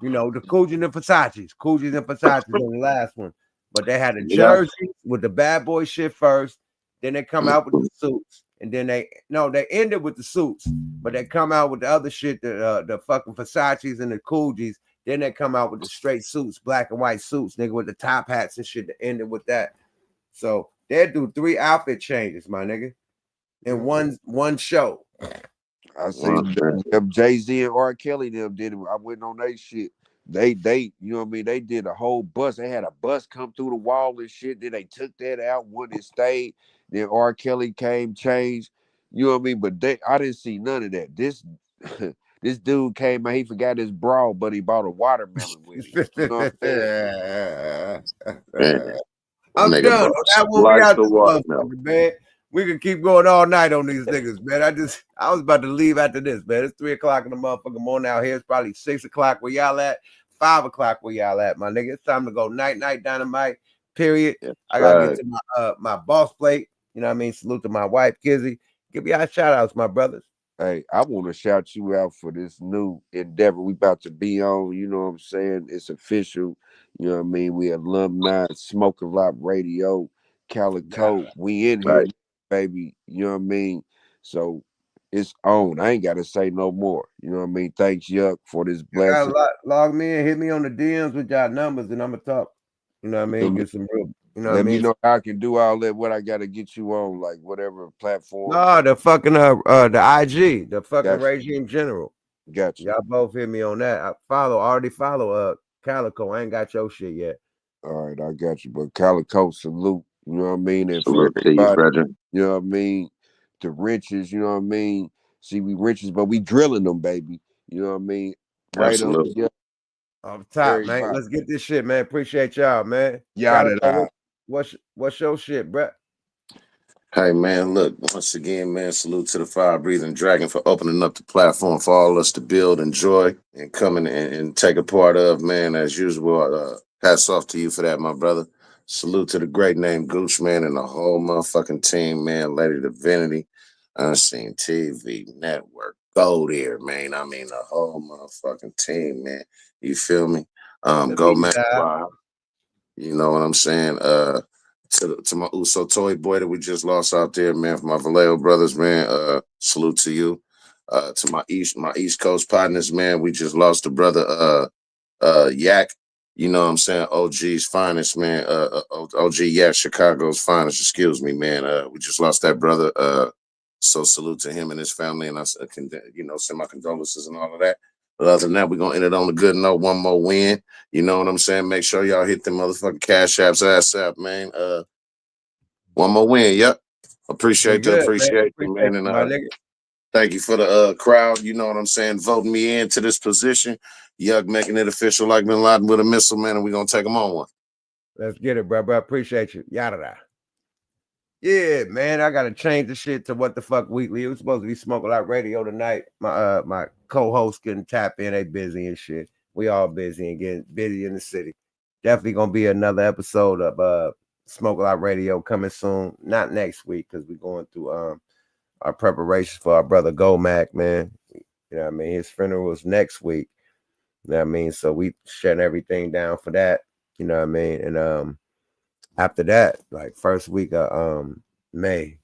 You know, the Coogis and the Versace's. Coogis and Versace's in the last one. But they had the jerseys with the bad boy shit first. Then they come out with the suits. And then they ended with the suits, but they come out with the other shit, the fucking Versace's and the Coogis. Then they come out with the straight suits, black and white suits, nigga, with the top hats and shit that ended with that. So they do 3 outfit changes, my nigga, in one show. I seen them Jay-Z and R. Kelly them did it. I went on they shit. They you know what I mean? They did a whole bus. They had a bus come through the wall and shit. Then they took that out when it stayed. Then R. Kelly came, changed. You know what I mean? But I didn't see none of that. This dude came out, he forgot his bra, but he bought a watermelon with him. You know what I'm saying? I'm Nigga done. bought That one we slice out of this watermelon. motherfucker, man. We could keep going all night on these niggas, man. I was about to leave after this, man. It's 3 o'clock in the motherfucking morning out here. It's probably 6 o'clock where y'all at, 5 o'clock where y'all at, my nigga. It's time to go night dynamite. Period. I gotta get to my my boss plate. You know what I mean? Salute to my wife, Kizzy. Give y'all shout outs, my brothers. Hey, I want to shout you out for this new endeavor we about to be on. You know what I'm saying? It's official. You know what I mean? We alumni, Smoke a Lot Radio, Calico. We in here, baby. You know what I mean? So it's on. I ain't got to say no more. You know what I mean? Thanks, Yuck, for this blessing. Log me in, hit me on the DMs with y'all numbers, and I'm gonna talk. You know what I mean? Get some real. You know what I mean? Let me know how I can do all that. What I got to get you on, like whatever platform. No, the fucking the IG, the fucking regime general. Gotcha. Y'all both hit me on that. I already follow Calico. I ain't got your shit yet. All right, I got you. But Calico, salute. You know what I mean? And salute for to you, brother. You know what I mean? The riches, you know what I mean? See, we riches, but we drilling them, baby. You know what I mean? Right Absolutely. on. Off top, man. Let's get this shit, man. Appreciate y'all, man. Calico, what's your shit, Brett? Hey, man, look, once again, man, salute to the fire-breathing dragon for opening up the platform for all of us to build, enjoy, and come in and take a part of, man, as usual. Hats off to you for that, my brother. Salute to the great name Gooch, man, and the whole motherfucking team, man. Lady Divinity, Unseen TV, Network, Go there, man. I mean, the whole motherfucking team, man. You feel me? Go, man. You know what I'm saying? To my Uso Toy boy that we just lost out there, man, for my Vallejo brothers, man. Salute to you. To my East Coast partners, man. We just lost a brother, Yak. You know what I'm saying? OG's finest, man. OG Yak, Chicago's finest. Excuse me, man. We just lost that brother. So salute to him and his family, and I can, send my condolences and all of that. But other than that, we're gonna end it on a good note. One more win. You know what I'm saying? Make sure y'all hit them motherfucking cash apps ass up, man. One more win. Yep. Appreciate you, man. And thank you for the crowd. You know what I'm saying? Voting me into this position. Yuck, making it official like Bin Laden with a missile, man, and we're gonna take them on one. Let's get it, bro. Appreciate you. Yada. Yeah, man. I gotta change the shit to What the Fuck Weekly. It was supposed to be Smoke a Lot Radio tonight. My co-host couldn't tap in. They busy and shit. We all busy and getting busy in the city. Definitely gonna be another episode of Smoke a Lot Radio coming soon. Not next week, because we're going through our preparations for our brother Gomac, man. You know what I mean? His funeral is next week. You know what I mean? So we shutting everything down for that. You know what I mean? And after that, like first week of May,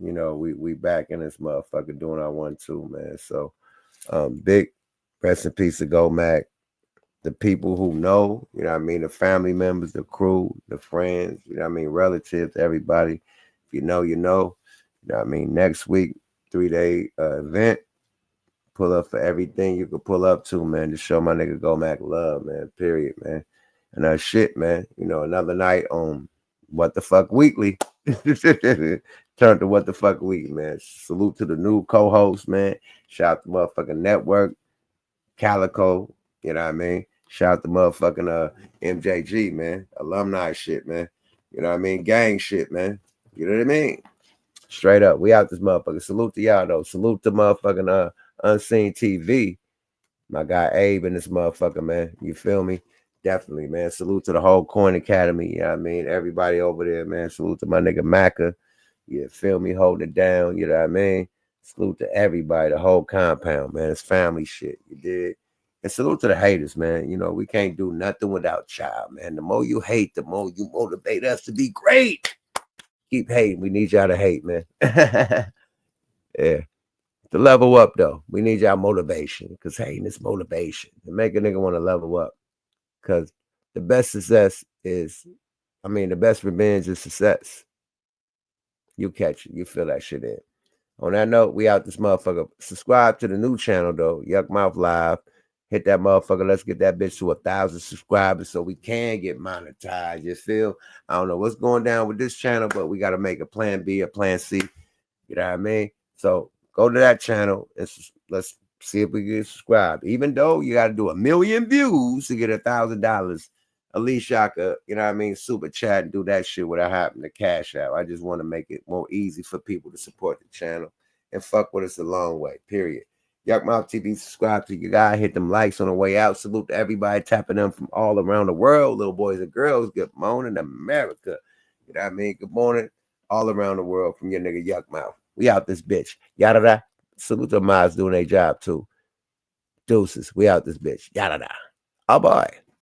you know, we back in this motherfucker doing our 1-2, man. So big rest in peace to Gomac. The people who know, you know what I mean, the family members, the crew, the friends, you know what I mean, relatives, everybody. If you know, you know. You know what I mean? Next week, 3-day event. Pull up for everything you could pull up to, man, to show my nigga Gomac love, man, period, man. And shit, man, you know, another night on What the Fuck Weekly. Turn to What the Fuck Weekly, man. Salute to the new co-host, man. Shout out to motherfucking Network, Calico, you know what I mean? Shout out to motherfucking MJG, man. Alumni shit, man. You know what I mean? Gang shit, man. You know what I mean? Straight up. We out this motherfucker. Salute to y'all, though. Salute to motherfucking Unseen TV. My guy Abe and this motherfucker, man. You feel me? Definitely, man. Salute to the whole Coin Academy. You know what I mean? Everybody over there, man. Salute to my nigga Macca. You feel me? Holding it down. You know what I mean? Salute to everybody, the whole compound, man. It's family shit. You dig? And salute to the haters, man. You know, we can't do nothing without y'all, man. The more you hate, the more you motivate us to be great. Keep hating. We need y'all to hate, man. Yeah. To level up, though, we need y'all motivation, because hating is motivation. To make a nigga want to level up. Because the best success is, the best revenge is success. You catch it. You feel that shit in. On that note, we out this motherfucker. Subscribe to the new channel, though. Yuck Mouth Live. Hit that motherfucker. Let's get that bitch to 1,000 subscribers so we can get monetized. You feel? I don't know what's going down with this channel, but we got to make a plan B, a plan C. You know what I mean? So go to that channel. Let's see if we can subscribe. Even though you got to do 1 million views to get $1,000, at least y'all could, you know what I mean, super chat and do that shit without having to cash out. I just want to make it more easy for people to support the channel and fuck with us a long way, period. Yuck Mouth TV, subscribe to your guy, hit them likes on the way out. Salute to everybody tapping them from all around the world, little boys and girls. Good morning, America. You know what I mean? Good morning, all around the world from your nigga Yuck Mouth. We out this bitch. Yada da. Salute to Miles doing their job too. Deuces. We out this bitch. Yada da. Oh boy.